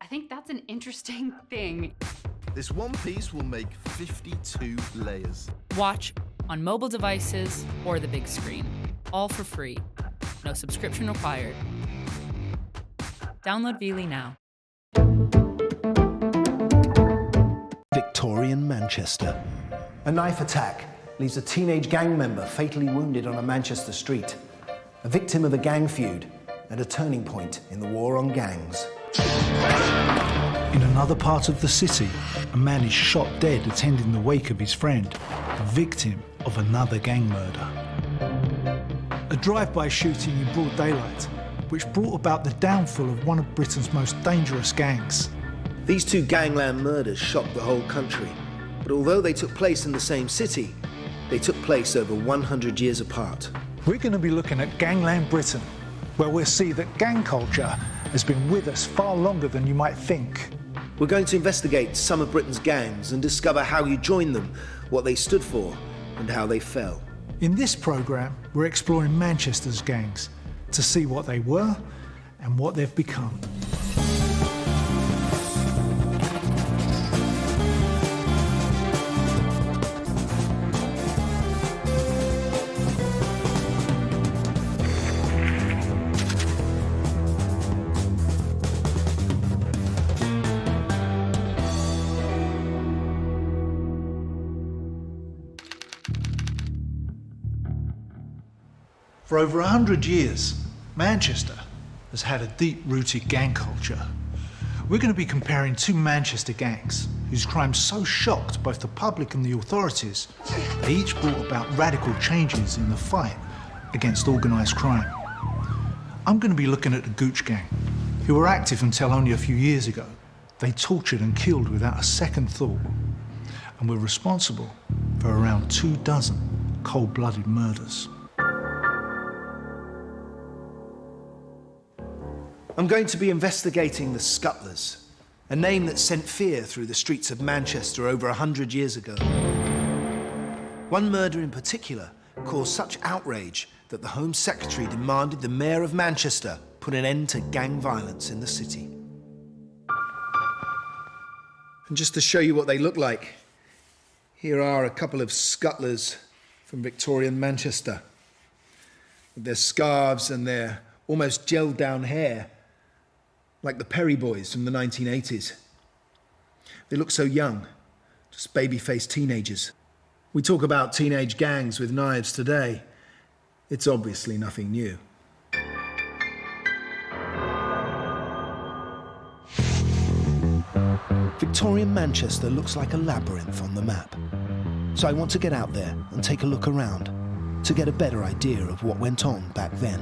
I think that's an interesting thing. This one piece will make 52 layers. Watch on mobile devices or the big screen, all for free. No subscription required. Download Veely now. Victorian Manchester. A knife attack leaves a teenage gang member fatally wounded on a Manchester street. A victim of a gang feud and a turning point in the war on gangs. In another part of the city, a man is shot dead attending the wake of his friend, the victim of another gang murder. A drive-by shooting in broad daylight, which brought about the downfall of one of Britain's most dangerous gangs. These two gangland murders shocked the whole country, but although they took place in the same city, they took place over 100 years apart. We're going to be looking at Gangland Britain, where we'll see that gang culture has been with us far longer than you might think. We're going to investigate some of Britain's gangs and discover how you joined them, what they stood for, and how they fell. In this programme, we're exploring Manchester's gangs to see what they were and what they've become. For over 100 years, Manchester has had a deep-rooted gang culture. We're going to be comparing two Manchester gangs whose crimes so shocked both the public and the authorities, they each brought about radical changes in the fight against organised crime. I'm going to be looking at the Gooch Gang, who were active until only a few years ago. They tortured and killed without a second thought, and were responsible for around 24 cold-blooded murders. I'm going to be investigating the Scuttles, a name that sent fear through the streets of Manchester over 100 years ago. One murder in particular caused such outrage that the Home Secretary demanded the Mayor of Manchester put an end to gang violence in the city. And just to show you what they look like, here are a couple of Scuttles from Victorian Manchester, with their scarves and their almost gelled down hair, like the Perry Boys from the 1980s. They look so young, just baby-faced teenagers. We talk about teenage gangs with knives today. It's obviously nothing new. Victorian Manchester looks like a labyrinth on the map. So I want to get out there and take a look around to get a better idea of what went on back then.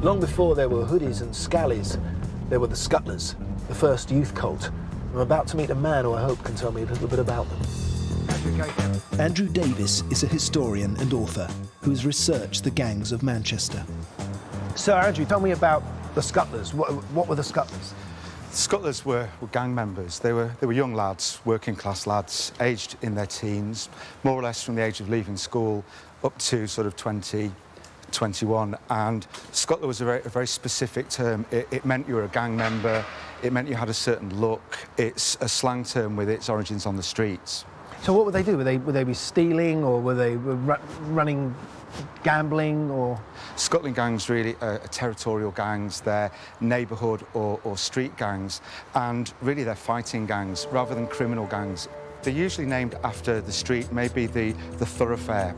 Long before there were hoodies and scallies, there were the Scuttles, the first youth cult. I'm about to meet a man who I hope can tell me a little bit about them. Andrew Davis is a historian and author who has researched the gangs of Manchester. So Andrew, tell me about the Scuttles. What were the Scuttles? Scuttles were gang members. They were young lads, working class lads, aged in their teens, more or less from the age of leaving school up to sort of 20, 21, and Scuttler was a very specific term. It meant you were a gang member, it meant you had a certain look. It's a slang term with its origins on the streets. So what would they do? Would they be stealing, or were they running gambling, or...? Scuttling gangs really are territorial gangs. They're neighbourhood or street gangs, and really they're fighting gangs rather than criminal gangs. They're usually named after the street, maybe the thoroughfare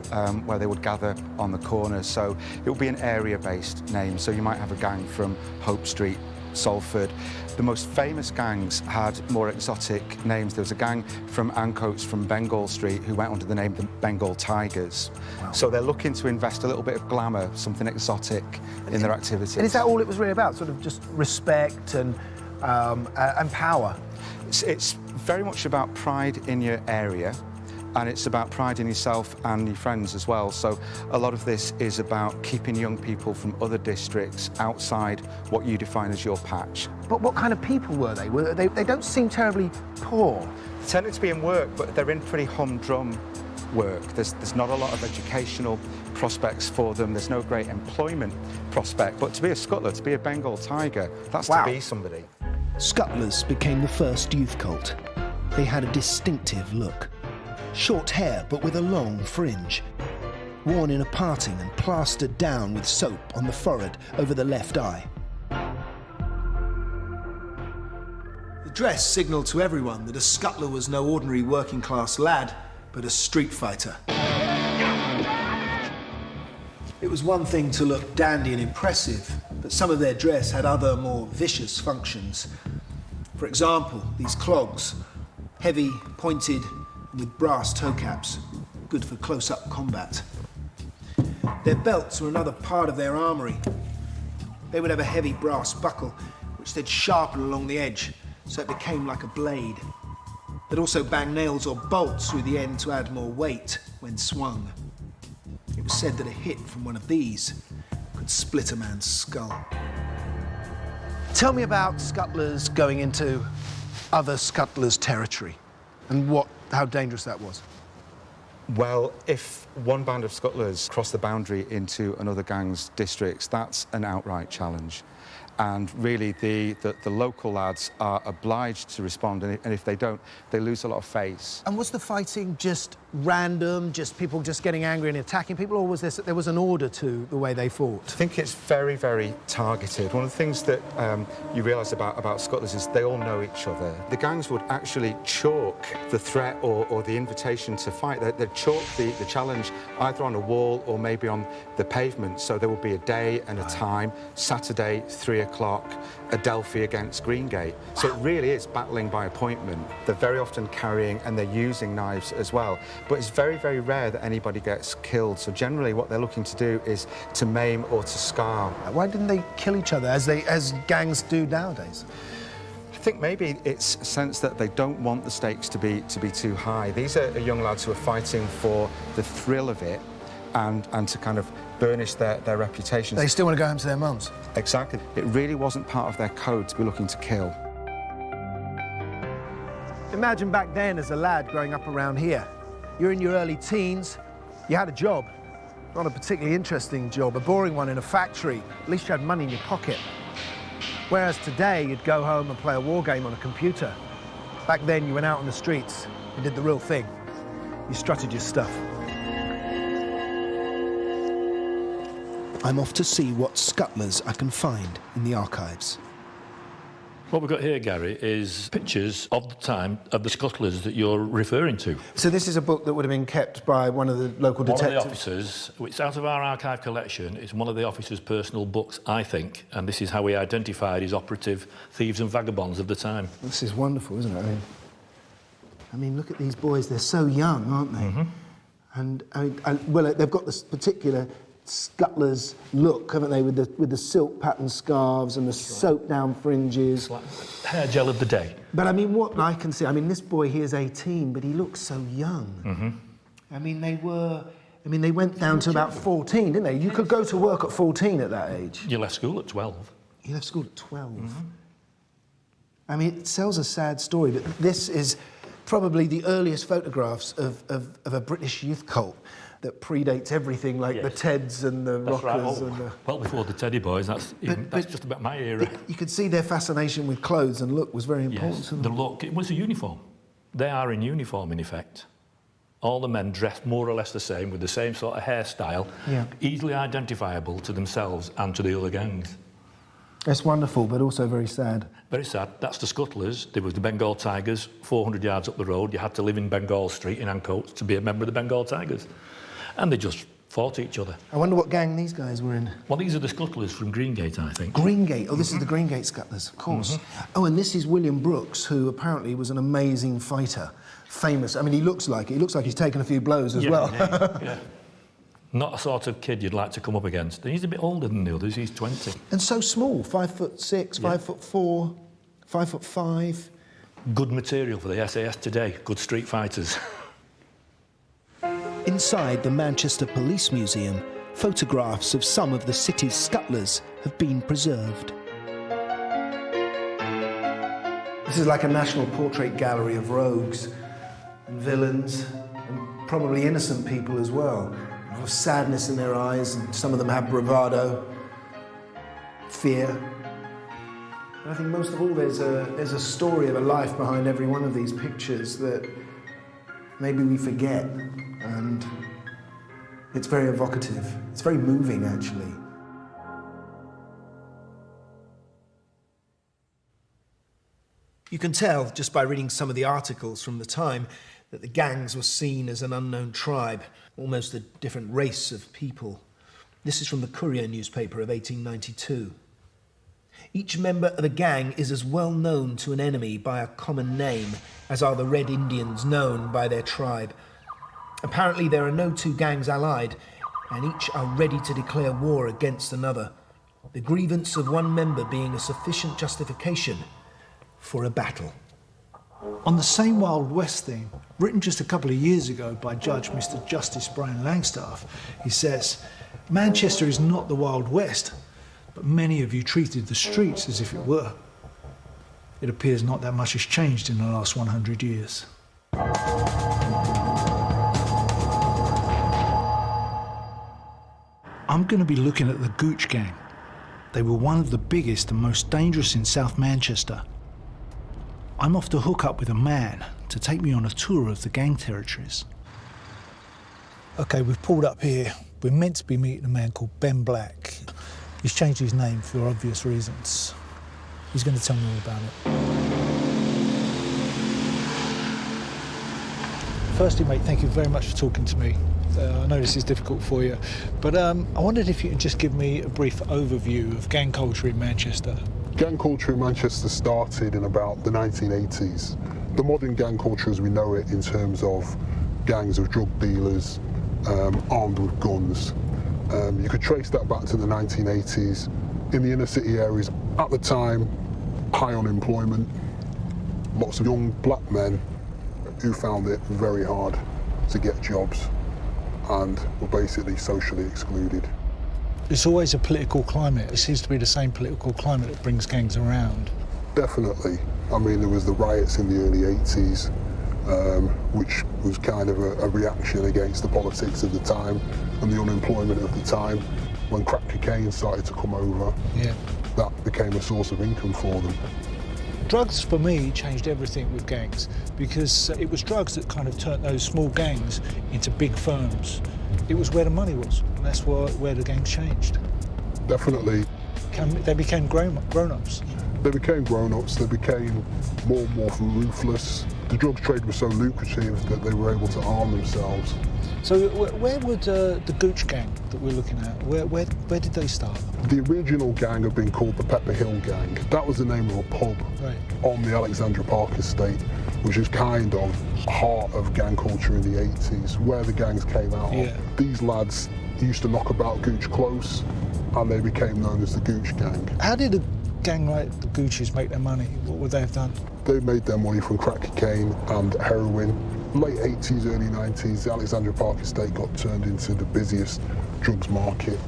where they would gather on the corners. So it would be an area-based name. So you might have a gang from Hope Street, Salford. The most famous gangs had more exotic names. There was a gang from Ancoats from Bengal Street who went under the name the Bengal Tigers. Wow. So they're looking to invest a little bit of glamour, something exotic in their activities. And is that all it was really about? Sort of just respect and power? It's very much about pride in your area, and it's about pride in yourself and your friends as well. So a lot of this is about keeping young people from other districts outside what you define as your patch. But what kind of people were they? They don't seem terribly poor. They tended to be in work, but they're in pretty humdrum work. There's not a lot of educational prospects for them. There's no great employment prospect. But to be a scuttler, to be a Bengal tiger, that's to be somebody. Scuttlers became the first youth cult. They had a distinctive look. Short hair, but with a long fringe. Worn in a parting and plastered down with soap on the forehead over the left eye. The dress signalled to everyone that a scuttler was no ordinary working-class lad, but a street fighter. It was one thing to look dandy and impressive, but some of their dress had other, more vicious functions. For example, these clogs, heavy, pointed, and with brass toe caps, good for close-up combat. Their belts were another part of their armoury. They would have a heavy brass buckle, which they'd sharpen along the edge, so it became like a blade. They'd also bang nails or bolts through the end to add more weight when swung. It was said that a hit from one of these could split a man's skull. Tell me about scuttlers going into other scuttlers' territory and how dangerous that was. Well, if one band of scuttlers cross the boundary into another gang's districts, that's an outright challenge. And really, the local lads are obliged to respond, and if they don't, they lose a lot of face. And was the fighting just random, just people just getting angry and attacking people, or was there was an order to the way they fought? I think it's very, very targeted. One of the things that you realise about scuttlers is they all know each other. The gangs would actually chalk the threat or the invitation to fight. They'd chalk the challenge either on a wall or maybe on the pavement. So there would be a day and a time, Saturday, 3 o'clock, Adelphi against Greengate. So it really is battling by appointment. They're very often carrying and they're using knives as well. But it's very, very rare that anybody gets killed. So generally what they're looking to do is to maim or to scar. Why didn't they kill each other as gangs do nowadays? I think maybe it's a sense that they don't want the stakes to be too high. These are young lads who are fighting for the thrill of it and to kind of burnish their reputations. They still want to go home to their mums. Exactly. It really wasn't part of their code to be looking to kill. Imagine back then as a lad growing up around here. You're in your early teens, you had a job. Not a particularly interesting job, a boring one in a factory. At least you had money in your pocket. Whereas today, you'd go home and play a war game on a computer. Back then, you went out on the streets and did the real thing. You strutted your stuff. I'm off to see what scuttlers I can find in the archives. What we've got here, Gary, is pictures of the time of the scuttlers that you're referring to. So this is a book that would have been kept by one of the local detectives? One of the officers. It's out of our archive collection. It's one of the officers' personal books, I think, and this is how he identified his operative thieves and vagabonds of the time. This is wonderful, isn't it? I mean, look at these boys. They're so young, aren't they? Mm-hmm. And well, they've got this particular scuttlers look, haven't they, with the silk pattern scarves and the soap down fringes. It's like hair gel of the day. But I mean, what I can see, I mean, this boy here is 18, but he looks so young. Mm-hmm. I mean, they went down to about 14, didn't they? You could go to work at 14 at that age. You left school at 12. You left school at 12. Mm-hmm. I mean, it tells a sad story, but this is probably the earliest photographs of a British youth cult that predates everything like the Teds and the Rockers. Rockers. Right. And the... Well, before the Teddy Boys, that's just about my era. You could see their fascination with clothes and look was very important to them. The look, it was a uniform. They are in uniform, in effect. All the men dressed more or less the same, with the same sort of hairstyle, easily identifiable to themselves and to the other gangs. It's wonderful, but also very sad. Very sad. That's the scuttlers. There was the Bengal Tigers, 400 yards up the road. You had to live in Bengal Street in Ancoats to be a member of the Bengal Tigers. And they just fought each other. I wonder what gang these guys were in. Well, these are the scuttlers from Greengate, I think. Greengate? Oh, this is the Greengate scuttlers, of course. Oh, and this is William Brooks, who apparently was an amazing fighter. Famous. I mean, he looks like it. He looks like he's taken a few blows as well. Yeah. Not a sort of kid you'd like to come up against. He's a bit older than the others. He's 20. And so small, 5'6", 5'4", 5'5". Good material for the SAS today. Good street fighters. Inside the Manchester Police Museum, photographs of some of the city's scuttlers have been preserved. This is like a national portrait gallery of rogues and villains and probably innocent people as well. A lot of sadness in their eyes, and some of them have bravado, fear. And I think most of all there's a story of a life behind every one of these pictures that maybe we forget, and it's very evocative. It's very moving, actually. You can tell, just by reading some of the articles from the time, that the gangs were seen as an unknown tribe, almost a different race of people. This is from the Courier newspaper of 1892. Each member of a gang is as well known to an enemy by a common name as are the Red Indians known by their tribe. Apparently there are no two gangs allied, and each are ready to declare war against another, the grievance of one member being a sufficient justification for a battle. On the same Wild West theme, written just a couple of years ago by Judge Mr. Justice Brian Langstaff, he says, Manchester is not the Wild West, but many of you treated the streets as if it were. It appears not that much has changed in the last 100 years. I'm going to be looking at the Gooch Gang. They were one of the biggest and most dangerous in South Manchester. I'm off to hook up with a man to take me on a tour of the gang territories. OK, we've pulled up here. We're meant to be meeting a man called Ben Black. He's changed his name for obvious reasons. He's going to tell me all about it. Firstly, mate, thank you very much for talking to me. I know this is difficult for you, but I wondered if you could just give me a brief overview of gang culture in Manchester. Gang culture in Manchester started in about the 1980s. The modern gang culture as we know it in terms of gangs of drug dealers armed with guns. You could trace that back to the 1980s. In the inner city areas, at the time, high unemployment, lots of young black men who found it very hard to get jobs and were basically socially excluded. It's always a political climate. It seems to be the same political climate that brings gangs around. Definitely. I mean, there was the riots in the early 80s, which was kind of a reaction against the politics of the time and the unemployment of the time. When crack cocaine started to come over, that became a source of income for them. Drugs, for me, changed everything with gangs, because it was drugs that kind of turned those small gangs into big firms. It was where the money was, and that's where the gangs changed. Definitely. They became grown-ups. They became grown-ups, they became more and more ruthless. The drugs trade was so lucrative that they were able to arm themselves. So where would the Gooch Gang that we're looking at, where did they start? The original gang had been called the Pepper Hill Gang. That was the name of a pub on the Alexandra Park estate, which is kind of heart of gang culture in the 80s, where the gangs came out of. These lads used to knock about Gooch Close, and they became known as the Gooch Gang. How did a gang like the Gooches make their money? What would they have done? They made their money from crack cocaine and heroin. Late 80s, early 90s, the Alexandra Park estate got turned into the busiest drugs market,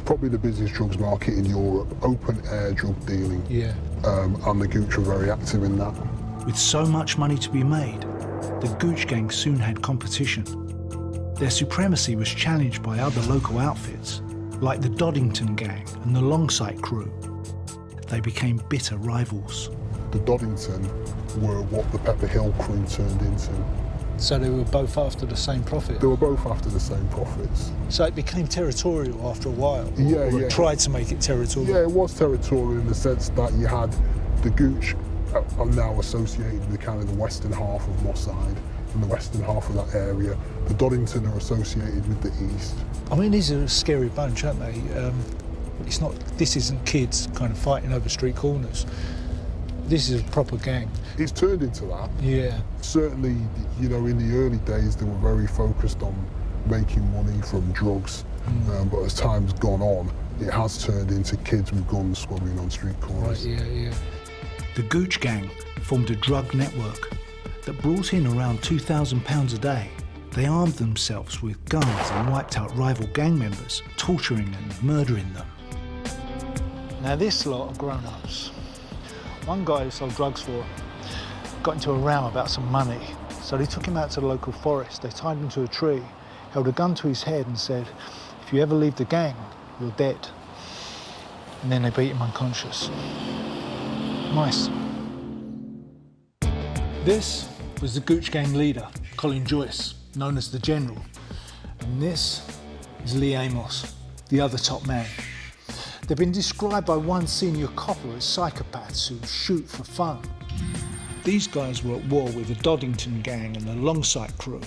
probably the busiest drugs market in Europe, open air drug dealing. And the Gooch were very active in that. With so much money to be made, the Gooch Gang soon had competition. Their supremacy was challenged by other local outfits, like the Doddington Gang and the Longsight crew. They became bitter rivals. The Doddington were what the Pepper Hill crew turned into. So they were both after the same profit? They were both after the same profits. So it became territorial after a while? Yeah. Tried to make it territorial? Yeah, it was territorial in the sense that you had the Gooch are now associated with kind of the western half of Moss Side and the western half of that area. The Doddington are associated with the east. I mean, these are a scary bunch, aren't they? This isn't kids kind of fighting over street corners. This is a proper gang. It's turned into that. Yeah. Certainly, you know, in the early days, they were very focused on making money from drugs. But as time's gone on, it has turned into kids with guns squabbling on street corners. Right, yeah. The Gooch Gang formed a drug network that brought in around £2,000 a day. They armed themselves with guns and wiped out rival gang members, torturing and murdering them. Now this lot are grown-ups. One guy who sold drugs for got into a row about some money, So they took him out to the local forest. They tied him to a tree, held a gun to his head and said, if you ever leave the gang, you're dead. And then they beat him unconscious. Nice. This was the Gooch Gang leader, Colin Joyce, known as the General. And this is Lee Amos, the other top man. They've been described by one senior copper as psychopaths who shoot for fun. These guys were at war with the Doddington Gang and the Longsight crew.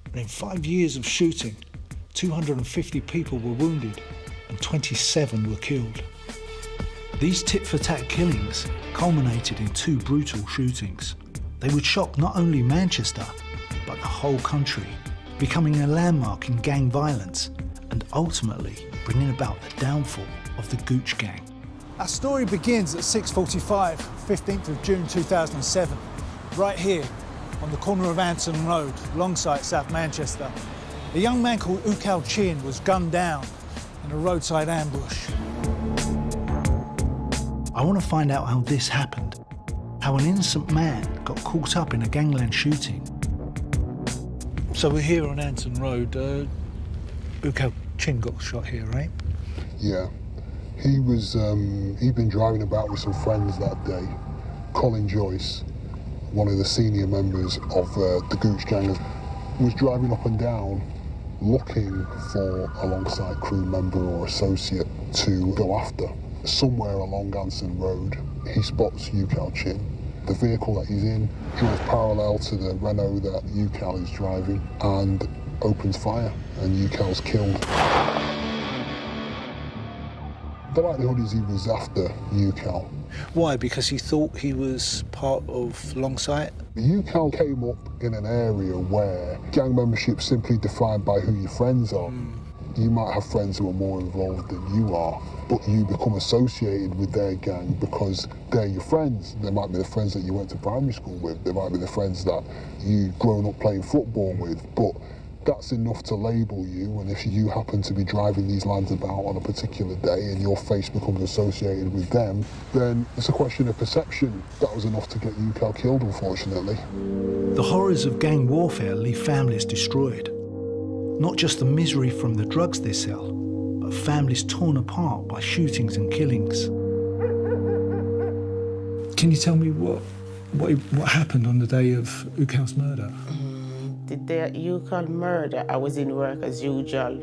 And in 5 years of shooting, 250 people were wounded and 27 were killed. These tit-for-tat killings culminated in 2 brutal shootings. They would shock not only Manchester, but the whole country, becoming a landmark in gang violence and ultimately bringing about the downfall of the Gooch Gang. Our story begins at 6:45, 15th of June 2007, right here on the corner of Anson Road, Longsight, South Manchester. A young man called Ukal Chin was gunned down in a roadside ambush. I want to find out how this happened, how an innocent man got caught up in a gangland shooting. So we're here on Anson Road. Ukal Chin got shot here, right? Yeah. He'd been driving about with some friends that day. Colin Joyce, one of the senior members of the Gooch Gang, was driving up and down looking for a Longsight crew member or associate to go after. Somewhere along Anson Road, he spots Ukal Chin. The vehicle that he's in draws parallel to the Renault that Ukal is driving and opens fire, and Ukal's killed. The likelihood is he was after Ukal. Why? Because he thought he was part of Longsight? Ukal came up in an area where gang membership's simply defined by who your friends are. You might have friends who are more involved than you are, but you become associated with their gang because they're your friends. They might be the friends that you went to primary school with. They might be the friends that you've grown up playing football with, but that's enough to label you, and if you happen to be driving these lads about on a particular day and your face becomes associated with them, then it's a question of perception. That was enough to get Ukal killed, unfortunately. The horrors of gang warfare leave families destroyed. Not just the misery from the drugs they sell, but families torn apart by shootings and killings. Can you tell me what happened on the day of Ukal's murder? The day Ukal murder, I was in work as usual,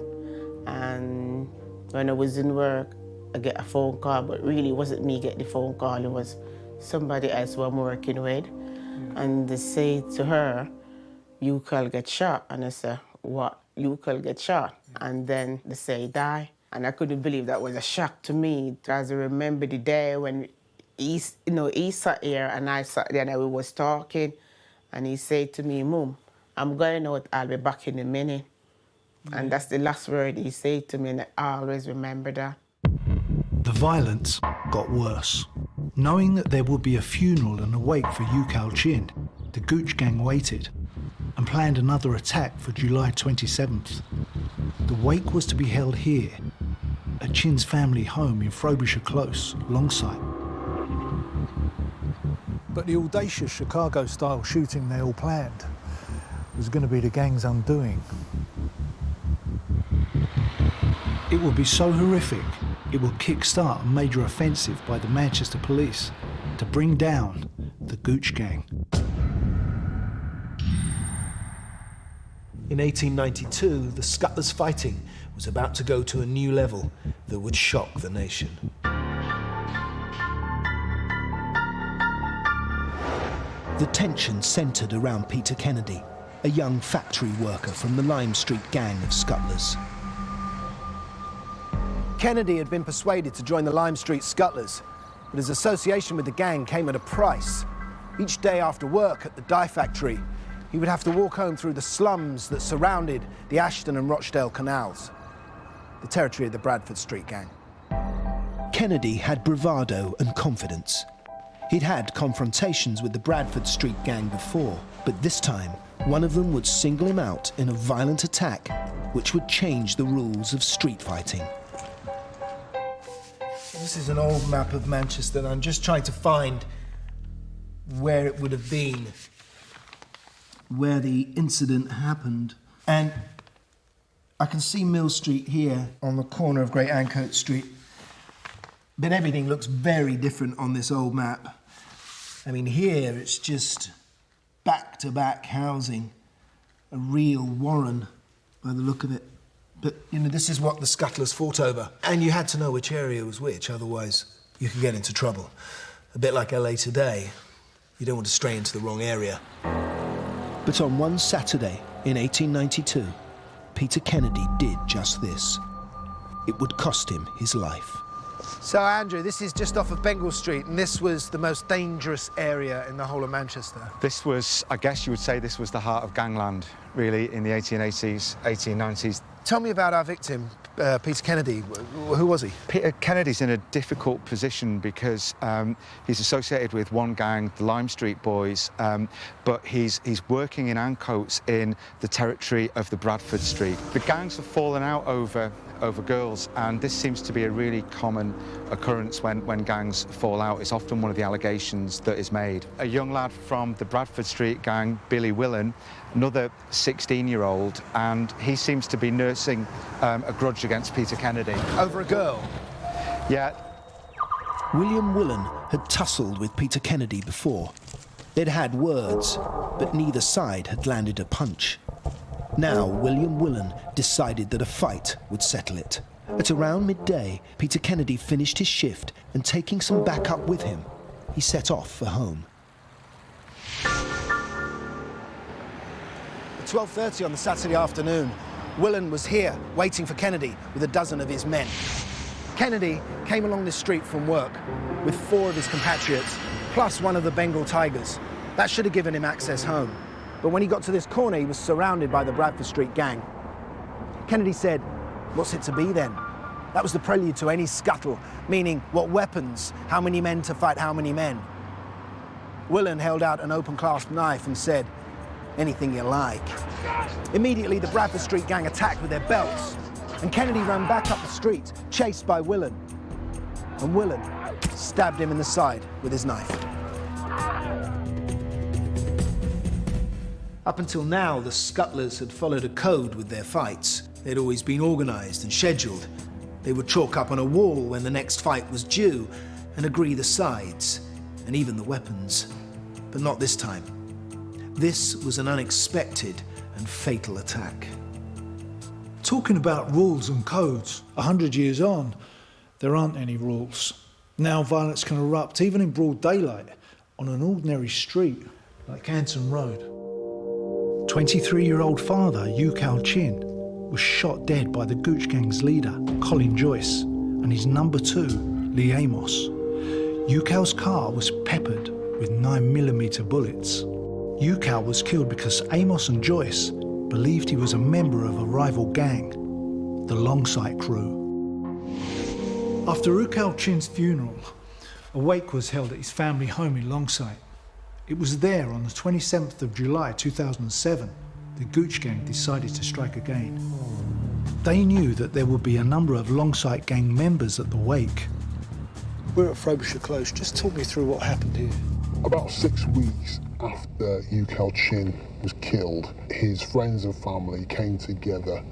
and when I was in work, I get a phone call, but really it wasn't me get the phone call, it was somebody else who I'm working with, and they say to her, Ukal get shot, and I said, what, Ukal get shot? And then they say he die, and I couldn't believe that was a shock to me, because I remember the day when he sat here and I sat there and we was talking, and he said to me, Mum, I'm going out, I'll be back in a minute. And that's the last word he said to me, and I always remember that. The violence got worse. Knowing that there would be a funeral and a wake for Ukal Chin, the Gooch Gang waited and planned another attack for July 27th. The wake was to be held here, at Chin's family home in Frobisher Close, Longsight. But the audacious Chicago-style shooting they all planned was going to be the gang's undoing. It would be so horrific, it would kickstart a major offensive by the Manchester police to bring down the Gooch Gang. In 1892, the Scuttles fighting was about to go to a new level that would shock the nation. The tension centred around Peter Kennedy, a young factory worker from the Lime Street gang of Scuttles. Kennedy had been persuaded to join the Lime Street Scuttles, but his association with the gang came at a price. Each day after work at the dye factory, he would have to walk home through the slums that surrounded the Ashton and Rochdale canals, the territory of the Bradford Street Gang. Kennedy had bravado and confidence. He'd had confrontations with the Bradford Street Gang before, but this time, one of them would single him out in a violent attack which would change the rules of street fighting. This is an old map of Manchester, and I'm just trying to find where it would have been where the incident happened. And I can see Mill Street here on the corner of Great Ancoat Street. But everything looks very different on this old map. I mean, here it's just back-to-back housing, a real warren by the look of it. But, you know, this is what the Scuttles fought over. And you had to know which area was which, otherwise you could get into trouble. A bit like LA today. You don't want to stray into the wrong area. But on one Saturday in 1892, Peter Kennedy did just this. It would cost him his life. So, Andrew, this is just off of Bengal Street, and this was the most dangerous area in the whole of Manchester. This was, I guess you would say, this was the heart of gangland, really, in the 1880s, 1890s. Tell me about our victim, Peter Kennedy. Who was he? Peter Kennedy's in a difficult position because he's associated with one gang, the Lime Street Boys, but he's working in Ancoats in the territory of the Bradford Street. The gangs have fallen out over girls, and this seems to be a really common occurrence when gangs fall out. It's often one of the allegations that is made. A young lad from the Bradford Street gang, Billy Willen, another 16-year-old, and he seems to be nursing a grudge against Peter Kennedy. Over a girl? Yeah. William Willen had tussled with Peter Kennedy before. They'd had words, but neither side had landed a punch. Now, William Willen decided that a fight would settle it. At around midday, Peter Kennedy finished his shift, and taking some backup with him, he set off for home. At 12:30 on the Saturday afternoon, Willen was here, waiting for Kennedy with a dozen of his men. Kennedy came along the street from work with 4 of his compatriots, plus one of the Bengal Tigers. That should have given him access home. But when he got to this corner, he was surrounded by the Bradford Street gang. Kennedy said, "What's it to be then?" That was the prelude to any scuttle, meaning what weapons, how many men to fight how many men. Willen held out an open-clasp knife and said, "Anything you like." Immediately, the Bradford Street gang attacked with their belts, and Kennedy ran back up the street, chased by Willen. And Willen stabbed him in the side with his knife. Up until now, the Scuttlers had followed a code with their fights. They'd always been organised and scheduled. They would chalk up on a wall when the next fight was due and agree the sides and even the weapons. But not this time. This was an unexpected and fatal attack. Talking about rules and codes, 100 years on, there aren't any rules. Now violence can erupt even in broad daylight on an ordinary street like Canton Road. 23-year-old father, Ukal Chin, was shot dead by the Gooch Gang's leader, Colin Joyce, and his number 2, Lee Amos. Ukal's car was peppered with 9mm bullets. Ukal was killed because Amos and Joyce believed he was a member of a rival gang, the Longsight Crew. After Ukal Chin's funeral, a wake was held at his family home in Longsight. It was there on the 27th of July 2007 the Gooch Gang decided to strike again. They knew that there would be a number of Longsight Gang members at the wake. We're at Frobisher Close. Just talk me through what happened here. About 6 weeks after Ukal Chin was killed, his friends and family came together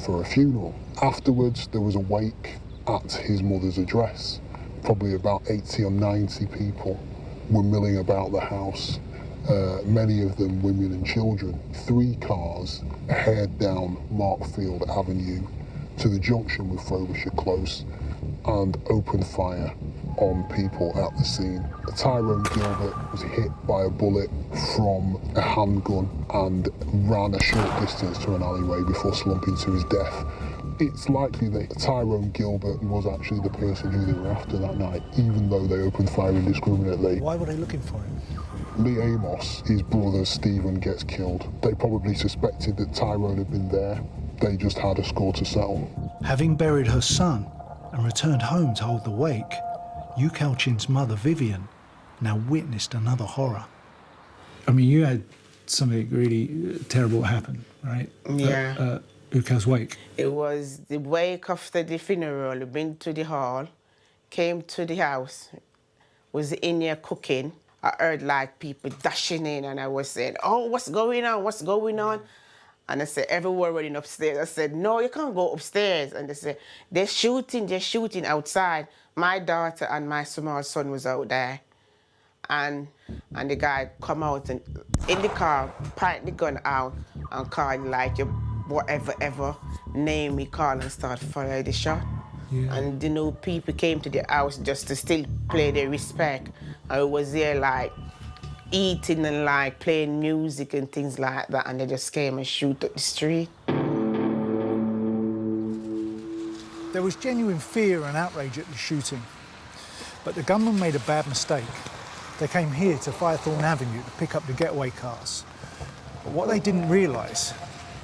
for a funeral. Afterwards, there was a wake at his mother's address. Probably about 80 or 90 people were milling about the house, many of them women and children. 3 cars head down Markfield Avenue to the junction with Frobisher Close and opened fire on people at the scene. Tyrone Gilbert was hit by a bullet from a handgun and ran a short distance to an alleyway before slumping to his death. It's likely that Tyrone Gilbert was actually the person who they were after that night, even though they opened fire indiscriminately. Why were they looking for him? Lee Amos, his brother Stephen, gets killed. They probably suspected that Tyrone had been there. They just had a score to settle. Having buried her son and returned home to hold the wake, Ukal Chin's mother, Vivian, now witnessed another horror. I mean, you had something really terrible happen, right? Yeah. Ukal's wake. It was the wake after the funeral. Been to the hall, came to the house, was in here cooking. I heard like people dashing in, and I was saying, oh, what's going on, what's going on? And I said, everywhere running upstairs. I said, no, you can't go upstairs. And they said, they're shooting outside. My daughter and my small son was out there. And the guy come out and in the car, point the gun out and call like your whatever name he called and start firing the shot. Yeah. And you know, people came to the house just to still play their respect. I was there like eating and like playing music and things like that, and they just came and shoot up the street. There was genuine fear and outrage at the shooting, but the gunmen made a bad mistake. They came here to Firethorn Avenue to pick up the getaway cars. But what they didn't realise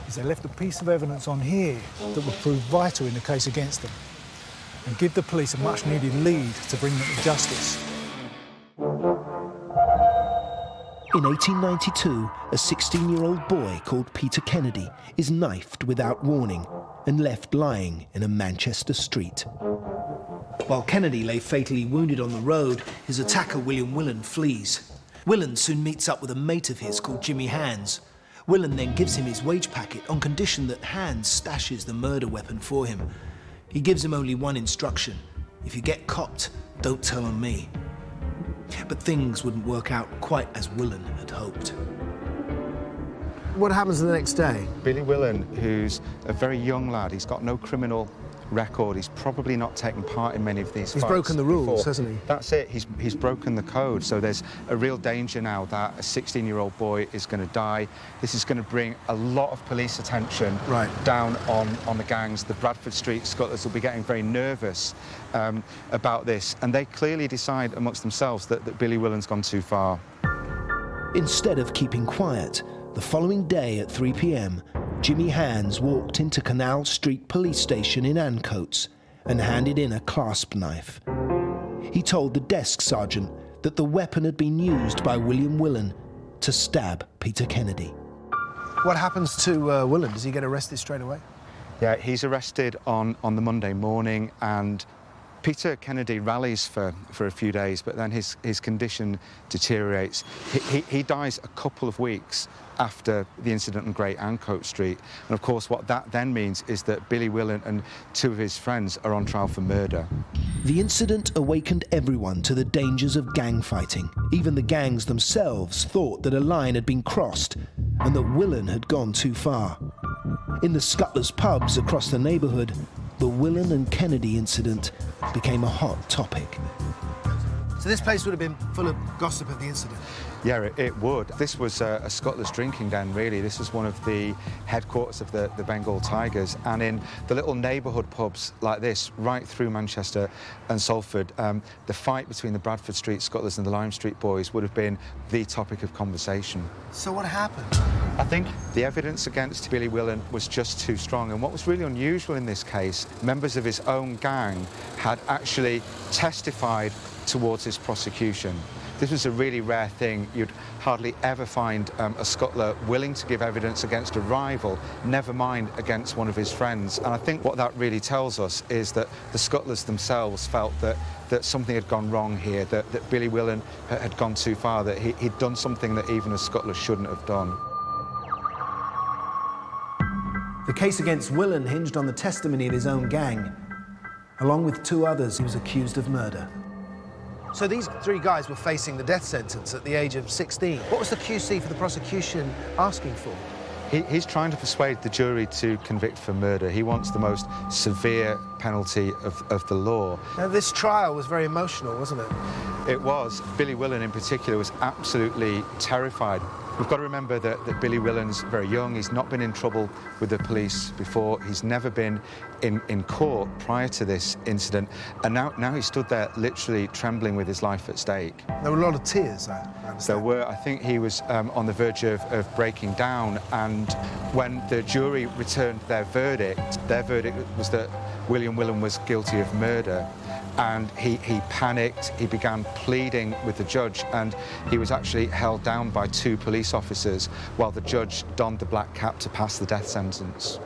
is they left a piece of evidence on here that would prove vital in the case against them and give the police a much-needed lead to bring them to justice. In 1892, a 16-year-old boy called Peter Kennedy is knifed without warning and left lying in a Manchester street. While Kennedy lay fatally wounded on the road, his attacker William Willan flees. Willan soon meets up with a mate of his called Jimmy Hands. Willan then gives him his wage packet on condition that Hands stashes the murder weapon for him. He gives him only one instruction: if you get copped, don't tell on me. But things wouldn't work out quite as Willan had hoped. What happens the next day? Billy Willan, who's a very young lad, he's got no criminal record, he's probably not taken part in many of these fights. He's broken the rules, before. hasn't he? That's it, he's broken the code, so there's a real danger now that a 16-year-old boy is going to die. This is going to bring a lot of police attention down on the gangs. The Bradford Street Scuttles will be getting very nervous about this, and they clearly decide amongst themselves that Billy Willan's gone too far. Instead of keeping quiet, the following day at 3 p.m, Jimmy Hands walked into Canal Street Police Station in Ancoats and handed in a clasp knife. He told the desk sergeant that the weapon had been used by William Willan to stab Peter Kennedy. What happens to Willan? Does he get arrested straight away? Yeah, he's arrested on the Monday morning, and Peter Kennedy rallies for a few days, but then his condition deteriorates. He dies a couple of weeks after the incident on Great Ancoat Street. And of course, what that then means is that Billy Willan and two of his friends are on trial for murder. The incident awakened everyone to the dangers of gang fighting. Even the gangs themselves thought that a line had been crossed and that Willan had gone too far. In the Scuttles pubs across the neighbourhood, the Willan and Kennedy incident became a hot topic. So this place would have been full of gossip of the incident? Yeah, it would. This was a Scuttles drinking den, really. This was one of the headquarters of the Bengal Tigers. And in the little neighbourhood pubs like this, right through Manchester and Salford, the fight between the Bradford Street Scuttles and the Lime Street boys would have been the topic of conversation. So what happened? I think the evidence against Billy Willan was just too strong. And what was really unusual in this case, members of his own gang had actually testified towards his prosecution. This was a really rare thing. You'd hardly ever find a scuttler willing to give evidence against a rival, never mind against one of his friends. And I think what that really tells us is that the scuttlers themselves felt that something had gone wrong here, that Billy Willan had gone too far, that he'd done something that even a scuttler shouldn't have done. The case against Willan hinged on the testimony of his own gang. Along with two others, he was accused of murder. So these three guys were facing the death sentence at the age of 16. What was the QC for the prosecution asking for? He's trying to persuade the jury to convict for murder. He wants the most severe penalty of the law. Now, this trial was very emotional, wasn't it? It was. Billy Willan in particular was absolutely terrified. We've got to remember that Billy Willan's very young. He's not been in trouble with the police before. He's never been in court prior to this incident. And now he stood there literally trembling with his life at stake. There were a lot of tears, I understand. There were. I think he was on the verge of breaking down. And when the jury returned their verdict was that William Willan was guilty of murder. And he panicked, he began pleading with the judge, and he was actually held down by two police officers while the judge donned the black cap to pass the death sentence.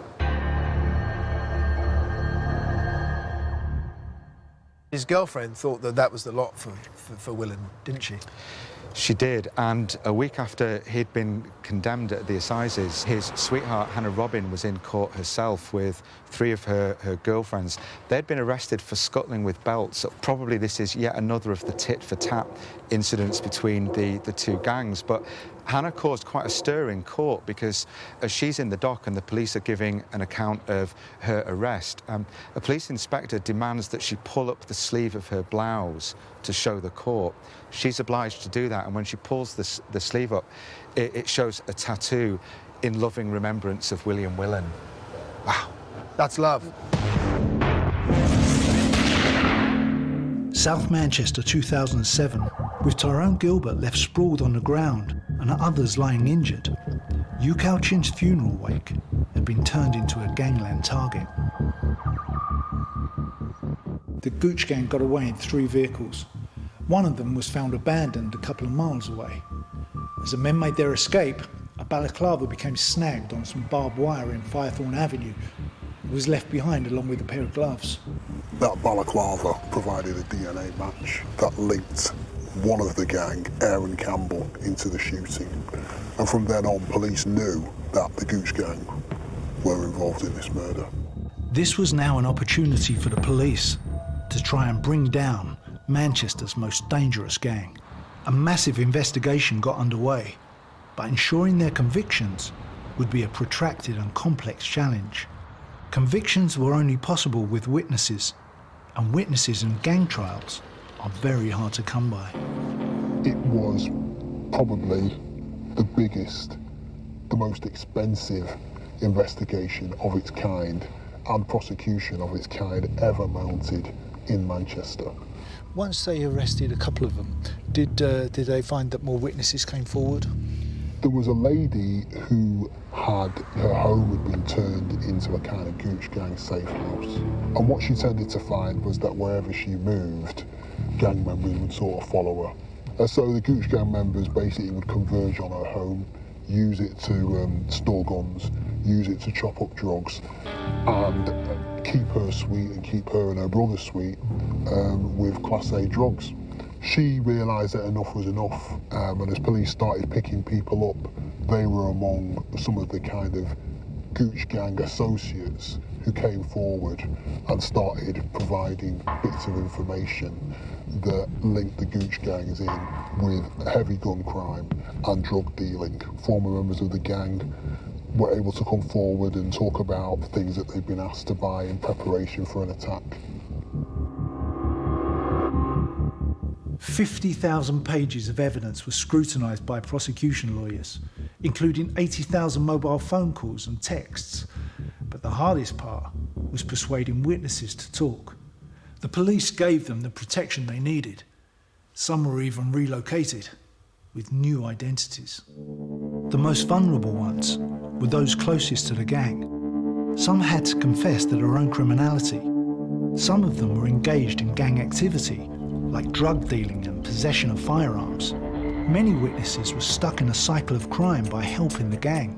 His girlfriend thought that was the lot for Willan, didn't she? She did, and a week after he'd been condemned at the assizes, his sweetheart, Hannah Robin, was in court herself with 3 of her girlfriends. They'd been arrested for scuttling with belts. So probably this is yet another of the tit-for-tat incidents between the 2 gangs. But Hannah caused quite a stir in court because as she's in the dock and the police are giving an account of her arrest, a police inspector demands that she pull up the sleeve of her blouse to show the court. She's obliged to do that, and when she pulls the sleeve up, it shows a tattoo in loving remembrance of William Willan. Wow, that's love. South Manchester 2007, with Tyrone Gilbert left sprawled on the ground and others lying injured, Hugh Cowchin's funeral wake had been turned into a gangland target. The Gooch Gang got away in 3 vehicles. One of them was found abandoned a couple of miles away. As the men made their escape, a balaclava became snagged on some barbed wire in Firethorn Avenue. It was left behind along with a pair of gloves. That balaclava provided a DNA match that linked one of the gang, Aaron Campbell, into the shooting. And from then on, police knew that the Gooch Gang were involved in this murder. This was now an opportunity for the police to try and bring down Manchester's most dangerous gang. A massive investigation got underway, but ensuring their convictions would be a protracted and complex challenge. Convictions were only possible with witnesses, and witnesses in gang trials are very hard to come by. It was probably the biggest, the most expensive investigation of its kind and prosecution of its kind ever mounted in Manchester. Once they arrested a couple of them, did they find that more witnesses came forward? There was a lady who her home had been turned into a kind of Gooch Gang safe house. And what she tended to find was that wherever she moved, gang members would sort of follow her. And so the Gooch Gang members basically would converge on her home, use it to store guns, use it to chop up drugs, and keep her sweet and keep her and her brother sweet with Class A drugs. She realised that enough was enough, and as police started picking people up, they were among some of the kind of Gooch Gang associates who came forward and started providing bits of information that linked the Gooch Gangs in with heavy gun crime and drug dealing. Former members of the gang were able to come forward and talk about things that they'd been asked to buy in preparation for an attack. 50,000 pages of evidence was scrutinised by prosecution lawyers, including 80,000 mobile phone calls and texts. But the hardest part was persuading witnesses to talk. The police gave them the protection they needed. Some were even relocated with new identities. The most vulnerable ones were those closest to the gang. Some had to confess to their own criminality. Some of them were engaged in gang activity, like drug dealing and possession of firearms. Many witnesses were stuck in a cycle of crime by helping the gang.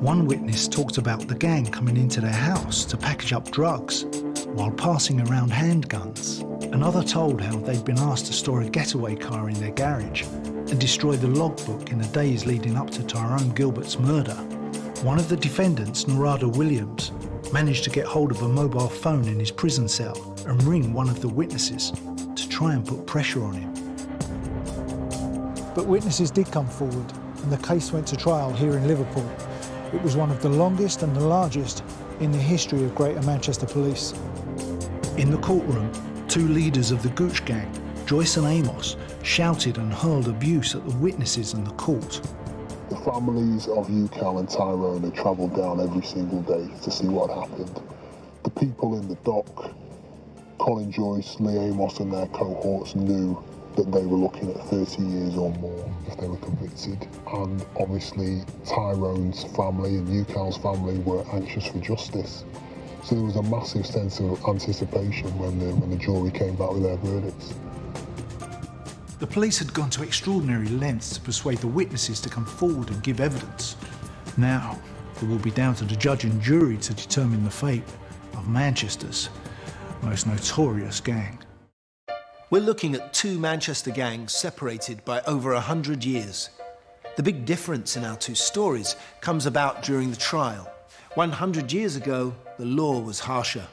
One witness talked about the gang coming into their house to package up drugs while passing around handguns. Another told how they'd been asked to store a getaway car in their garage and destroy the logbook in the days leading up to Tyrone Gilbert's murder. One of the defendants, Narada Williams, managed to get hold of a mobile phone in his prison cell and ring one of the witnesses to try and put pressure on him. But witnesses did come forward, and the case went to trial here in Liverpool. It was one of the longest and the largest in the history of Greater Manchester Police. In the courtroom, 2 leaders of the Gooch Gang, Joyce and Amos, shouted and hurled abuse at the witnesses and the court. The families of Cal and Tyrone had travelled down every single day to see what happened. The people in the dock, Colin Joyce, Lee Amos and their cohorts knew that they were looking at 30 years or more if they were convicted. And obviously Tyrone's family and Cal's family were anxious for justice. So there was a massive sense of anticipation when the jury came back with their verdicts. The police had gone to extraordinary lengths to persuade the witnesses to come forward and give evidence. Now, it will be down to the judge and jury to determine the fate of Manchester's most notorious gang. We're looking at two Manchester gangs separated by over 100 years. The big difference in our two stories comes about during the trial. 100 years ago, the law was harsher.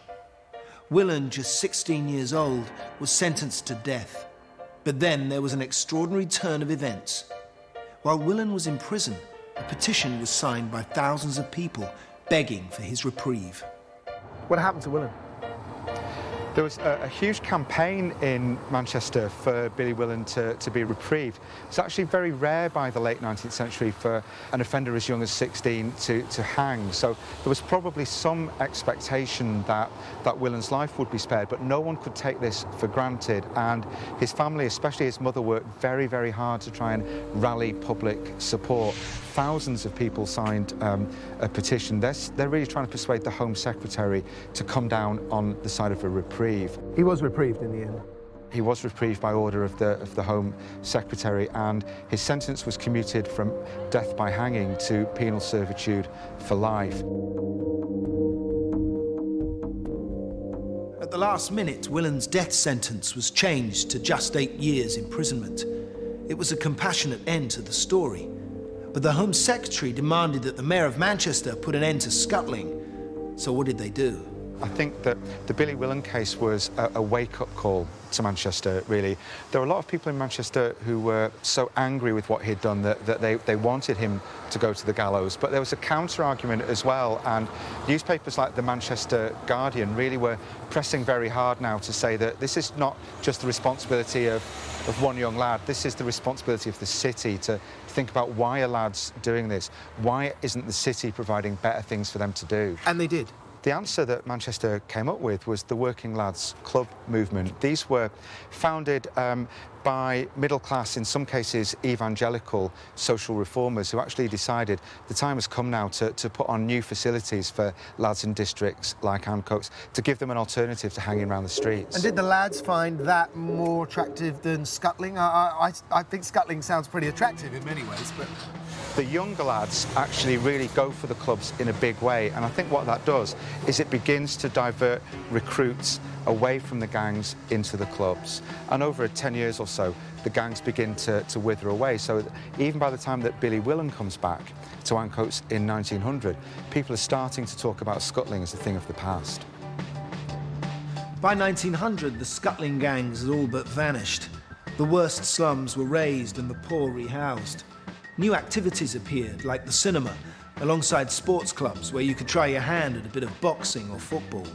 Willan, just 16 years old, was sentenced to death. But then there was an extraordinary turn of events. While Willan was in prison, a petition was signed by thousands of people begging for his reprieve. What happened to Willan? There was a huge campaign in Manchester for Billy Willan to be reprieved. It's actually very rare by the late 19th century for an offender as young as 16 to hang. So there was probably some expectation that Willan's life would be spared, but no one could take this for granted. And his family, especially his mother, worked very, very hard to try and rally public support. Thousands of people signed a petition. They're really trying to persuade the Home Secretary to come down on the side of a reprieve. He was reprieved in the end. He was reprieved by order of the Home Secretary, and his sentence was commuted from death by hanging to penal servitude for life. At the last minute, Willan's death sentence was changed to just 8 years imprisonment. It was a compassionate end to the story. But the Home Secretary demanded that the Mayor of Manchester put an end to scuttling. So what did they do? I think that the Billy Willan case was a wake-up call to Manchester, really. There were a lot of people in Manchester who were so angry with what he'd done that they wanted him to go to the gallows. But there was a counter-argument as well, and newspapers like the Manchester Guardian really were pressing very hard now to say that this is not just the responsibility of one young lad, this is the responsibility of the city to think about why are lads doing this? Why isn't the city providing better things for them to do? And they did. The answer that Manchester came up with was the Working Lads Club movement. These were founded by middle-class, in some cases evangelical, social reformers who actually decided the time has come now to put on new facilities for lads in districts like Ancoats, to give them an alternative to hanging around the streets. And did the lads find that more attractive than scuttling? I think scuttling sounds pretty attractive in many ways, but... The younger lads actually really go for the clubs in a big way, and I think what that does is it begins to divert recruits away from the gangs into the clubs. And over 10 years or so, the gangs begin to wither away. So even by the time that Billy Willan comes back to Ancoats in 1900, people are starting to talk about scuttling as a thing of the past. By 1900, the scuttling gangs had all but vanished. The worst slums were razed and the poor rehoused. New activities appeared, like the cinema, alongside sports clubs where you could try your hand at a bit of boxing or football.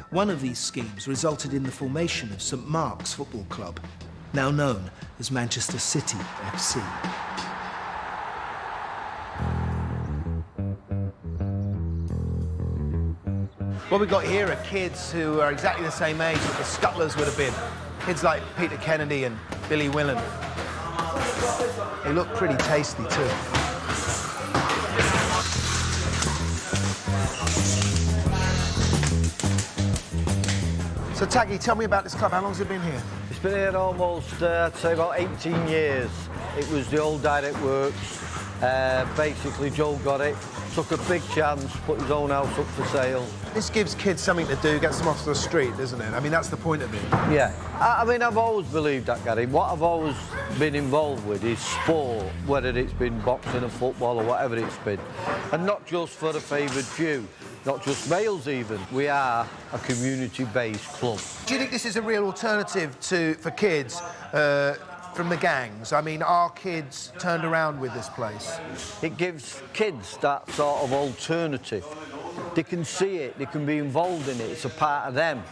One of these schemes resulted in the formation of St Mark's Football Club, now known as Manchester City FC. What we've got here are kids who are exactly the same age that the Scuttlers would have been. Kids like Peter Kennedy and Billy Willan. They look pretty tasty too. So Taggy, tell me about this club. How long has it been here? It's been here almost, I'd say about 18 years. It was the old Direct Works. Basically, Joe got it, took a big chance, put his own house up for sale. This gives kids something to do, gets them off the street, doesn't it? I mean, that's the point of it. Yeah. I mean, I've always believed that, Gary. What I've always been involved with is sport, whether it's been boxing or football or whatever it's been. And not just for the favoured few, not just males even. We are a community-based club. Do you think this is a real alternative for kids from the gangs? I mean, are kids turned around with this place? It gives kids that sort of alternative. They can see it, they can be involved in it, it's a part of them.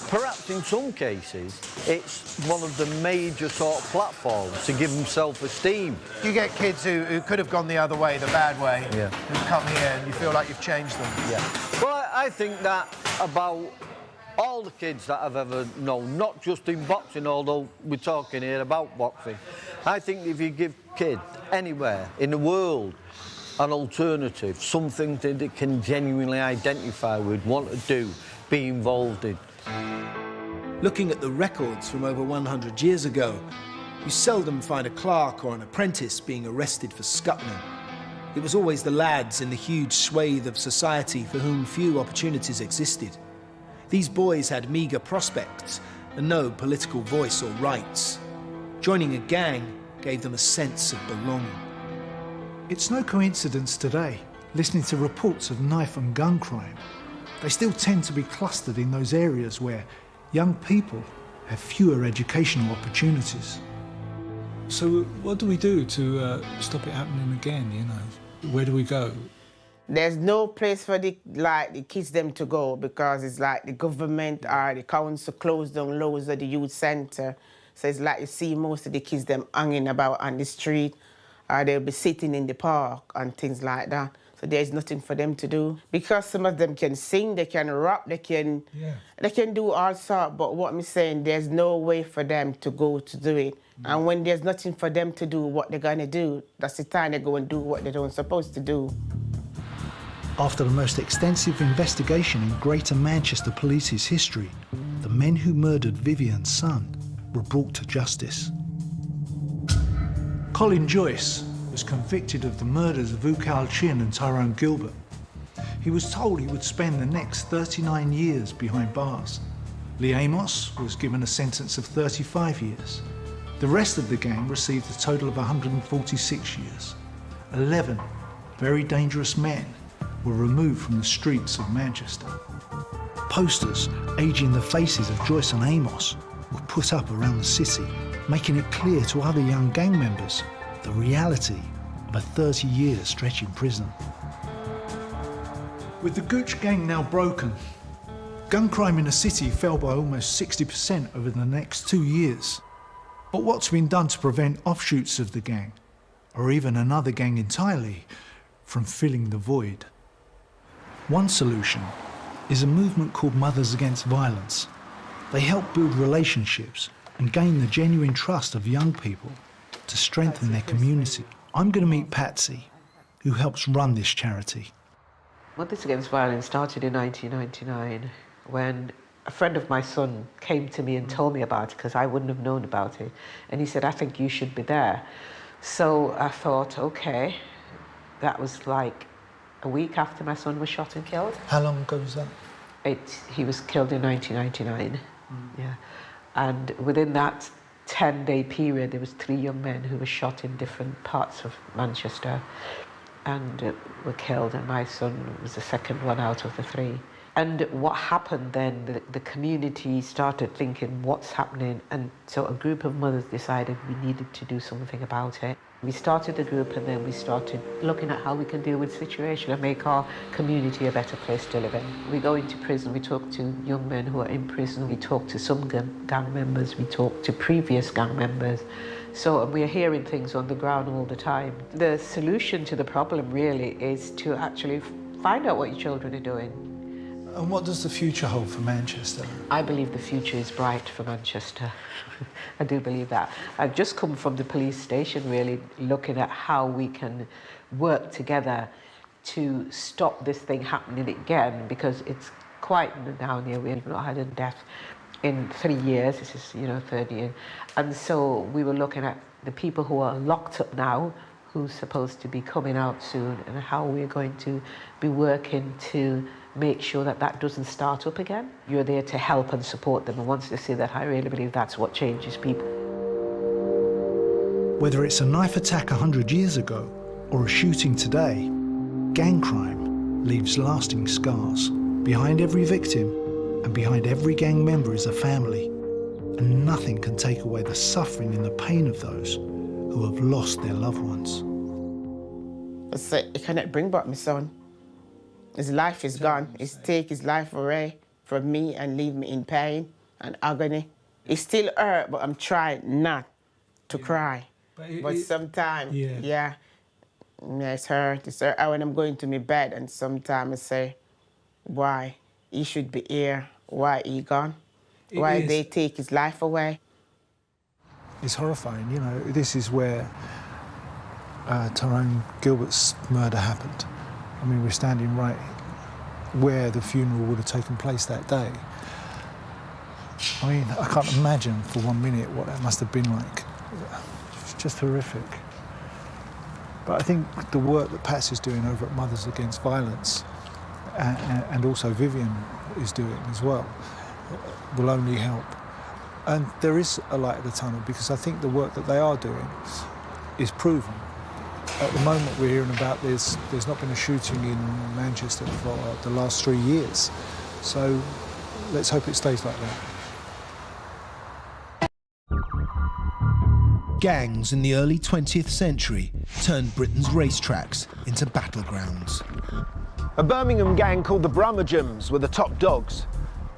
Perhaps in some cases, it's one of the major sort of platforms to give them self-esteem. You get kids who could have gone the other way, the bad way, yeah, who come here and you feel like you've changed them. Yeah. Well, I think that about all the kids that I've ever known, not just in boxing, although we're talking here about boxing. I think if you give kids anywhere in the world an alternative, something that they can genuinely identify with, want to do, be involved in. Looking at the records from over 100 years ago, you seldom find a clerk or an apprentice being arrested for scuttling. It was always the lads in the huge swathe of society for whom few opportunities existed. These boys had meagre prospects and no political voice or rights. Joining a gang gave them a sense of belonging. It's no coincidence today, listening to reports of knife and gun crime. They still tend to be clustered in those areas where young people have fewer educational opportunities. So what do we do to stop it happening again, you know? Where do we go? There's no place for the kids them to go because it's like the government or the council closed down loads of the youth centre. So it's like you see most of the kids them hanging about on the street or they'll be sitting in the park and things like that. So there's nothing for them to do. Because some of them can sing, they can rap, they can do all sorts, but what I'm saying, there's no way for them to go to do it. And when there's nothing for them to do, what they're gonna do, that's the time they go and do what they don't supposed to do. After the most extensive investigation in Greater Manchester Police's history, the men who murdered Vivian's son were brought to justice. Colin Joyce was convicted of the murders of Ukal Chin and Tyrone Gilbert. He was told he would spend the next 39 years behind bars. Lee Amos was given a sentence of 35 years. The rest of the gang received a total of 146 years. 11 very dangerous men were removed from the streets of Manchester. Posters aging the faces of Joyce and Amos were put up around the city, making it clear to other young gang members the reality of a 30-year stretch in prison. With the Gooch Gang now broken, gun crime in the city fell by almost 60% over the next 2 years. But what's been done to prevent offshoots of the gang, or even another gang entirely, from filling the void? One solution is a movement called Mothers Against Violence. They help build relationships and gain the genuine trust of young people to strengthen their community. I'm going to meet Patsy, who helps run this charity. Mothers Against Violence started in 1999 when a friend of my son came to me and told me about it because I wouldn't have known about it. And he said, I think you should be there. So I thought, okay. That was like a week after my son was shot and killed. How long ago was that? He was killed in 1999, yeah. And within that 10-day period, there was 3 young men who were shot in different parts of Manchester and were killed, and my son was the second one out of the 3. And what happened then, the community started thinking, what's happening? And so a group of mothers decided we needed to do something about it. We started the group and then we started looking at how we can deal with the situation and make our community a better place to live in. We go into prison, we talk to young men who are in prison, we talk to some gang members, we talk to previous gang members. So we're hearing things on the ground all the time. The solution to the problem really is to actually find out what your children are doing. And what does the future hold for Manchester? I believe the future is bright for Manchester. I do believe that. I've just come from the police station really looking at how we can work together to stop this thing happening again, because it's quite down here. We've not had a death in 3 years. This is, 3rd year. And so we were looking at the people who are locked up now, who's supposed to be coming out soon, and how we're going to be working to make sure that that doesn't start up again. You're there to help and support them, and once they see that, I really believe that's what changes people. Whether it's a knife attack 100 years ago or a shooting today, gang crime leaves lasting scars. Behind every victim and behind every gang member is a family, and nothing can take away the suffering and the pain of those who have lost their loved ones. I said, you cannot bring back my son. His life is gone. He's take his life away from me and leave me in pain and agony. It still hurt, but I'm trying not to cry. But sometimes, it's hurt. It's hurt when I'm going to my bed, and sometimes I say, why? He should be here. Why he gone? Why they take his life away? It's horrifying, This is where Tyrone Gilbert's murder happened. I mean, we're standing right where the funeral would have taken place that day. I mean, I can't imagine for 1 minute what that must have been like. It's just horrific. But I think the work that Patsy's doing over at Mothers Against Violence, and also Vivian is doing as well, will only help. And there is a light at the tunnel because I think the work that they are doing is proven. At the moment we're hearing about there's not been a shooting in Manchester for the last 3 years. So let's hope it stays like that. Gangs in the early 20th century turned Britain's racetracks into battlegrounds. A Birmingham gang called the Brummagem were the top dogs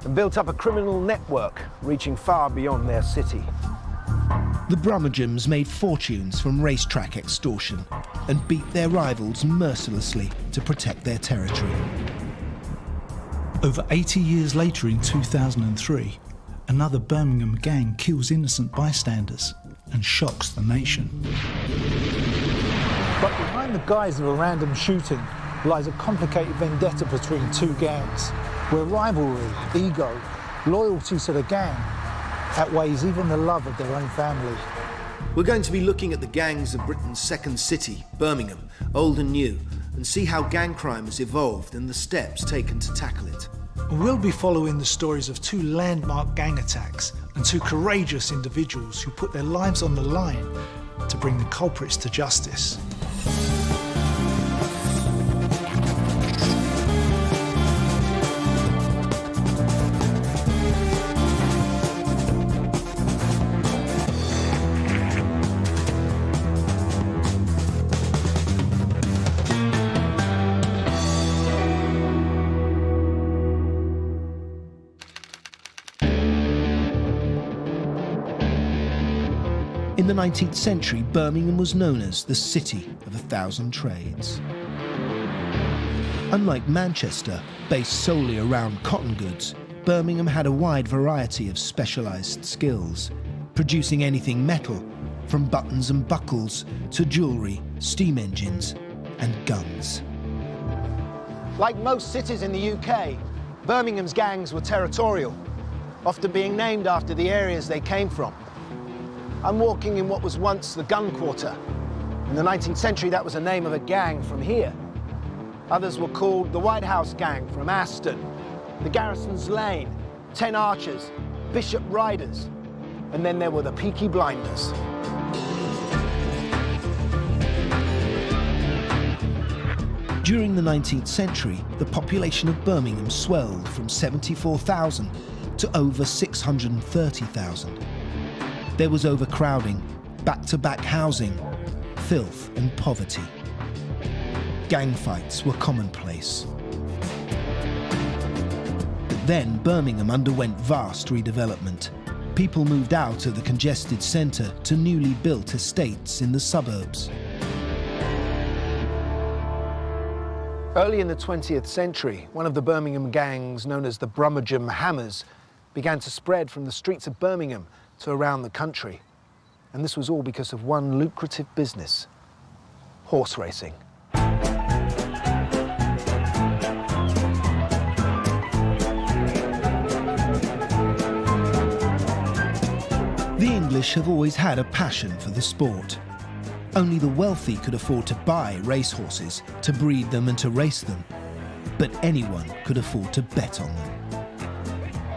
and built up a criminal network reaching far beyond their city. The Brummagem made fortunes from racetrack extortion and beat their rivals mercilessly to protect their territory. Over 80 years later, in 2003, another Birmingham gang kills innocent bystanders and shocks the nation. But behind the guise of a random shooting lies a complicated vendetta between two gangs, where rivalry, ego, loyalty to the gang outweighs even the love of their own family. We're going to be looking at the gangs of Britain's second city, Birmingham, old and new, and see how gang crime has evolved and the steps taken to tackle it. We'll be following the stories of two landmark gang attacks and two courageous individuals who put their lives on the line to bring the culprits to justice. In the 19th century, Birmingham was known as the city of 1,000 trades. Unlike Manchester, based solely around cotton goods, Birmingham had a wide variety of specialised skills, producing anything metal, from buttons and buckles to jewellery, steam engines and guns. Like most cities in the UK, Birmingham's gangs were territorial, often being named after the areas they came from. I'm walking in what was once the Gun Quarter. In the 19th century, that was the name of a gang from here. Others were called the White House Gang from Aston, the Garrison's Lane, 10 Archers, Bishop Riders, and then there were the Peaky Blinders. During the 19th century, the population of Birmingham swelled from 74,000 to over 630,000. There was overcrowding, back-to-back housing, filth and poverty. Gang fights were commonplace. But then Birmingham underwent vast redevelopment. People moved out of the congested centre to newly built estates in the suburbs. Early in the 20th century, one of the Birmingham gangs, known as the Brummagem Hammers, began to spread from the streets of Birmingham to around the country. And this was all because of one lucrative business: horse racing. The English have always had a passion for the sport. Only the wealthy could afford to buy racehorses, to breed them and to race them. But anyone could afford to bet on them.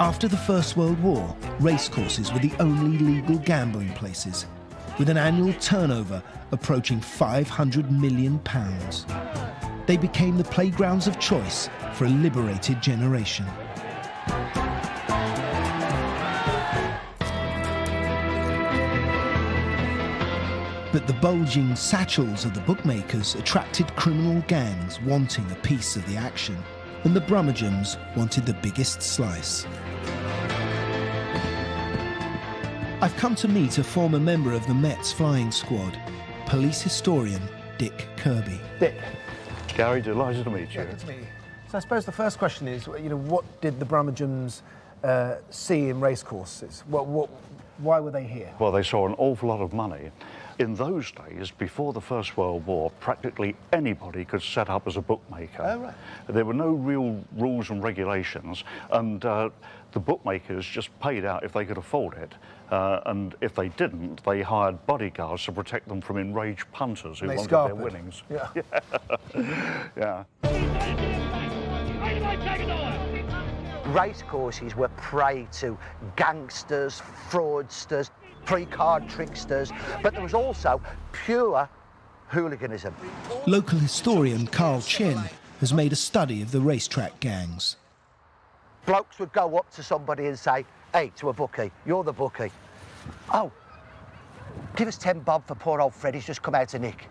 After the First World War, racecourses were the only legal gambling places, with an annual turnover approaching £500 million. They became the playgrounds of choice for a liberated generation. But the bulging satchels of the bookmakers attracted criminal gangs wanting a piece of the action, and the Brummagems wanted the biggest slice. I've come to meet a former member of the Met's flying squad, police historian Dick Kirby. Dick. Gary, delighted to meet you. Yeah, good to meet you. So I suppose the first question is, what did the Brummagems see in racecourses? Why were they here? Well, they saw an awful lot of money. In those days, before the First World War, practically anybody could set up as a bookmaker. Oh, right. There were no real rules and regulations, and the bookmakers just paid out if they could afford it. And if they didn't, they hired bodyguards to protect them from enraged punters who wanted their winnings. Yeah. Yeah. racecourses were prey to gangsters, fraudsters, pre-card tricksters, but there was also pure hooliganism. Local historian Carl Chin has made a study of the racetrack gangs. Blokes would go up to somebody and say, hey, to a bookie, you're the bookie. Oh, give us 10 bob for poor old Fred, he's just come out of nick.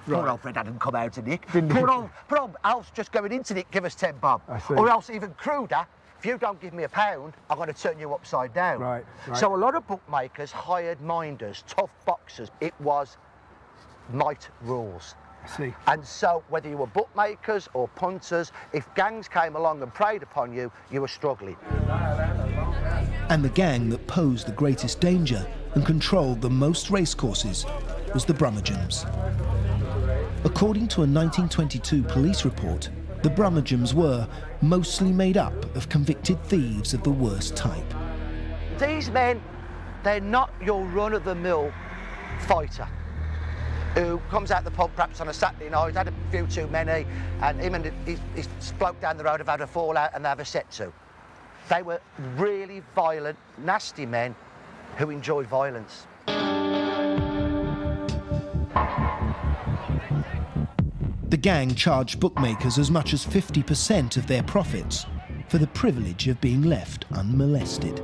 Right. Poor old Fred hadn't come out of nick. Poor old Alf's just going into nick, give us 10 bob. Or else even cruder, if you don't give me £1, I'm going to turn you upside down. Right. So a lot of bookmakers hired minders, tough boxers. It was might rules. I see. And so whether you were bookmakers or punters, if gangs came along and preyed upon you, you were struggling. And the gang that posed the greatest danger and controlled the most racecourses was the Brummagem. According to a 1922 police report, the Brummagem were mostly made up of convicted thieves of the worst type. These men, they're not your run-of-the-mill fighter who comes out the pub perhaps on a Saturday night, had a few too many, and him and his bloke down the road have had a fallout and they have a set to. They were really violent, nasty men who enjoyed violence. The gang charged bookmakers as much as 50% of their profits for the privilege of being left unmolested.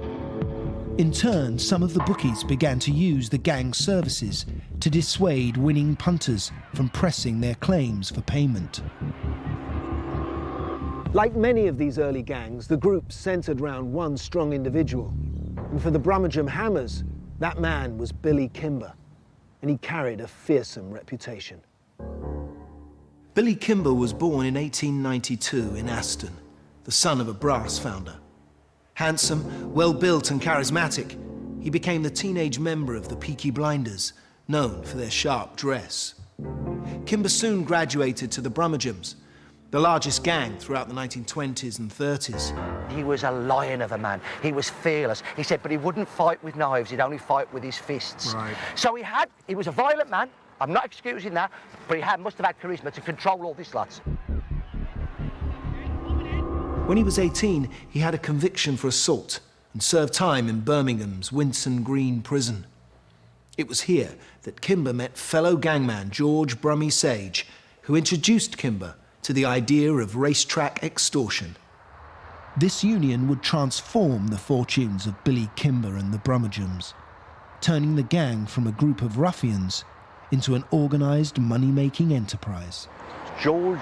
In turn, some of the bookies began to use the gang's services to dissuade winning punters from pressing their claims for payment. Like many of these early gangs, the group centred around one strong individual. And for the Brummagem Hammers, that man was Billy Kimber, and he carried a fearsome reputation. Billy Kimber was born in 1892 in Aston, the son of a brass founder. Handsome, well-built and charismatic, he became the teenage member of the Peaky Blinders, known for their sharp dress. Kimber soon graduated to the Brummagems, the largest gang throughout the 1920s and 30s. He was a lion of a man. He was fearless. He said, but he wouldn't fight with knives, he'd only fight with his fists. Right. So he was a violent man. I'm not excusing that, but he must have had charisma to control all this lot. When he was 18, he had a conviction for assault and served time in Birmingham's Winson Green prison. It was here that Kimber met fellow gangman George Brummy Sage, who introduced Kimber to the idea of racetrack extortion. This union would transform the fortunes of Billy Kimber and the Brummagems, turning the gang from a group of ruffians into an organised money-making enterprise. George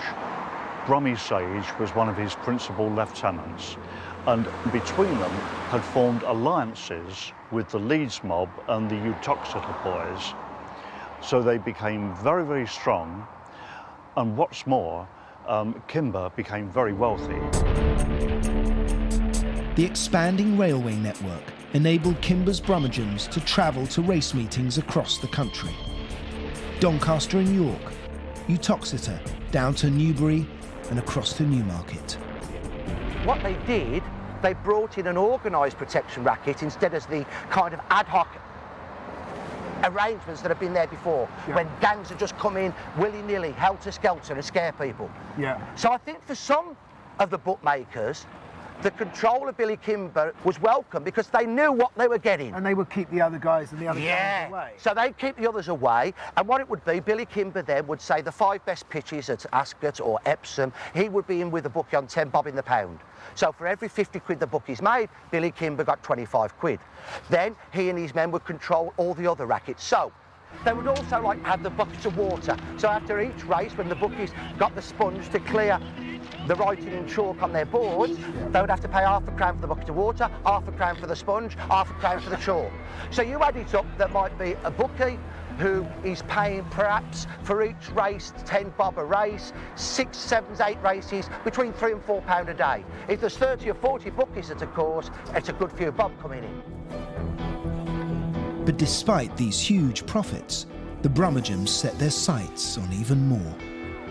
Brummy Sage was one of his principal lieutenants, and between them had formed alliances with the Leeds mob and the Uttoxeter boys. So they became very, very strong, and what's more, Kimber became very wealthy. The expanding railway network enabled Kimber's Brummagems to travel to race meetings across the country. Doncaster and York, Uttoxeter, down to Newbury and across to Newmarket. What they did, they brought in an organised protection racket instead of the kind of ad hoc arrangements that have been there before, when gangs have just come in willy-nilly, helter-skelter and scare people. Yeah. So I think for some of the bookmakers, the control of Billy Kimber was welcome because they knew what they were getting. And they would keep the other guys and the other guys away. So they'd keep the others away, and what it would be, Billy Kimber then would say the 5 best pitches at Ascot or Epsom, he would be in with the bookie on 10 bob in the pound. So for every 50 quid the bookies made, Billy Kimber got 25 quid. Then he and his men would control all the other rackets. So they would also like have the buckets of water. So after each race, when the bookies got the sponge to clear the writing in chalk on their boards, they would have to pay £0.50 for the bucket of water, £0.50 for the sponge, £0.50 for the chalk. So you add it up, there might be a bookie who is paying perhaps for each race 10 bob a race, 6, 7, 8 races, between £3 and £4 a day. If there's 30 or 40 bookies at a course, it's a good few bob coming in. But despite these huge profits, the Brummagems set their sights on even more.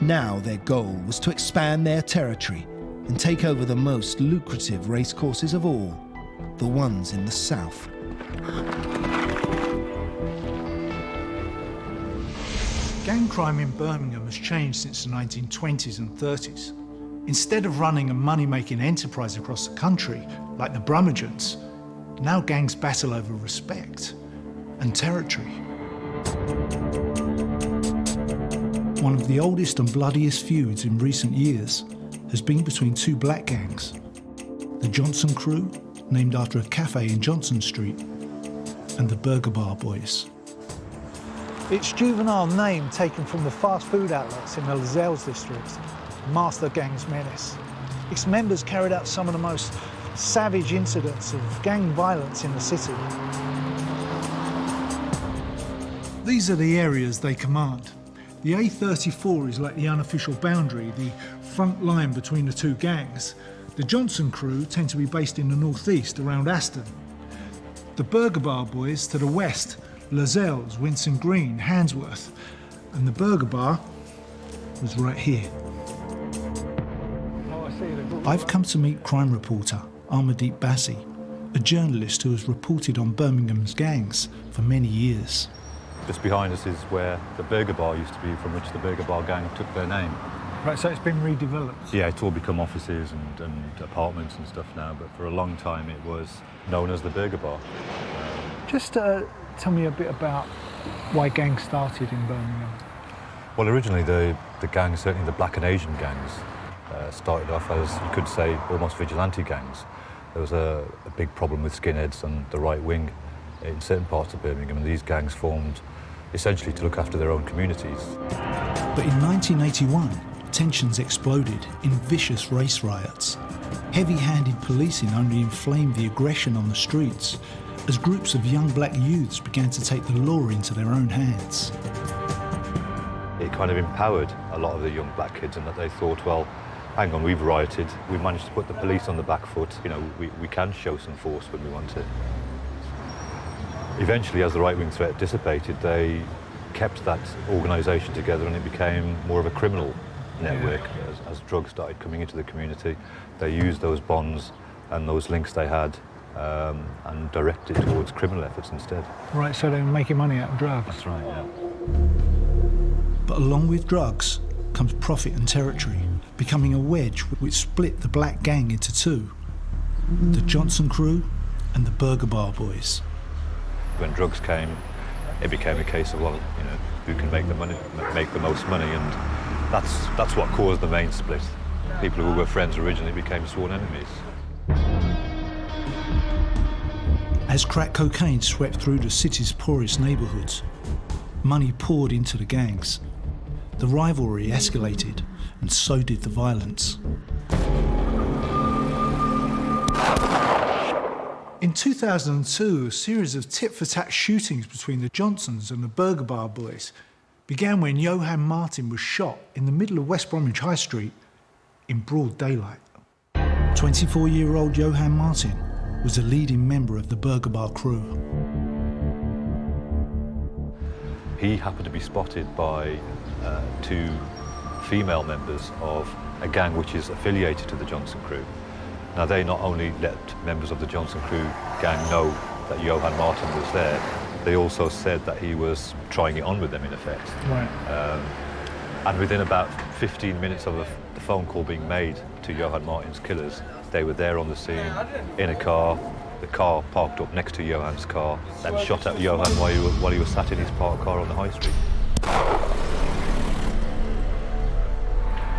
Now their goal was to expand their territory and take over the most lucrative racecourses of all, the ones in the south. Gang crime in Birmingham has changed since the 1920s and 30s. Instead of running a money-making enterprise across the country, like the Brummagem, now gangs battle over respect and territory. One of the oldest and bloodiest feuds in recent years has been between two black gangs. The Johnson Crew, named after a cafe in Johnson Street, and the Burger Bar Boys. Its juvenile name taken from the fast food outlets in the Lascelles district, Master Gang's Menace. Its members carried out some of the most savage incidents of gang violence in the city. These are the areas they command. The A34 is like the unofficial boundary, the front line between the two gangs. The Johnson Crew tend to be based in the northeast, around Aston. The Burger Bar Boys to the west, Lascelles, Winson Green, Handsworth. And the Burger Bar was right here. I've come to meet crime reporter Amardeep Bassi, a journalist who has reported on Birmingham's gangs for many years. Just behind us is where the Burger Bar used to be, from which the Burger Bar gang took their name. Right, so it's been redeveloped? Yeah, it's all become offices and apartments and stuff now, but for a long time it was known as the Burger Bar. Just tell me a bit about why gangs started in Birmingham. Well, originally the gangs, certainly the black and Asian gangs, started off as, you could say, almost vigilante gangs. There was a big problem with skinheads and the right wing in certain parts of Birmingham, and these gangs formed essentially to look after their own communities. But in 1981, tensions exploded in vicious race riots. Heavy-handed policing only inflamed the aggression on the streets as groups of young black youths began to take the law into their own hands. It kind of empowered a lot of the young black kids in that they thought, well, hang on, we've rioted, we managed to put the police on the back foot, you know, we can show some force when we want to. Eventually, as the right-wing threat dissipated, they kept that organisation together and it became more of a criminal network. As drugs started coming into the community, they used those bonds and those links they had and directed towards criminal efforts instead. Right, so they were making money out of drugs? That's right, yeah. But along with drugs comes profit and territory, becoming a wedge which split the black gang into two, the Johnson Crew and the Burger Bar Boys. When drugs came, it became a case of, well, you know, who can make the most money, and that's what caused the main split. People who were friends originally became sworn enemies. As crack cocaine swept through the city's poorest neighbourhoods, money poured into the gangs. The rivalry escalated, and so did the violence. In 2002, a series of tit-for-tat shootings between the Johnsons and the Burger Bar Boys began when Johann Martin was shot in the middle of West Bromwich High Street in broad daylight. 24-year-old Johann Martin was a leading member of the Burger Bar crew. He happened to be spotted by two female members of a gang which is affiliated to the Johnson Crew. Now, they not only let members of the Johnson Crew gang know that Johann Martin was there, they also said that he was trying it on with them, in effect. Right. And within about 15 minutes of the phone call being made to Johann Martin's killers, they were there on the scene, in a car, the car parked up next to Johann's car, and shot at Johann while he was sat in his parked car on the high street.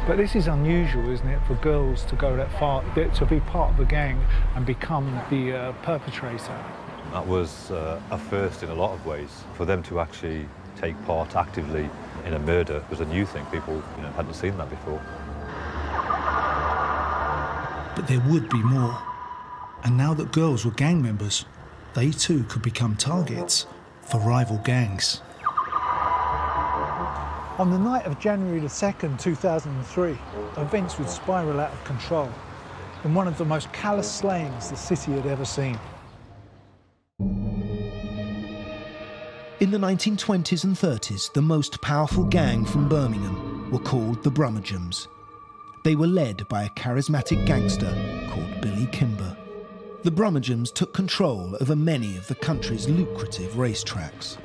But this is unusual, isn't it, for girls to go that far, to be part of a gang and become the perpetrator? That was a first in a lot of ways. For them to actually take part actively in a murder was a new thing. People, you know, hadn't seen that before. But there would be more. And now that girls were gang members, they too could become targets for rival gangs. On the night of January the 2nd, 2003, events would spiral out of control in one of the most callous slayings the city had ever seen. In the 1920s and 30s, the most powerful gang from Birmingham were called the Brummagems. They were led by a charismatic gangster called Billy Kimber. The Brummagems took control over many of the country's lucrative racetracks.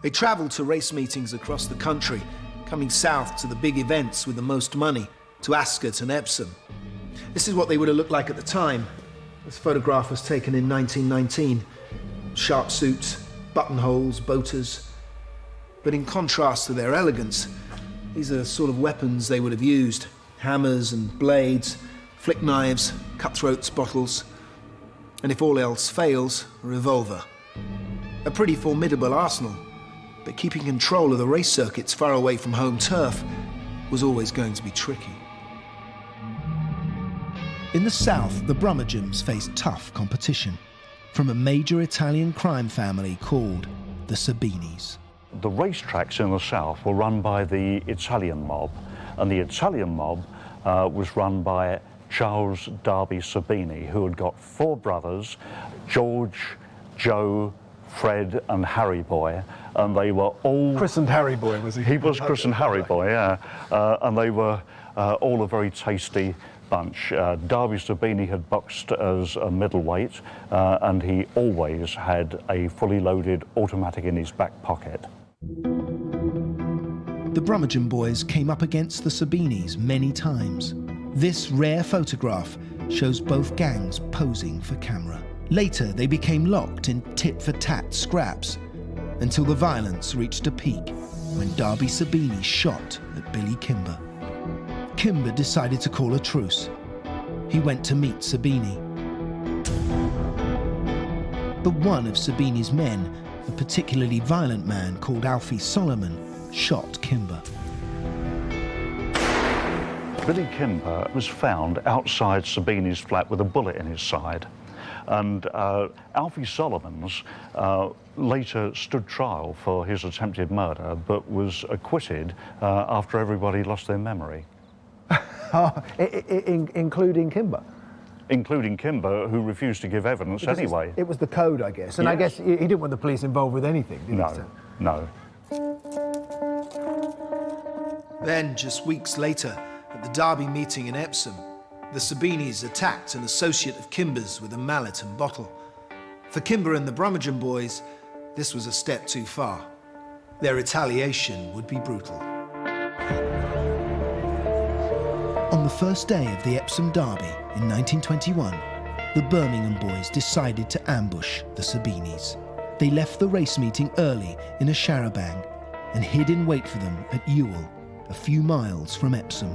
They travelled to race meetings across the country, coming south to the big events with the most money, to Ascot and Epsom. This is what they would have looked like at the time. This photograph was taken in 1919. Sharp suits, buttonholes, boaters. But in contrast to their elegance, these are the sort of weapons they would have used. Hammers and blades, flick knives, cutthroats, bottles. And if all else fails, a revolver. A pretty formidable arsenal, but keeping control of the race circuits far away from home turf was always going to be tricky. In the south, the Brummagem faced tough competition from a major Italian crime family called the Sabinis. The racetracks in the south were run by the Italian mob, and the Italian mob was run by Charles Darby Sabini, who had got 4 brothers, George, Joe, Fred and Harry Boy, and they were all... Christened Harry Boy, was he? He was christened Harry Boy, yeah. And they were all a very tasty bunch. Darby Sabini had boxed as a middleweight, and he always had a fully loaded automatic in his back pocket. The Brummagem boys came up against the Sabinis many times. This rare photograph shows both gangs posing for camera. Later, they became locked in tit-for-tat scraps until the violence reached a peak when Darby Sabini shot at Billy Kimber. Kimber decided to call a truce. He went to meet Sabini. But one of Sabini's men, a particularly violent man called Alfie Solomon, shot Kimber. Billy Kimber was found outside Sabini's flat with a bullet in his side. And Alfie Solomons later stood trial for his attempted murder, but was acquitted after everybody lost their memory. Including Kimber? Including Kimber, who refused to give evidence because anyway. It was the code, I guess. And yes. I guess he didn't want the police involved with anything, did he? No. Then, just weeks later, at the Derby meeting in Epsom, the Sabinis attacked an associate of Kimber's with a mallet and bottle. For Kimber and the Brummagem boys, this was a step too far. Their retaliation would be brutal. On the first day of the Epsom Derby in 1921, the Birmingham boys decided to ambush the Sabinis. They left the race meeting early in a char-a-banc and hid in wait for them at Ewell, a few miles from Epsom.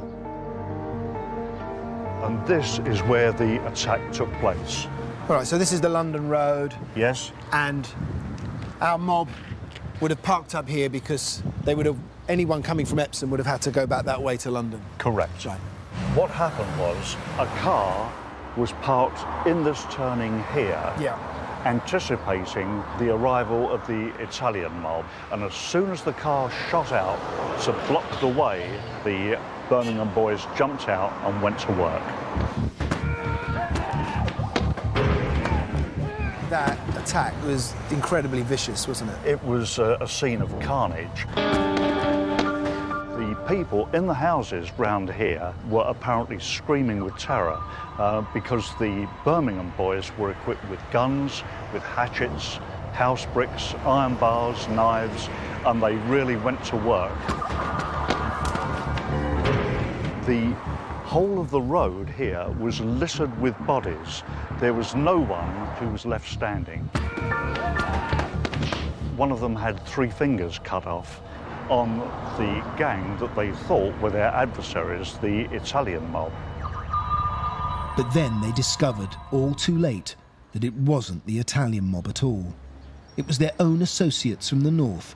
And this is where the attack took place. All right, so this is the London Road. Yes. And our mob would have parked up here because they would have, anyone coming from Epsom would have had to go back that way to London. Correct. Right. What happened was a car was parked in this turning here, anticipating the arrival of the Italian mob. And as soon as the car shot out to block the way, the Birmingham boys jumped out and went to work. That attack was incredibly vicious, wasn't it? It was a scene of carnage. The people in the houses round here were apparently screaming with terror because the Birmingham boys were equipped with guns, with hatchets, house bricks, iron bars, knives, and they really went to work. The whole of the road here was littered with bodies. There was no one who was left standing. One of them had 3 fingers cut off on the gang that they thought were their adversaries, the Italian mob. But then they discovered, all too late, that it wasn't the Italian mob at all. It was their own associates from the north,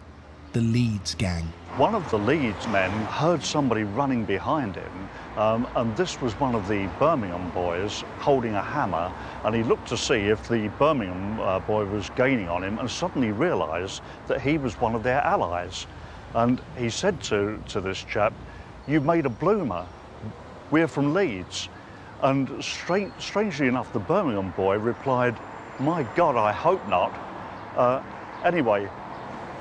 the Leeds Gang. One of the Leeds men heard somebody running behind him, and this was one of the Birmingham boys holding a hammer, and he looked to see if the Birmingham boy was gaining on him, and suddenly realised that he was one of their allies. And he said to this chap, "You've made a bloomer. We're from Leeds." And strangely enough, the Birmingham boy replied, "My God, I hope not. Anyway,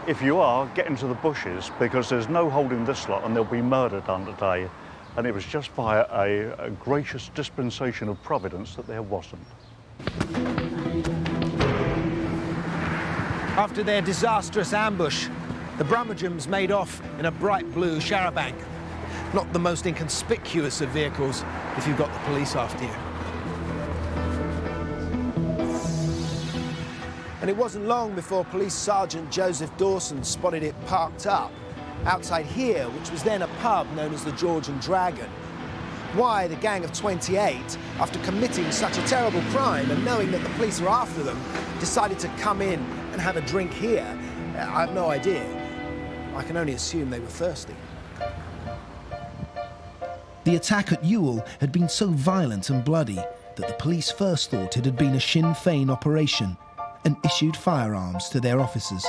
if you are, get into the bushes, because there's no holding this lot and they'll be murdered on the day." And it was just by a gracious dispensation of Providence that there wasn't. After their disastrous ambush, the Brummagems made off in a bright blue char-a-banc. Not the most inconspicuous of vehicles if you've got the police after you. And it wasn't long before Police Sergeant Joseph Dawson spotted it parked up outside here, which was then a pub known as the George and Dragon. Why the Gang of 28, after committing such a terrible crime and knowing that the police were after them, decided to come in and have a drink here, I have no idea. I can only assume they were thirsty. The attack at Ewell had been so violent and bloody that the police first thought it had been a Sinn Féin operation and issued firearms to their officers.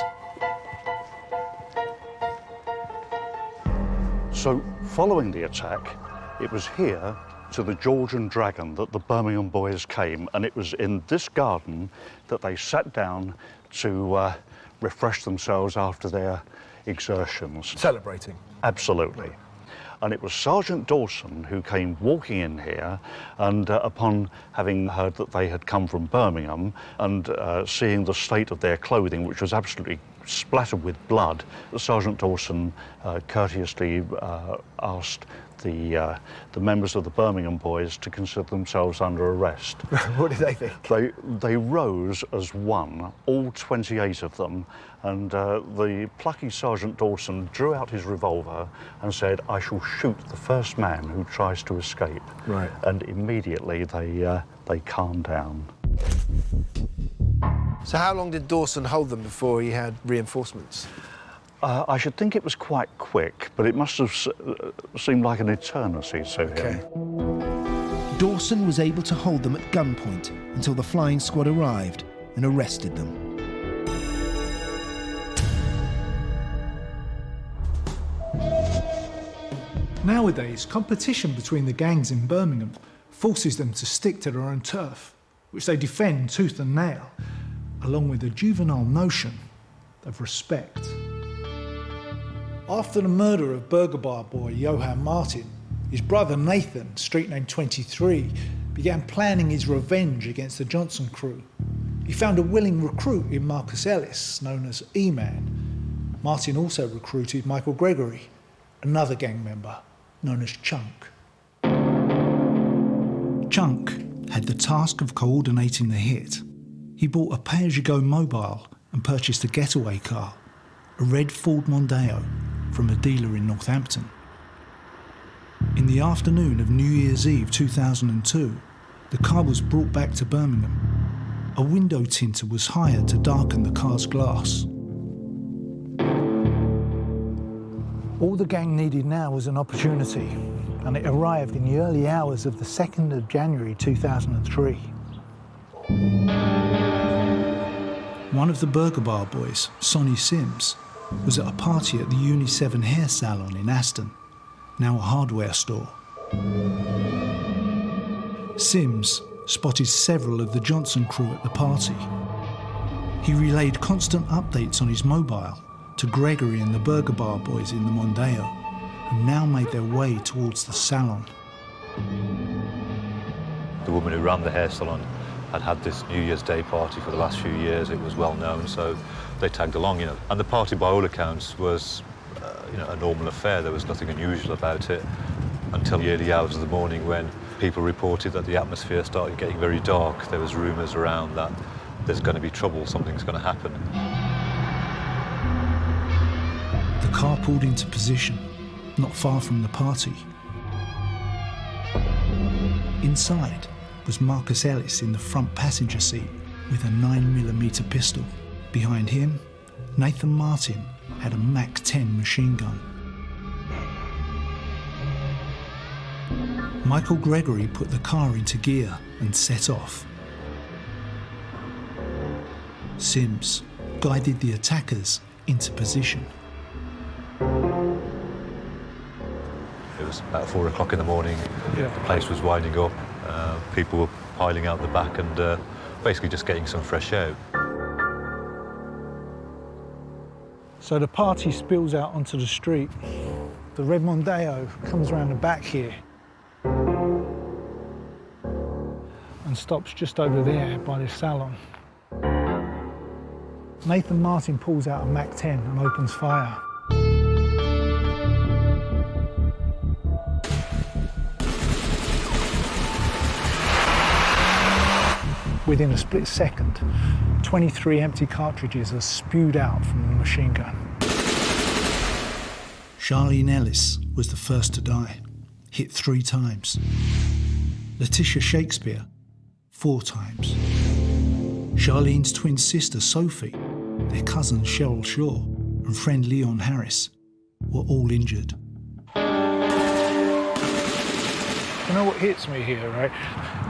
So, following the attack, it was here to the George and Dragon that the Birmingham boys came, and it was in this garden that they sat down to refresh themselves after their exertions. Celebrating? Absolutely. And it was Sergeant Dawson who came walking in here, and upon having heard that they had come from Birmingham and seeing the state of their clothing, which was absolutely splattered with blood, Sergeant Dawson courteously asked the members of the Birmingham boys to consider themselves under arrest. What did they think? They rose as one, all 28 of them, and the plucky Sergeant Dawson drew out his revolver and said, "I shall shoot the first man who tries to escape." Right. And immediately they calmed down. So how long did Dawson hold them before he had reinforcements? I should think it was quite quick, but it must have seemed like an eternity to him. Dawson was able to hold them at gunpoint until the flying squad arrived and arrested them. Nowadays, competition between the gangs in Birmingham forces them to stick to their own turf, which they defend tooth and nail, along with the juvenile notion of respect. After the murder of burger bar boy Johann Martin, his brother Nathan, street name 23, began planning his revenge against the Johnson crew. He found a willing recruit in Marcus Ellis, known as E-Man. Martin also recruited Michael Gregory, another gang member, known as Chunk. Chunk had the task of coordinating the hit. He bought a pay-as-you-go mobile and purchased a getaway car, a red Ford Mondeo, from a dealer in Northampton. In the afternoon of New Year's Eve 2002, the car was brought back to Birmingham. A window tinter was hired to darken the car's glass. All the gang needed now was an opportunity, and it arrived in the early hours of the 2nd of January 2003. One of the burger bar boys, Sonny Sims, was at a party at the Uni 7 hair salon in Aston, now a hardware store. Sims spotted several of the Johnson crew at the party. He relayed constant updates on his mobile to Gregory and the burger bar boys in the Mondeo, who now made their way towards the salon. The woman who ran the hair salon had had this New Year's Day party for the last few years. It was well known, so they tagged along, you know. And the party, by all accounts, was, a normal affair. There was nothing unusual about it until the early hours of the morning when people reported that the atmosphere started getting very dark. There was rumours around that there's going to be trouble, something's going to happen. The car pulled into position, not far from the party. Inside was Marcus Ellis in the front passenger seat with a 9mm pistol. Behind him, Nathan Martin had a Mac-10 machine gun. Michael Gregory put the car into gear and set off. Sims guided the attackers into position. It was about 4 o'clock in the morning. Yeah. The place was winding up. People were piling out the back and basically just getting some fresh air. So the party spills out onto the street. The red Mondeo comes around the back here and stops just over there by this salon. Nathan Martin pulls out a Mac-10 and opens fire. within a split second, 23 empty cartridges are spewed out from the machine gun. Charlene Ellis was the first to die, hit 3 times. Letitia Shakespeare, 4 times. Charlene's twin sister Sophie, their cousin Cheryl Shaw, and friend Leon Harris were all injured. You know what hits me here, right?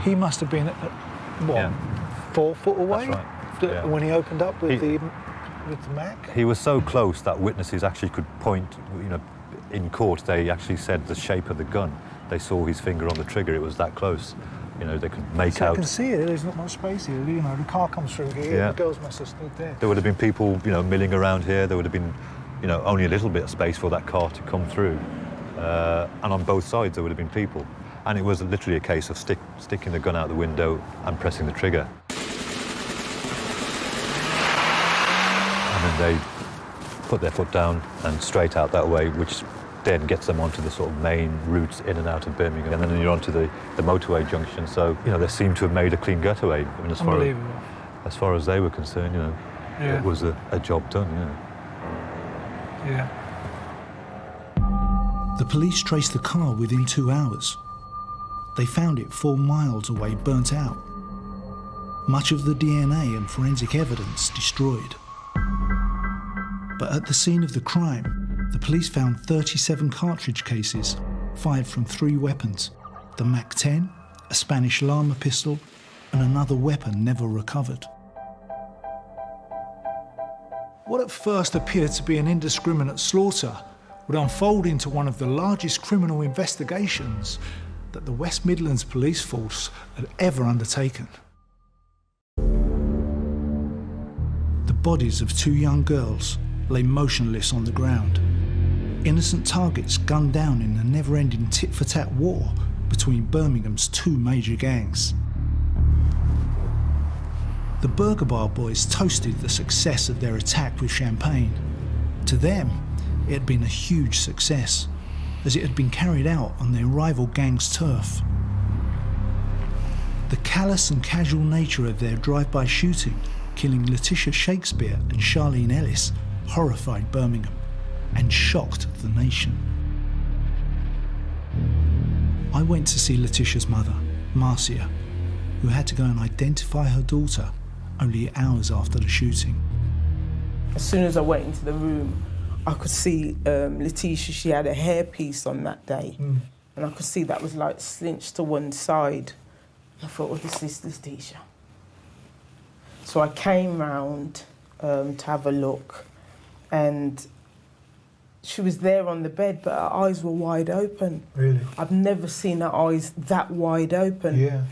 He must have been, 4 foot away? That's right. Yeah. When he opened up with the Mac? He was so close that witnesses actually could point, in court, they actually said the shape of the gun. They saw his finger on the trigger, it was that close. They could make out. I can see it, there's not much space here. The car comes through here, the girls must have stood there. There would have been people, milling around here. There would have been, only a little bit of space for that car to come through. And on both sides there would have been people. And it was literally a case of sticking the gun out the window and pressing the trigger. And then they put their foot down and straight out that way, which then gets them onto the sort of main routes in and out of Birmingham. And then you're onto the motorway junction. So, they seem to have made a clean getaway. I mean, as far as they were concerned, it was a job done, Yeah. The police traced the car within 2 hours. They found it 4 miles away, burnt out. Much of the DNA and forensic evidence destroyed. But at the scene of the crime, the police found 37 cartridge cases, 5 from 3 weapons: the Mac-10, a Spanish Llama pistol, and another weapon never recovered. What at first appeared to be an indiscriminate slaughter would unfold into one of the largest criminal investigations that the West Midlands Police Force had ever undertaken. The bodies of 2 young girls lay motionless on the ground. Innocent targets gunned down in a never-ending tit-for-tat war between Birmingham's 2 major gangs. The Burger Bar boys toasted the success of their attack with champagne. To them, it had been a huge success, as it had been carried out on their rival gang's turf. The callous and casual nature of their drive-by shooting, killing Letitia Shakespeare and Charlene Ellis, horrified Birmingham and shocked the nation. I went to see Letitia's mother, Marcia, who had to go and identify her daughter only hours after the shooting. As soon as I went into the room, I could see Letitia, she had a hairpiece on that day. And I could see that was like cinched to one side. I thought, well, this is Letitia. So I came round to have a look, and she was there on the bed, but her eyes were wide open. Really? I've never seen her eyes that wide open. Yeah.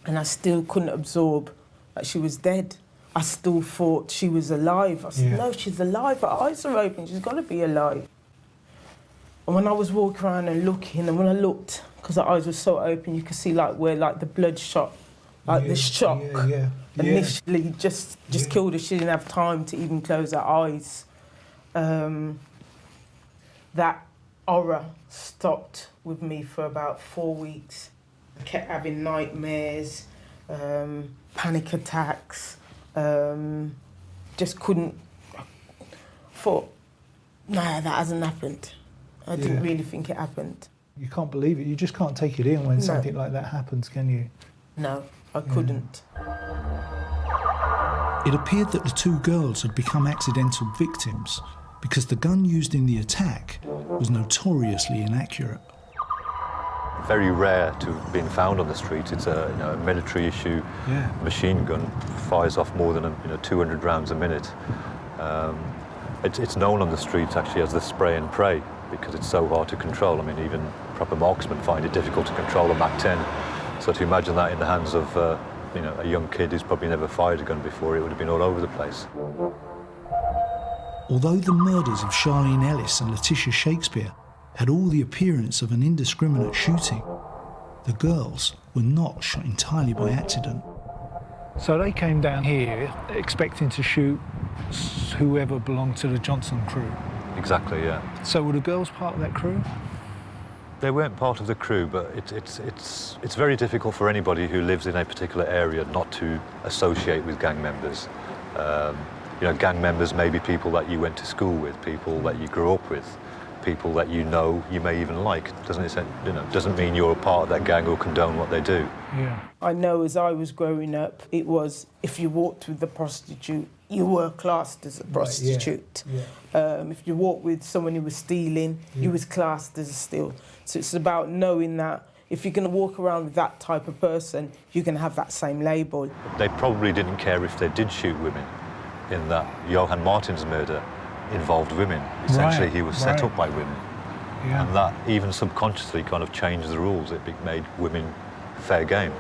And I still couldn't absorb that she was dead. I still thought she was alive. I said, no, she's alive. Her eyes are open. She's got to be alive. And when I was walking around and looking, and when I looked, because her eyes were so open, you could see like where like the blood shot, like the shock initially just killed her. She didn't have time to even close her eyes. That horror stopped with me for about 4 weeks. I kept having nightmares, panic attacks. Just couldn't. Thought, nah, that hasn't happened. I didn't really think it happened. You can't believe it. You just can't take it in when something like that happens, can you? No, I couldn't. It appeared that the 2 girls had become accidental victims because the gun used in the attack was notoriously inaccurate. Very rare to have been found on the street. It's a military issue machine gun, fires off more than 200 rounds a minute. It's known on the streets actually as the spray and pray because it's so hard to control. I mean, even proper marksmen find it difficult to control a Mac-10. So to imagine that in the hands of a young kid who's probably never fired a gun before, it would have been all over the place. Although the murders of Charlene Ellis and Letitia Shakespeare had all the appearance of an indiscriminate shooting, the girls were not shot entirely by accident. So they came down here expecting to shoot whoever belonged to the Johnson crew. Exactly, yeah. So were the girls part of that crew? They weren't part of the crew, but it's very difficult for anybody who lives in a particular area not to associate with gang members. You know, gang members may be people that you went to school with, people that you grew up with, people that you know you may even like. Doesn't mean you're a part of that gang or condone what they do. Yeah. I know as I was growing up, it was if you walked with the prostitute, you were classed as a prostitute. Right, yeah. If you walked with someone who was stealing, you was classed as a steal. So it's about knowing that if you're going to walk around with that type of person, you're going to have that same label. They probably didn't care if they did shoot women, in that Johann Martin's murder involved women. Essentially, he was set up by women. Yeah. And that even subconsciously kind of changed the rules. It made women fair game.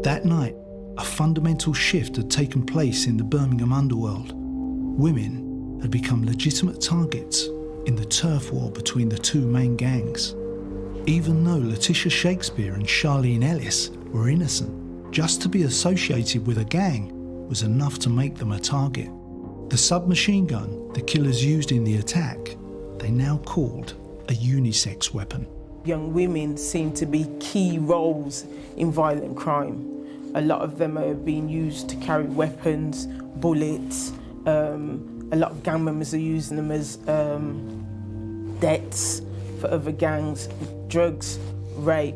That night, a fundamental shift had taken place in the Birmingham underworld. Women had become legitimate targets in the turf war between the two main gangs. Even though Letitia Shakespeare and Charlene Ellis were innocent, just to be associated with a gang was enough to make them a target. The submachine gun the killers used in the attack, they now called a unisex weapon. Young women seem to be key roles in violent crime. A lot of them are being used to carry weapons, bullets. A lot of gang members are using them as debts for other gangs, drugs, rape.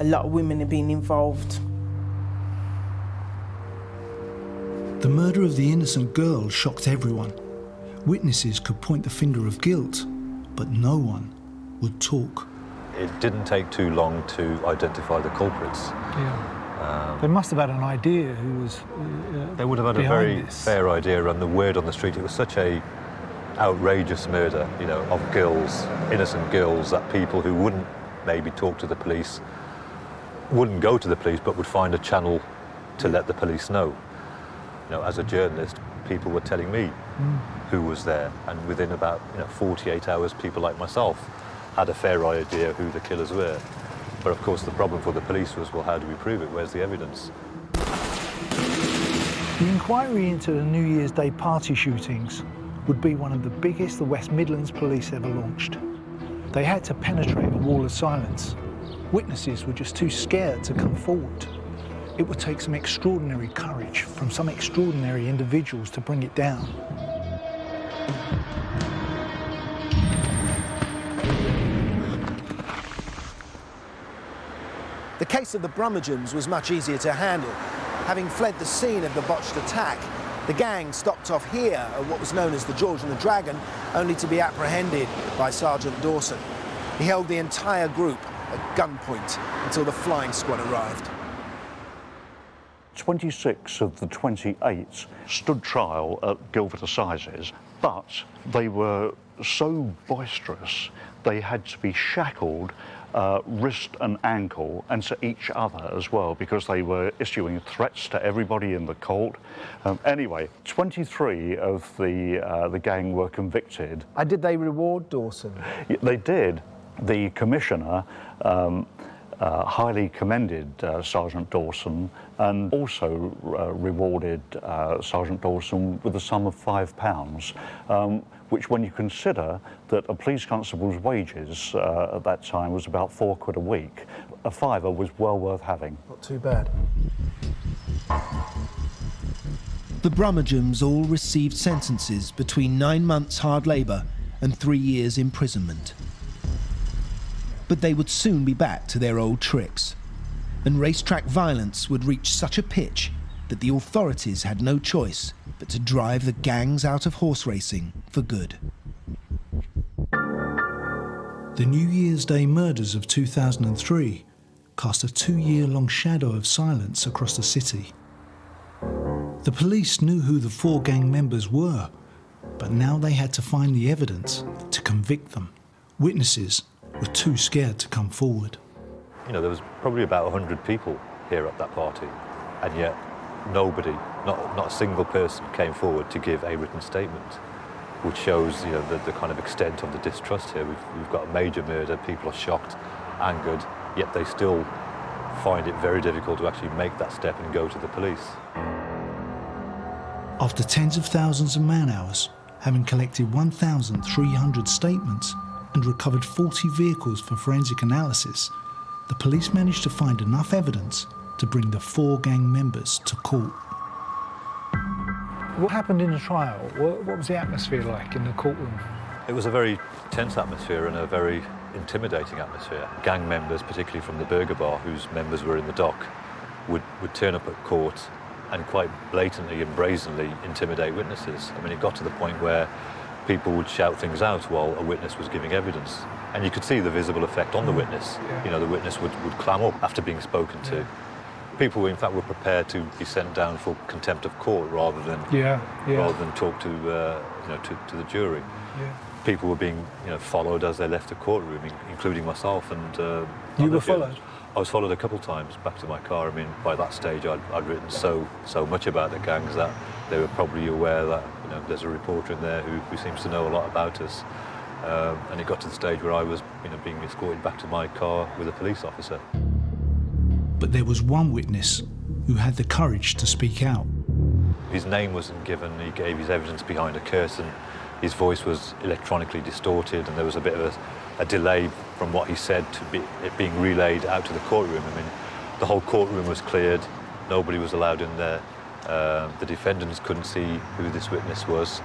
A lot of women are being involved. The murder of the innocent girl shocked everyone. Witnesses could point the finger of guilt, but no one would talk. It didn't take too long to identify the culprits. Yeah. They must have had an idea who was They would have had a very fair idea, and the word on the street, it was such a outrageous murder, you know, of girls, innocent girls, that people who wouldn't maybe talk to the police, wouldn't go to the police, but would find a channel to let the police know. You know, as a journalist, people were telling me who was there, and within about 48 hours, people like myself had a fair idea who the killers were. But of course, the problem for the police was, well, how do we prove it? Where's the evidence? The inquiry into the New Year's Day party shootings would be one of the biggest the West Midlands police ever launched. They had to penetrate a wall of silence. Witnesses were just too scared to come forward. It would take some extraordinary courage from some extraordinary individuals to bring it down. The case of the Brummagem was much easier to handle. Having fled the scene of the botched attack, the gang stopped off here at what was known as the George and the Dragon, only to be apprehended by Sergeant Dawson. He held the entire group at gunpoint until the flying squad arrived. 26 of the 28 stood trial at Guildford Assizes, but they were so boisterous they had to be shackled wrist and ankle, and to each other as well, because they were issuing threats to everybody in the court. Anyway, 23 of the gang were convicted. Did they reward Dawson? They did. The commissioner highly commended Sergeant Dawson, and also rewarded Sergeant Dawson with a sum of £5, which, when you consider that a police constable's wages at that time was about £4 a week, a fiver was well worth having. Not too bad. The Brummagems all received sentences between 9 months hard labour and 3 years imprisonment. But they would soon be back to their old tricks, and racetrack violence would reach such a pitch that the authorities had no choice but to drive the gangs out of horse racing for good. The New Year's Day murders of 2003 cast a 2-year-long shadow of silence across the city. The police knew who the 4 gang members were, but now they had to find the evidence to convict them. Witnesses were too scared to come forward. You know, there was probably about 100 people here at that party, and yet nobody, not a single person, came forward to give a written statement, which shows, you know, the kind of extent of the distrust here. We've got a major murder, people are shocked, angered, yet they still find it very difficult to actually make that step and go to the police. After tens of thousands of man-hours, having collected 1,300 statements, and recovered 40 vehicles for forensic analysis, the police managed to find enough evidence to bring the 4 gang members to court. What happened in the trial? What was the atmosphere like in the courtroom? It was a very tense atmosphere and a very intimidating atmosphere. Gang members, particularly from the Burger Bar, whose members were in the dock, would turn up at court and quite blatantly and brazenly intimidate witnesses. I mean, it got to the point where people would shout things out while a witness was giving evidence. And you could see the visible effect on the witness. Yeah. You know, the witness would clam up after being spoken to. People, in fact, were prepared to be sent down for contempt of court rather than talk to to the jury. Yeah. People were being followed as they left the courtroom, including myself. And you were followed? I was followed a couple of times back to my car. I mean, by that stage, I'd written so much about the gangs that they were probably aware that there's a reporter in there who seems to know a lot about us. And it got to the stage where I was being escorted back to my car with a police officer. But there was one witness who had the courage to speak out. His name wasn't given, he gave his evidence behind a curtain, his voice was electronically distorted, and there was a bit of a delay from what he said to it being relayed out to the courtroom. I mean, the whole courtroom was cleared, nobody was allowed in there, the defendants couldn't see who this witness was.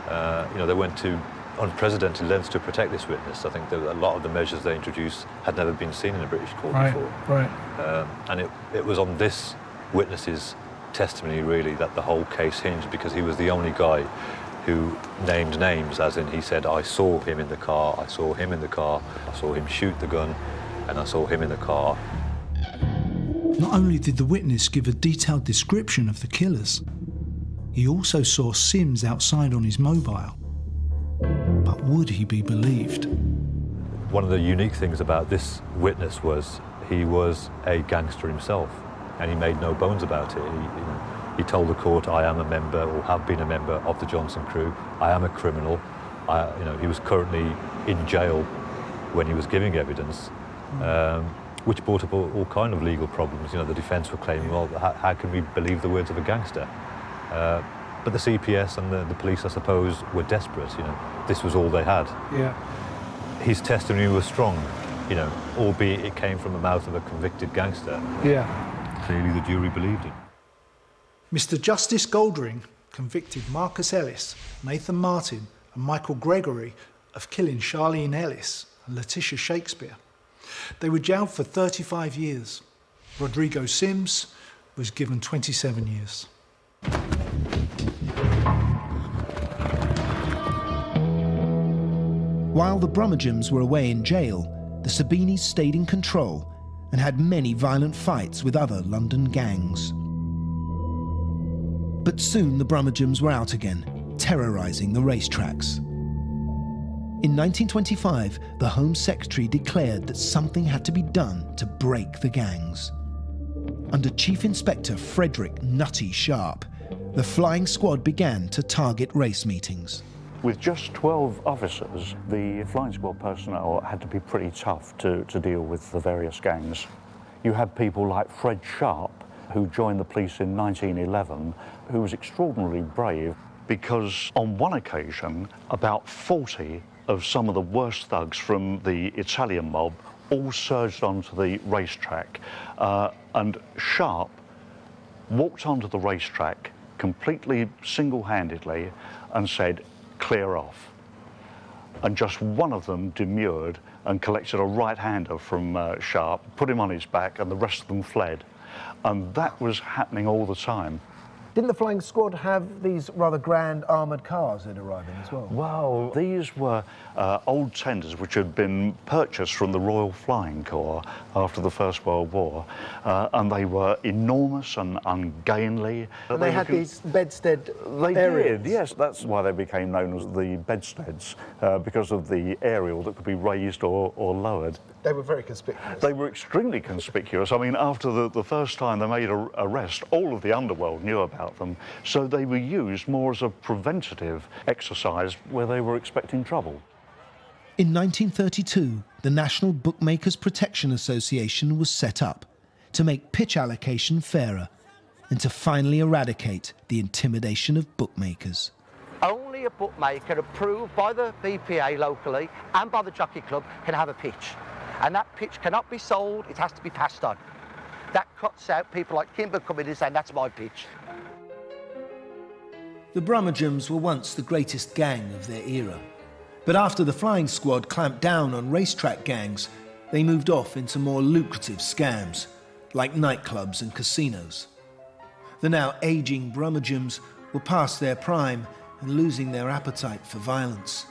They went to unprecedented lengths to protect this witness. I think that a lot of the measures they introduced had never been seen in a British court before. Right. And it was on this witness's testimony, really, that the whole case hinged, because he was the only guy who named names, as in he said, I saw him in the car, I saw him in the car, I saw him shoot the gun, and I saw him in the car. Not only did the witness give a detailed description of the killers, he also saw Sims outside on his mobile. But would he be believed? One of the unique things about this witness was he was a gangster himself, and he made no bones about it. He told the court, I am a member, or have been a member of the Johnson crew. I am a criminal. He was currently in jail when he was giving evidence, which brought up all kind of legal problems. The defence were claiming, well, how can we believe the words of a gangster? But the CPS and the police, I suppose, were desperate. This was all they had. Yeah. His testimony was strong, albeit it came from the mouth of a convicted gangster. Yeah. Clearly the jury believed him. Mr. Justice Goldring convicted Marcus Ellis, Nathan Martin and Michael Gregory of killing Charlene Ellis and Letitia Shakespeare. They were jailed for 35 years. Rodrigo Sims was given 27 years. While the Brummagem were away in jail, the Sabinis stayed in control and had many violent fights with other London gangs. But soon the Brummagem were out again, terrorising the racetracks. In 1925, the Home Secretary declared that something had to be done to break the gangs. Under Chief Inspector Frederick Nutty Sharp, the flying squad began to target race meetings. With just 12 officers, the flying squad personnel had to be pretty tough to deal with the various gangs. You had people like Fred Sharp, who joined the police in 1911, who was extraordinarily brave because on one occasion, about 40 of some of the worst thugs from the Italian mob all surged onto the racetrack. And Sharp walked onto the racetrack completely single-handedly and said, clear off. And just one of them demurred and collected a right-hander from Sharp, put him on his back, and the rest of them fled. And that was happening all the time. Didn't the flying squad have these rather grand armoured cars they'd arrived in as well? Well, these were old tenders which had been purchased from the Royal Flying Corps after the First World War, and they were enormous and ungainly. And they had these bedstead They aerials. did, yes. That's why they became known as the bedsteads, because of the aerial that could be raised or lowered. They were very conspicuous. They were extremely conspicuous. I mean, after the first time they made an arrest, all of the underworld knew about them, so they were used more as a preventative exercise where they were expecting trouble. In 1932, the National Bookmakers Protection Association was set up to make pitch allocation fairer and to finally eradicate the intimidation of bookmakers. Only a bookmaker approved by the BPA locally and by the Jockey Club can have a pitch. And that pitch cannot be sold, it has to be passed on. That cuts out people like Kimber coming in and saying, that's my pitch. The Brummagem were once the greatest gang of their era. But after the Flying Squad clamped down on racetrack gangs, they moved off into more lucrative scams, like nightclubs and casinos. The now aging Brummagem were past their prime and losing their appetite for violence.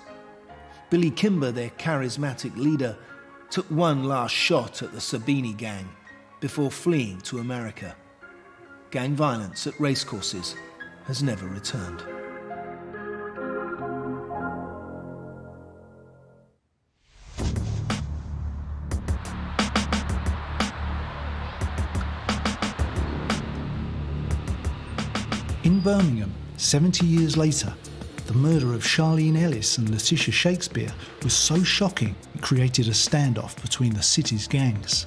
Billy Kimber, their charismatic leader, took one last shot at the Sabini gang before fleeing to America. Gang violence at racecourses has never returned. In Birmingham, 70 years later, the murder of Charlene Ellis and Letitia Shakespeare was so shocking it created a standoff between the city's gangs.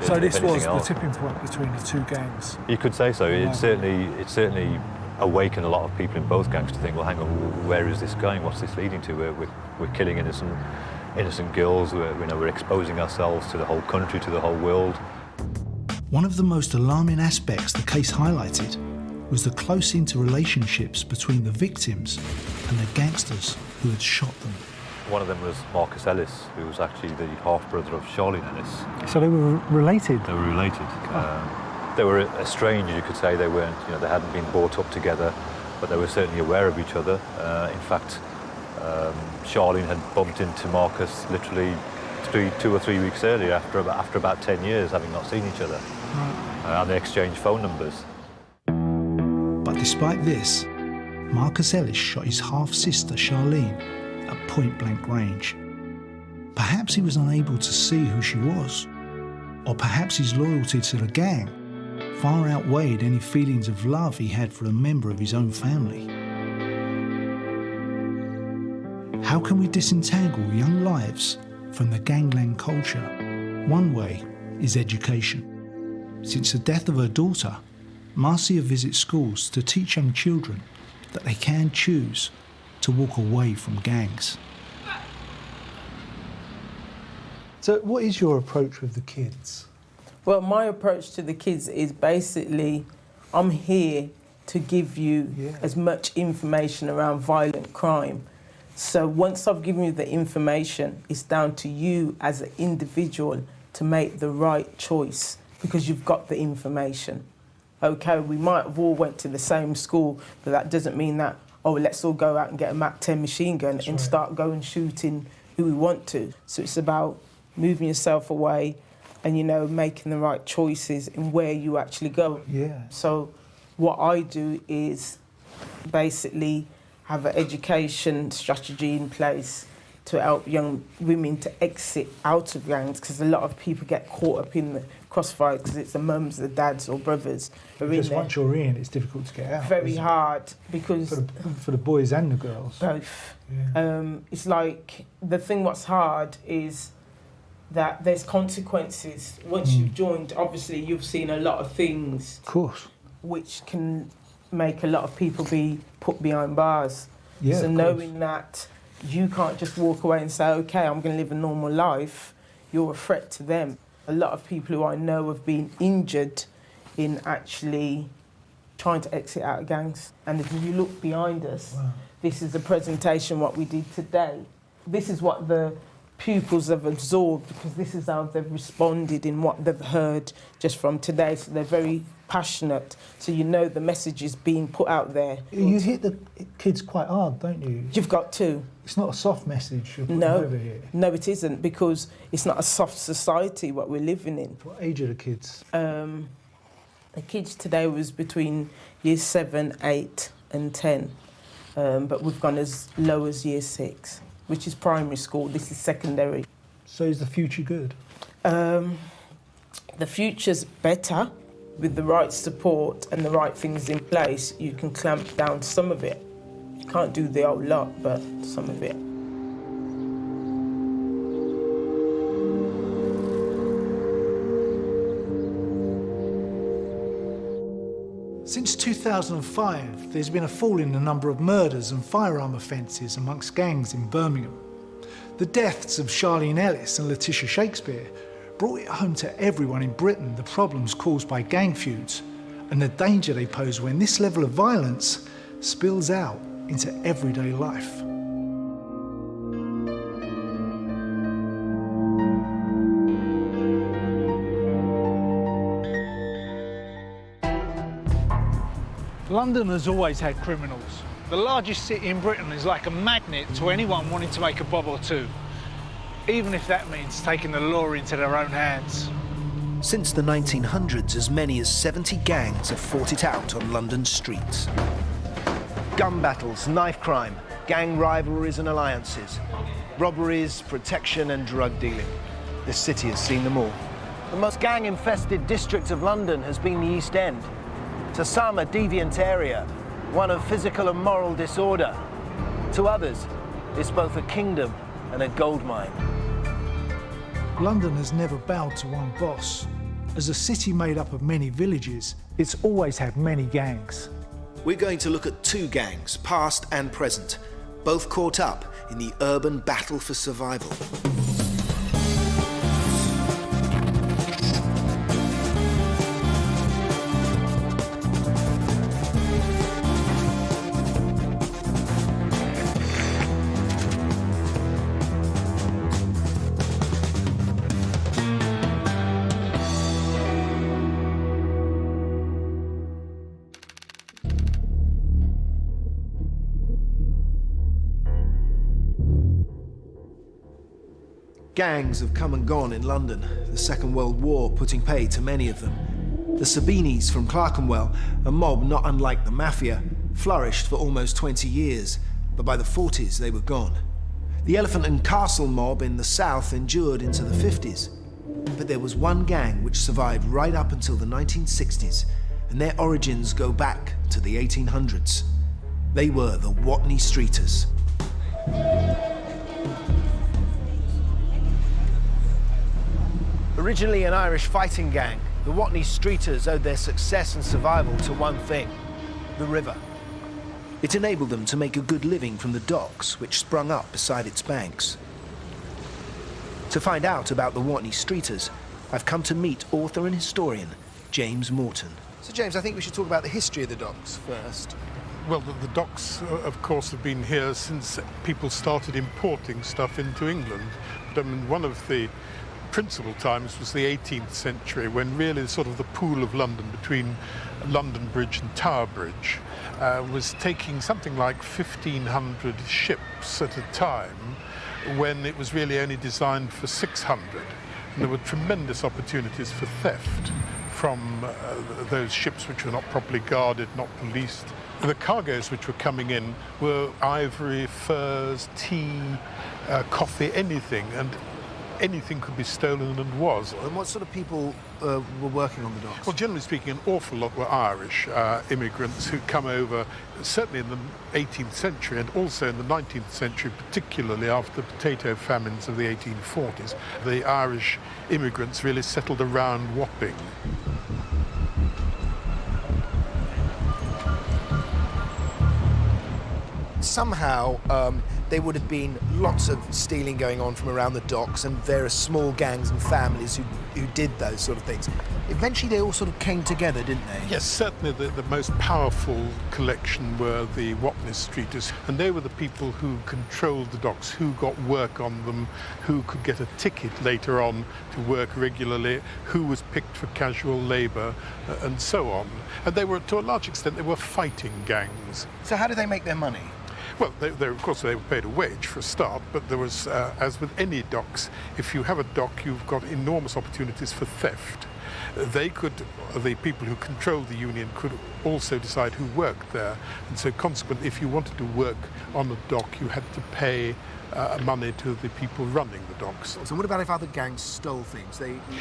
So this was the tipping point between the two gangs? You could say so. It certainly awakened a lot of people in both gangs to think, well, hang on, where is this going? What's this leading to? We're killing innocent girls. We're exposing ourselves to the whole country, to the whole world. One of the most alarming aspects the case highlighted was the close interrelationships between the victims and the gangsters who had shot them. One of them was Marcus Ellis, who was actually the half-brother of Charlene Ellis. So they were related? They were related. They were estranged, you could say. They weren't, they hadn't been brought up together, but they were certainly aware of each other. In fact, Charlene had bumped into Marcus literally 2 or 3 weeks earlier, after about 10 years, having not seen each other. And they exchanged phone numbers. But despite this, Marcus Ellis shot his half-sister Charlene at point-blank range. Perhaps he was unable to see who she was, or perhaps his loyalty to the gang far outweighed any feelings of love he had for a member of his own family. How can we disentangle young lives from the gangland culture? One way is education. Since the death of her daughter, Marcia visits schools to teach young children that they can choose to walk away from gangs. So what is your approach with the kids? Well, my approach to the kids is basically, I'm here to give you as much information around violent crime. So once I've given you the information, it's down to you as an individual to make the right choice because you've got the information. Okay, we might have all went to the same school, but that doesn't mean that, oh, let's all go out and get a Mac-10 machine gun and start going shooting who we want to. So it's about moving yourself away and, making the right choices in where you actually go. Yeah. So what I do is basically have an education strategy in place to help young women to exit out of gangs, because a lot of people get caught up in the crossfire because it's the mums, the dads or brothers who are Because in there. once you're in, it's difficult to get out. Very hard, because... For the boys and the girls. Both. Yeah. It's like, the thing what's hard is that there's consequences. Once you've joined, obviously you've seen a lot of things. Of course. Which can make a lot of people be put behind bars. Yeah, so of knowing that you can't just walk away and say, okay, I'm going to live a normal life, you're a threat to them. A lot of people who I know have been injured in actually trying to exit out of gangs. And if you look behind us, this is the presentation what we did today. This is what the pupils have absorbed, because this is how they've responded in what they've heard just from today. So they're very passionate. So the message is being put out there. You hit the kids quite hard, don't you? You've got to. It's not a soft message you're putting over here. No, it isn't, because it's not a soft society what we're living in. What age are the kids? The kids today was between year 7, 8 and 10. But we've gone as low as year 6, which is primary school. This is secondary. So is the future good? The future's better. With the right support and the right things in place, you can clamp down some of it. You can't do the whole lot, but some of it. Since 2005, there's been a fall in the number of murders and firearm offences amongst gangs in Birmingham. The deaths of Charlene Ellis and Letitia Shakespeare brought it home to everyone in Britain the problems caused by gang feuds and the danger they pose when this level of violence spills out into everyday life. London has always had criminals. The largest city in Britain is like a magnet to anyone wanting to make a bob or two, even if that means taking the law into their own hands. Since the 1900s, as many as 70 gangs have fought it out on London's streets. Gun battles, knife crime, gang rivalries and alliances, robberies, protection and drug dealing. This city has seen them all. The most gang-infested district of London has been the East End. To some, a deviant area, one of physical and moral disorder. To others, it's both a kingdom and a goldmine. London has never bowed to one boss. As a city made up of many villages, it's always had many gangs. We're going to look at two gangs, past and present, both caught up in the urban battle for survival. Gangs have come and gone in London, the Second World War putting pay to many of them. The Sabinis from Clerkenwell, a mob not unlike the Mafia, flourished for almost 20 years, but by the 40s they were gone. The Elephant and Castle mob in the south endured into the 50s. But there was one gang which survived right up until the 1960s, and their origins go back to the 1800s. They were the Watney Streeters. Originally an Irish fighting gang, the Watney Streeters owed their success and survival to one thing: the river. It enabled them to make a good living from the docks, which sprung up beside its banks. To find out about the Watney Streeters, I've come to meet author and historian James Morton. So James, I think we should talk about the history of the docks first. Well, the docks, of course, have been here since people started importing stuff into England. But I mean, one of the principal times was the 18th century, when really sort of the pool of London between London Bridge and Tower Bridge was taking something like 1,500 ships at a time, when it was really only designed for 600. And there were tremendous opportunities for theft from those ships which were not properly guarded, not policed. The cargoes which were coming in were ivory, furs, tea, coffee, anything, and anything could be stolen and was. And what sort of people were working on the docks? Well, generally speaking, an awful lot were Irish immigrants who'd come over, certainly in the 18th century and also in the 19th century, particularly after the potato famines of the 1840s. The Irish immigrants really settled around Wapping. Somehow, there would have been lots of stealing going on from around the docks, and various small gangs and families who did those sort of things. Eventually they all sort of came together, didn't they? Yes, certainly the most powerful collection were the Watney Streeters, and they were the people who controlled the docks, who got work on them, who could get a ticket later on to work regularly, who was picked for casual labour, and so on. And they were, to a large extent, they were fighting gangs. So how did they make their money? Well, of course, they were paid a wage for a start, but there was, as with any docks, if you have a dock, you've got enormous opportunities for theft. The people who controlled the union could also decide who worked there, and so consequently, if you wanted to work on a dock, you had to pay money to the people running the docks. So what about if other gangs stole things?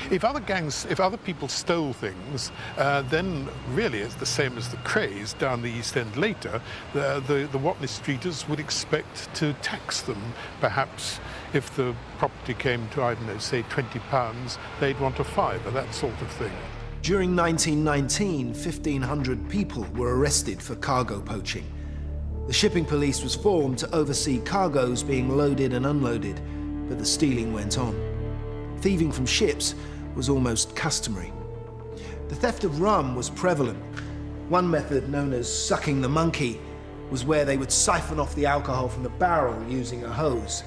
If other people stole things, then really it's the same as the Crays down the East End later. The Watney Streeters would expect to tax them. Perhaps if the property came to, I don't know, say £20, they'd want a fiver, that sort of thing. During 1919, 1,500 people were arrested for cargo poaching. The shipping police was formed to oversee cargoes being loaded and unloaded, but the stealing went on. Thieving from ships was almost customary. The theft of rum was prevalent. One method, known as sucking the monkey, was where they would siphon off the alcohol from the barrel using a hose.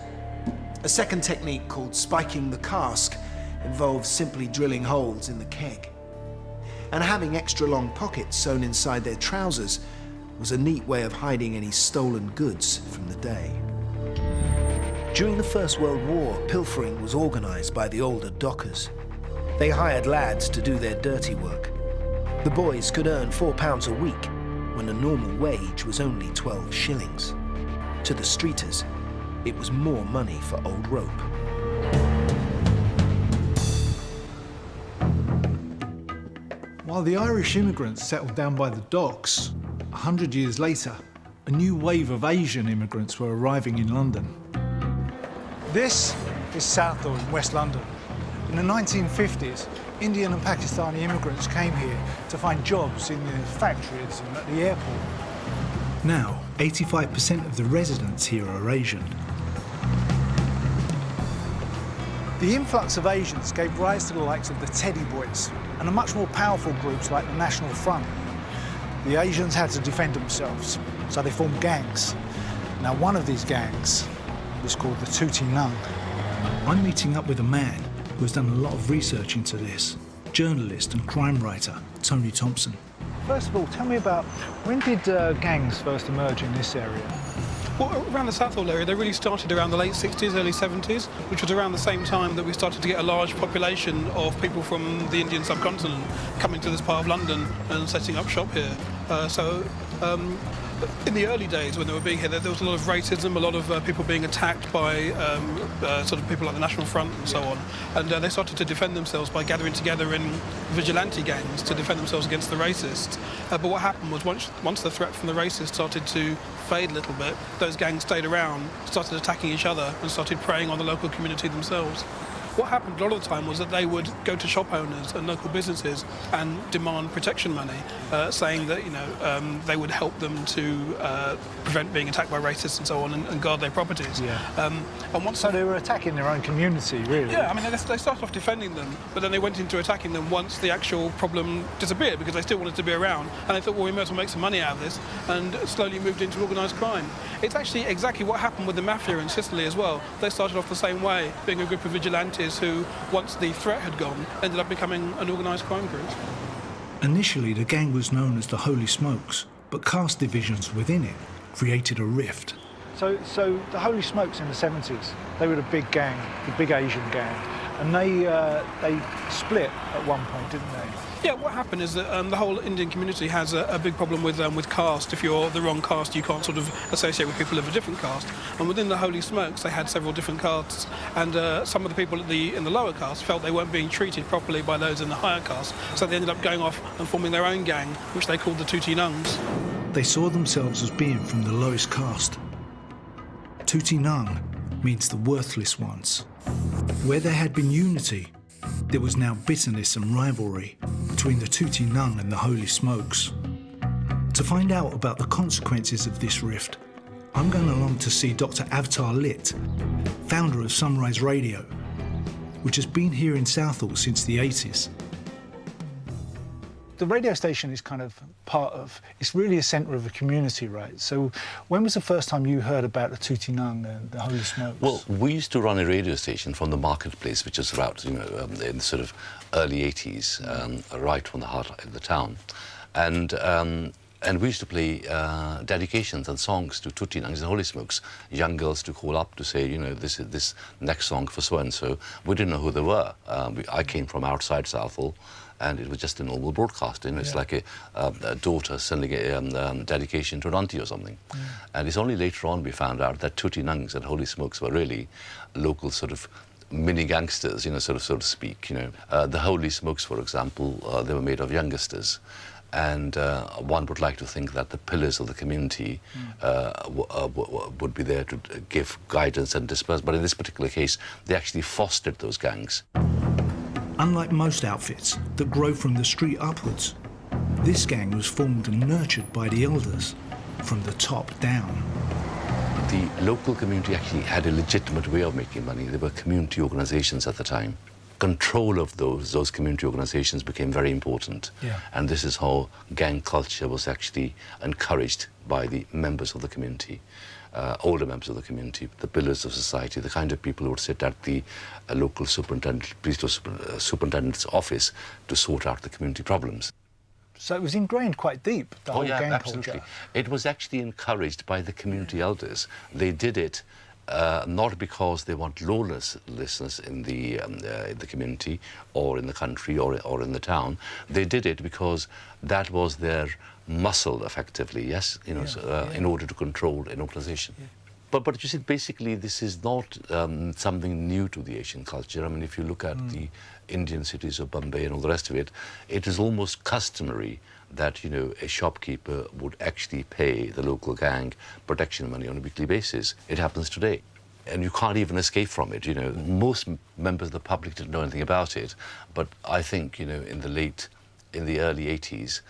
A second technique, called spiking the cask, involved simply drilling holes in the keg. And having extra long pockets sewn inside their trousers was a neat way of hiding any stolen goods from the day. During the First World War, pilfering was organised by the older dockers. They hired lads to do their dirty work. The boys could earn £4 a week, when a normal wage was only 12 shillings. To the streeters, it was more money for old rope. While the Irish immigrants settled down by the docks, 100 years later, a new wave of Asian immigrants were arriving in London. This is Southall in West London. In the 1950s, Indian and Pakistani immigrants came here to find jobs in the factories and at the airport. Now, 85% of the residents here are Asian. The influx of Asians gave rise to the likes of the Teddy Boys and the much more powerful groups like the National Front. The Asians had to defend themselves, so they formed gangs. Now, one of these gangs was called the Tootie Nung. I'm meeting up with a man who has done a lot of research into this, journalist and crime writer Tony Thompson. First of all, tell me about, when did gangs first emerge in this area? Well, around the Southall area, they really started around the late 60s, early 70s, which was around the same time that we started to get a large population of people from the Indian subcontinent coming to this part of London and setting up shop here. In the early days when they were being here, there was a lot of racism, a lot of people being attacked by sort of people like the National Front and so on. And they started to defend themselves by gathering together in vigilante gangs to defend themselves against the racists. But what happened was once the threat from the racists started to fade a little bit, those gangs stayed around, started attacking each other and started preying on the local community themselves. What happened a lot of the time was that they would go to shop owners and local businesses and demand protection money, saying that they would help them to prevent being attacked by racists and so on and guard their properties. Yeah. So they were attacking their own community, really? Yeah, I mean, they started off defending them, but then they went into attacking them once the actual problem disappeared because they still wanted to be around. And they thought, well, we might as well make some money out of this, and slowly moved into organised crime. It's actually exactly what happened with the mafia in Sicily as well. They started off the same way, being a group of vigilantes who, once the threat had gone, ended up becoming an organised crime group. Initially, the gang was known as the Holy Smokes, but caste divisions within it created a rift. So the Holy Smokes in the 70s, they were the big gang, the big Asian gang, and they split at one point, didn't they? Yeah, what happened is that the whole Indian community has a big problem with caste. If you're the wrong caste, you can't sort of associate with people of a different caste. And within the Holy Smokes, they had several different castes, and some of the people in the lower caste felt they weren't being treated properly by those in the higher caste, so they ended up going off and forming their own gang, which they called the Tootie Nungs. They saw themselves as being from the lowest caste. Tootie Nung means the worthless ones. Where there had been unity, there was now bitterness and rivalry between the Tootie Nung and the Holy Smokes. To find out about the consequences of this rift, I'm going along to see Dr. Avtar Lit, founder of Sunrise Radio, which has been here in Southall since the 80s. The radio station is kind of it's really a centre of a community, right? So when was the first time you heard about the Tootie Nung and the Holy Smokes? Well, we used to run a radio station from the marketplace, which is about, in the sort of early 80s, right from the heart of the town. And we used to play dedications and songs to Tootie Nungs and Holy Smokes, young girls to call up to say, this is this next song for so-and-so. We didn't know who they were. I came from outside Southall, and it was just a normal broadcast. It's like a daughter sending a dedication to an auntie or something. And it's only later on we found out that Tootie Nungs and Holy Smokes were really local sort of mini gangsters, so to speak. The Holy Smokes, for example, they were made of youngsters. And one would like to think that the pillars of the community would be there to give guidance and disperse. But in this particular case, they actually fostered those gangs. Unlike most outfits that grow from the street upwards, this gang was formed and nurtured by the elders from the top down. The local community actually had a legitimate way of making money. There were community organizations at the time. Control of those community organizations became very important. Yeah. And this is how gang culture was actually encouraged by the members of the community, older members of the community, the pillars of society, the kind of people who would sit at the local superintendent, police superintendent's office to sort out the community problems. So it was ingrained quite deep, the whole gang absolutely. culture. It was actually encouraged by the community elders. They did it not because they want lawlessness in the community or in the country or in the town. They did it because that was their muscle, effectively, yes, you know, in order to control an organization. Yeah. But you see, basically, this is not something new to the Asian culture. I mean, if you look at the Indian cities of Bombay and all the rest of it, it is almost customary that, you know, a shopkeeper would actually pay the local gang protection money on a weekly basis. It happens today. And you can't even escape from it, you know. Most members of the public didn't know anything about it, but I think, you know, in the early 80s,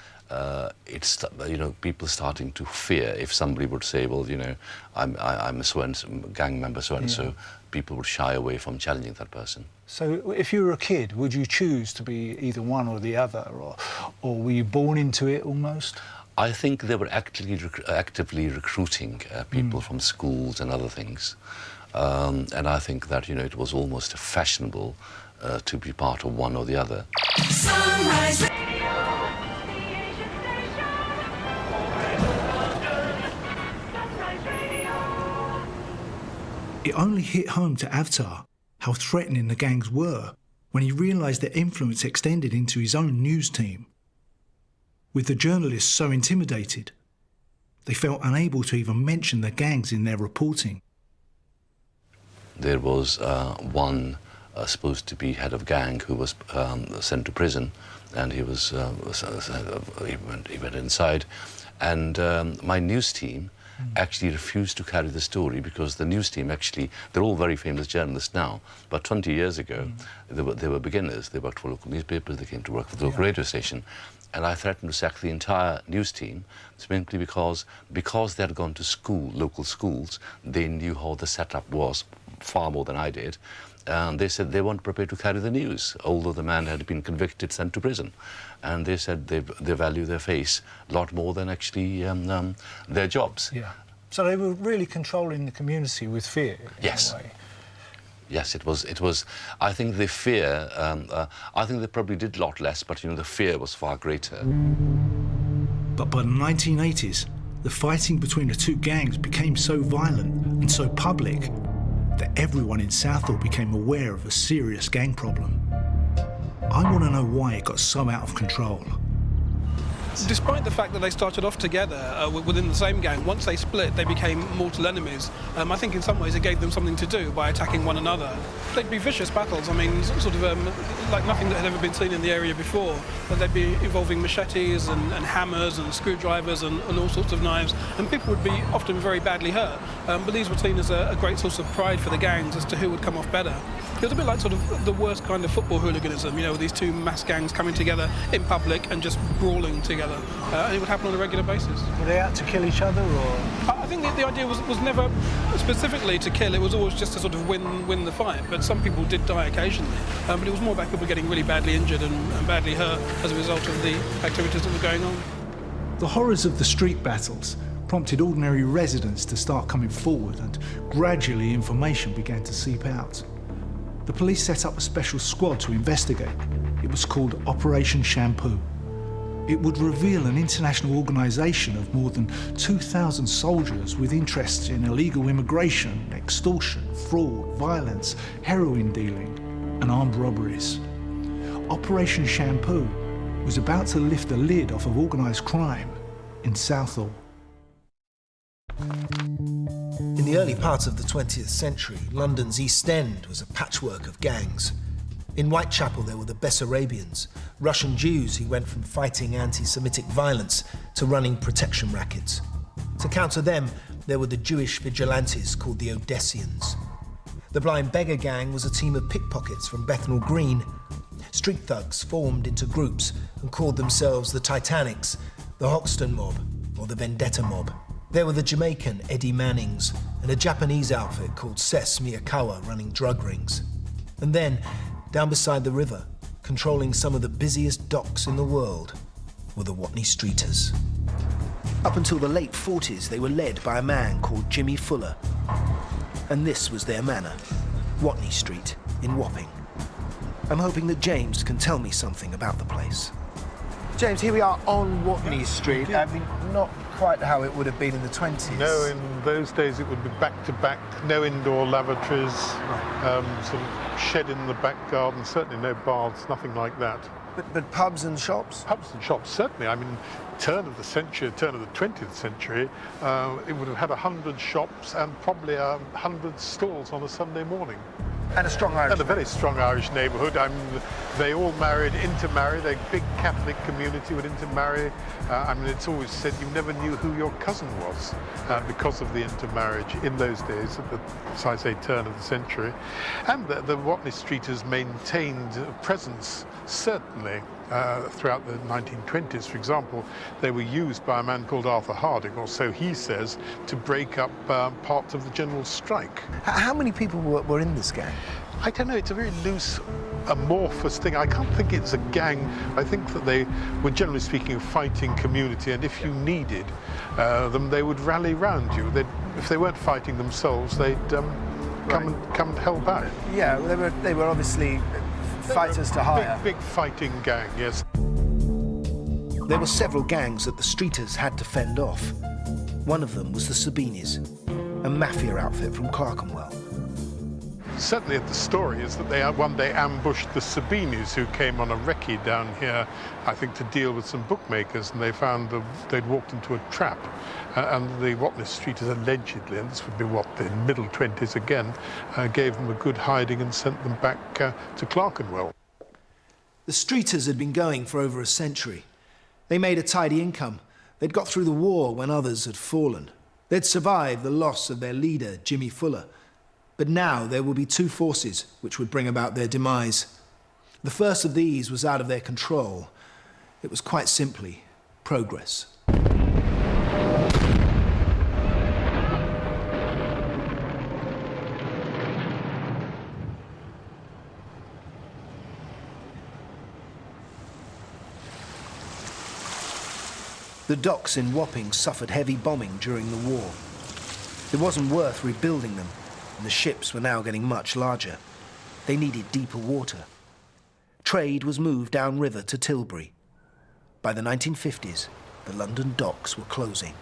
it's, you know, people starting to fear if somebody would say, well, you know, I'm a so-and-so gang member, so-and-so, people would shy away from challenging that person. So if you were a kid, would you choose to be either one or the other, or were you born into it almost? I think they were actively recruiting people from schools and other things. And I think that, you know, it was almost fashionable to be part of one or the other. Sunrise. It only hit home to Avtar how threatening the gangs were when he realised their influence extended into his own news team. With the journalists so intimidated, they felt unable to even mention the gangs in their reporting. There was one supposed to be head of gang who was sent to prison, and he was he went inside, and my news team actually refused to carry the story because the news team actually, they're all very famous journalists now, but 20 years ago they were beginners. They worked for local newspapers, they came to work for the local radio station, and I threatened to sack the entire news team simply because they had gone to school, local schools. They knew how the setup was far more than I did, and they said they weren't prepared to carry the news, although the man had been convicted, sent to prison. And they said they value their face a lot more than actually their jobs. Yeah. So they were really controlling the community with fear, in a way. Yes, it was. I think the fear. I think they probably did a lot less, but you know, the fear was far greater. But by the 1980s, the fighting between the two gangs became so violent and so public that everyone in Southall became aware of a serious gang problem. I want to know why it got so out of control. Despite the fact that they started off together within the same gang, once they split, they became mortal enemies. I think in some ways it gave them something to do by attacking one another. They'd be vicious battles, I mean, sort of like nothing that had ever been seen in the area before. But they'd be involving machetes and hammers and screwdrivers and all sorts of knives, and people would be often very badly hurt. But these were seen as a great source of pride for the gangs as to who would come off better. It was a bit like sort of the worst kind of football hooliganism, you know, these two mass gangs coming together in public and just brawling together. And it would happen on a regular basis. Were they out to kill each other, or...? I think the idea was never specifically to kill, it was always just to sort of win the fight. But some people did die occasionally. But it was more about people getting really badly injured and badly hurt as a result of the activities that were going on. The horrors of the street battles prompted ordinary residents to start coming forward, and gradually information began to seep out. The police set up a special squad to investigate. It was called Operation Shampoo. It would reveal an international organisation of more than 2,000 soldiers with interests in illegal immigration, extortion, fraud, violence, heroin dealing and armed robberies. Operation Shampoo was about to lift the lid off of organised crime in Southall. In the early part of the 20th century, London's East End was a patchwork of gangs. In Whitechapel, there were the Bessarabians, Russian Jews who went from fighting anti-Semitic violence to running protection rackets. To counter them, there were the Jewish vigilantes called the Odessians. The Blind Beggar Gang was a team of pickpockets from Bethnal Green. street thugs formed into groups and called themselves the Titanics, the Hoxton Mob, or the Vendetta Mob. There were the Jamaican Eddie Mannings and a Japanese outfit called Ses Miyakawa running drug rings. And then, down beside the river, controlling some of the busiest docks in the world, were the Watney Streeters. Up until the late 40s, they were led by a man called Jimmy Fuller. And this was their manor, Watney Street in Wapping. I'm hoping that James can tell me something about the place. James, here we are on Watney Street. I mean, not quite how it would have been in the 20s. No, in those days it would be back-to-back, no indoor lavatories, sort of shed in the back garden, certainly no baths, nothing like that. But pubs and shops? Pubs and shops, certainly. I mean, turn of the 20th century, it would have had 100 shops and probably 100 stalls on a Sunday morning. And a strong Irish. And a very strong Irish neighbourhood. I mean, they all intermarried. A big Catholic community would intermarry. I mean, it's always said you never knew who your cousin was because of the intermarriage in those days, at the, as I say, turn of the century. And the Watney Streeters maintained a presence, certainly, throughout the 1920s. For example, they were used by a man called Arthur Harding, or so he says, to break up parts of the general strike. How many people were in this gang? I don't know, it's a very loose, amorphous thing. I can't think it's a gang. I think that they were, generally speaking, a fighting community, and if you needed them, they would rally round you. If they weren't fighting themselves, they'd come and help out. Yeah, they were obviously fighters to hire. Big fighting gang, yes. There were several gangs that the Streeters had to fend off. One of them was the Sabinis, a mafia outfit from Clerkenwell. Certainly the story is that they one day ambushed the Sabinis, who came on a recce down here, I think, to deal with some bookmakers, and they found they'd walked into a trap. And the Watney Streeters allegedly, and this would be what, the middle 20s again, gave them a good hiding and sent them back to Clerkenwell. The Streeters had been going for over a century. They made a tidy income. They'd got through the war when others had fallen. They'd survived the loss of their leader, Jimmy Fuller. But now there will be two forces which would bring about their demise. The first of these was out of their control. It was quite simply progress. The docks in Wapping suffered heavy bombing during the war. It wasn't worth rebuilding them, and the ships were now getting much larger. They needed deeper water. Trade was moved downriver to Tilbury. By the 1950s, the London docks were closing.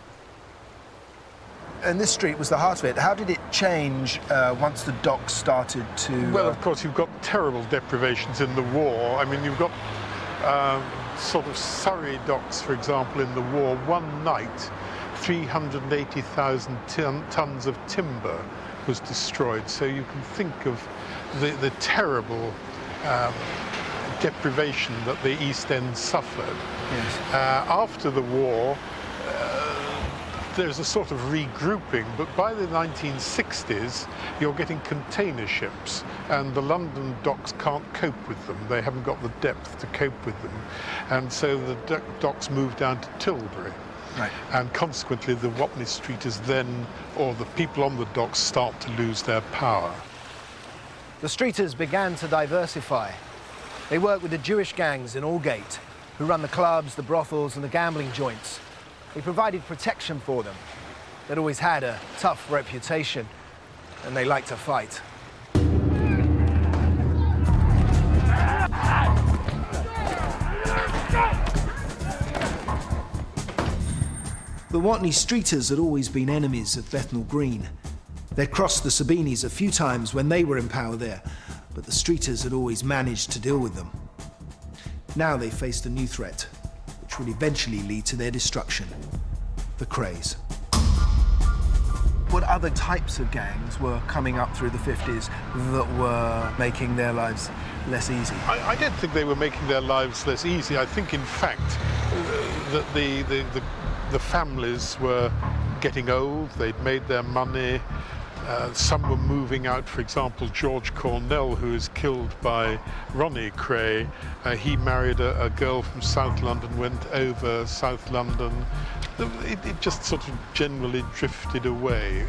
And this street was the heart of it. How did it change once the docks started to... Well, of course, you've got terrible deprivations in the war. I mean, you've got sort of Surrey docks, for example, in the war. One night, 380,000 tons of timber was destroyed. So you can think of the terrible deprivation that the East End suffered. Yes. After the war, there's a sort of regrouping, but by the 1960s, you're getting container ships, and the London docks can't cope with them. They haven't got the depth to cope with them. And so the docks move down to Tilbury. Right. And consequently, the Watney Streeters then, or the people on the docks, start to lose their power. The Streeters began to diversify. They worked with the Jewish gangs in Aldgate, who run the clubs, the brothels, and the gambling joints. They provided protection for them. They'd always had a tough reputation, and they liked to fight. The Watney Streeters had always been enemies of Bethnal Green. They'd crossed the Sabinis a few times when they were in power there, but the Streeters had always managed to deal with them. Now they faced a new threat, which would eventually lead to their destruction: the Krays. What other types of gangs were coming up through the 50s that were making their lives less easy? I don't think they were making their lives less easy. I think, in fact, that the families were getting old. They'd made their money. Some were moving out. For example, George Cornell, who was killed by Ronnie Cray, he married a girl from South London, went over South London. It just sort of generally drifted away.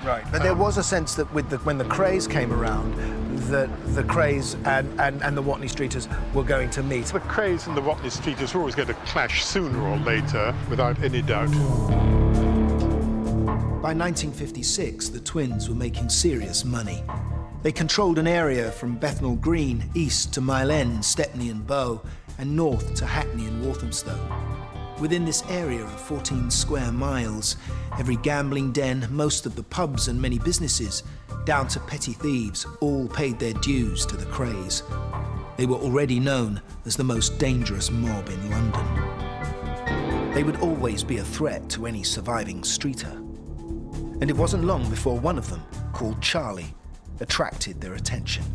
Right, but there was a sense that when the Crays came around, that the Crays and the Watney Streeters were going to meet. The Crays and the Watney Streeters were always going to clash sooner or later, without any doubt. By 1956, the twins were making serious money. They controlled an area from Bethnal Green, east to Mile End, Stepney and Bow, and north to Hackney and Walthamstow. Within this area of 14 square miles, every gambling den, most of the pubs and many businesses, down to petty thieves, all paid their dues to the Crays. They were already known as the most dangerous mob in London. They would always be a threat to any surviving streeter. And it wasn't long before one of them, called Charlie, attracted their attention.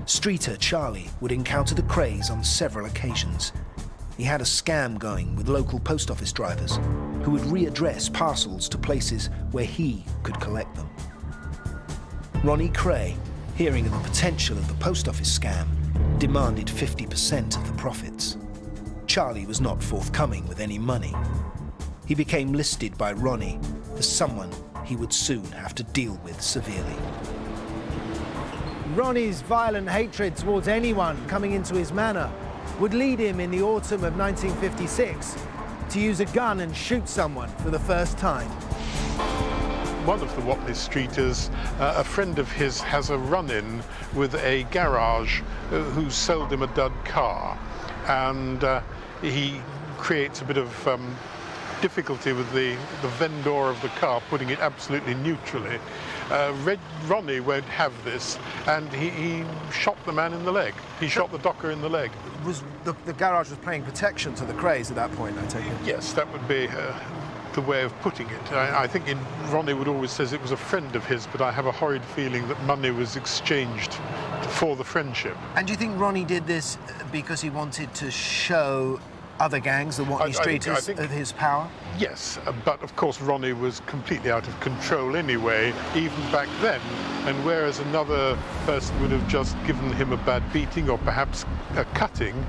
Streeter Charlie would encounter the Crays on several occasions. He had a scam going with local post office drivers who would readdress parcels to places where he could collect them. Ronnie Cray, hearing of the potential of the post office scam, demanded 50% of the profits. Charlie was not forthcoming with any money. He became listed by Ronnie as someone he would soon have to deal with severely. Ronnie's violent hatred towards anyone coming into his manor would lead him in the autumn of 1956 to use a gun and shoot someone for the first time. One of the Watney Streeters, a friend of his, has a run-in with a garage who sold him a dud car, and he creates a bit of difficulty with the vendor of the car, putting it absolutely neutrally. Ronnie won't have this, and he shot the man in the leg. He shot the docker in the leg. Was the garage was paying protection to the Crays at that point, I take it? Yes, that would be the way of putting it. I think Ronnie would always says it was a friend of his, but I have a horrid feeling that money was exchanged for the friendship. And do you think Ronnie did this because he wanted to show other gangs, the Watney Streeters, of his power? Yes, but of course Ronnie was completely out of control anyway, even back then. And whereas another person would have just given him a bad beating or perhaps a cutting,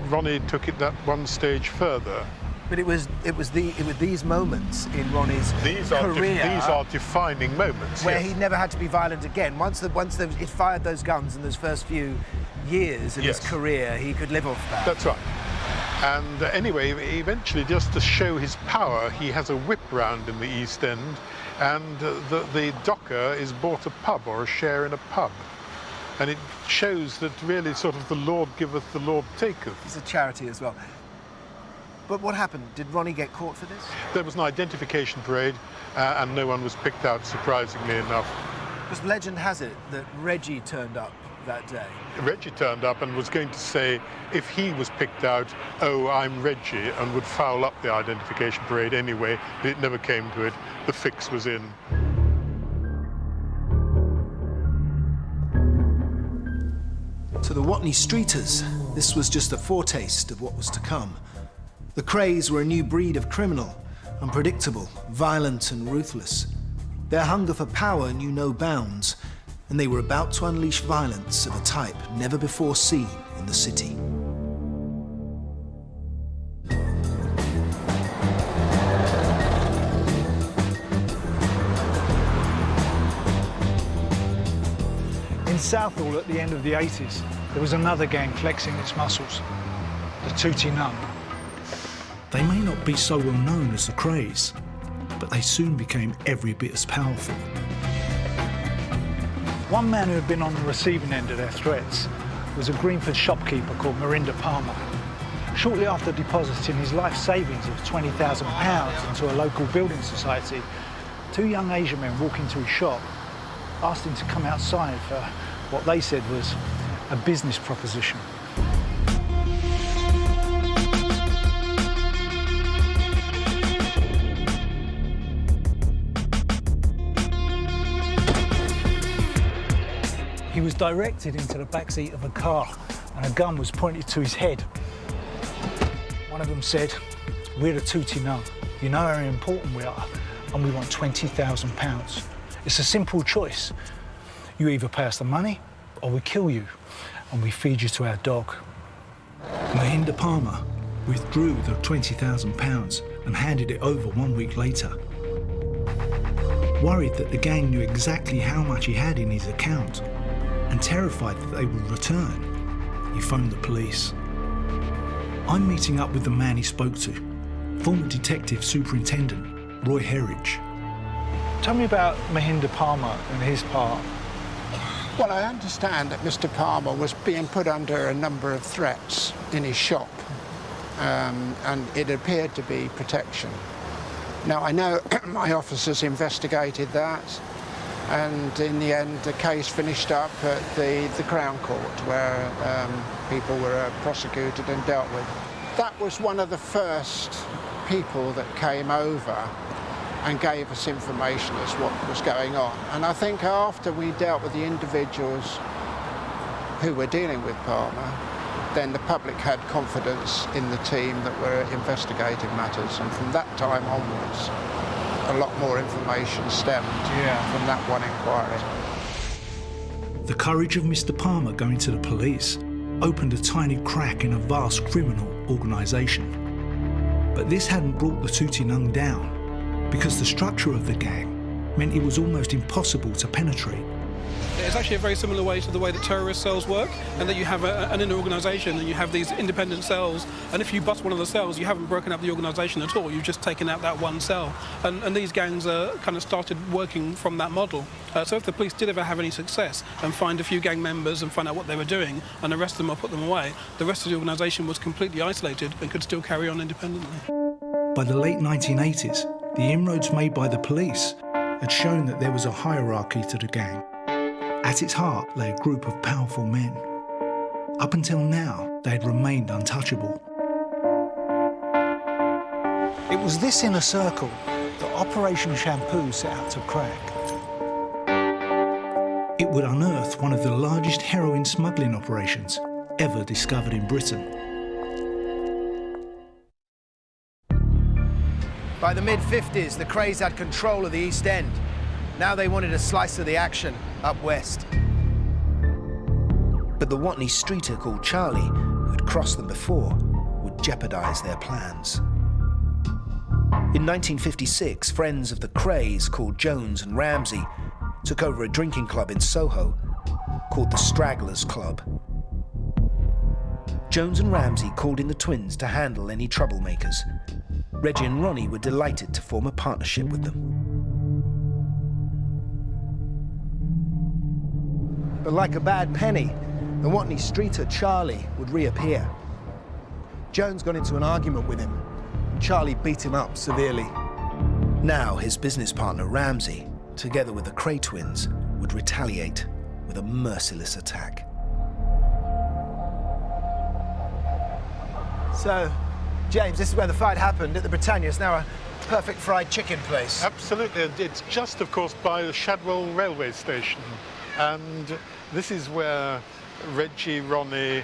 Ronnie took it that one stage further. But it was these moments in Ronnie's career. These are defining moments. Where yes. he never had to be violent again. Once he fired those guns in those first few years of his career, he could live off that. That's right. And anyway, eventually, just to show his power, he has a whip round in the East End, and the docker is bought a pub or a share in a pub. And it shows that really sort of the Lord giveth, the Lord taketh. It's a charity as well. But what happened? Did Ronnie get caught for this? There was an identification parade, and no one was picked out, surprisingly enough. Because legend has it that Reggie turned up that day. Reggie turned up and was going to say, if he was picked out, oh, I'm Reggie, and would foul up the identification parade anyway, but it never came to it. The fix was in. To the Watney Streeters, this was just a foretaste of what was to come. The Crays were a new breed of criminal, unpredictable, violent and ruthless. Their hunger for power knew no bounds, and they were about to unleash violence of a type never before seen in the city. In Southall at the end of the 80s, there was another gang flexing its muscles, the Tootie Nun. They may not be so well known as the Crays, but they soon became every bit as powerful. One man who had been on the receiving end of their threats was a Greenford shopkeeper called Merinda Palmer. Shortly after depositing his life savings of £20,000 into a local building society, two young Asian men walked into his shop, asked him to come outside for what they said was a business proposition. He was directed into the backseat of a car and a gun was pointed to his head. One of them said, "We're the Tootie Nun. You know how important we are. and we want £20,000. It's a simple choice. You either pay us the money or we kill you and we feed you to our dog. Mahinda Palmer withdrew the £20,000 and handed it over 1 week later. Worried that the gang knew exactly how much he had in his account and terrified that they would return, he phoned the police. I'm meeting up with the man he spoke to, former Detective Superintendent Roy Herridge. Tell me about Mahinda Palmer and his part. Well, I understand that Mr. Palmer was being put under a number of threats in his shop, and it appeared to be protection. Now, I know my officers investigated that, and in the end, the case finished up at the Crown Court, where people were prosecuted and dealt with. That was one of the first people that came over and gave us information as what was going on. And I think after we dealt with the individuals who were dealing with Palmer, then the public had confidence in the team that were investigating matters. And from that time onwards, a lot more information stemmed from that one inquiry. The courage of Mr. Palmer going to the police opened a tiny crack in a vast criminal organisation. But this hadn't brought the Tootinung down, because the structure of the gang meant it was almost impossible to penetrate. It's actually a very similar way to the way that terrorist cells work, and that you have an inner organisation and you have these independent cells, and if you bust one of the cells, you haven't broken up the organisation at all, you've just taken out that one cell. And these gangs kind of started working from that model. So if the police did ever have any success and find a few gang members and find out what they were doing and arrest them or put them away, the rest of the organisation was completely isolated and could still carry on independently. By the late 1980s, the inroads made by the police had shown that there was a hierarchy to the gang. At its heart lay a group of powerful men. Up until now, they had remained untouchable. It was this inner circle that Operation Shampoo set out to crack. It would unearth one of the largest heroin smuggling operations ever discovered in Britain. By the mid-50s, the Krays had control of the East End. Now they wanted a slice of the action up west. But the Watney streeter called Charlie, who'd crossed them before, would jeopardise their plans. In 1956, friends of the Krays called Jones and Ramsey took over a drinking club in Soho called the Stragglers Club. Jones and Ramsey called in the twins to handle any troublemakers. Reggie and Ronnie were delighted to form a partnership with them. But like a bad penny, the Watney streeter Charlie would reappear. Jones got into an argument with him, and Charlie beat him up severely. Now his business partner Ramsey, together with the Kray twins, would retaliate with a merciless attack. So, James, this is where the fight happened, at the Britannia. It's now a perfect fried chicken place. Absolutely, and it's just, of course, by the Shadwell railway station. And this is where Reggie, Ronnie,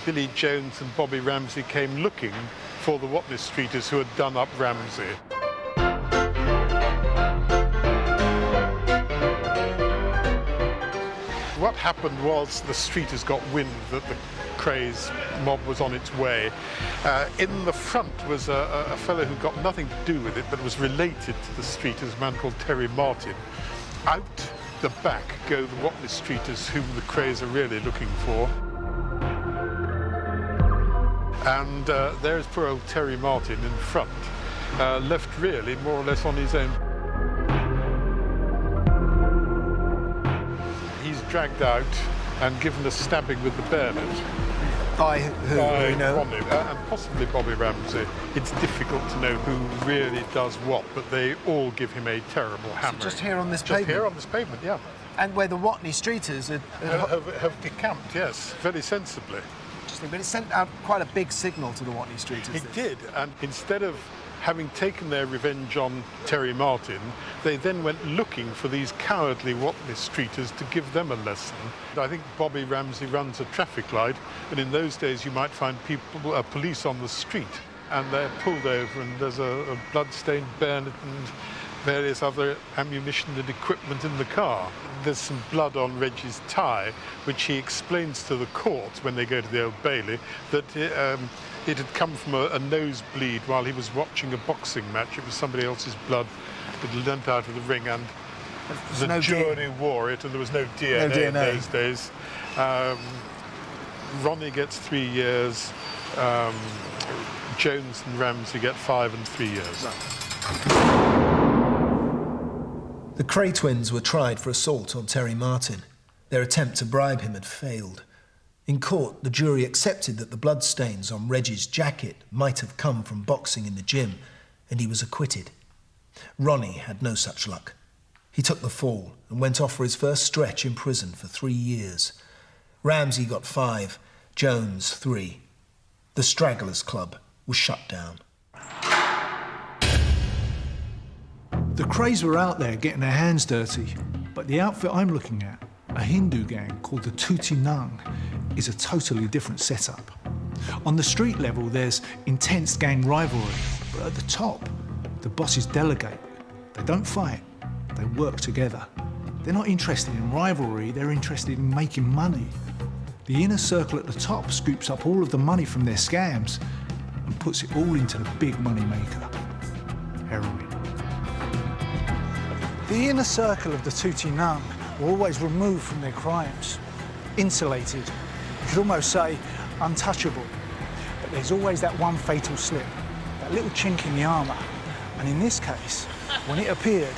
Billy Jones and Bobby Ramsey came looking for the Watney streeters who had done up Ramsey. What happened was the streeters got wind that the Krays mob was on its way. In the front was a fellow who got nothing to do with it, but was related to the streeters, a man called Terry Martin. Out the back go the Watney streeters, whom the Krays are really looking for. And there's poor old Terry Martin in front, left really more or less on his own. He's dragged out and given a stabbing with the bayonet. By who? By know? Ronnie, and possibly Bobby Ramsey. It's difficult to know who really does what, but they all give him a terrible hammering. Just here on this Just pavement? here on this pavement, yeah. And where the Watney streeters have decamped, yes, very sensibly. Interesting, but it sent out quite a big signal to the Watney streeters. It did, and instead of having taken their revenge on Terry Martin, they then went looking for these cowardly Watney streeters to give them a lesson. I think Bobby Ramsey runs a traffic light, and in those days you might find police on the street, and they're pulled over and there's a blood-stained bayonet and various other ammunition and equipment in the car. There's some blood on Reggie's tie, which he explains to the court when they go to the Old Bailey, that it had come from a nosebleed while he was watching a boxing match. It was somebody else's blood that had leant out of the ring, and the jury wore it, and there was no DNA in those days. Ronnie gets 3 years, Jones and Ramsey get 5 and 3 years. The Cray twins were tried for assault on Terry Martin. Their attempt to bribe him had failed. In court, the jury accepted that the bloodstains on Reggie's jacket might have come from boxing in the gym, and he was acquitted. Ronnie had no such luck. He took the fall and went off for his first stretch in prison for 3 years. Ramsey got 5, Jones 3. The Stragglers Club was shut down. The Krays were out there getting their hands dirty, but the outfit I'm looking at, a Hindu gang called the Tutti Nung, is a totally different setup. On the street level, there's intense gang rivalry, but at the top, the bosses delegate. They don't fight, they work together. They're not interested in rivalry, they're interested in making money. The inner circle at the top scoops up all of the money from their scams and puts it all into the big money maker, heroin. The inner circle of the Tutti Nung were always removed from their crimes, insulated. You could almost say untouchable. But there's always that one fatal slip, that little chink in the armour. And in this case, when it appeared,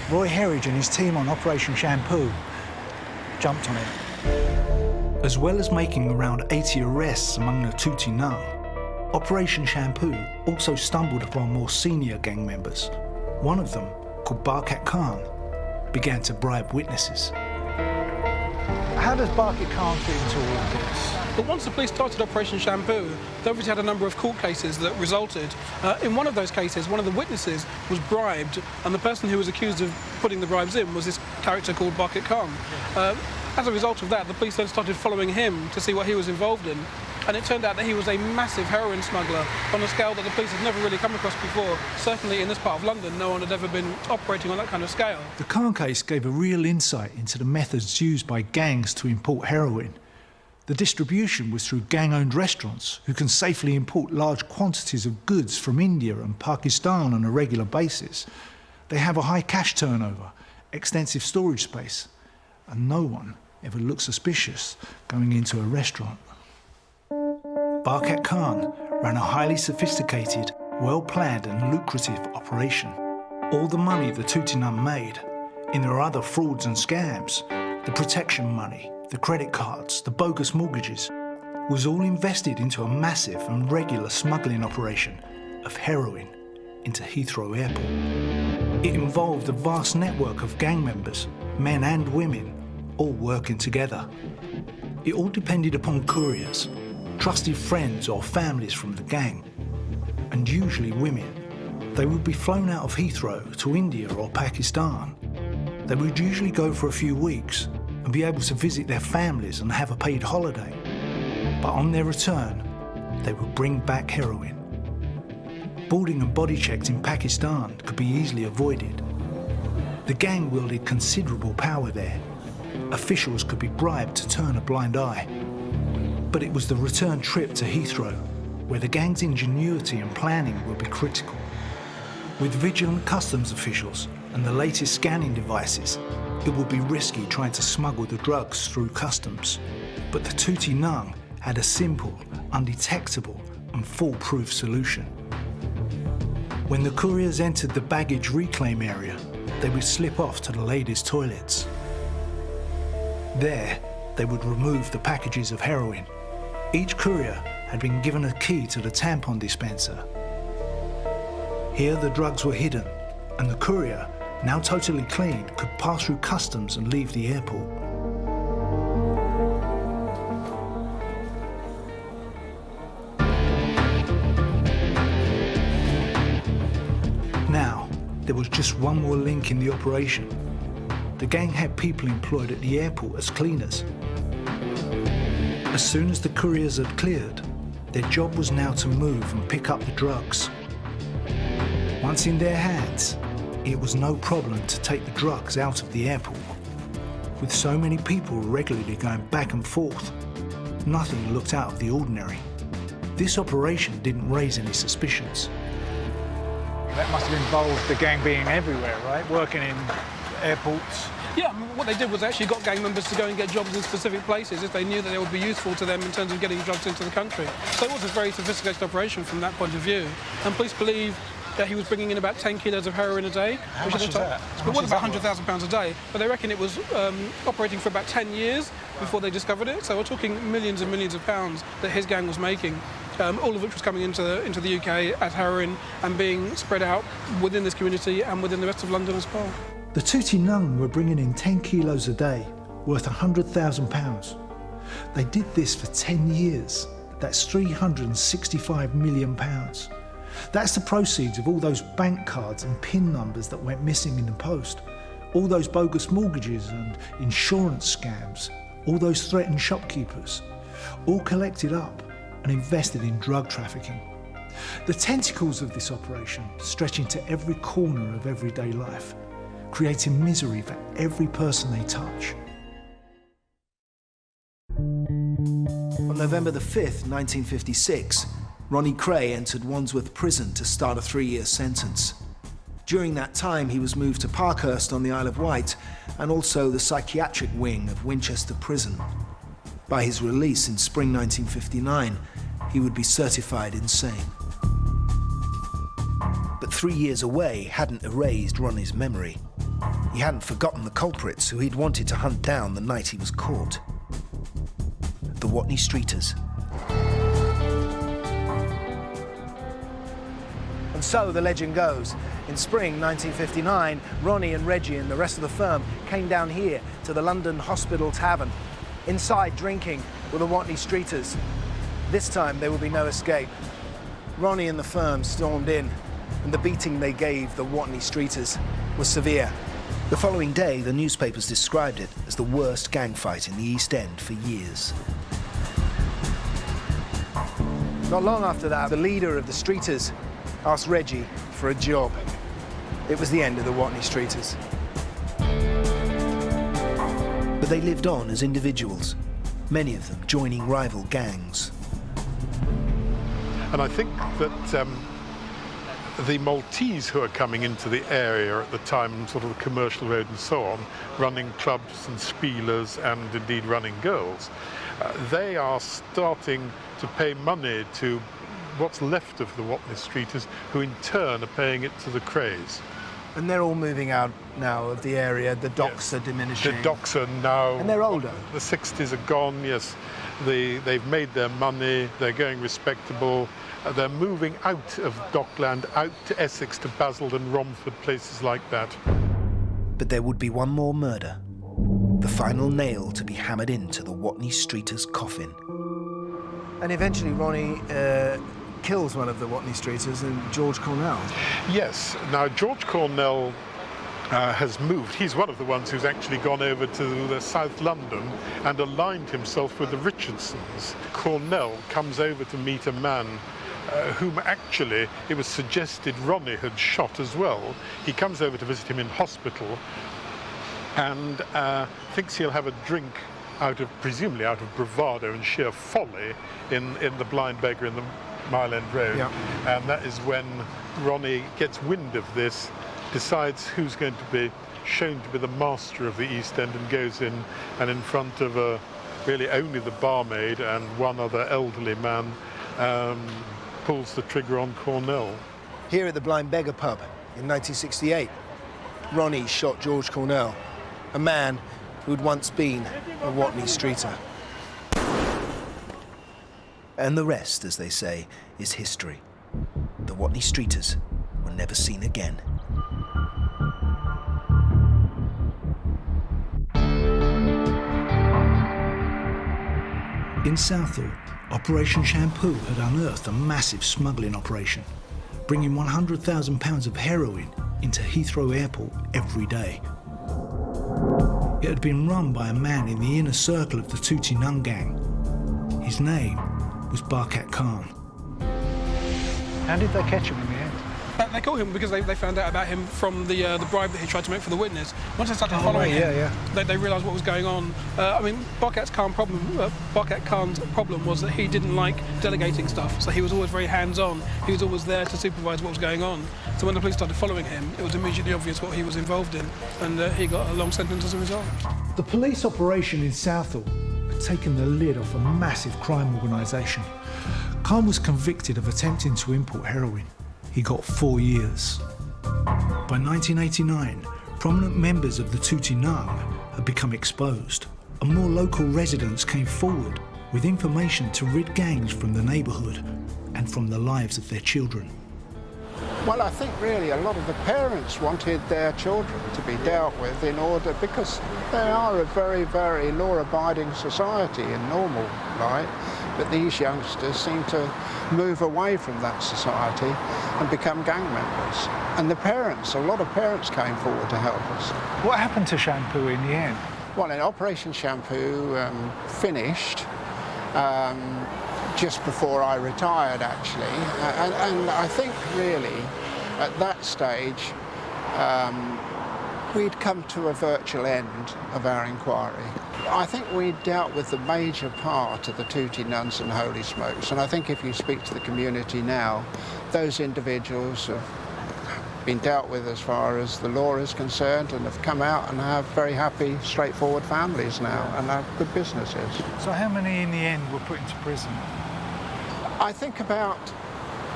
Roy Herridge and his team on Operation Shampoo jumped on it. As well as making around 80 arrests among the Tutti Nung, Operation Shampoo also stumbled upon more senior gang members. One of them, called Barkat Khan, began to bribe witnesses. How does Barkat Khan fit into all of this? But once the police started Operation Shampoo, they obviously had a number of court cases that resulted. In one of those cases, one of the witnesses was bribed, and the person who was accused of putting the bribes in was this character called Barkat Khan. As a result of that, the police then started following him to see what he was involved in. And it turned out that he was a massive heroin smuggler on a scale that the police had never really come across before. Certainly in this part of London, no one had ever been operating on that kind of scale. The Khan case gave a real insight into the methods used by gangs to import heroin. The distribution was through gang-owned restaurants who can safely import large quantities of goods from India and Pakistan on a regular basis. They have a high cash turnover, extensive storage space, and no one ever looks suspicious going into a restaurant. Barkat Khan ran a highly sophisticated, well-planned and lucrative operation. All the money the Tutti Nung made, in their other frauds and scams, the protection money, the credit cards, the bogus mortgages, was all invested into a massive and regular smuggling operation of heroin into Heathrow Airport. It involved a vast network of gang members, men and women, all working together. It all depended upon couriers, trusted friends or families from the gang, and usually women. They would be flown out of Heathrow to India or Pakistan. They would usually go for a few weeks and be able to visit their families and have a paid holiday. But on their return, they would bring back heroin. Boarding and body checks in Pakistan could be easily avoided. The gang wielded considerable power there. Officials could be bribed to turn a blind eye. But it was the return trip to Heathrow where the gang's ingenuity and planning would be critical. With vigilant customs officials and the latest scanning devices, it would be risky trying to smuggle the drugs through customs. But the Tutti Nung had a simple, undetectable and foolproof solution. When the couriers entered the baggage reclaim area, they would slip off to the ladies' toilets. There, they would remove the packages of heroin. Each courier had been given a key to the tampon dispenser. Here the drugs were hidden, and the courier, now totally clean, could pass through customs and leave the airport. Now, there was just one more link in the operation. The gang had people employed at the airport as cleaners. As soon as the couriers had cleared, their job was now to move and pick up the drugs. Once in their hands, It was no problem to take the drugs out of the airport. With so many people regularly going back and forth, nothing looked out of the ordinary. This operation didn't raise any suspicions. That must have involved the gang being everywhere, right? Working in airports. Yeah, I mean, what they did was they actually got gang members to go and get jobs in specific places if they knew that they would be useful to them in terms of getting drugs into the country. So it was a very sophisticated operation from that point of view. And police believe that he was bringing in about 10 kilos of heroin a day. How much is that? It was about £100,000 a day, but they reckon it was operating for about 10 years before they discovered it. So we're talking millions and millions of pounds that his gang was making, all of which was coming into the UK as heroin and being spread out within this community and within the rest of London as well. The Tootie Nung were bringing in 10 kilos a day, worth £100,000. They did this for 10 years. That's £365 million. That's the proceeds of all those bank cards and PIN numbers that went missing in the post, all those bogus mortgages and insurance scams, all those threatened shopkeepers, all collected up and invested in drug trafficking. The tentacles of this operation stretch into every corner of everyday life, creating misery for every person they touch. On November the 5th, 1956, Ronnie Cray entered Wandsworth Prison to start a 3-year sentence. During that time, he was moved to Parkhurst on the Isle of Wight and also the psychiatric wing of Winchester Prison. By his release in spring 1959, he would be certified insane. But 3 years away hadn't erased Ronnie's memory. He hadn't forgotten the culprits who he'd wanted to hunt down the night he was caught. The Watney Streeters. And so the legend goes. In spring 1959, Ronnie and Reggie and the rest of the firm came down here to the London Hospital Tavern. Inside drinking were the Watney Streeters. This time there would be no escape. Ronnie and the firm stormed in, and the beating they gave the Watney Streeters was severe. The following day, the newspapers described it as the worst gang fight in the East End for years. Not long after that, the leader of the Streeters asked Reggie for a job. It was the end of the Watney Streeters. But they lived on as individuals, many of them joining rival gangs. And I think that the Maltese who are coming into the area at the time, sort of the commercial road and so on, running clubs and spielers and indeed running girls, they are starting to pay money to what's left of the Watney Streeters, who in turn are paying it to the Crays. And they're all moving out now of the area. The docks Yes. are diminishing. The docks are now... And they're older. The 60s are gone, yes. They've made their money, they're going respectable. They're moving out of Dockland, out to Essex, to Basildon, Romford, places like that. But there would be one more murder. The final nail to be hammered into the Watney Streeters' coffin. And eventually Ronnie kills one of the Watney Streeters, and George Cornell. Yes. Now, George Cornell has moved. He's one of the ones who's actually gone over to South London and aligned himself with the Richardsons. Cornell comes over to meet a man whom actually it was suggested Ronnie had shot as well. He comes over to visit him in hospital and thinks he'll have a drink presumably out of bravado and sheer folly in the Blind Beggar in the Mile End Road. Yeah. And that is when Ronnie gets wind of this, decides who's going to be shown to be the master of the East End, and goes in, and in front of really only the barmaid and one other elderly man, pulls the trigger on Cornell. Here at the Blind Beggar pub in 1968, Ronnie shot George Cornell, a man who'd once been a Watney Streeter. And the rest, as they say, is history. The Watney Streeters were never seen again. In Southall, Operation Shampoo had unearthed a massive smuggling operation, bringing £100,000 of heroin into Heathrow Airport every day. It had been run by a man in the inner circle of the Tootie Nung gang. His name was Barkat Khan. How did they catch him in the end? They caught him because they found out about him from the bribe that he tried to make for the witness. Once they started following him, they realised what was going on. I mean, Barkat Khan's problem was that he didn't like delegating stuff, so he was always very hands-on. He was always there to supervise what was going on. So when the police started following him, it was immediately obvious what he was involved in, and he got a long sentence as a result. The police operation in Southall had taken the lid off a massive crime organisation. Khan was convicted of attempting to import heroin. He got 4 years. By 1989, prominent members of the Tuti Nang had become exposed, and more local residents came forward with information to rid gangs from the neighbourhood and from the lives of their children. Well, I think really a lot of the parents wanted their children to be dealt with in order, because they are a very, very law-abiding society in normal life, but these youngsters seem to move away from that society and become gang members. And the parents, a lot of parents came forward to help us. What happened to Shampoo in the end? Well, Operation Shampoo finished just before I retired, actually. And I think really at that stage we'd come to a virtual end of our inquiry. I think we'd dealt with the major part of the Tuti Nuns and Holy Smokes, and I think if you speak to the community now, those individuals have been dealt with as far as the law is concerned and have come out and have very happy, straightforward families now and have good businesses. So how many in the end were put into prison? I think about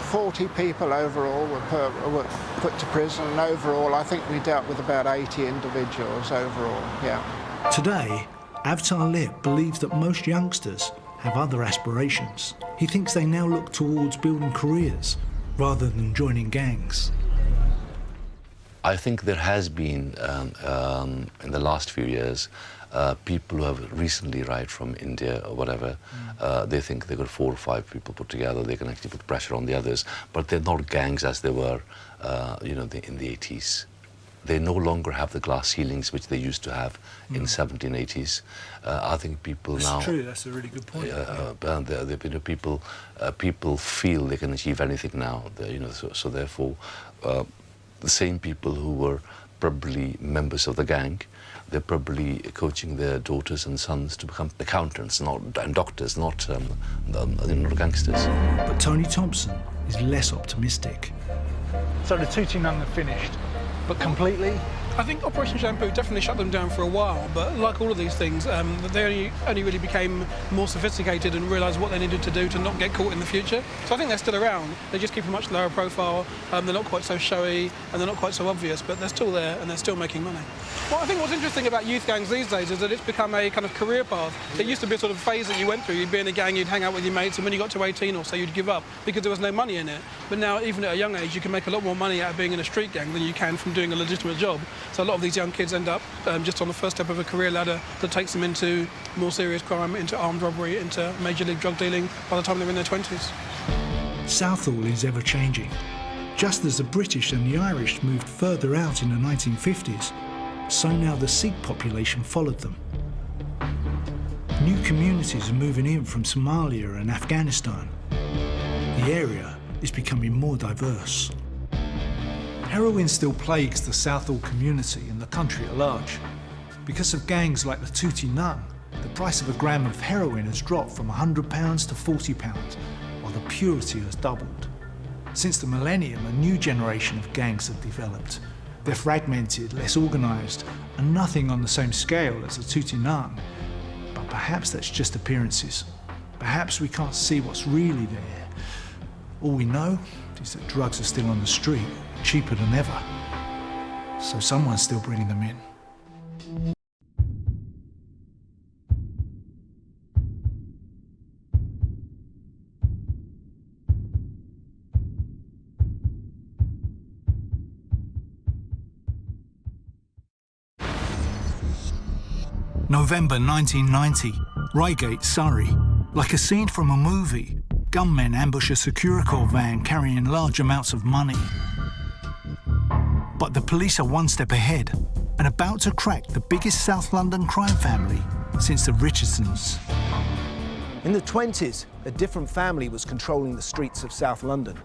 40 people overall were put to prison, and overall I think we dealt with about 80 individuals overall, yeah. Today, Avtar Lip believes that most youngsters have other aspirations. He thinks they now look towards building careers rather than joining gangs. I think there has been, in the last few years, people who have recently arrived from India or whatever, they think they've got 4 or 5 people put together, they can actually put pressure on the others, but they're not gangs as they were, in the 80s. They no longer have the glass ceilings which they used to have in 1780s. I think people now... That's true, that's a really good point. People feel they can achieve anything now, so therefore the same people who were probably members of the gang, they're probably coaching their daughters and sons to become accountants and doctors, not gangsters. But Tony Thompson is less optimistic. So the Tuti Nung are finished, but completely? I think Operation Shampoo definitely shut them down for a while, but like all of these things, they only really became more sophisticated and realised what they needed to do to not get caught in the future. So I think they're still around. They just keep a much lower profile, they're not quite so showy, and they're not quite so obvious, but they're still there and they're still making money. Well, I think what's interesting about youth gangs these days is that it's become a kind of career path. It used to be a sort of phase that you went through. You'd be in a gang, you'd hang out with your mates, and when you got to 18 or so, you'd give up because there was no money in it. But now, even at a young age, you can make a lot more money out of being in a street gang than you can from doing a legitimate job. So a lot of these young kids end up just on the first step of a career ladder that takes them into more serious crime, into armed robbery, into major league drug dealing by the time they're in their 20s. Southall is ever-changing. Just as the British and the Irish moved further out in the 1950s, so now the Sikh population followed them. New communities are moving in from Somalia and Afghanistan. The area is becoming more diverse. Heroin still plagues the Southall community and the country at large. Because of gangs like the Tuti Nung, the price of a gram of heroin has dropped from £100 to £40, while the purity has doubled. Since the millennium, a new generation of gangs have developed. They're fragmented, less organised, and nothing on the same scale as the Tuti Nung. But perhaps that's just appearances. Perhaps we can't see what's really there. All we know is that drugs are still on the street, cheaper than ever. So someone's still bringing them in. November 1990, Reigate, Surrey. Like a scene from a movie, gunmen ambush a Securicorps van carrying large amounts of money. But the police are one step ahead and about to crack the biggest South London crime family since the Richardsons. In the 20s, a different family was controlling the streets of South London.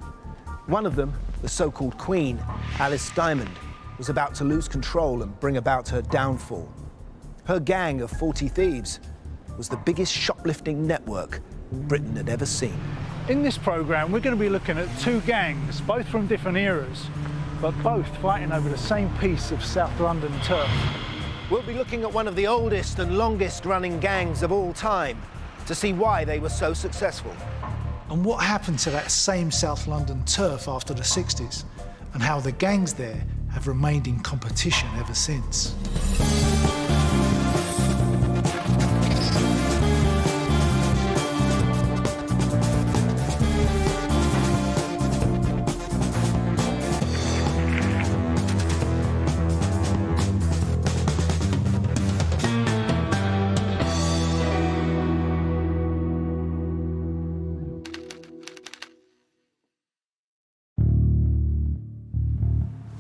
One of them, the so-called Queen, Alice Diamond, was about to lose control and bring about her downfall. Her gang of 40 thieves was the biggest shoplifting network Britain had ever seen. In this programme, we're going to be looking at two gangs, both from different eras, but both fighting over the same piece of South London turf. We'll be looking at one of the oldest and longest running gangs of all time to see why they were so successful. And what happened to that same South London turf after the 60s, and how the gangs there have remained in competition ever since.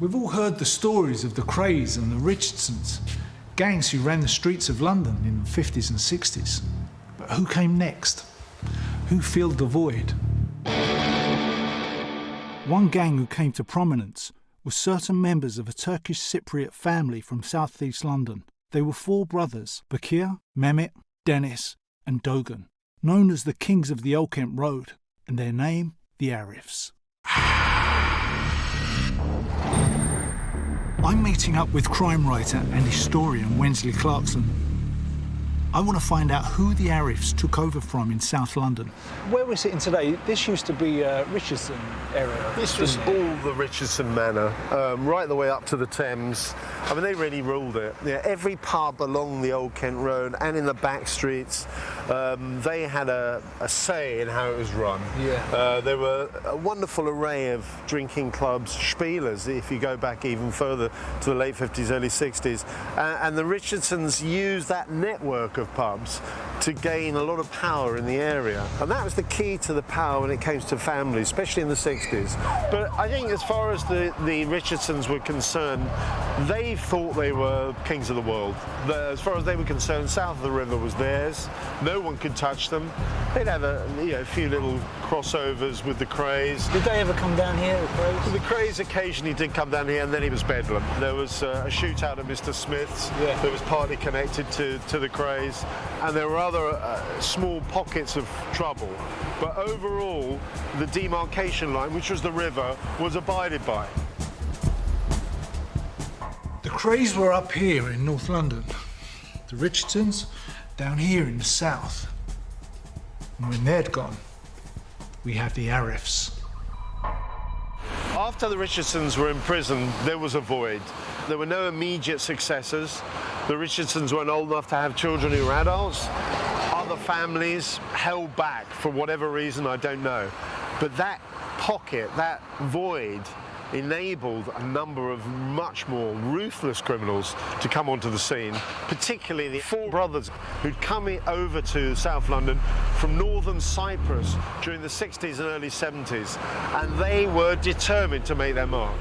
We've all heard the stories of the Krays and the Richardsons, gangs who ran the streets of London in the 50s and 60s. But who came next? Who filled the void? One gang who came to prominence was certain members of a Turkish Cypriot family from South East London. They were four brothers, Bakir, Mehmet, Dennis and Dogan, known as the Kings of the Old Kent Road, and their name, the Arifs. I'm meeting up with crime writer and historian Wensley Clarkson. I want to find out who the Arifs took over from in South London. Where we're sitting today, this used to be Richardson area. This was all the Richardson Manor, right the way up to the Thames. I mean, they really ruled it. Yeah, every pub along the Old Kent Road and in the back streets, they had a say in how it was run. Yeah. There were a wonderful array of drinking clubs, Spielers, if you go back even further to the late 50s, early 60s. And the Richardsons used that network of pubs to gain a lot of power in the area. And that was the key to the power when it came to families, especially in the 60s. But I think as far as the Richardsons were concerned, they thought they were kings of the world. As far as they were concerned, south of the river was theirs. No one could touch them. They'd have a few little crossovers with the Krays. Did they ever come down here, the Krays? The Krays occasionally did come down here, and then it was bedlam. There was a shootout at Mr. Smith's that was partly connected to the Krays, and there were other small pockets of trouble. But overall, the demarcation line, which was the river, was abided by. The Krays were up here in North London. The Richardsons down here in the south. And when they'd gone, we have the Arifs. After the Richardsons were imprisoned, there was a void. There were no immediate successors. The Richardsons weren't old enough to have children who were adults. Other families held back for whatever reason, I don't know. But that pocket, that void, enabled a number of much more ruthless criminals to come onto the scene, particularly the four brothers who'd come over to South London from northern Cyprus during the 60s and early 70s, and they were determined to make their mark.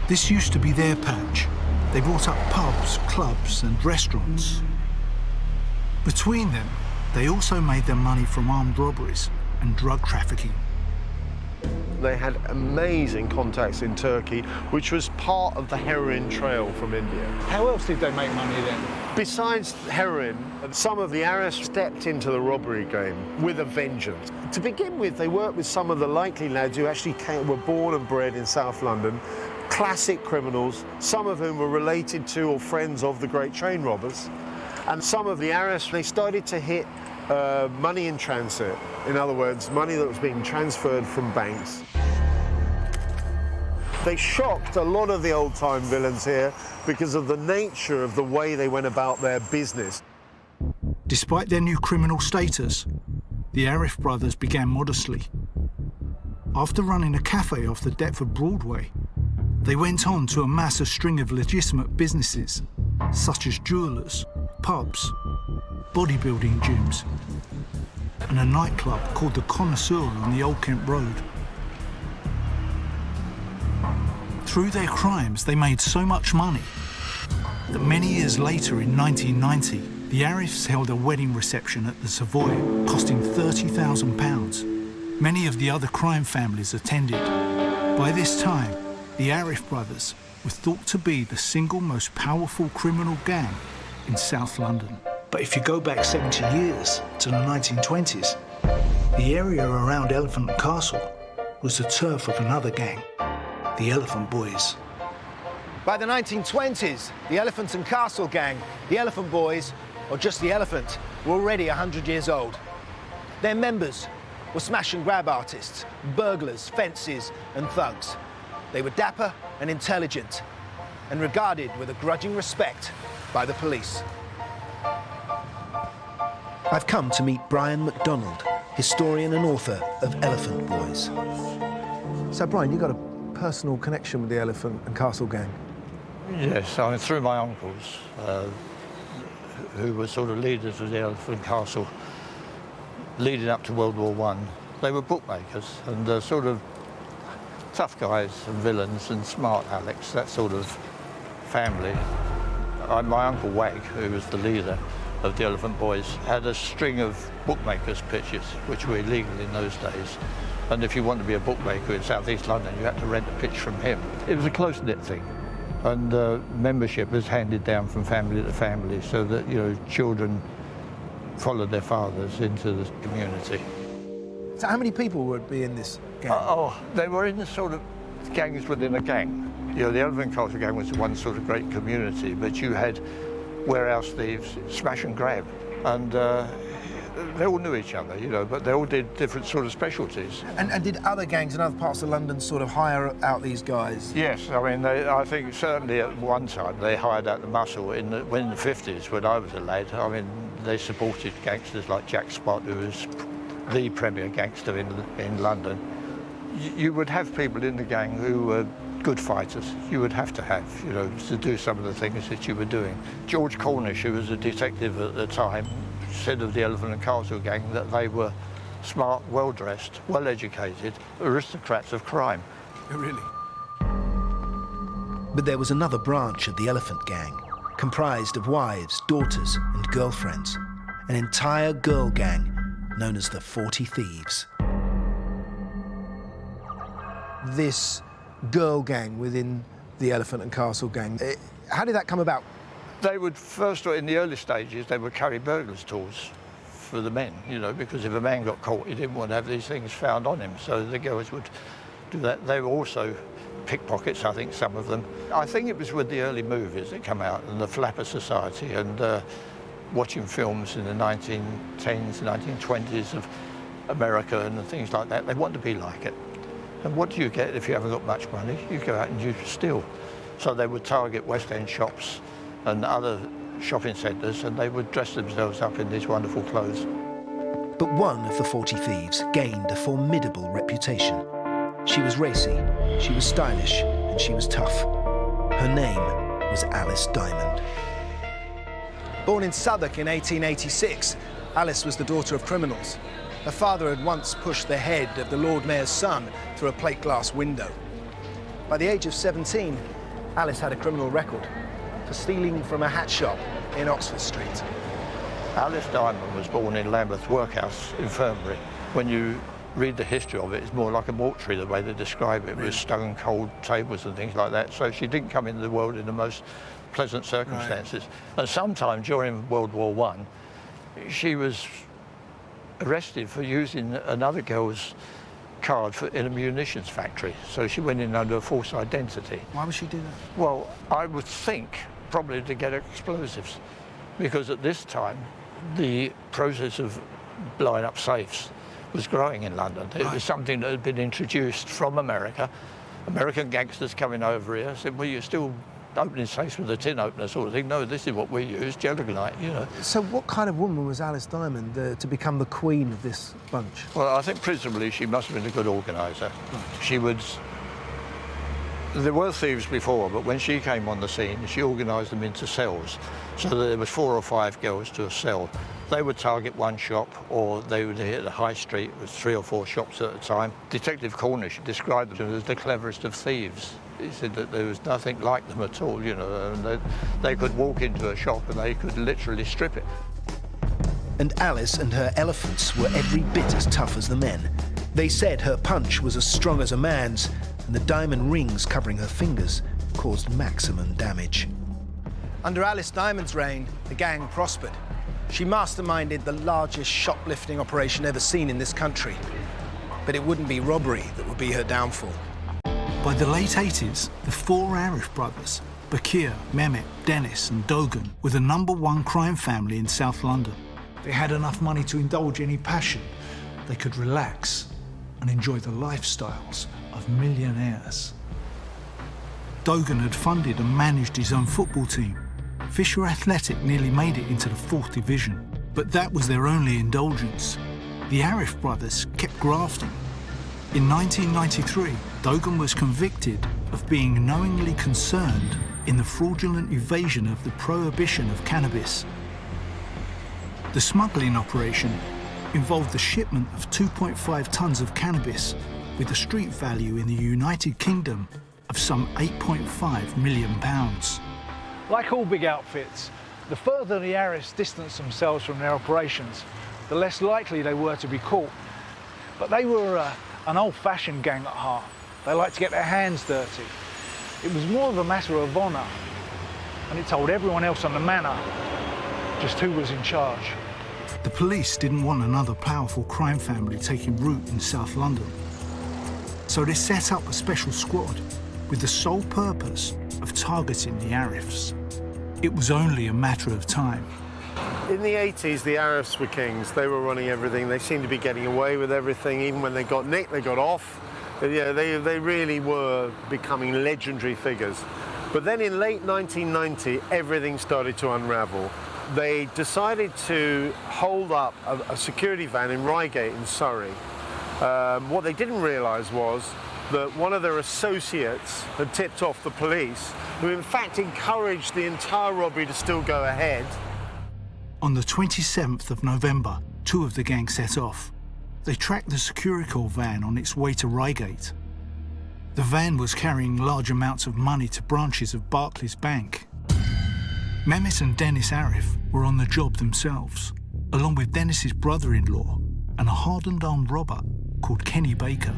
This used to be their patch. They brought up pubs, clubs and restaurants. Between them, they also made their money from armed robberies and drug trafficking. They had amazing contacts in Turkey, which was part of the heroin trail from India. How else did they make money then? Besides heroin, some of the Arifs stepped into the robbery game with a vengeance. To begin with, they worked with some of the likely lads who actually were born and bred in South London, classic criminals, some of whom were related to or friends of the great train robbers. And some of the Arifs, they started to hit money in transit. In other words, money that was being transferred from banks. They shocked a lot of the old-time villains here because of the nature of the way they went about their business. Despite their new criminal status, the Arif brothers began modestly. After running a cafe off the Deptford Broadway, they went on to amass a string of legitimate businesses, such as jewellers, pubs, bodybuilding gyms, and a nightclub called the Connoisseur on the Old Kent Road. Through their crimes, they made so much money that many years later, in 1990, the Arifs held a wedding reception at the Savoy, costing £30,000. Many of the other crime families attended. By this time, the Arif brothers were thought to be the single most powerful criminal gang in South London. But if you go back 70 years to the 1920s, the area around Elephant and Castle was the turf of another gang, the Elephant Boys. By the 1920s, the Elephant and Castle gang, the Elephant Boys, or just the Elephant, were already 100 years old. Their members were smash and grab artists, burglars, fences and thugs. They were dapper and intelligent and regarded with a grudging respect by the police. I've come to meet Brian MacDonald, historian and author of Elephant Boys. So, Brian, you got a personal connection with the Elephant and Castle gang? Yes, I mean, through my uncles, who were sort of leaders of the Elephant and Castle leading up to World War I. They were bookmakers and sort of tough guys and villains and smart Alex, that sort of family. My uncle Wag, who was the leader of the Elephant Boys, had a string of bookmakers' pitches, which were illegal in those days. And if you wanted to be a bookmaker in South East London, you had to rent a pitch from him. It was a close-knit thing. And membership was handed down from family to family so that, you know, children followed their fathers into the community. So how many people would be in this gang? They were in the sort of gangs within a gang. You know, the Elephant Castle gang was one sort of great community, but you had warehouse thieves, smash and grab, and they all knew each other, you know, but they all did different sort of specialties. And did other gangs in other parts of London sort of hire out these guys? Yes, I mean, I think certainly at one time they hired out the muscle in the 50s when I was a lad. I mean, they supported gangsters like Jack Spot, who was the premier gangster in London. You would have people in the gang who were good fighters. You would have to have, you know, to do some of the things that you were doing. George Cornish, who was a detective at the time, said of the Elephant and Castle gang that they were smart, well-dressed, well-educated, aristocrats of crime. Really? But there was another branch of the Elephant gang, comprised of wives, daughters and girlfriends. An entire girl gang known as the 40 Thieves. This girl gang within the Elephant and Castle gang, how did that come about? They would first, in the early stages, they would carry burglars' tools for the men, you know, because if a man got caught, he didn't want to have these things found on him, so the girls would do that. They were also pickpockets, I think, some of them. I think it was with the early movies that came out and the Flapper Society and watching films in the 1910s, 1920s of America and things like that. They wanted to be like it. And what do you get if you haven't got much money? You go out and you steal. So they would target West End shops and other shopping centres, and they would dress themselves up in these wonderful clothes. But one of the 40 Thieves gained a formidable reputation. She was racy, she was stylish, and she was tough. Her name was Alice Diamond. Born in Southwark in 1886, Alice was the daughter of criminals. Her father had once pushed the head of the Lord Mayor's son through a plate glass window. By the age of 17, Alice had a criminal record for stealing from a hat shop in Oxford Street. Alice Diamond was born in Lambeth Workhouse Infirmary. When you read the history of it, it's more like a mortuary, the way they describe it, with stone cold tables and things like that. So she didn't come into the world in the most pleasant circumstances. Right. And sometime during World War I, she was arrested for using another girl's card in a munitions factory. So she went in under a false identity. Why would she do that? Well, I would think probably to get explosives, because at this time the process of blowing up safes was growing in London. It was something that had been introduced from America. American gangsters coming over here said, well, you're still opening safes with a tin opener sort of thing. No, this is what we use, gelignite, you know. So what kind of woman was Alice Diamond to become the queen of this bunch? Well, I think principally she must have been a good organiser. She would... There were thieves before, but when she came on the scene, she organised them into cells, so that there was 4 or 5 girls to a cell. They would target one shop, or they would hit the high street with 3 or 4 shops at a time. Detective Cornish described them as the cleverest of thieves. He said that there was nothing like them at all, you know, and they could walk into a shop and they could literally strip it. And Alice and her elephants were every bit as tough as the men. They said her punch was as strong as a man's, and the diamond rings covering her fingers caused maximum damage. Under Alice Diamond's reign, the gang prospered. She masterminded the largest shoplifting operation ever seen in this country. But it wouldn't be robbery that would be her downfall. By the late 80s, the four Arif brothers, Bakir, Mehmet, Dennis and Dogan, were the #1 crime family in South London. They had enough money to indulge any passion. They could relax and enjoy the lifestyles of millionaires. Dogan had funded and managed his own football team. Fisher Athletic nearly made it into the 4th division, but that was their only indulgence. The Arif brothers kept grafting. In 1993, Dogan was convicted of being knowingly concerned in the fraudulent evasion of the prohibition of cannabis. The smuggling operation involved the shipment of 2.5 tons of cannabis with a street value in the United Kingdom of some £8.5 million. Like all big outfits, the further the Arifs distanced themselves from their operations, the less likely they were to be caught. But they were an old-fashioned gang at heart. They liked to get their hands dirty. It was more of a matter of honour, and it told everyone else on the manor just who was in charge. The police didn't want another powerful crime family taking root in South London. So they set up a special squad with the sole purpose of targeting the Arifs. It was only a matter of time. In the 80s, the Arifs were kings. They were running everything. They seemed to be getting away with everything. Even when they got nicked, they got off. Yeah, they really were becoming legendary figures. But then in late 1990, everything started to unravel. They decided to hold up a security van in Reigate in Surrey. What they didn't realise was that one of their associates had tipped off the police, who in fact encouraged the entire robbery to still go ahead. On the 27th of November, 2 of the gang set off. They tracked the Securicorps van on its way to Reigate. The van was carrying large amounts of money to branches of Barclays Bank. Mehmet and Dennis Arif were on the job themselves, along with Dennis's brother-in-law and a hardened armed robber called Kenny Baker.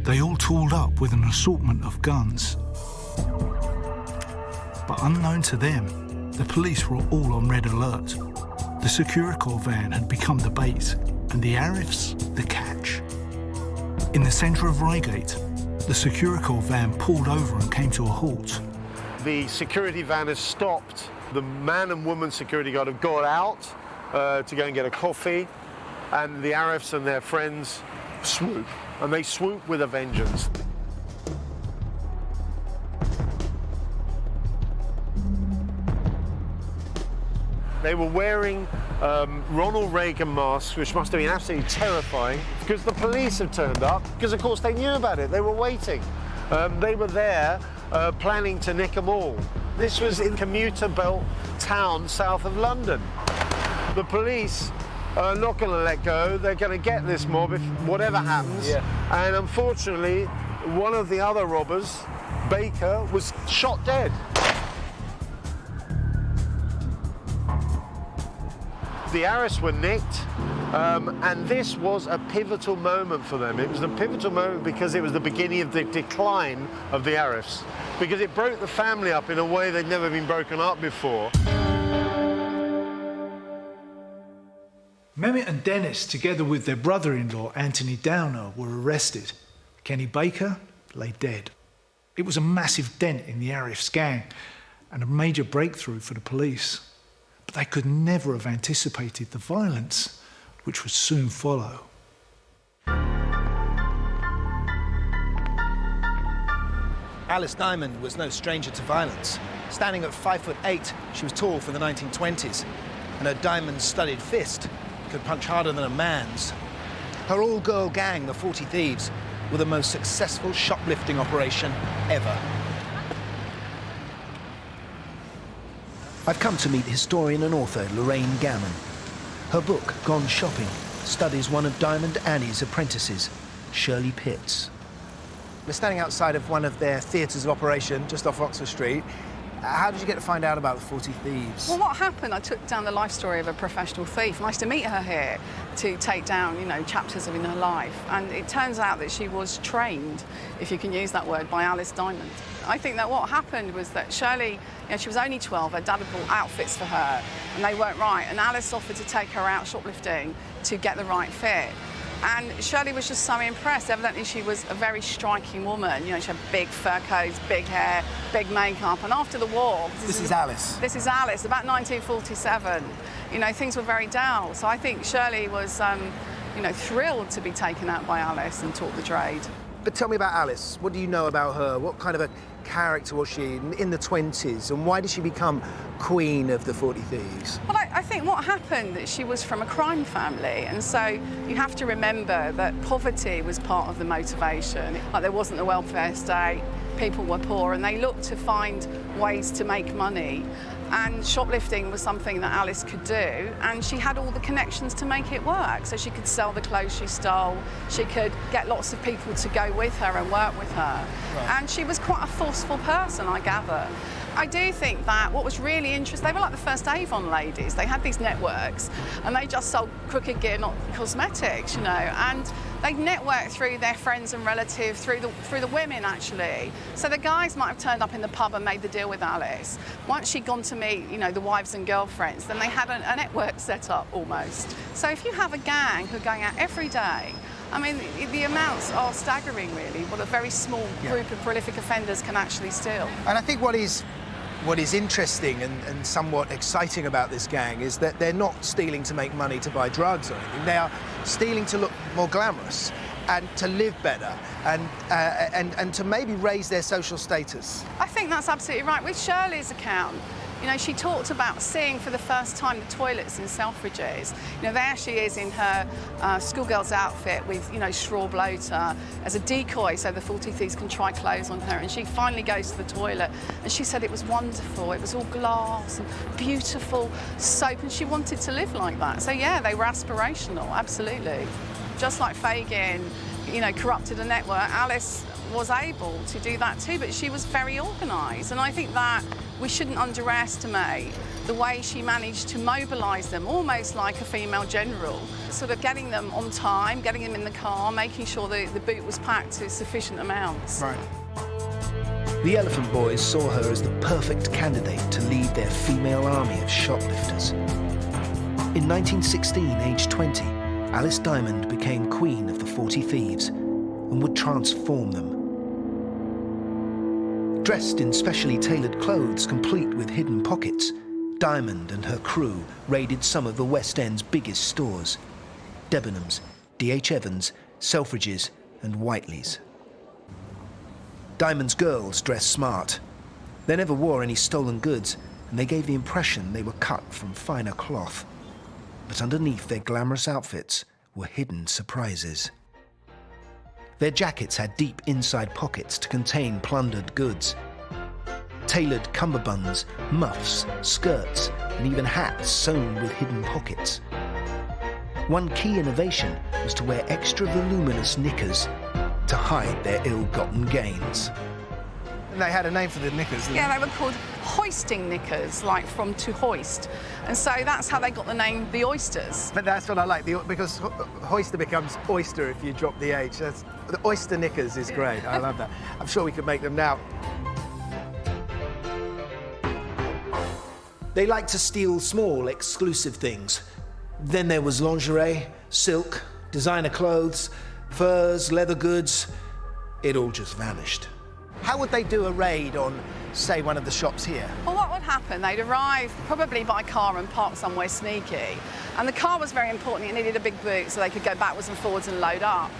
They all tooled up with an assortment of guns. But unknown to them, the police were all on red alert. The Securicorps van had become the bait, and the Arifs the catch. In the centre of Reigate, the Securicorps van pulled over and came to a halt. The security van has stopped. The man and woman security guard have got out to go and get a coffee, and the Arifs and their friends swoop, and they swoop with a vengeance. They were wearing Ronald Reagan masks, which must have been absolutely terrifying, because the police have turned up, because of course they knew about it, they were waiting. They were there planning to nick them all. This was in commuter belt town south of London. The police are not going to let go. They're going to get this mob if whatever happens. Yeah. And unfortunately, one of the other robbers, Baker, was shot dead. The Arifs were nicked, and this was a pivotal moment for them. It was a pivotal moment because it was the beginning of the decline of the Arifs, because it broke the family up in a way they'd never been broken up before. Mehmet and Dennis, together with their brother-in-law, Anthony Downer, were arrested. Kenny Baker lay dead. It was a massive dent in the Arifs gang and a major breakthrough for the police. But they could never have anticipated the violence which would soon follow. Alice Diamond was no stranger to violence. Standing at 5'8", she was tall for the 1920s, and her diamond-studded fist could punch harder than a man's. Her all-girl gang, the 40 Thieves, were the most successful shoplifting operation ever. I've come to meet historian and author Lorraine Gammon. Her book, Gone Shopping, studies one of Diamond Annie's apprentices, Shirley Pitts. We're standing outside of one of their theatres of operation, just off Oxford Street. How did you get to find out about the 40 Thieves? Well, what happened, I took down the life story of a professional thief, and I used to meet her here to take down, you know, chapters of in her life. And it turns out that she was trained, if you can use that word, by Alice Diamond. I think that what happened was that Shirley, you know, she was only 12, her dad had bought outfits for her, and they weren't right. And Alice offered to take her out shoplifting to get the right fit. And Shirley was just so impressed. Evidently, she was a very striking woman. You know, she had big fur coats, big hair, big makeup. And after the war... This is Alice. This is Alice, about 1947. You know, things were very dull. So I think Shirley was, you know, thrilled to be taken out by Alice and taught the trade. But tell me about Alice. What do you know about her? What kind of a character was she in the 20s? And why did she become queen of the 40 Thieves? Well, I think what happened is she was from a crime family, and so you have to remember that poverty was part of the motivation. Like, there wasn't a welfare state, people were poor, and they looked to find ways to make money. And shoplifting was something that Alice could do, and she had all the connections to make it work. So she could sell the clothes she stole, she could get lots of people to go with her and work with her. Right. And she was quite a forceful person, I gather. I do think that what was really interesting, they were like the first Avon ladies. They had these networks, and they just sold crooked gear, not cosmetics, you know. And they networked through their friends and relatives, through the women, actually. So the guys might have turned up in the pub and made the deal with Alice. Once she'd gone to meet, you know, the wives and girlfriends, then they had a network set up, almost. So if you have a gang who are going out every day, I mean, the amounts are staggering, really, what a very small group of prolific offenders can actually steal. And I think what is interesting and somewhat exciting about this gang is that they're not stealing to make money to buy drugs or anything. They are stealing to look more glamorous and to live better and to maybe raise their social status. I think that's absolutely right. With Shirley's account, you know, she talked about seeing for the first time the toilets in Selfridges. You know, there she is in her schoolgirl's outfit with, you know, straw bloater as a decoy so the 40 Thieves can try clothes on her. And she finally goes to the toilet and she said it was wonderful. It was all glass and beautiful soap, and she wanted to live like that. So, yeah, they were aspirational, absolutely. Just like Fagin, you know, corrupted a network, Alice was able to do that too, but she was very organised. And I think that we shouldn't underestimate the way she managed to mobilise them, almost like a female general, sort of getting them on time, getting them in the car, making sure the boot was packed to sufficient amounts. Right. The Elephant Boys saw her as the perfect candidate to lead their female army of shoplifters. In 1916, aged 20, Alice Diamond became queen of the 40 Thieves and would transform them. Dressed in specially tailored clothes complete with hidden pockets, Diamond and her crew raided some of the West End's biggest stores: Debenhams, D.H. Evans, Selfridges and Whiteley's. Diamond's girls dressed smart. They never wore any stolen goods, and they gave the impression they were cut from finer cloth. But underneath their glamorous outfits were hidden surprises. Their jackets had deep inside pockets to contain plundered goods. Tailored cummerbunds, muffs, skirts, and even hats sewn with hidden pockets. One key innovation was to wear extra voluminous knickers to hide their ill-gotten gains. And they had a name for the knickers, didn't Yeah, they were called hoisting knickers, like from to hoist. And so that's how they got the name the Oysters. But that's what I like, because hoister becomes oyster if you drop the H. The oyster knickers is great. I love that. I'm sure we could make them now. They like to steal small, exclusive things. Then there was lingerie, silk, designer clothes, furs, leather goods. It all just vanished. How would they do a raid on, say, one of the shops here? Well, what would happen? They'd arrive probably by car and park somewhere sneaky. And the car was very important. It needed a big boot so they could go backwards and forwards and load up.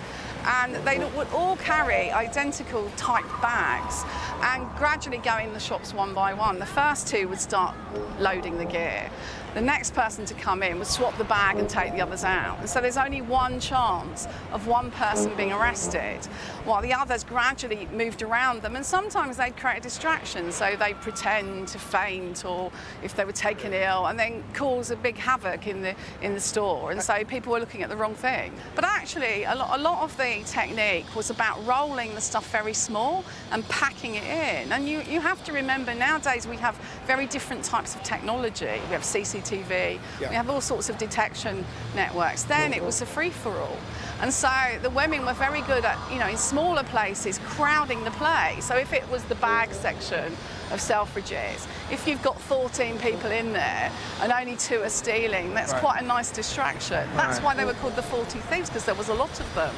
And they would all carry identical type bags and gradually go in the shops one by one. The first two would start loading the gear. the next person to come in would swap the bag and take the others out. And so there's only one chance of one person being arrested, while the others gradually moved around them, and sometimes they'd create a distraction, so they'd pretend to faint, or if they were taken ill, and then cause a big havoc in the store, and so people were looking at the wrong thing. But actually, a lot of the technique was about rolling the stuff very small and packing it in. And you have to remember, nowadays we have very different types of technology. We have CCTV, we have all sorts of detection networks. Then it was a free-for-all. And so the women were very good at, you know, in smaller places, crowding the play. So if it was the bag section of Selfridges, if you've got 14 people in there and only 2 are stealing, that's quite a nice distraction. That's why they were called the 40 Thieves, because there was a lot of them.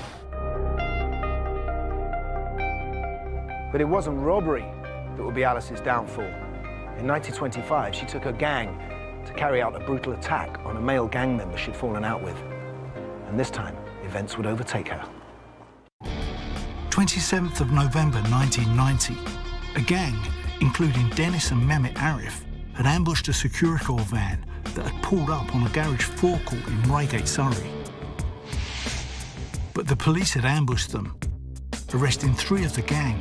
But it wasn't robbery that would be Alice's downfall. In 1925, she took her gang to carry out a brutal attack on a male gang member she'd fallen out with. And this time, events would overtake her. 27th of November 1990, a gang, including Dennis and Mehmet Arif, had ambushed a Securicor van that had pulled up on a garage forecourt in Reigate, Surrey. But the police had ambushed them, arresting 3 of the gang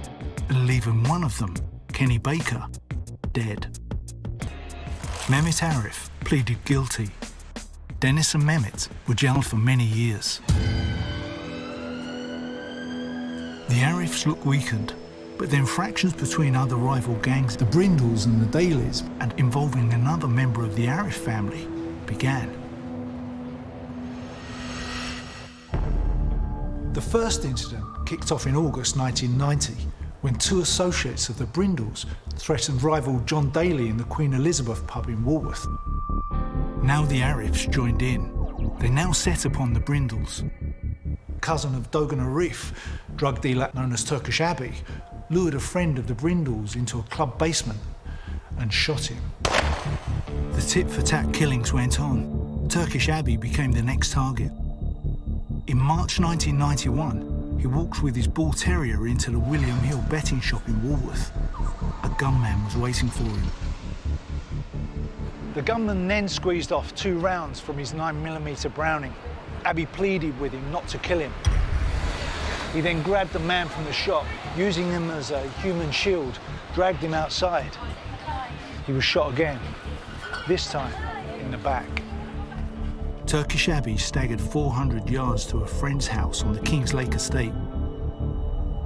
and leaving one of them, Kenny Baker, dead. Mehmet Arif pleaded guilty. Dennis and Mehmet were jailed for many years. The Arifs looked weakened, but then fractions between other rival gangs, the Brindles and the Dailies, and involving another member of the Arif family, began. The first incident kicked off in August 1990, when 2 associates of the Brindles threatened rival John Daly in the Queen Elizabeth pub in Walworth. Now the Arifs joined in. They now set upon the Brindles. Cousin of Dogan Arif, drug dealer known as Turkish Abbey, lured a friend of the Brindles into a club basement and shot him. The tit-for-tat killings went on. Turkish Abbey became the next target. In March 1991, he walked with his bull terrier into the William Hill betting shop in Walworth. A gunman was waiting for him. The gunman then squeezed off 2 rounds from his 9mm Browning. Abbey pleaded with him not to kill him. He then grabbed the man from the shop, using him as a human shield, dragged him outside. He was shot again, this time in the back. Turkish Abbey staggered 400 yards to a friend's house on the Kings Lake estate,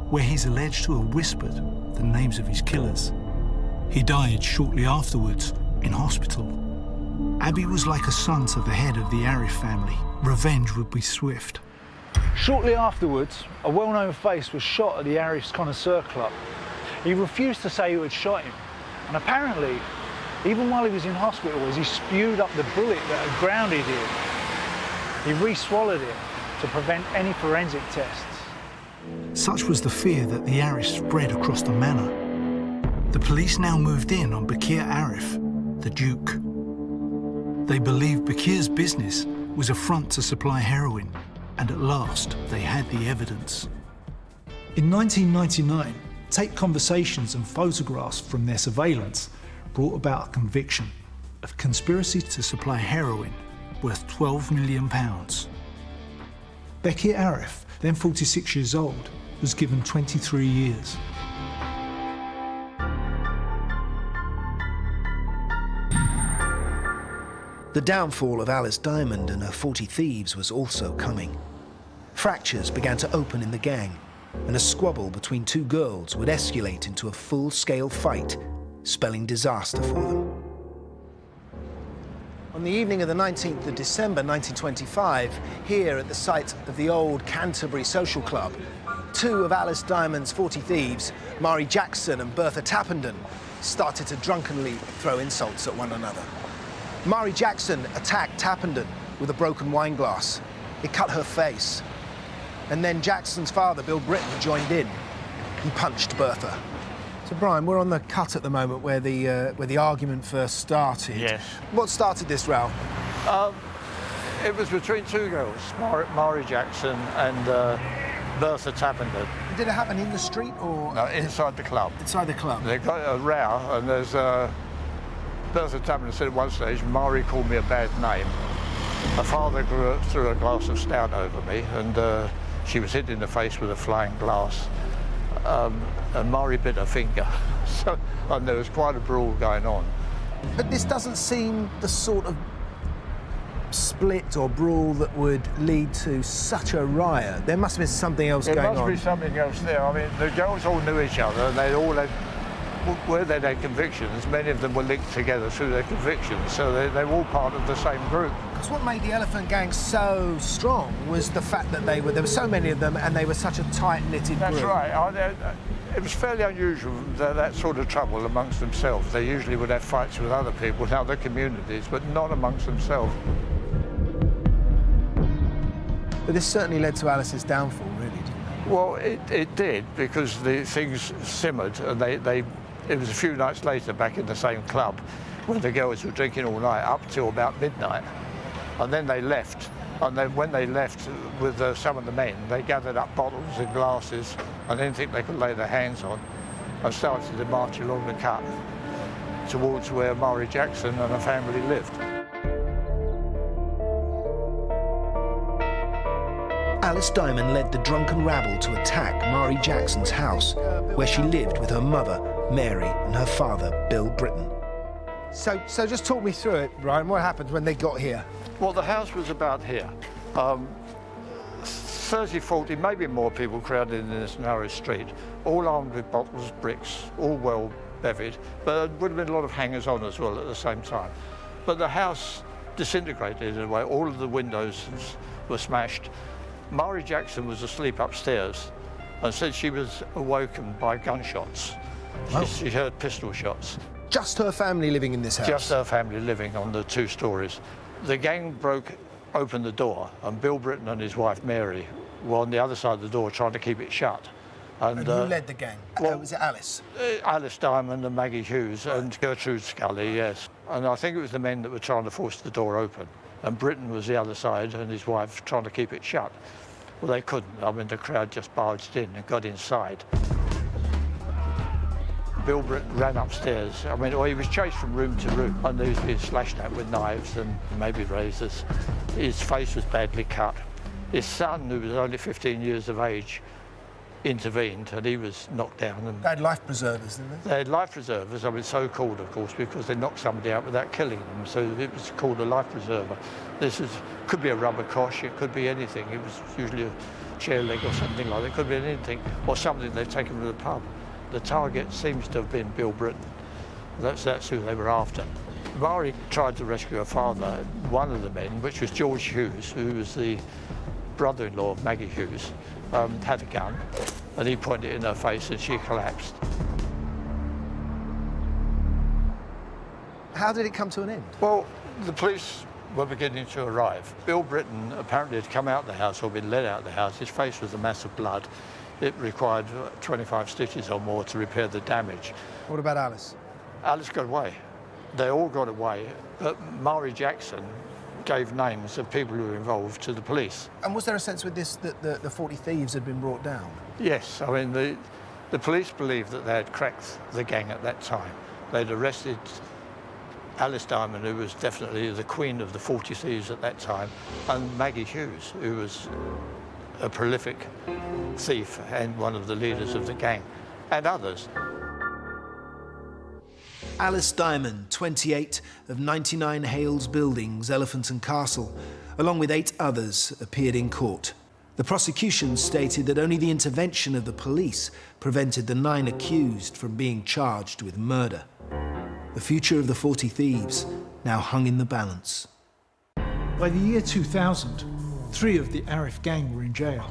where he's alleged to have whispered the names of his killers. He died shortly afterwards in hospital. Abbey was like a son to the head of the Arif family. Revenge would be swift. Shortly afterwards, a well-known face was shot at the Arif's Connoisseur Club. He refused to say who had shot him, and apparently, even while he was in hospital, as he spewed up the bullet that had grounded him, he re-swallowed it to prevent any forensic tests. Such was the fear that the Arifs spread across the manor. The police now moved in on Bakir Arif, the Duke. They believed Bakir's business was a front to supply heroin, and at last they had the evidence. In 1999, tape conversations and photographs from their surveillance brought about a conviction of conspiracy to supply heroin worth £12 million. Bakir Arif, then 46 years old, was given 23 years. The downfall of Alice Diamond and her 40 Thieves was also coming. Fractures began to open in the gang, and a squabble between 2 girls would escalate into a full-scale fight, spelling disaster for them. On the evening of the 19th of December 1925, here at the site of the old Canterbury Social Club, 2 of Alice Diamond's 40 Thieves, Mari Jackson and Bertha Tappenden, started to drunkenly throw insults at one another. Mari Jackson attacked Tappenden with a broken wine glass. It cut her face. And then Jackson's father, Bill Britton, joined in. He punched Bertha. So, Brian, we're on the cut at the moment where the argument first started. Yes. What started this row? It was between 2 girls, Mari Jackson and Bertha Tappenden. Did it happen in the street or...? No, inside the club. Inside the club? They got a row, and there's Bertha Tubman said at one stage, Mari called me a bad name. Her father threw a glass of stout over me, and she was hit in the face with a flying glass. And Mari bit her finger. So there was quite a brawl going on. But this doesn't seem the sort of split or brawl that would lead to such a riot. There must have been something else going on. There must be something else there. I mean, the girls all knew each other, and they all had, where they'd had convictions, many of them were linked together through their convictions, so they were all part of the same group. Because what made the Elephant Gang so strong was the fact that there were so many of them, and they were such a tight-knitted group. That's right. It was fairly unusual, that sort of trouble amongst themselves. They usually would have fights with other people in other communities, but not amongst themselves. But this certainly led to Alice's downfall, really, didn't it? Well, it did, because the things simmered, and it was a few nights later, back in the same club, when the girls were drinking all night, up till about midnight. And then they left. And then when they left with some of the men, they gathered up bottles and glasses and anything they could lay their hands on, and started to march along the cut towards where Mari Jackson and her family lived. Alice Diamond led the drunken rabble to attack Mari Jackson's house, where she lived with her mother, Mary, and her father, Bill Britton. So just talk me through it, Brian. What happened when they got here? Well, the house was about here. 30, 40, maybe more people crowded in this narrow street, all armed with bottles, bricks, all well bevied, but there would have been a lot of hangers-on as well at the same time. But the house disintegrated in a way. All of the windows were smashed. Mari Jackson was asleep upstairs and said she was awoken by gunshots. Oh. She heard pistol shots. Just her family living in this house? Just her family living on the 2 stories. The gang broke open the door, and Bill Britton and his wife Mary were on the other side of the door trying to keep it shut. And who led the gang? Was it Alice? Alice Diamond and Maggie Hughes and Gertrude Scully, yes. And I think it was the men that were trying to force the door open. And Britton was the other side and his wife trying to keep it shut. Well, they couldn't. I mean, the crowd just barged in and got inside. Bill Britton ran upstairs. I mean, he was chased from room to room, and he was being slashed at with knives and maybe razors. His face was badly cut. His son, who was only 15 years of age, intervened, and he was knocked down. And they had life preservers, didn't they? They had life preservers. I mean, so called, of course, because they knocked somebody out without killing them, so it was called a life preserver. Could be a rubber cosh, it could be anything. It was usually a chair leg or something like that. It could be anything, or something they'd taken from the pub. The target seems to have been Bill Britton. That's who they were after. Mari tried to rescue her father, one of the men, which was George Hughes, who was the brother-in-law of Maggie Hughes, had a gun, and he pointed it in her face and she collapsed. How did it come to an end? Well, the police were beginning to arrive. Bill Britton apparently had come out of the house or been led out of the house. His face was a mass of blood. It required 25 stitches or more to repair the damage. What about Alice? Alice got away. They all got away, but Mari Jackson gave names of people who were involved to the police. And was there a sense with this that the 40 thieves had been brought down? Yes, I mean, the police believed that they had cracked the gang at that time. They'd arrested Alice Diamond, who was definitely the queen of the 40 thieves at that time, and Maggie Hughes, who was a prolific thief and one of the leaders of the gang, and others. Alice Diamond, 28, of 99 Hales Buildings, Elephant and Castle, along with 8 others, appeared in court. The prosecution stated that only the intervention of the police prevented the 9 accused from being charged with murder. The future of the 40 thieves now hung in the balance. By the year 2000, 3 of the Arif gang were in jail.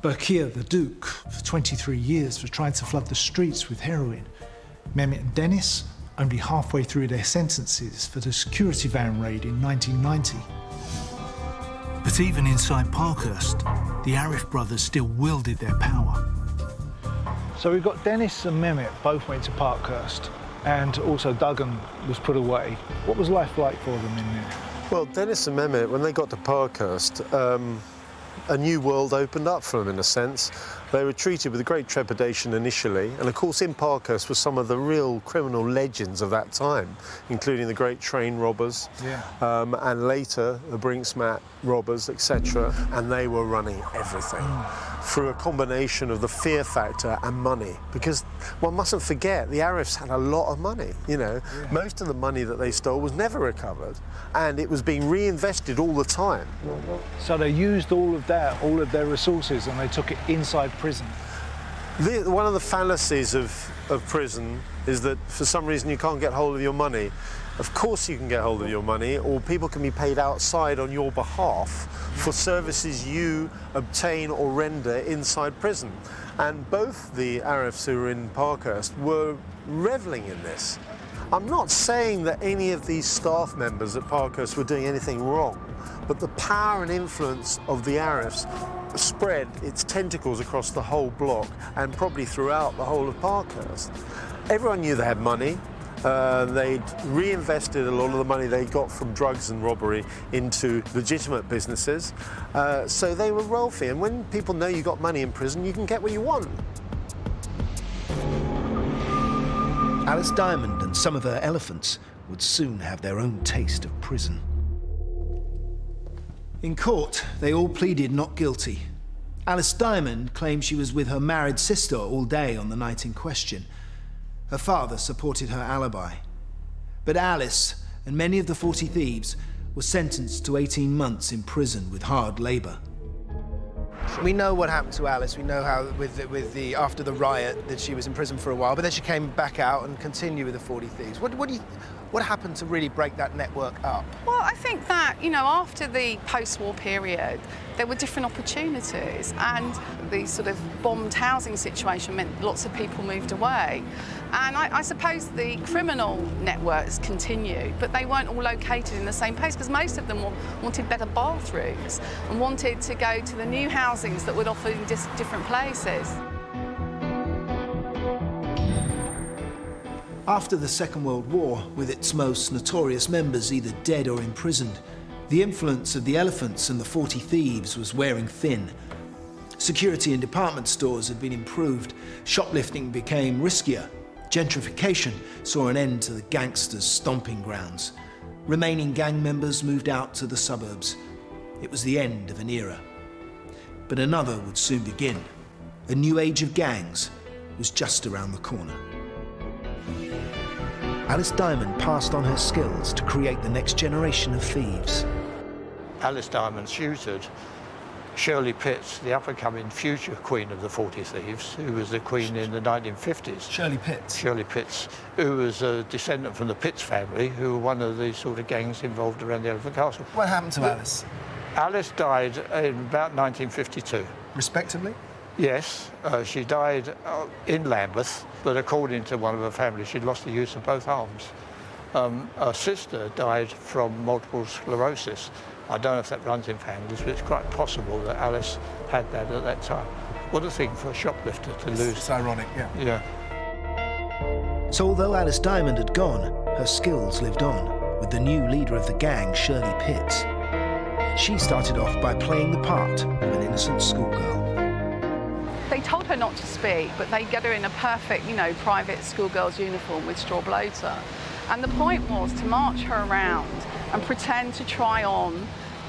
Berkir the Duke, for 23 years, for trying to flood the streets with heroin. Mehmet and Dennis, only halfway through their sentences for the security van raid in 1990. But even inside Parkhurst, the Arif brothers still wielded their power. So we've got Dennis and Mehmet both went to Parkhurst, and also Duggan was put away. What was life like for them in there? Well, Dennis and Mehmet, when they got to Parkhurst, a new world opened up for them, in a sense. They were treated with great trepidation initially, and of course in Parkhurst were some of the real criminal legends of that time, including the great train robbers, and later the Brinksmat robbers, etc. And they were running everything through a combination of the fear factor and money, because one mustn't forget the Arifs had a lot of money. You know, most of the money that they stole was never recovered, and it was being reinvested all the time. So they used all of their resources, and they took it inside prison. One of the fallacies of prison is that for some reason you can't get hold of your money. Of course you can get hold of your money, or people can be paid outside on your behalf for services you obtain or render inside prison. And both the Arifs who were in Parkhurst were revelling in this. I'm not saying that any of these staff members at Parkhurst were doing anything wrong, but the power and influence of the Arifs spread its tentacles across the whole block and probably throughout the whole of Parkhurst. Everyone knew they had money. They'd reinvested a lot of the money they got from drugs and robbery into legitimate businesses, so they were wealthy. And when people know you got money in prison, you can get what you want. Alice Diamond and some of her elephants would soon have their own taste of prison. In court, they all pleaded not guilty. Alice Diamond claimed she was with her married sister all day on the night in question. Her father supported her alibi. But Alice and many of the 40 thieves were sentenced to 18 months in prison with hard labour. We know what happened to Alice. We know how, after the riot, that she was in prison for a while, but then she came back out and continued with the 40 thieves. What happened to really break that network up? Well, I think that, you know, after the post-war period, there were different opportunities, and the sort of bombed housing situation meant lots of people moved away. And I suppose the criminal networks continued, but they weren't all located in the same place, because most of them wanted better bathrooms and wanted to go to the new housings that would offer in different places. After the Second World War, with its most notorious members either dead or imprisoned, the influence of the elephants and the 40 thieves was wearing thin. Security in department stores had been improved, shoplifting became riskier, gentrification saw an end to the gangsters' stomping grounds. Remaining gang members moved out to the suburbs. It was the end of an era. But another would soon begin. A new age of gangs was just around the corner. Alice Diamond passed on her skills to create the next generation of thieves. Alice Diamond tutored Shirley Pitts, the up-and-coming future queen of the 40 Thieves, who was the queen in the 1950s. Shirley Pitts? Shirley Pitts, who was a descendant from the Pitts family, who were one of the sort of gangs involved around the Elephant Castle. What happened to Alice? Alice died in about 1952. Respectively? Yes, she died in Lambeth, but according to one of her family, she'd lost the use of both arms. Her sister died from multiple sclerosis. I don't know if that runs in families, but it's quite possible that Alice had that at that time. What a thing for a shoplifter to lose. It's ironic, yeah. Yeah. So although Alice Diamond had gone, her skills lived on, with the new leader of the gang, Shirley Pitts. She started off by playing the part of an innocent schoolgirl. They told her not to speak, but they get her in a perfect, you know, private schoolgirl's uniform with straw bloater. And the point was to march her around and pretend to try on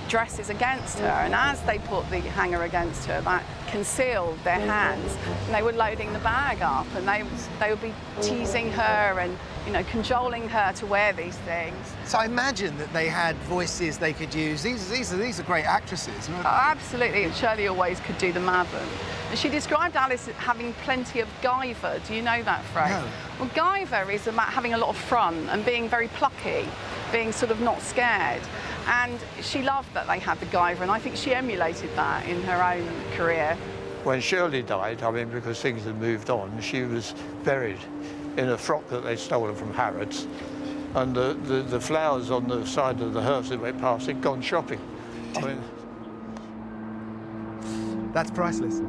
dresses against her. And as they put the hanger against her, that concealed their hands. And they were loading the bag up, and they would be teasing her and, you know, cajoling her to wear these things. So I imagine that they had voices they could use. These are great actresses. Oh, absolutely, and Shirley always could do the Mavin. And she described Alice as having plenty of guyver. Do you know that phrase? No. Well, guyver is about having a lot of front and being very plucky, being sort of not scared. And she loved that they had the guyver, and I think she emulated that in her own career. When Shirley died, I mean, because things had moved on, she was buried in a frock that they'd stolen from Harrods. And the flowers on the side of the hearse that went past had gone shopping. I mean, that's priceless.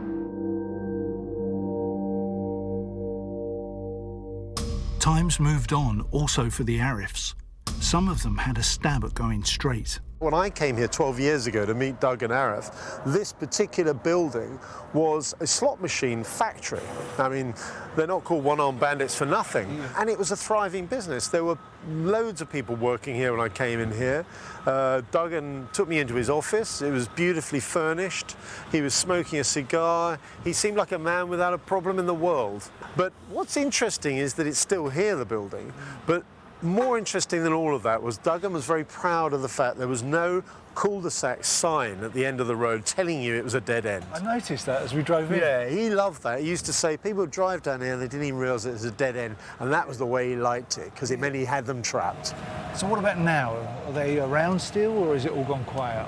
Times moved on also for the Arifs. Some of them had a stab at going straight. When I came here 12 years ago to meet Doug and Arif, this particular building was a slot machine factory. I mean, they're not called one-armed bandits for nothing. And it was a thriving business. There were loads of people working here when I came in here. Doug took me into his office. It was beautifully furnished. He was smoking a cigar. He seemed like a man without a problem in the world. But what's interesting is that it's still here, the building. But more interesting than all of that was Duggan was very proud of the fact there was no cul-de-sac sign at the end of the road telling you it was a dead end. I noticed that as we drove in. Yeah, he loved that. He used to say people would drive down here and they didn't even realise it was a dead end, and that was the way he liked it, because it meant he had them trapped. So what about now? Are they around still, or has it all gone quiet?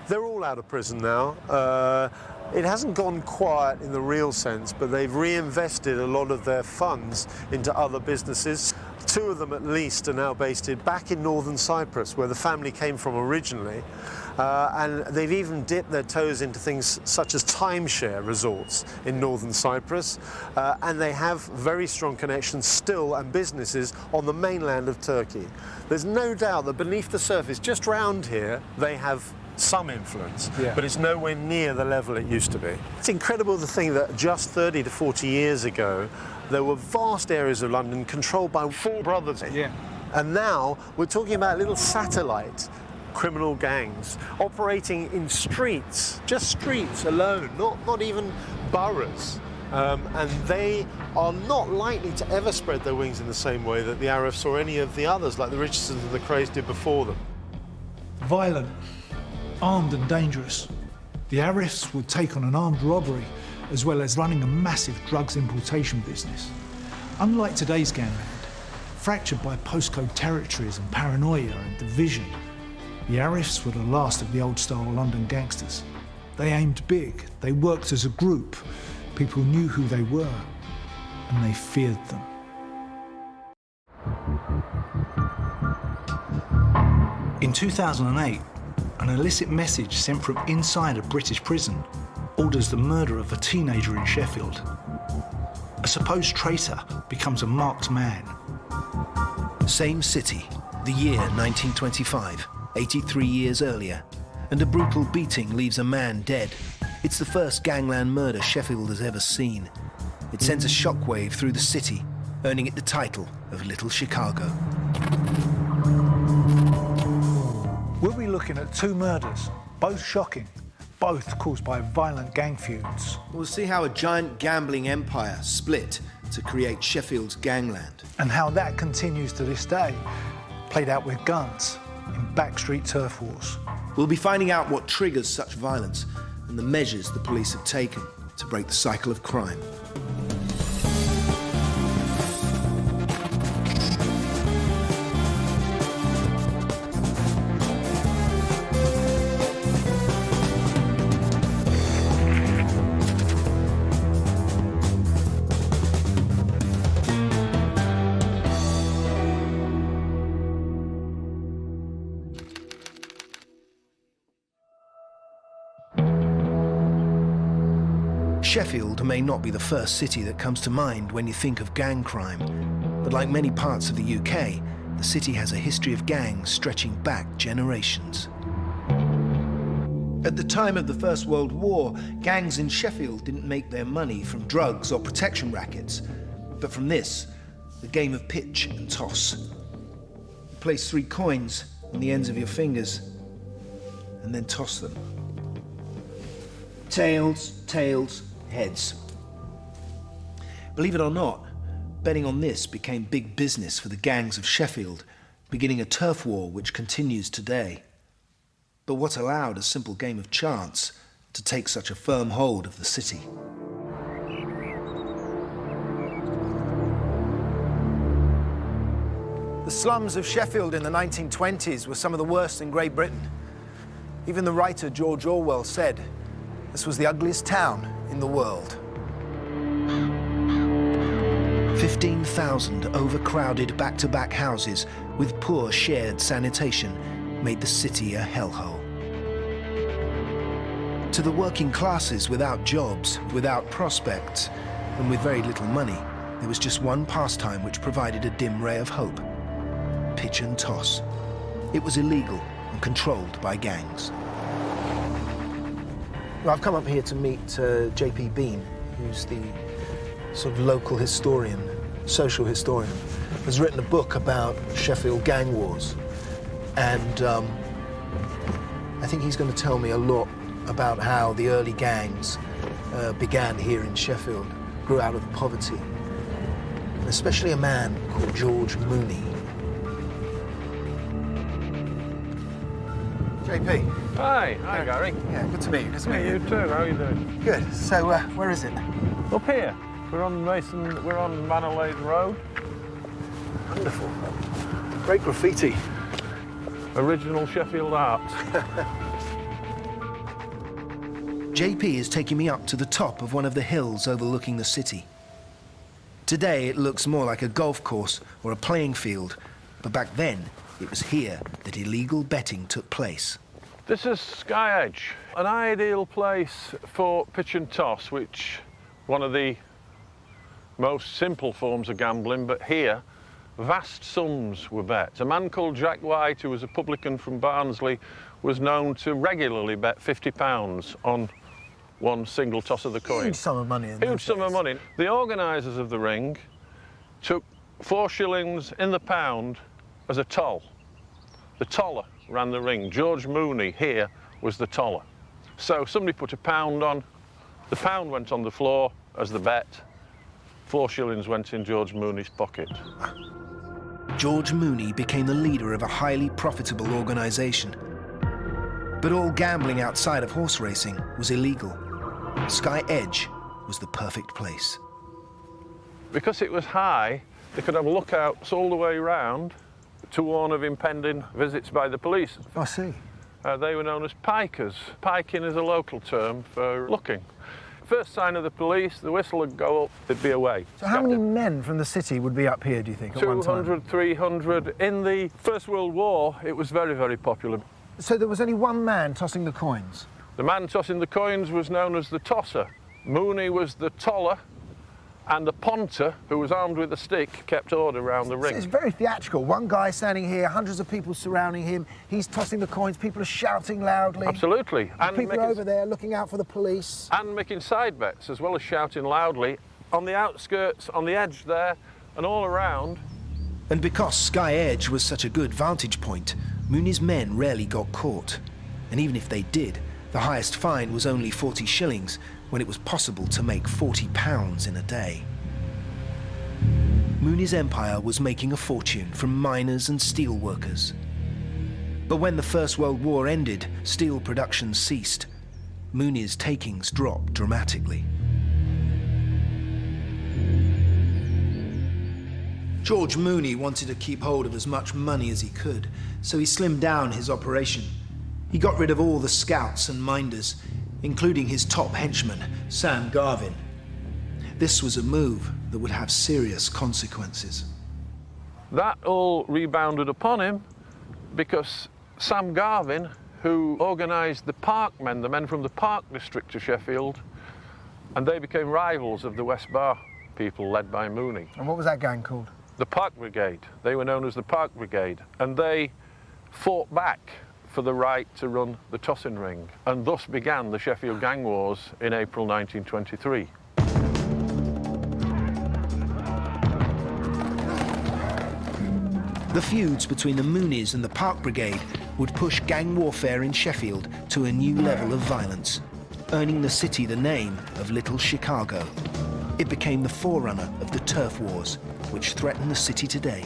They're all out of prison now. It hasn't gone quiet in the real sense, but they've reinvested a lot of their funds into other businesses. Two of them at least are now based back in northern Cyprus, where the family came from originally, and they've even dipped their toes into things such as timeshare resorts in northern Cyprus, and they have very strong connections still and businesses on the mainland of Turkey. There's no doubt that beneath the surface, just round here, they have some influence, but it's nowhere near the level it used to be. It's incredible to think that just 30 to 40 years ago, there were vast areas of London controlled by 4 brothers. And now we're talking about little satellite criminal gangs operating in streets, just streets alone, not even boroughs. And they are not likely to ever spread their wings in the same way that the Arifs or any of the others, like the Richardsons and the Crays, did before them. Violent, armed and dangerous. The Arifs would take on an armed robbery as well as running a massive drugs importation business. Unlike today's gangland, fractured by postcode territories and paranoia and division, the Arifs were the last of the old-style London gangsters. They aimed big, they worked as a group, people knew who they were, and they feared them. In 2008, an illicit message sent from inside a British prison orders the murder of a teenager in Sheffield. A supposed traitor becomes a marked man. Same city, the year 1925, 83 years earlier, and a brutal beating leaves a man dead. It's the first gangland murder Sheffield has ever seen. It sends a shockwave through the city, earning it the title of Little Chicago. We'll be looking at 2 murders, both shocking, both caused by violent gang feuds. We'll see how a giant gambling empire split to create Sheffield's gangland. And how that continues to this day, played out with guns in backstreet turf wars. We'll be finding out what triggers such violence and the measures the police have taken to break the cycle of crime. Sheffield may not be the first city that comes to mind when you think of gang crime, but like many parts of the UK, the city has a history of gangs stretching back generations. At the time of the First World War, gangs in Sheffield didn't make their money from drugs or protection rackets, but from this, the game of pitch and toss. You place 3 coins on the ends of your fingers and then toss them. Tails, tails, heads. Believe it or not, betting on this became big business for the gangs of Sheffield, beginning a turf war which continues today. But what allowed a simple game of chance to take such a firm hold of the city? The slums of Sheffield in the 1920s were some of the worst in Great Britain. Even the writer George Orwell said, this was the ugliest town in the world. 15,000 overcrowded back-to-back houses with poor shared sanitation made the city a hellhole. To the working classes without jobs, without prospects, and with very little money, there was just one pastime which provided a dim ray of hope: pitch and toss. It was illegal, and controlled by gangs. Well, I've come up here to meet J.P. Bean, who's the sort of local historian, social historian, has written a book about Sheffield gang wars. And I think he's going to tell me a lot about how the early gangs began here in Sheffield, grew out of poverty. And especially a man called George Mooney. JP. Hi, Gary. Yeah, good to meet you. Good to meet you too. How are you doing? Good. So, where is it? Up here. We're on Manor Lane Road. Wonderful. Great graffiti. Original Sheffield art. JP is taking me up to the top of one of the hills overlooking the city. Today it looks more like a golf course or a playing field, but back then it was here that illegal betting took place. This is Sky Edge, an ideal place for pitch and toss, which one of the most simple forms of gambling, but here vast sums were bet. A man called Jack White, who was a publican from Barnsley, was known to regularly bet £50 on one single toss of the coin. Huge sum of money. Huge sum of money. The organisers of the ring took 4 shillings in the pound as a toll. The toller ran the ring. George Mooney here was the toller. So somebody put £1 on, the pound went on the floor as the bet, 4 shillings went in George Mooney's pocket. George Mooney became the leader of a highly profitable organisation. But all gambling outside of horse racing was illegal. Sky Edge was the perfect place. Because it was high, they could have lookouts all the way round to warn of impending visits by the police. I see. They were known as pikers. Piking is a local term for looking. First sign of the police, the whistle would go up, they'd be away. So how many men from the city would be up here, do you think, at one time? 200, 300. In the First World War, it was very, very popular. So there was only one man tossing the coins? The man tossing the coins was known as the tosser. Mooney was the toller, and the ponter, who was armed with a stick, kept order around the ring. So it's very theatrical. One guy standing here, hundreds of people surrounding him, he's tossing the coins, people are shouting loudly. Absolutely. And people are over there looking out for the police. And making side bets, as well as shouting loudly, on the outskirts, on the edge there, and all around. And because Sky Edge was such a good vantage point, Mooney's men rarely got caught. And even if they did, the highest fine was only 40 shillings, when it was possible to make £40 in a day. Mooney's empire was making a fortune from miners and steel workers. But when the First World War ended, steel production ceased. Mooney's takings dropped dramatically. George Mooney wanted to keep hold of as much money as he could, so he slimmed down his operation. He got rid of all the scouts and minders, including his top henchman, Sam Garvin. This was a move that would have serious consequences. That all rebounded upon him because Sam Garvin, who organised the Park men, the men from the Park district of Sheffield, and they became rivals of the West Bar people led by Mooney. And what was that gang called? The Park Brigade. They were known as the Park Brigade, and they fought back for the right to run the tossing ring, and thus began the Sheffield Gang Wars in April 1923. The feuds between the Mooneys and the Park Brigade would push gang warfare in Sheffield to a new level of violence, earning the city the name of Little Chicago. It became the forerunner of the turf wars, which threaten the city today.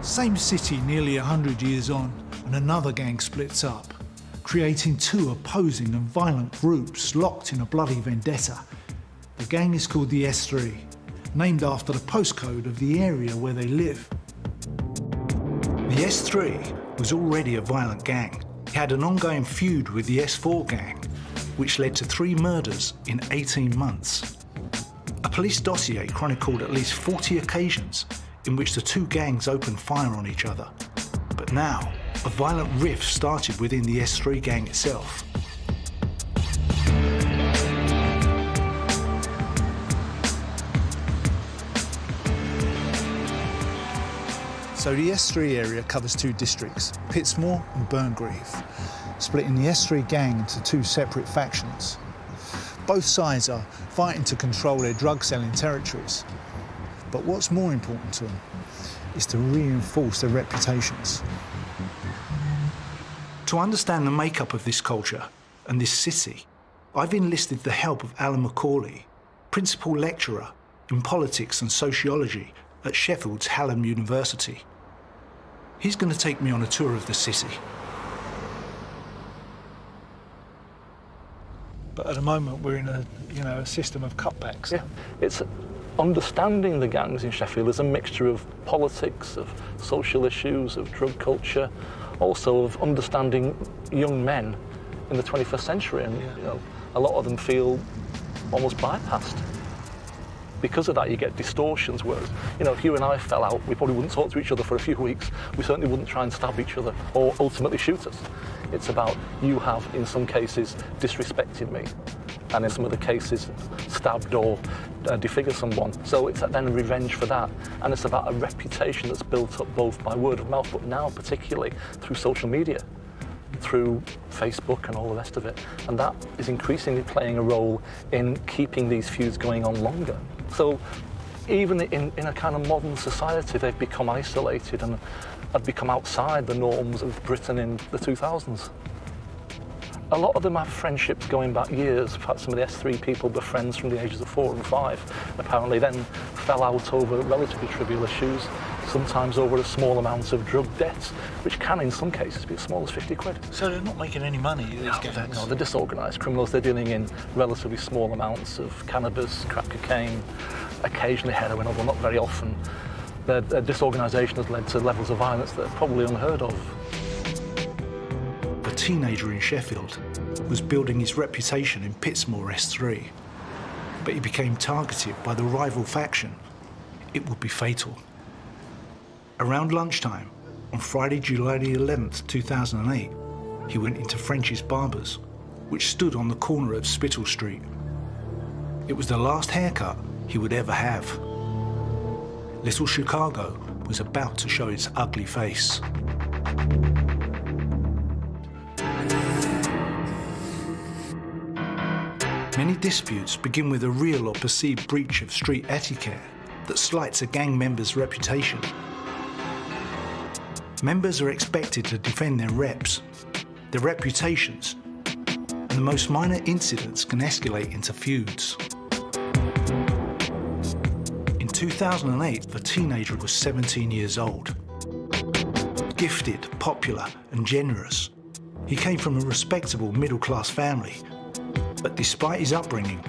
Same city nearly 100 years on, and another gang splits up, creating two opposing and violent groups locked in a bloody vendetta. The gang is called the S3, named after the postcode of the area where they live. The S3 was already a violent gang. It had an ongoing feud with the S4 gang, which led to 3 murders in 18 months. A police dossier chronicled at least 40 occasions in which the two gangs opened fire on each other. But now, a violent rift started within the S3 gang itself. So the S3 area covers 2 districts, Pittsmoor and Burngreave, splitting the S3 gang into 2 separate factions. Both sides are fighting to control their drug-selling territories. But what's more important to them is to reinforce their reputations. To understand the makeup of this culture and this city, I've enlisted the help of Alan Macaulay, principal lecturer in politics and sociology at Sheffield's Hallam University. He's going to take me on a tour of the city. But at the moment we're in a system of cutbacks. Yeah, it's understanding the gangs in Sheffield is a mixture of politics, of social issues, of drug culture, also of understanding young men in the 21st century, and a lot of them feel almost bypassed. Because of that, you get distortions, whereas, if you and I fell out, we probably wouldn't talk to each other for a few weeks. We certainly wouldn't try and stab each other or ultimately shoot us. It's about you have, in some cases, disrespected me, and in some other cases, stabbed or defigured someone. So it's then revenge for that. And it's about a reputation that's built up both by word of mouth, but now particularly through social media, through Facebook and all the rest of it. And that is increasingly playing a role in keeping these feuds going on longer. So even in a kind of modern society, they've become isolated and have become outside the norms of Britain in the 2000s. A lot of them have friendships going back years. In fact, some of the S3 people were friends from the ages of 4 and 5, apparently then fell out over relatively trivial issues, sometimes over a small amount of drug debts, which can, in some cases, be as small as 50 quid. So they're not making any money, these gangs? No, they're disorganised criminals. They're dealing in relatively small amounts of cannabis, crack cocaine, occasionally heroin, although not very often. Their disorganisation has led to levels of violence that are probably unheard of. A teenager in Sheffield was building his reputation in Pittsmoor S3, but he became targeted by the rival faction. It would be fatal. Around lunchtime, on Friday, July the 11th, 2008, he went into French's Barbers, which stood on the corner of Spittle Street. It was the last haircut he would ever have. Little Chicago was about to show its ugly face. Many disputes begin with a real or perceived breach of street etiquette that slights a gang member's reputation. Members are expected to defend their reps, their reputations, and the most minor incidents can escalate into feuds. In 2008, the teenager was 17 years old. Gifted, popular, and generous, he came from a respectable middle-class family. But despite his upbringing,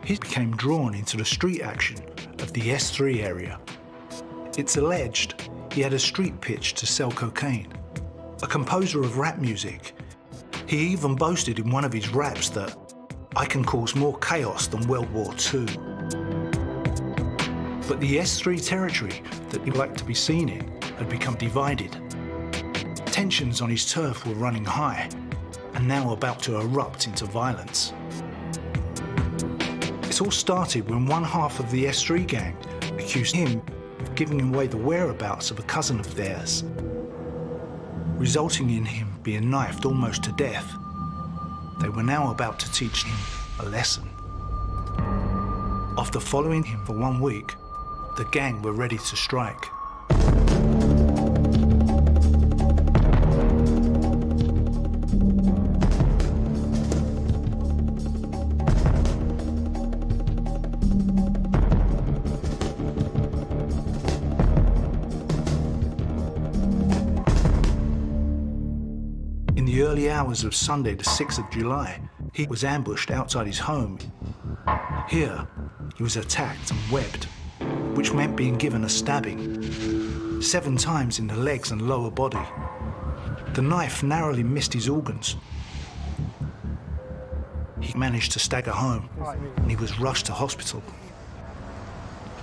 he became drawn into the street action of the S3 area. It's alleged he had a street pitch to sell cocaine. A composer of rap music, he even boasted in one of his raps that, "I can cause more chaos than World War II." But the S3 territory that he liked to be seen in had become divided. Tensions on his turf were running high, and now about to erupt into violence. It all started when one half of the S3 gang accused him of giving away the whereabouts of a cousin of theirs, resulting in him being knifed almost to death. They were now about to teach him a lesson. After following him for 1 week, the gang were ready to strike. In the early hours of Sunday, the 6th of July, he was ambushed outside his home. Here, he was attacked and webbed, which meant being given a stabbing, 7 times in the legs and lower body. The knife narrowly missed his organs. He managed to stagger home, and he was rushed to hospital.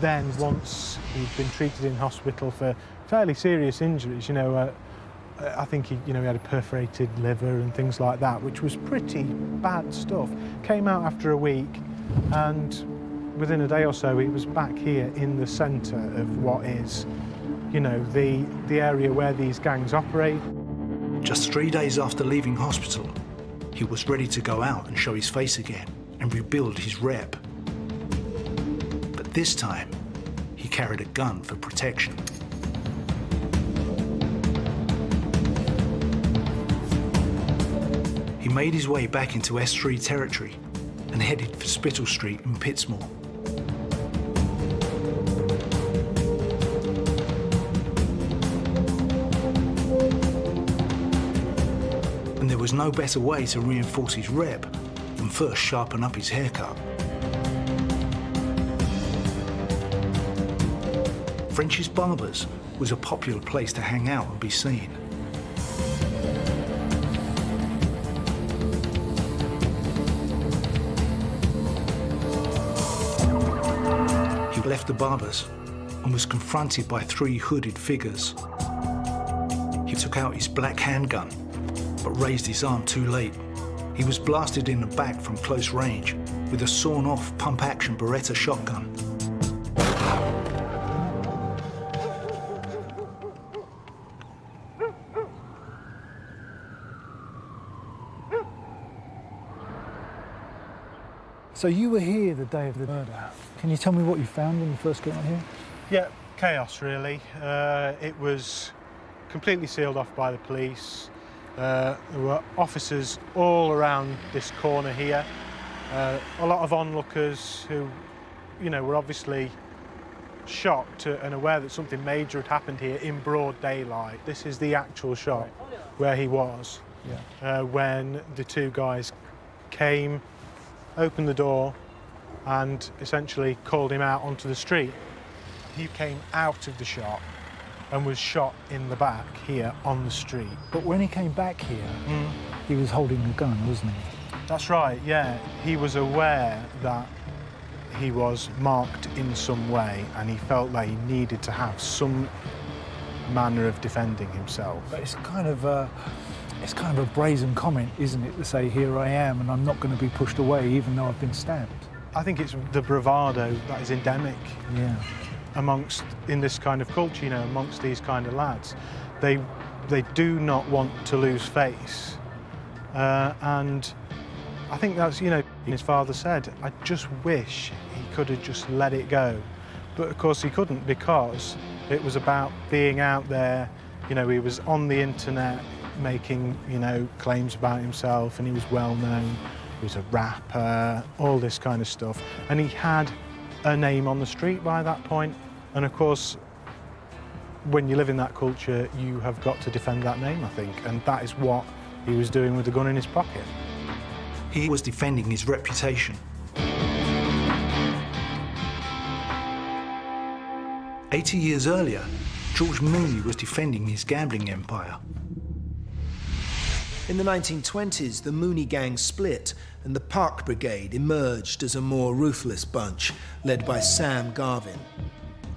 Then, once he'd been treated in hospital for fairly serious injuries, I think he had a perforated liver and things like that, which was pretty bad stuff. Came out after a week, and within a day or so, he was back here in the centre of what is you know, the area where these gangs operate. Just 3 days after leaving hospital, he was ready to go out and show his face again and rebuild his rep. But this time, he carried a gun for protection. He made his way back into S3 territory and headed for Spittle Street in Pittsmore. And there was no better way to reinforce his rep than first sharpen up his haircut. French's Barbers was a popular place to hang out and be seen. He left the Barbers and was confronted by 3 hooded figures. He took out his black handgun, but raised his arm too late. He was blasted in the back from close range with a sawn-off pump-action Beretta shotgun. So you were here the day of the murder. Can you tell me what you found when you first got here? Yeah, chaos really. It was completely sealed off by the police. There were officers all around this corner here. A lot of onlookers who, you know, were obviously shocked and aware that something major had happened here in broad daylight. This is the actual shop where he was when the 2 guys came, opened the door and essentially called him out onto the street. He came out of the shop and was shot in the back here on the street. But when he came back here, he was holding a gun, wasn't he? That's right, yeah. He was aware that he was marked in some way and he felt that he needed to have some manner of defending himself. But it's kind of a brazen comment, isn't it, to say, here I am and I'm not going to be pushed away even though I've been stabbed. I think it's the bravado that is endemic in this kind of culture, you know, amongst these kind of lads. They do not want to lose face. And I think that's, you know, his father said, I just wish he could have just let it go. But of course he couldn't, because it was about being out there. You know, he was on the internet making, you know, claims about himself, and he was well known. He was a rapper, all this kind of stuff. And he had a name on the street by that point. And of course, when you live in that culture, you have got to defend that name, I think. And that is what he was doing with the gun in his pocket. He was defending his reputation. 80 years earlier, George Mooney was defending his gambling empire. In the 1920s, the Mooney gang split and the Park Brigade emerged as a more ruthless bunch, led by Sam Garvin.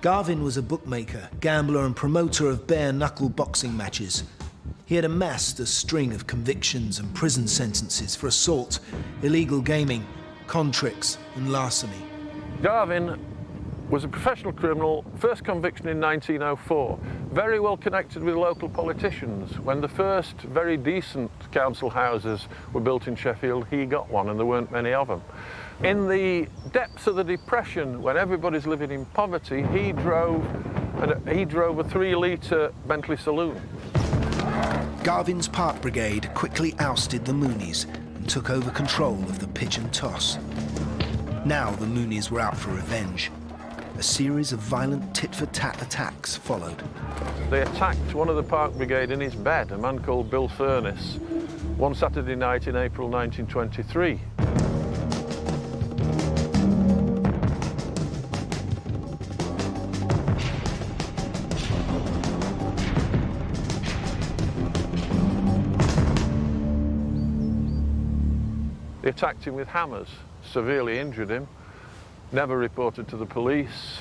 Garvin was a bookmaker, gambler and promoter of bare-knuckle boxing matches. He had amassed a string of convictions and prison sentences for assault, illegal gaming, con tricks and larceny. Garvin was a professional criminal, first conviction in 1904, very well connected with local politicians. When the first very decent council houses were built in Sheffield, he got one, and there weren't many of them. In the depths of the Depression, when everybody's living in poverty, he drove a 3-litre Bentley saloon. Garvin's Park Brigade quickly ousted the Moonies and took over control of the pitch and toss. Now the Moonies were out for revenge. A series of violent tit-for-tat attacks followed. They attacked one of the Park Brigade in his bed, a man called Bill Furness, one Saturday night in April 1923. They attacked him with hammers, severely injured him, never reported to the police,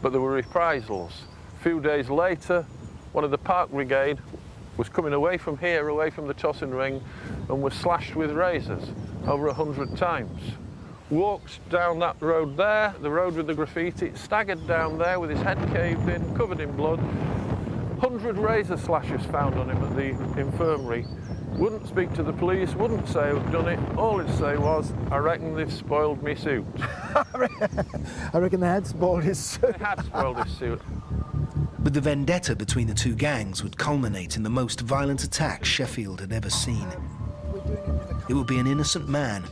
but there were reprisals. A few days later, one of the Park Brigade was coming away from here, away from the tossing ring, and was slashed with razors over 100 times. walked down that road there, the road with the graffiti, staggered down there with his head caved in, covered in blood. 100 razor slashes found on him at the infirmary. Wouldn't speak to the police, wouldn't say who'd done it. All he'd say was, I reckon they've spoiled me suit. I reckon they had spoiled his suit. They had spoiled his suit. But the vendetta between the two gangs would culminate in the most violent attack Sheffield had ever seen. It would be an innocent man,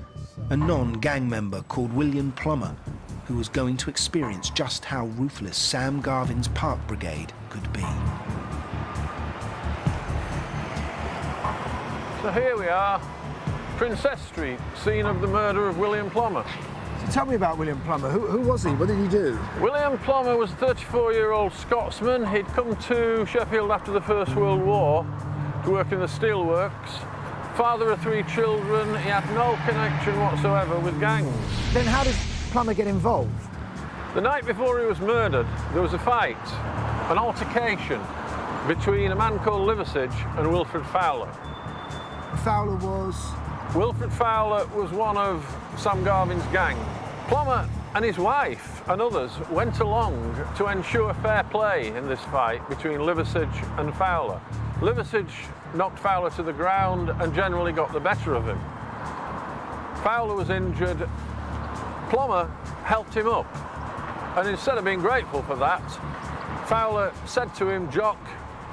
a non-gang member called William Plummer, who was going to experience just how ruthless Sam Garvin's Park Brigade could be. So here we are, Princess Street, scene of the murder of William Plummer. So tell me about William Plummer. Who was he? What did he do? William Plummer was a 34-year-old Scotsman. He'd come to Sheffield after the First World War to work in the steelworks. Father of 3 children, he had no connection whatsoever with gangs. Then how did Plummer get involved? The night before he was murdered, there was a fight, an altercation between a man called Liversidge and Wilfred Fowler. Fowler was? Wilfred Fowler was one of Sam Garvin's gang. Plummer and his wife and others went along to ensure fair play in this fight between Liversidge and Fowler. Liversidge knocked Fowler to the ground and generally got the better of him. Fowler was injured. Plummer helped him up, and instead of being grateful for that, Fowler said to him, "Jock,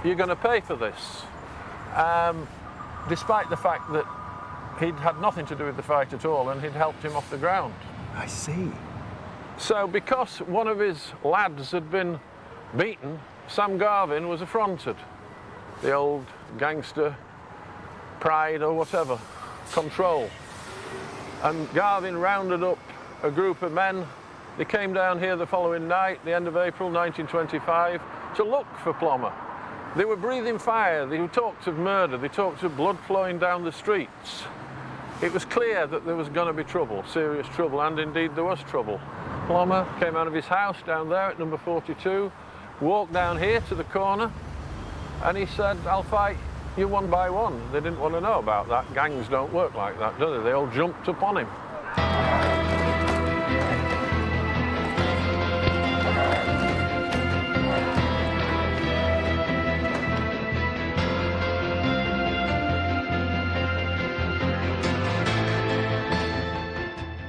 you're going to pay for this," despite the fact that he'd had nothing to do with the fight at all and he'd helped him off the ground. I see. So because one of his lads had been beaten, Sam Garvin was affronted. The old gangster pride or whatever, control. And Garvin rounded up a group of men. They came down here the following night, the end of April 1925, to look for Plummer. They were breathing fire, they talked of murder, they talked of blood flowing down the streets. It was clear that there was going to be trouble, serious trouble, and indeed there was trouble. Plummer came out of his house down there at number 42, walked down here to the corner, and he said, "I'll fight you one by one." They didn't want to know about that. Gangs don't work like that, do they? They all jumped upon him.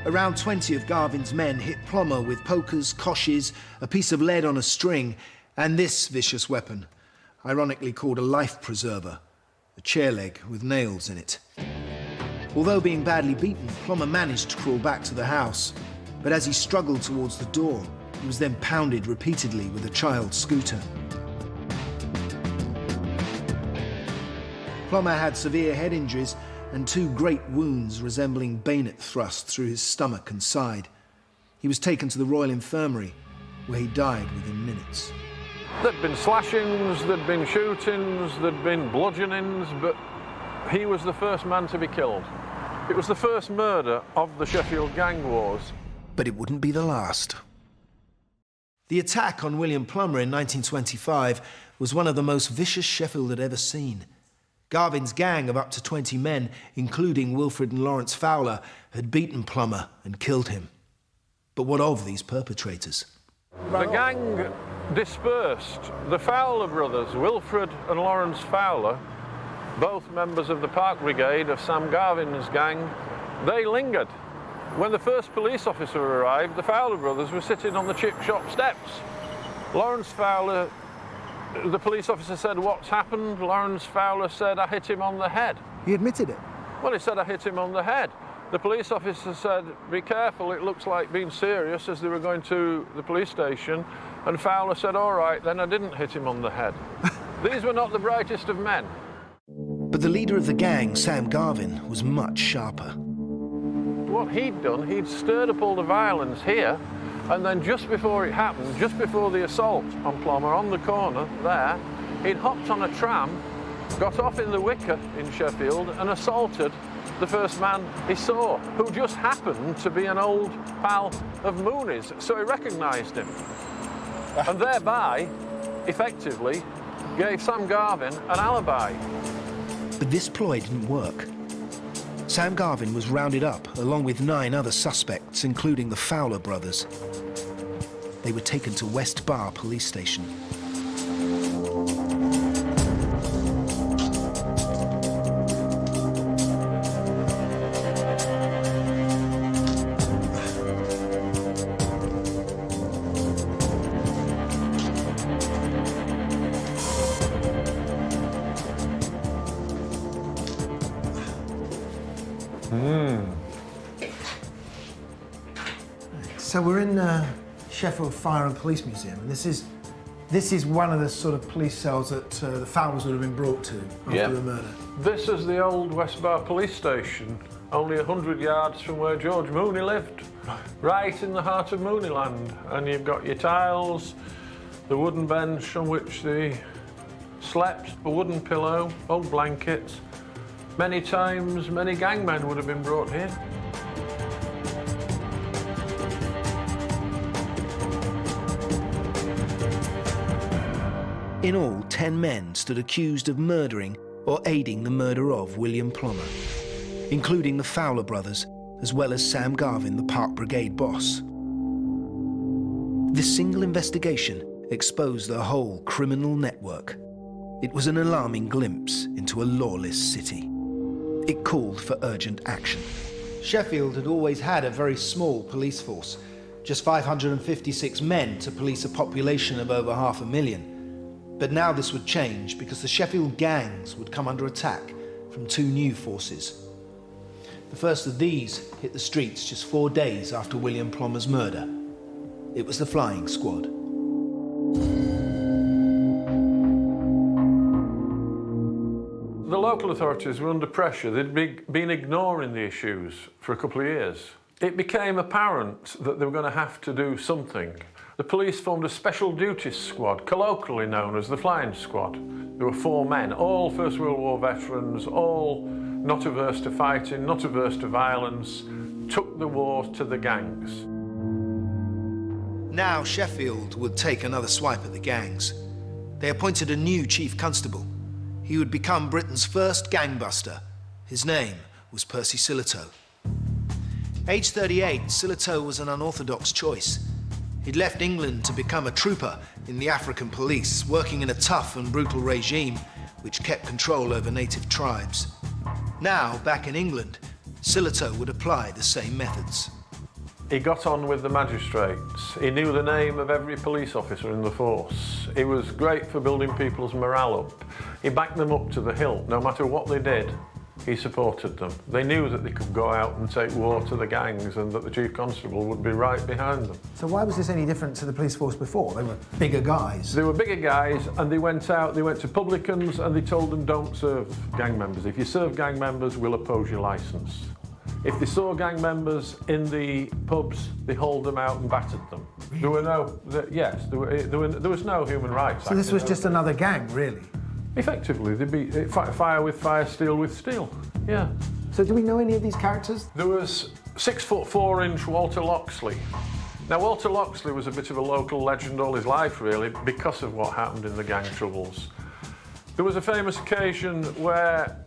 Around 20 of Garvin's men hit Plummer with pokers, koshes, a piece of lead on a string, and this vicious weapon, ironically called a life preserver, a chair leg with nails in it. Although being badly beaten, Plummer managed to crawl back to the house, but as he struggled towards the door, he was then pounded repeatedly with a child's scooter. Plummer had severe head injuries and 2 great wounds resembling bayonet thrusts through his stomach and side. He was taken to the Royal Infirmary, where he died within minutes. There'd been slashings, there'd been shootings, there'd been bludgeonings, but he was the first man to be killed. It was the first murder of the Sheffield gang wars. But it wouldn't be the last. The attack on William Plummer in 1925 was one of the most vicious Sheffield had ever seen. Garvin's gang of up to 20 men, including Wilfred and Lawrence Fowler, had beaten Plummer and killed him. But what of these perpetrators? The gang dispersed. The Fowler brothers, Wilfred and Lawrence Fowler, both members of the Park Brigade of Sam Garvin's gang, they lingered. When the first police officer arrived, the Fowler brothers were sitting on the chip shop steps. Lawrence Fowler, the police officer said, "What's happened?" Lawrence Fowler said, "I hit him on the head." He admitted it? Well, he said, "I hit him on the head." The police officer said, "Be careful, it looks like being serious," as they were going to the police station. And Fowler said, "All right, then I didn't hit him on the head." These were not the brightest of men. But the leader of the gang, Sam Garvin, was much sharper. What he'd done, he'd stirred up all the violence here, and then just before it happened, just before the assault on Plummer, on the corner there, he'd hopped on a tram, got off in the Wicker in Sheffield, and assaulted the first man he saw, who just happened to be an old pal of Mooney's, so he recognised him. And thereby, effectively, gave Sam Garvin an alibi. But this ploy didn't work. Sam Garvin was rounded up along with 9 other suspects, including the Fowler brothers. They were taken to West Bar police station. So we're in Sheffield Fire and Police Museum, and this is one of the sort of police cells that the Fowlers would have been brought to after the murder. This is the old West Bar police station, only 100 yards from where George Mooney lived, right in the heart of Mooneyland. And you've got your tiles, the wooden bench on which they slept, a wooden pillow, old blankets. Many times, many gangmen would have been brought here. In all, 10 men stood accused of murdering or aiding the murder of William Plummer, including the Fowler brothers, as well as Sam Garvin, the Park Brigade boss. This single investigation exposed the whole criminal network. It was an alarming glimpse into a lawless city. It called for urgent action. Sheffield had always had a very small police force, just 556 men to police a population of over 500,000. But now this would change because the Sheffield gangs would come under attack from 2 new forces. The first of these hit the streets just 4 days after William Plummer's murder. It was the Flying Squad. The local authorities were under pressure. They'd been ignoring the issues for a couple of years. It became apparent that they were going to have to do something. The police formed a special duties squad, colloquially known as the Flying Squad. There were 4 men, all First World War veterans, all not averse to fighting, not averse to violence, took the war to the gangs. Now Sheffield would take another swipe at the gangs. They appointed a new chief constable. He would become Britain's first gangbuster. His name was Percy Sillitoe. Aged 38, Sillitoe was an unorthodox choice. He'd left England to become a trooper in the African police, working in a tough and brutal regime which kept control over native tribes. Now, back in England, Sillitoe would apply the same methods. He got on with the magistrates. He knew the name of every police officer in the force. He was great for building people's morale up. He backed them up to the hilt. No matter what they did, he supported them. They knew that they could go out and take war to the gangs and that the chief constable would be right behind them. So why was this any different to the police force before? They were bigger guys. They were bigger guys, and they went out, they went to publicans and they told them, don't serve gang members. If you serve gang members, we'll oppose your licence. If they saw gang members in the pubs, they hauled them out and battered them. Really? There were no, there was no human rights. So this was just another gang, really? Effectively, they'd be fire with fire, steel with steel. Yeah. So do we know any of these characters? There was 6'4" Walter Loxley. Now Walter Loxley was a bit of a local legend all his life, really, because of what happened in the gang troubles. There was a famous occasion where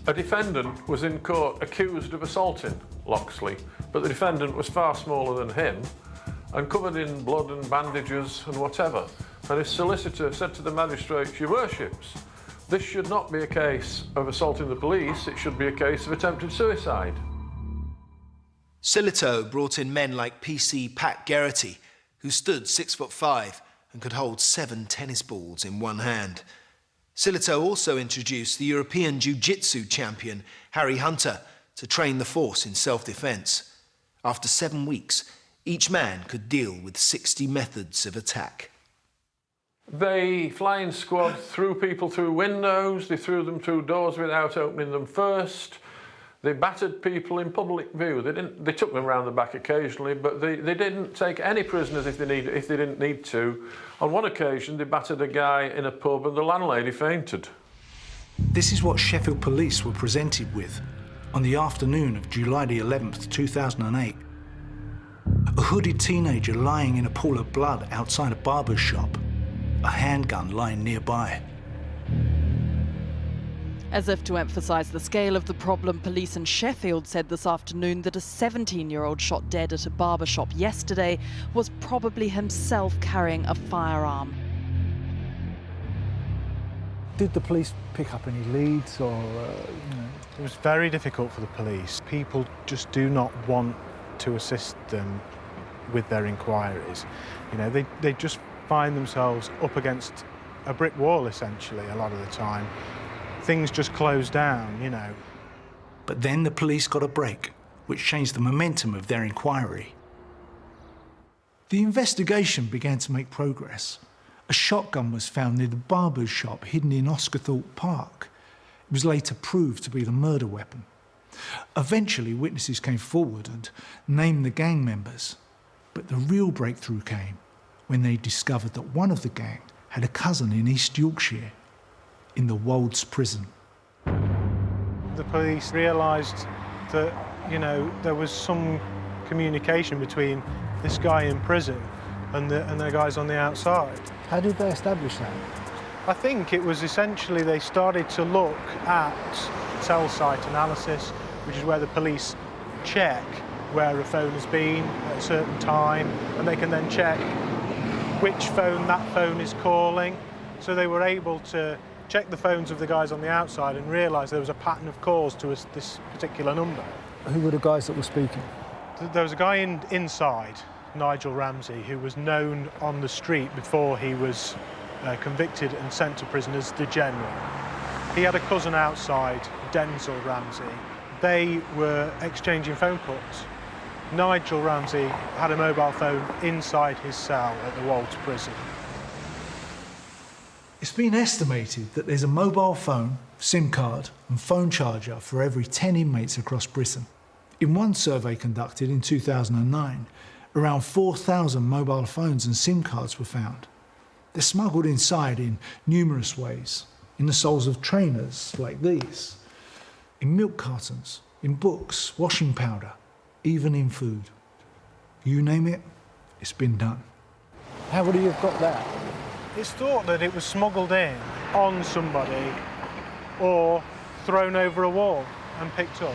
a defendant was in court accused of assaulting Loxley, but the defendant was far smaller than him and covered in blood and bandages and whatever. And his solicitor said to the magistrates, Your Worships, this should not be a case of assaulting the police, it should be a case of attempted suicide. Sillitoe brought in men like PC Pat Geraghty, who stood 6'5" and could hold 7 tennis balls in one hand. Sillitoe also introduced the European Jiu-Jitsu champion Harry Hunter to train the force in self-defence. After 7 weeks, each man could deal with 60 methods of attack. The Flying Squad threw people through windows, they threw them through doors without opening them first. They battered people in public view. They took them around the back occasionally, but they didn't take any prisoners if they didn't need to. On one occasion, they battered a guy in a pub and the landlady fainted. This is what Sheffield Police were presented with on the afternoon of July the 11th, 2008. A hooded teenager lying in a pool of blood outside a barber's shop. A handgun lying nearby. As if to emphasise the scale of the problem, police in Sheffield said this afternoon that a 17-year-old shot dead at a barber shop yesterday was probably himself carrying a firearm. Did the police pick up any leads or, It was very difficult for the police. People just do not want to assist them with their inquiries. You know, they just find themselves up against a brick wall, essentially, a lot of the time. Things just close down, you know. But then the police got a break, which changed the momentum of their inquiry. The investigation began to make progress. A shotgun was found near the barber's shop hidden in Oscarthorpe Park. It was later proved to be the murder weapon. Eventually, witnesses came forward and named the gang members. But the real breakthrough came when they discovered that one of the gang had a cousin in East Yorkshire, in the Wolds prison. The police realised that, you know, there was some communication between this guy in prison and the guys on the outside. how did they establish that? I think it was essentially they started to look at cell site analysis, which is where the police check where a phone has been at a certain time, and they can then check which phone that phone is calling. So they were able to check the phones of the guys on the outside and realise there was a pattern of calls to this particular number. Who were the guys that were speaking? There was a guy inside, Nigel Ramsey, who was known on the street before he was convicted and sent to prison as the General. He had a cousin outside, Denzel Ramsey. They were exchanging phone calls. Nigel Ramsey had a mobile phone inside his cell at the Wolds prison. It's been estimated that there's a mobile phone, SIM card and phone charger for every 10 inmates across Britain. In one survey conducted in 2009, around 4,000 mobile phones and SIM cards were found. They're smuggled inside in numerous ways, in the soles of trainers like these, in milk cartons, in books, washing powder, even in food. You name it, it's been done. How would he have got that? It's thought that it was smuggled in on somebody or thrown over a wall and picked up.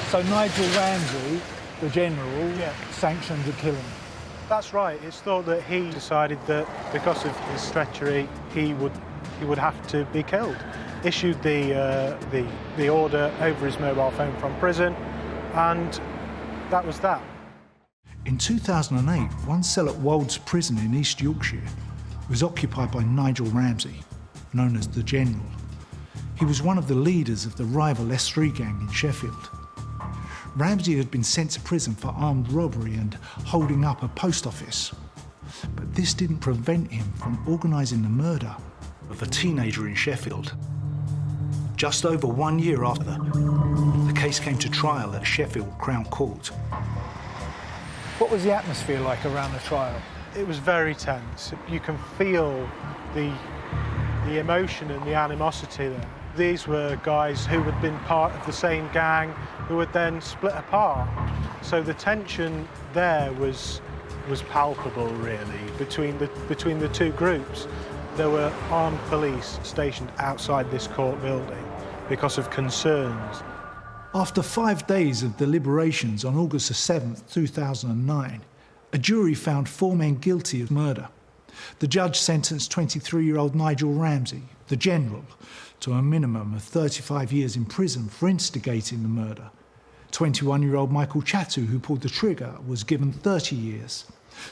So Nigel Ramsey, the General, sanctioned the killing? That's right. It's thought that he decided that because of his treachery, he would have to be killed. Issued the order over his mobile phone from prison, and that was that. In 2008, one cell at Wolds prison in East Yorkshire was occupied by Nigel Ramsey, known as the General. He was one of the leaders of the rival S3 gang in Sheffield. Ramsey had been sent to prison for armed robbery and holding up a post office. But this didn't prevent him from organising the murder of a teenager in Sheffield. Just over 1 year after the case came to trial at Sheffield Crown Court. What was the atmosphere like around the trial? It was very tense. You can feel the emotion and the animosity there. These were guys who had been part of the same gang, who had then split apart. So the tension there was palpable, really, between the two groups. There were armed police stationed outside this court building because of concerns. After 5 days of deliberations on August the 7th, 2009, a jury found 4 men guilty of murder. The judge sentenced 23-year-old Nigel Ramsey, the General, to a minimum of 35 years in prison for instigating the murder. 21-year-old Michael Chatu, who pulled the trigger, was given 30 years.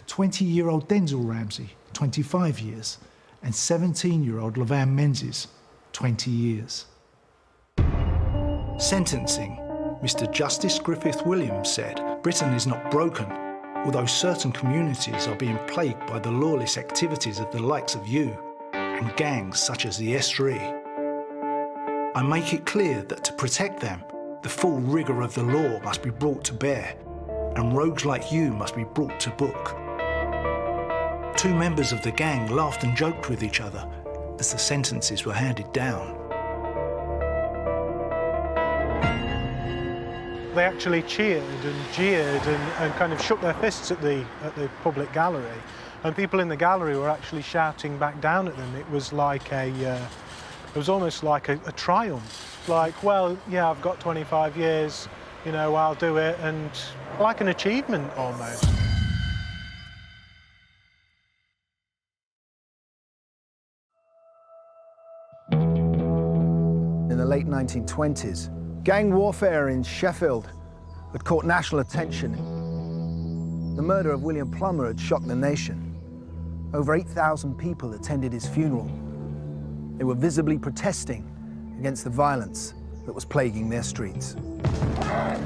20-year-old Denzel Ramsey, 25 years. And 17-year-old Levan Menzies, 20 years. Sentencing, Mr. Justice Griffith Williams said, Britain is not broken, although certain communities are being plagued by the lawless activities of the likes of you and gangs such as the S3. I make it clear that to protect them, the full rigour of the law must be brought to bear, and rogues like you must be brought to book. 2 members of the gang laughed and joked with each other as the sentences were handed down. They actually cheered and jeered and kind of shook their fists at the public gallery, and people in the gallery were actually shouting back down at them. It was like it was almost like a triumph. like, well, yeah, I've got 25 years, you know, I'll do it, and like an achievement almost. In the late 1920s, gang warfare in Sheffield had caught national attention. The murder of William Plummer had shocked the nation. Over 8,000 people attended his funeral. They were visibly protesting against the violence that was plaguing their streets.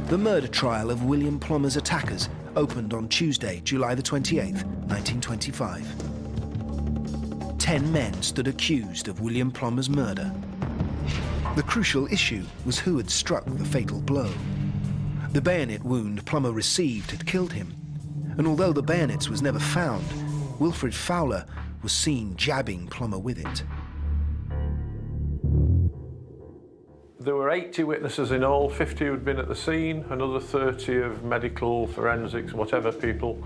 The murder trial of William Plummer's attackers opened on Tuesday, July the 28th, 1925. 10 men stood accused of William Plummer's murder. The crucial issue was who had struck the fatal blow. The bayonet wound Plummer received had killed him, and although the bayonets was never found, Wilfred Fowler was seen jabbing Plummer with it. There were 80 witnesses in all, 50 who'd been at the scene, another 30 of medical, forensics, whatever people.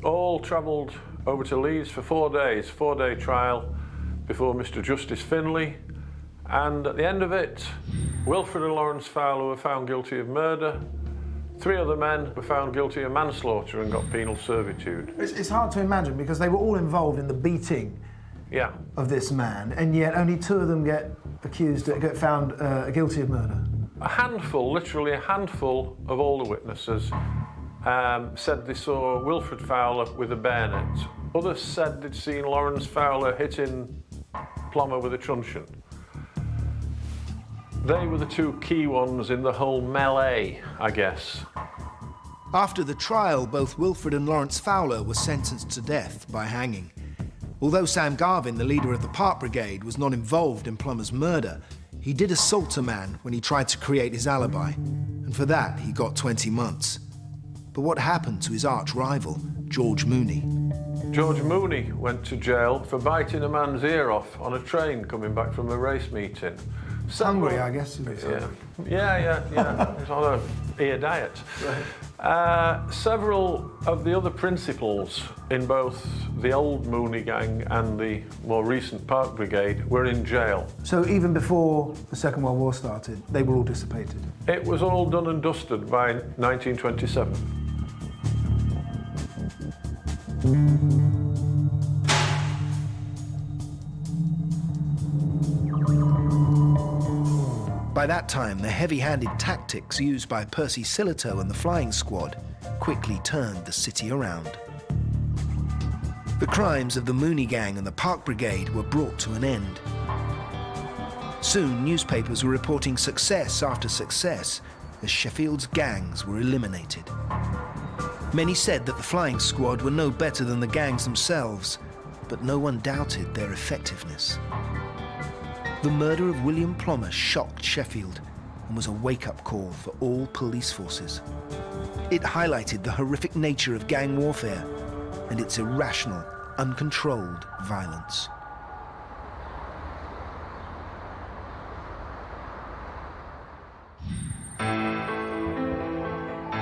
All travelled over to Leeds for 4 days, 4-day trial before Mr. Justice Finlay. And at the end of it, Wilfred and Lawrence Fowler were found guilty of murder. 3 other men were found guilty of manslaughter and got penal servitude. It's hard to imagine because they were all involved in the beating of this man, and yet only 2 of them get found guilty of murder. A handful, literally a handful of all the witnesses said they saw Wilfred Fowler with a bayonet. Others said they'd seen Lawrence Fowler hitting Plummer with a truncheon. They were the 2 key ones in the whole melee, I guess. After the trial, both Wilfred and Lawrence Fowler were sentenced to death by hanging. Although Sam Garvin, the leader of the Park Brigade, was not involved in Plummer's murder, he did assault a man when he tried to create his alibi, and for that he got 20 months. But what happened to his arch-rival, George Mooney? George Mooney went to jail for biting a man's ear off on a train coming back from a race meeting. Hungry, I guess. Yeah. It's on a ear diet. Several of the other principals in both the old Mooney Gang and the more recent Park Brigade were in jail. So even before the Second World War started, they were all dissipated? It was all done and dusted by 1927. By that time, the heavy-handed tactics used by Percy Sillitoe and the flying squad quickly turned the city around. The crimes of the Mooney Gang and the Park Brigade were brought to an end. Soon, newspapers were reporting success after success as Sheffield's gangs were eliminated. Many said that the flying squad were no better than the gangs themselves, but no one doubted their effectiveness. The murder of William Plummer shocked Sheffield and was a wake-up call for all police forces. It highlighted the horrific nature of gang warfare and its irrational, uncontrolled violence.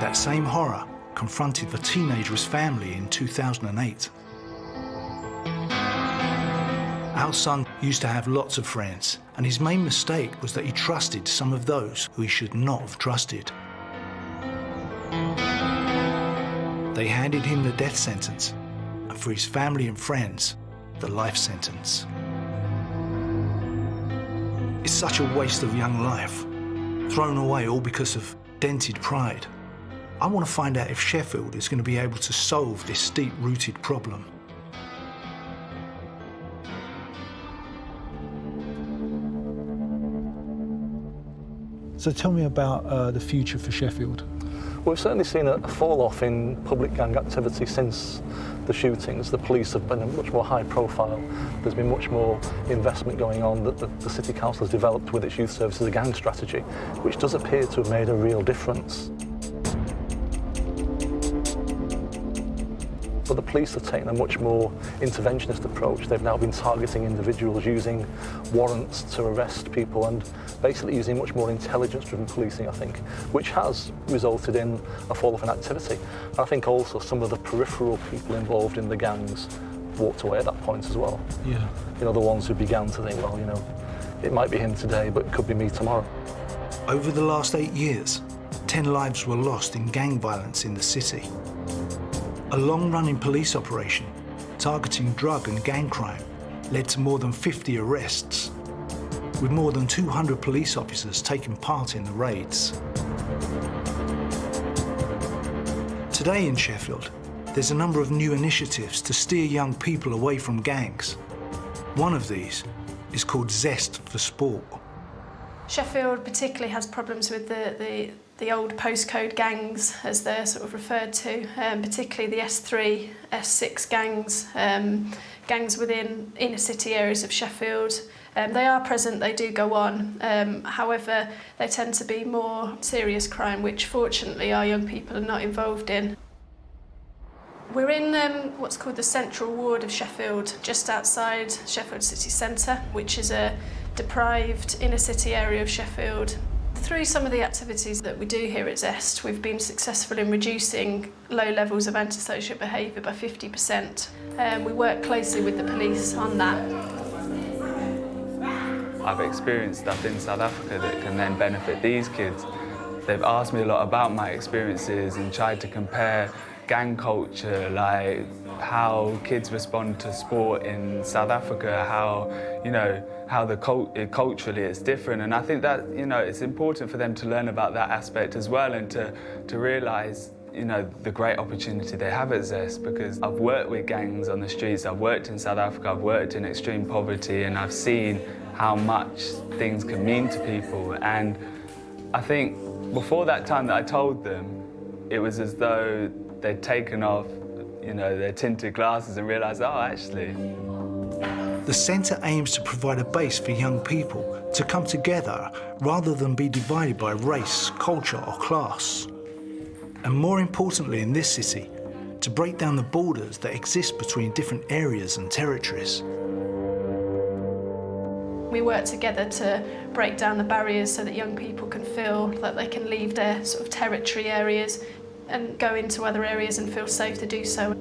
That same horror confronted the teenager's family in 2008. Our son used to have lots of friends, and his main mistake was that he trusted some of those who he should not have trusted. They handed him the death sentence, and for his family and friends, the life sentence. It's such a waste of young life, thrown away all because of dented pride. I want to find out if Sheffield is going to be able to solve this deep-rooted problem. So tell me about the future for Sheffield. We've certainly seen a fall-off in public gang activity since the shootings. The police have been much more high profile. There's been much more investment going on that the City Council has developed with its youth services a gang strategy, which does appear to have made a real difference. But the police have taken a much more interventionist approach. They've now been targeting individuals using warrants to arrest people and basically using much more intelligence-driven policing, I think, which has resulted in a fall-off in activity. And I think also some of the peripheral people involved in the gangs walked away at that point as well. Yeah. You know, the ones who began to think, well, you know, It might be him today, but it could be me tomorrow. Over the last 8 years, 10 lives were lost in gang violence in the city. A long-running police operation targeting drug and gang crime led to more than 50 arrests, with more than 200 police officers taking part in the raids. Today in Sheffield, there's a number of new initiatives to steer young people away from gangs. One of these is called Zest for Sport. Sheffield particularly has problems with the old postcode gangs, as they're sort of referred to, particularly the S3, S6 gangs, gangs within inner city areas of Sheffield. They are present, they do go on, however they tend to be more serious crime, which fortunately our young people are not involved in. We're in what's called the central ward of Sheffield, just outside Sheffield city centre, which is a deprived inner city area of Sheffield. Through some of the activities that we do here at Zest, we've been successful in reducing low levels of antisocial behaviour by 50%. We work closely with the police on that. I've experienced stuff in South Africa that can then benefit these kids. They've asked me a lot about my experiences and tried to compare gang culture, like how kids respond to sport in South Africa, how, you know, how culturally it's different. And I think that, you know, it's important for them to learn about that aspect as well, and to realise, you know, the great opportunity they have at Zest, because I've worked with gangs on the streets, I've worked in South Africa, I've worked in extreme poverty, and I've seen how much things can mean to people. And I think before that time that I told them, it was as though they'd taken off, you know, their tinted glasses and realised, oh, actually. The centre aims to provide a base for young people to come together rather than be divided by race, culture or class. And more importantly in this city, to break down the borders that exist between different areas and territories. We work together to break down the barriers so that young people can feel that they can leave their sort of territory areas and go into other areas and feel safe to do so.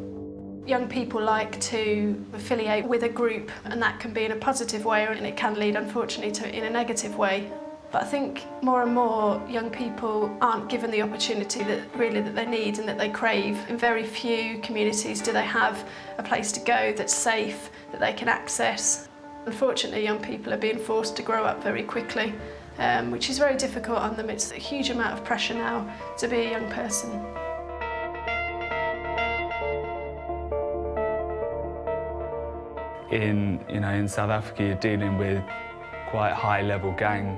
Young people like to affiliate with a group, and that can be in a positive way, and it can lead, unfortunately, to in a negative way. But I think more and more young people aren't given the opportunity that they need and that they crave. In very few communities do they have a place to go that's safe, that they can access. Unfortunately, young people are being forced to grow up very quickly, which is very difficult on them. It's a huge amount of pressure now to be a young person. In South Africa, you're dealing with quite high-level gang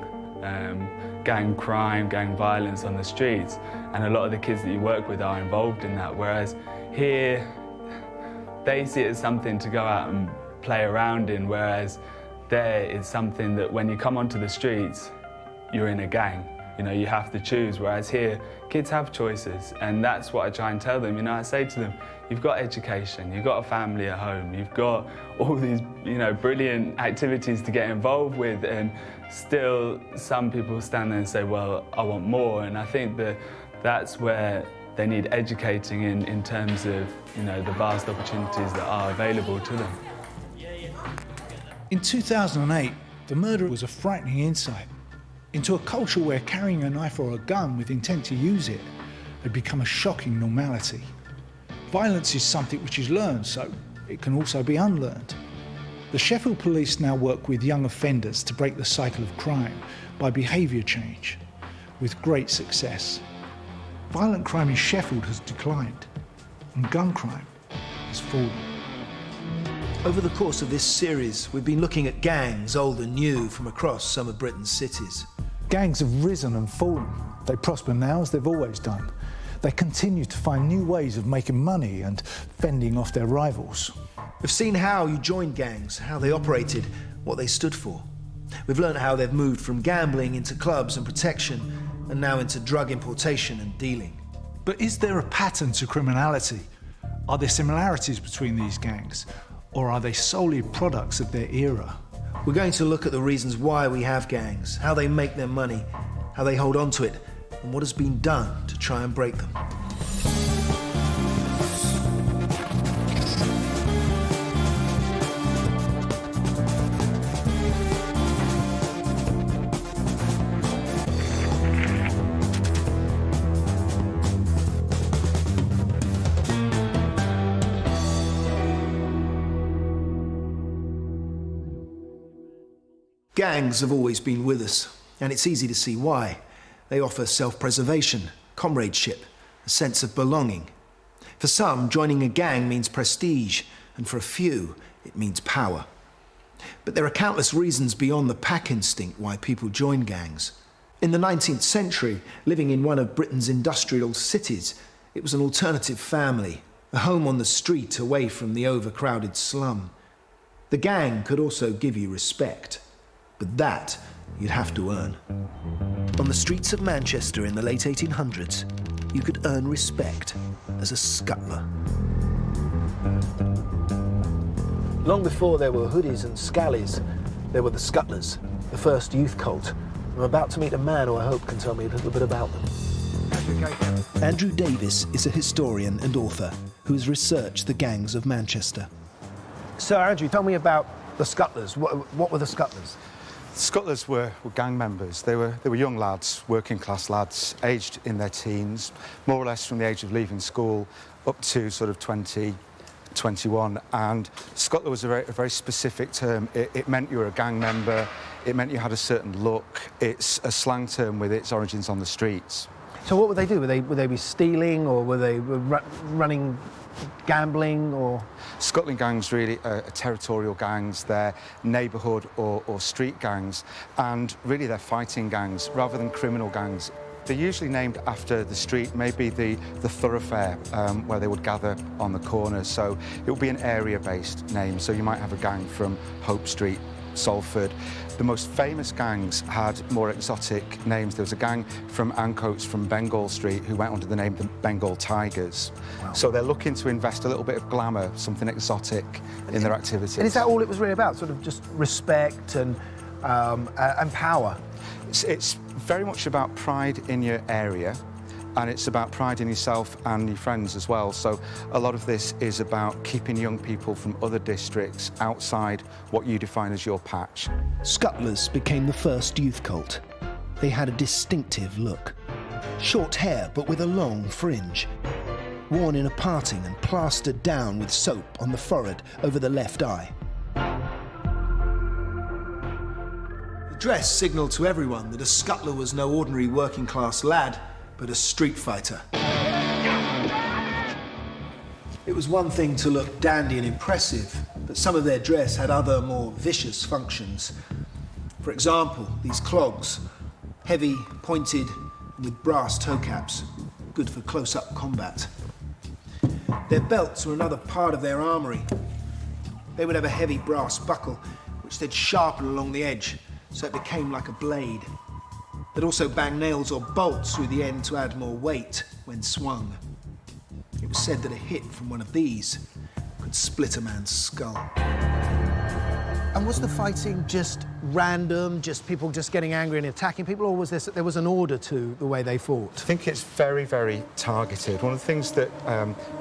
crime, gang violence on the streets, and a lot of the kids that you work with are involved in that. Whereas here, they see it as something to go out and play around in, whereas there it's something that when you come onto the streets, you're in a gang. You know, you have to choose, whereas here, kids have choices, and that's what I try and tell them. You know, I say to them, you've got education, you've got a family at home, you've got all these, you know, brilliant activities to get involved with, and still some people stand there and say, well, I want more. And I think that that's where they need educating in terms of, you know, the vast opportunities that are available to them. In 2008, the murder was a frightening insight into a culture where carrying a knife or a gun with intent to use it had become a shocking normality. Violence is something which is learned, so it can also be unlearned. The Sheffield Police now work with young offenders to break the cycle of crime by behaviour change, with great success. Violent crime in Sheffield has declined, and gun crime has fallen. Over the course of this series, we've been looking at gangs, old and new, from across some of Britain's cities. Gangs have risen and fallen. They prosper now as they've always done. They continue to find new ways of making money and fending off their rivals. We've seen how you joined gangs, how they operated, what they stood for. We've learned how they've moved from gambling into clubs and protection, and now into drug importation and dealing. But is there a pattern to criminality? Are there similarities between these gangs? Or are they solely products of their era? We're going to look at the reasons why we have gangs, how they make their money, how they hold on to it, and what has been done to try and break them. Gangs have always been with us, and it's easy to see why. They offer self-preservation, comradeship, a sense of belonging. For some, joining a gang means prestige, and for a few, it means power. But there are countless reasons beyond the pack instinct why people join gangs. In the 19th century, living in one of Britain's industrial cities, it was an alternative family, a home on the street away from the overcrowded slum. The gang could also give you respect, but that you'd have to earn. On the streets of Manchester in the late 1800s, you could earn respect as a scuttler. Long before there were hoodies and scallies, there were the Scuttlers, the first youth cult. I'm about to meet a man who I hope can tell me a little bit about them. Andrew Davis is a historian and author who has researched the gangs of Manchester. So, Andrew, tell me about the Scuttlers. What were the Scuttlers? Scuttlers were gang members. They were young lads, working class lads, aged in their teens, more or less from the age of leaving school up to sort of 20, 21. And Scuttler was a very specific term. It meant you were a gang member. It meant you had a certain look. It's a slang term with its origins on the streets. So what would they do? Would they be stealing, or were they running, gambling, or...? Scuttling gangs really are territorial gangs. They're neighbourhood or street gangs, and really they're fighting gangs rather than criminal gangs. They're usually named after the street, maybe the thoroughfare where they would gather on the corners. So it would be an area-based name. So you might have a gang from Hope Street, Salford. The most famous gangs had more exotic names. There was a gang from Ancoats from Bengal Street who went under the name the Bengal Tigers. Wow. So they're looking to invest a little bit of glamour, something exotic in their activities. And is that all it was really about? Sort of just respect and power? It's very much about pride in your area, and it's about pride in yourself and your friends as well. So a lot of this is about keeping young people from other districts outside what you define as your patch. Scuttlers became the first youth cult. They had a distinctive look. Short hair, but with a long fringe. Worn in a parting and plastered down with soap on the forehead over the left eye. The dress signalled to everyone that a scuttler was no ordinary working-class lad, but a street fighter. It was one thing to look dandy and impressive, but some of their dress had other, more vicious functions. For example, these clogs, heavy, pointed, and with brass toe caps, good for close-up combat. Their belts were another part of their armoury. They would have a heavy brass buckle, which they'd sharpen along the edge, so it became like a blade. They'd also bang nails or bolts through the end to add more weight when swung. It was said that a hit from one of these could split a man's skull. And was the fighting just random, just people just getting angry and attacking people, or was there was an order to the way they fought? I think it's very, very targeted. One of the things that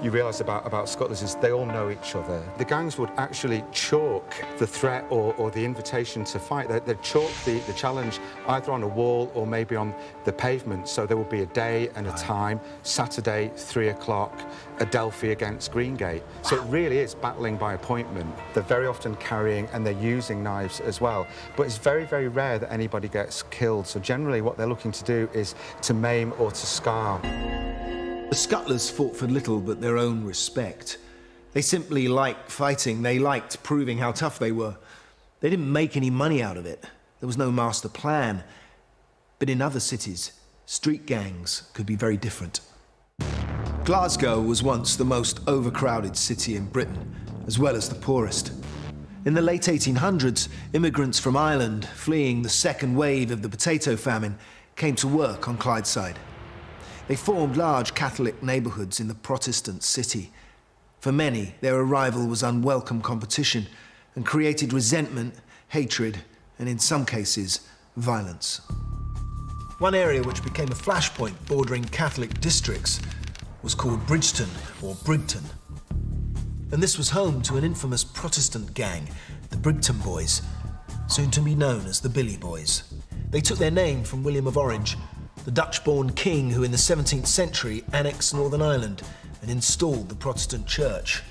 you realise about Scuttlers is they all know each other. The gangs would actually chalk the threat or the invitation to fight. They'd chalk the challenge either on a wall or maybe on the pavement. So there would be a day and a time, Saturday, 3 o'clock, Adelphi against Greengate. So it really is battling by appointment. They're very often carrying and they're using knives as well. But it's very, very rare that anybody gets killed. So generally what they're looking to do is to maim or to scar. The Scuttlers fought for little but their own respect. They simply liked fighting. They liked proving how tough they were. They didn't make any money out of it. There was no master plan. But in other cities, street gangs could be very different. Glasgow was once the most overcrowded city in Britain, as well as the poorest. In the late 1800s, immigrants from Ireland, fleeing the second wave of the potato famine, came to work on Clydeside. They formed large Catholic neighbourhoods in the Protestant city. For many, their arrival was unwelcome competition and created resentment, hatred, and in some cases, violence. One area which became a flashpoint bordering Catholic districts was called Bridgeton, or Brigton. And this was home to an infamous Protestant gang, the Brigton Boys, soon to be known as the Billy Boys. They took their name from William of Orange, the Dutch-born king who in the 17th century annexed Northern Ireland and installed the Protestant church.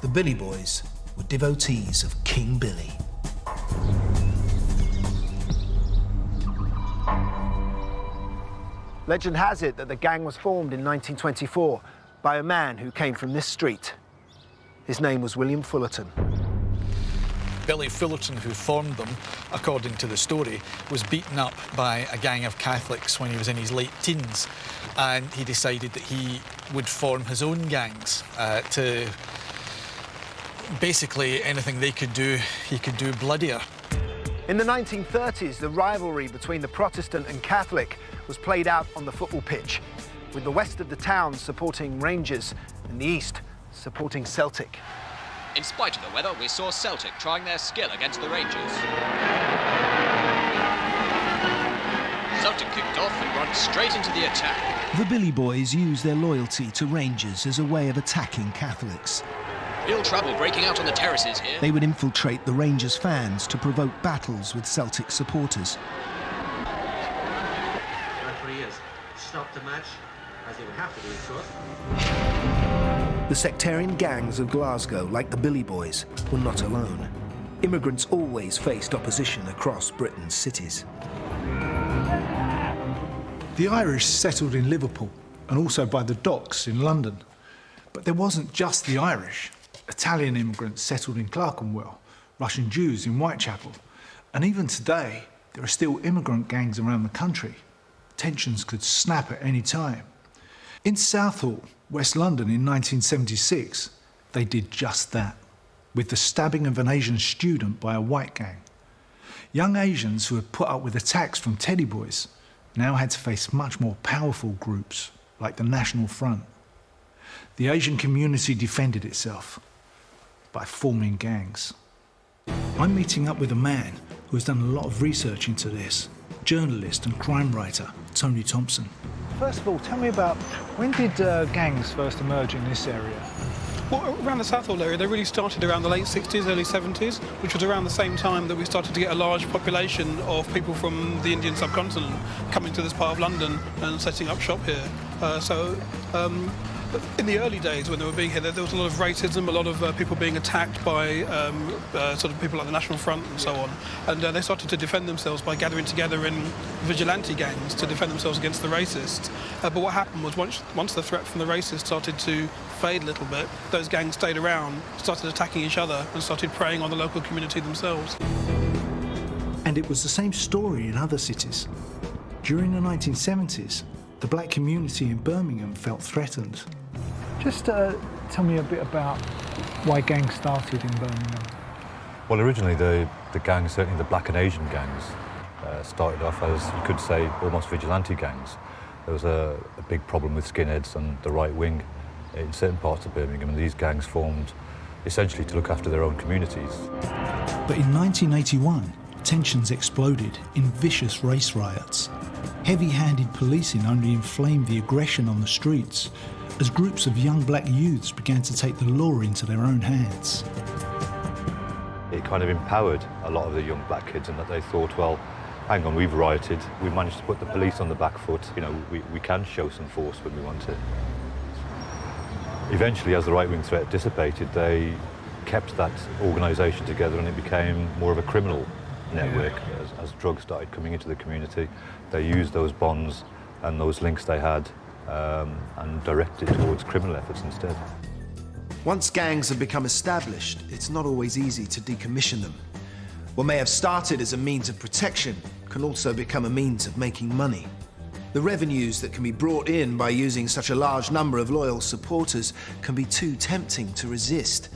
The Billy Boys were devotees of King Billy. Legend has it that the gang was formed in 1924 by a man who came from this street. His name was William Fullerton. Billy Fullerton, who formed them, according to the story, was beaten up by a gang of Catholics when he was in his late teens, and he decided that he would form his own gangs to basically anything they could do, he could do bloodier. In the 1930s, the rivalry between the Protestant and Catholic was played out on the football pitch, with the west of the town supporting Rangers and the east supporting Celtic. In spite of the weather, we saw Celtic trying their skill against the Rangers. Celtic kicked off and run straight into the attack. The Billy Boys used their loyalty to Rangers as a way of attacking Catholics. Real trouble breaking out on the terraces here. They would infiltrate the Rangers fans to provoke battles with Celtic supporters. The referee has stopped the match, as they would have to do, of course. The sectarian gangs of Glasgow, like the Billy Boys, were not alone. Immigrants always faced opposition across Britain's cities. The Irish settled in Liverpool and also by the docks in London. But there wasn't just the Irish. Italian immigrants settled in Clerkenwell, Russian Jews in Whitechapel. And even today, there are still immigrant gangs around the country. Tensions could snap at any time. In Southall, West London in 1976, they did just that, with the stabbing of an Asian student by a white gang. Young Asians who had put up with attacks from teddy boys now had to face much more powerful groups, like the National Front. The Asian community defended itself by forming gangs. I'm meeting up with a man who has done a lot of research into this, journalist and crime writer, Tony Thompson. First of all, tell me about, when did gangs first emerge in this area? Well, around the Southall area, they really started around the late 60s, early 70s, which was around the same time that we started to get a large population of people from the Indian subcontinent coming to this part of London and setting up shop here. In the early days when they were being here, there was a lot of racism, a lot of people being attacked by sort of people like the National Front and so on. And they started to defend themselves by gathering together in vigilante gangs to defend themselves against the racists. But what happened was once the threat from the racists started to fade a little bit, those gangs stayed around, started attacking each other and started preying on the local community themselves. And it was the same story in other cities. During the 1970s, the black community in Birmingham felt threatened. Just tell me a bit about why gangs started in Birmingham. Well, originally the gangs, certainly the black and Asian gangs, started off as, you could say, almost vigilante gangs. There was a big problem with skinheads and the right wing in certain parts of Birmingham, and these gangs formed essentially to look after their own communities. But in 1981, tensions exploded in vicious race riots. Heavy-handed policing only inflamed the aggression on the streets as groups of young black youths began to take the law into their own hands. It kind of empowered a lot of the young black kids in that they thought, well, hang on, we've rioted, we've managed to put the police on the back foot, you know, we can show some force when we want to. Eventually, as the right-wing threat dissipated, they kept that organisation together and it became more of a criminal network. As drugs started coming into the community, they used those bonds and those links they had and directed towards criminal efforts instead. Once gangs have become established, it's not always easy to decommission them. What may have started as a means of protection can also become a means of making money. The revenues that can be brought in by using such a large number of loyal supporters can be too tempting to resist.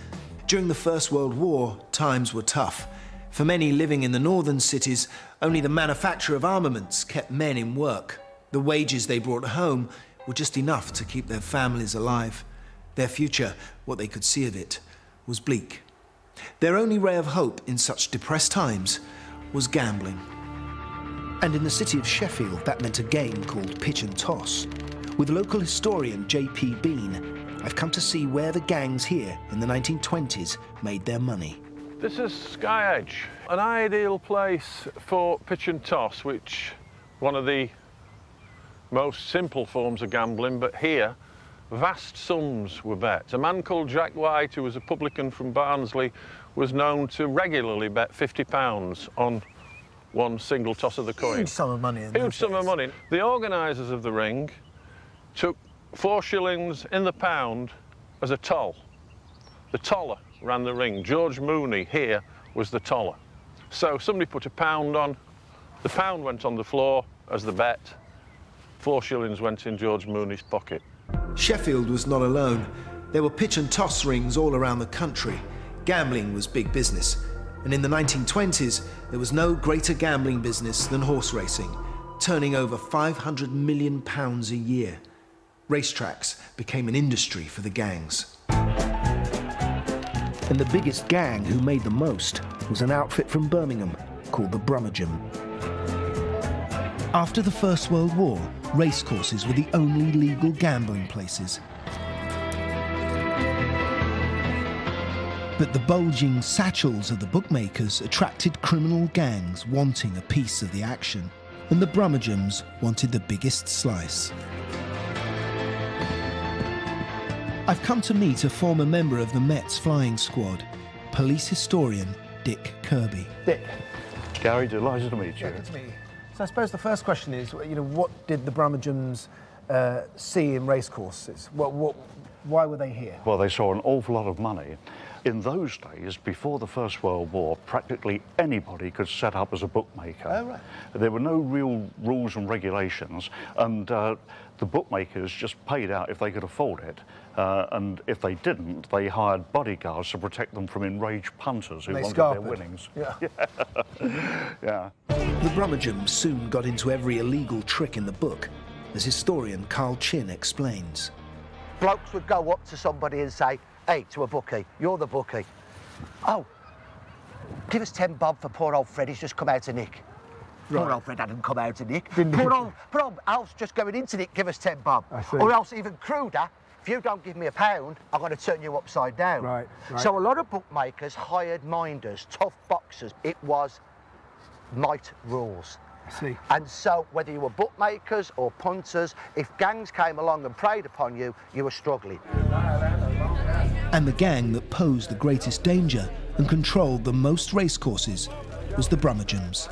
During the First World War, times were tough. For many living in the northern cities, only the manufacture of armaments kept men in work. The wages they brought home were just enough to keep their families alive. Their future, what they could see of it, was bleak. Their only ray of hope in such depressed times was gambling. And in the city of Sheffield, that meant a game called pitch and toss. With local historian J.P. Bean, I've come to see where the gangs here in the 1920s made their money. This is Sky Edge, an ideal place for pitch and toss, which one of the most simple forms of gambling, but here vast sums were bet. A man called Jack White, who was a publican from Barnsley, was known to regularly bet £50 on one single toss of the coin. Huge sum of money. Huge sum of money. The organisers of the ring took 4 shillings in the pound as a toll. The toller ran the ring. George Mooney here was the toller. So somebody put a pound on, the pound went on the floor as the bet, 4 shillings went in George Mooney's pocket. Sheffield was not alone. There were pitch and toss rings all around the country. Gambling was big business. And in the 1920s, there was no greater gambling business than horse racing, turning over £500 million a year. Racetracks became an industry for the gangs. And the biggest gang who made the most was an outfit from Birmingham called the Brummagem. After the First World War, racecourses were the only legal gambling places. But the bulging satchels of the bookmakers attracted criminal gangs wanting a piece of the action, and the Brummagems wanted the biggest slice. I've come to meet a former member of the Met's flying squad, police historian Dick Kirby. Dick. Gary, delighted to meet you. Yeah, good to meet you. So I suppose the first question is, what did the Brummagems see in racecourses? Why were they here? Well, they saw an awful lot of money. In those days, before the First World War, practically anybody could set up as a bookmaker. Oh, right. There were no real rules and regulations, and the bookmakers just paid out if they could afford it. And if they didn't, they hired bodyguards to protect them from enraged punters who wanted their winnings. Yeah. Yeah. The Brummagems soon got into every illegal trick in the book, as historian Carl Chin explains. Blokes would go up to somebody and say, "Hey," to a bookie, "you're the bookie. Oh, give us 10 bob for poor old Fred, he's just come out of Nick." Right. Poor old Fred hadn't come out of Nick. Poor old Alf's just going into Nick, give us 10 bob. I see. Or else even cruder, if you don't give me a pound, I'm going to turn you upside down. Right. So a lot of bookmakers hired minders, tough boxers. It was might rules. I see. And so whether you were bookmakers or punters, if gangs came along and preyed upon you, you were struggling. And the gang that posed the greatest danger and controlled the most racecourses was the Brummagems.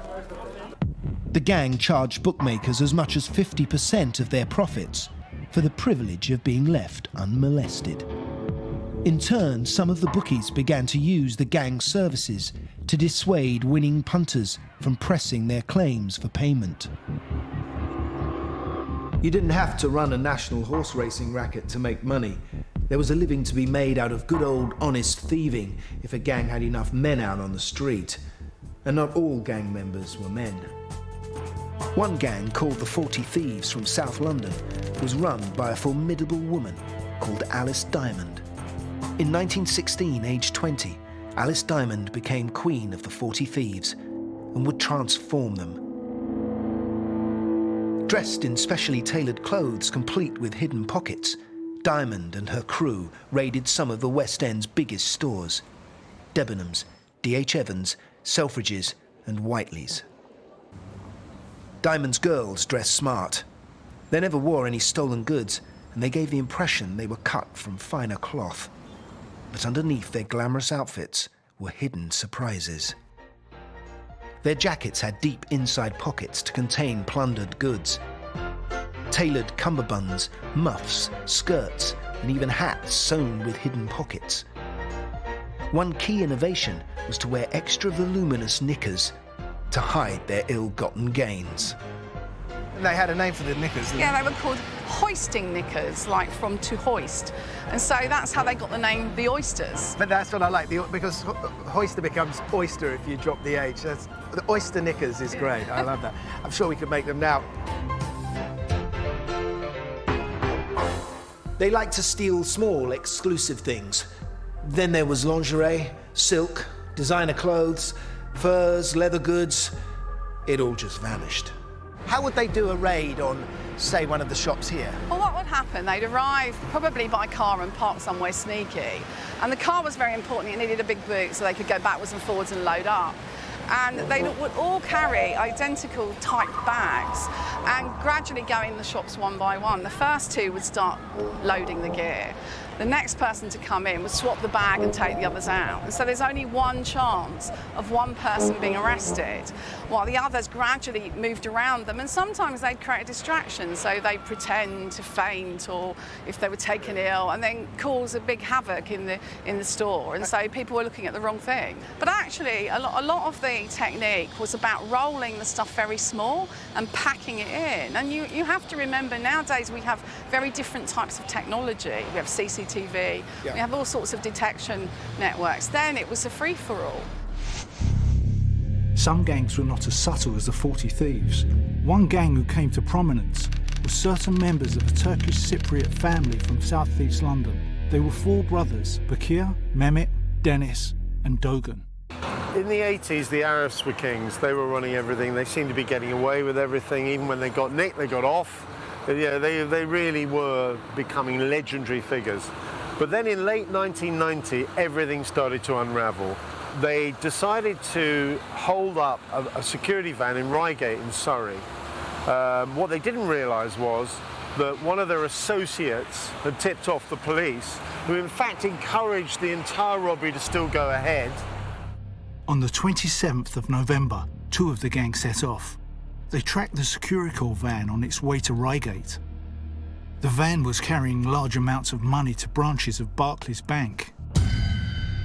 The gang charged bookmakers as much as 50% of their profits for the privilege of being left unmolested. In turn, some of the bookies began to use the gang's services to dissuade winning punters from pressing their claims for payment. You didn't have to run a national horse racing racket to make money. There was a living to be made out of good old honest thieving if a gang had enough men out on the street. And not all gang members were men. One gang, called the 40 Thieves from South London, was run by a formidable woman called Alice Diamond. In 1916, aged 20, Alice Diamond became queen of the 40 Thieves and would transform them. Dressed in specially tailored clothes complete with hidden pockets, Diamond and her crew raided some of the West End's biggest stores: Debenhams, D.H. Evans, Selfridges and Whiteley's. Diamond's girls dressed smart. They never wore any stolen goods, and they gave the impression they were cut from finer cloth. But underneath their glamorous outfits were hidden surprises. Their jackets had deep inside pockets to contain plundered goods. Tailored cummerbunds, muffs, skirts, and even hats sewn with hidden pockets. One key innovation was to wear extra voluminous knickers to hide their ill-gotten gains. They had a name for the knickers, didn't Yeah, they were called hoisting knickers, like from to hoist. And so that's how they got the name the Oysters. But that's what I like, because hoister becomes oyster if you drop the H. The oyster knickers is great. I love that. I'm sure we could make them now. They liked to steal small, exclusive things. Then there was lingerie, silk, designer clothes, furs, leather goods. It all just vanished. How would they do a raid on, say, one of the shops here? Well, what would happen? They'd arrive probably by car and park somewhere sneaky. And the car was very important. It needed a big boot so they could go backwards and forwards and load up. And they would all carry identical type bags and gradually go in the shops one by one. The first two would start loading the gear. the next person to come in would swap the bag and take the others out. And so there's only one chance of one person being arrested, while the others gradually moved around them, and sometimes they'd create a distraction, so they'd pretend to faint or if they were taken ill, and then cause a big havoc in the store, and so people were looking at the wrong thing. But actually, a lot of the technique was about rolling the stuff very small and packing it in. And you have to remember, nowadays we have very different types of technology. We have CCTV, we have all sorts of detection networks. Then it was a free-for-all. Some gangs were not as subtle as the 40 Thieves. One gang who came to prominence was certain members of a Turkish Cypriot family from south-east London. They were four brothers: Bakir, Mehmet, Dennis and Dogan. In the 80s, the Arabs were kings. They were running everything. They seemed to be getting away with everything. Even when they got nicked, they got off. Yeah, they really were becoming legendary figures. But then in late 1990, everything started to unravel. They decided to hold up a security van in Reigate in Surrey. What they didn't realise was that one of their associates had tipped off the police, who in fact encouraged the entire robbery to still go ahead. On the 27th of November, two of the gang set off. They tracked the Securicor van on its way to Reigate. The van was carrying large amounts of money to branches of Barclays Bank.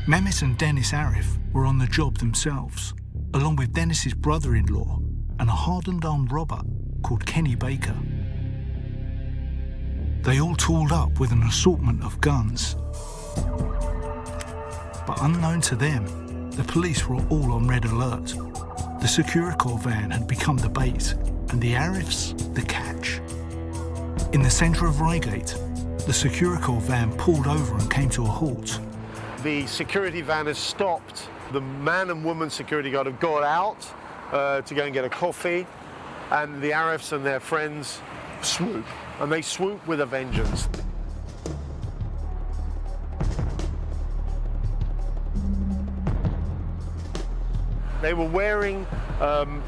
Mehmet and Dennis Arif were on the job themselves, along with Dennis's brother-in-law and a hardened armed robber called Kenny Baker. They all tooled up with an assortment of guns. But unknown to them, the police were all on red alert. The Securicor van had become the bait, and the Arifs the catch. In the centre of Reigate, the Securicor van pulled over and came to a halt. The security van has stopped. The man and woman security guard have got out to go and get a coffee, and the Arifs and their friends swoop, and they swoop with a vengeance. They were wearing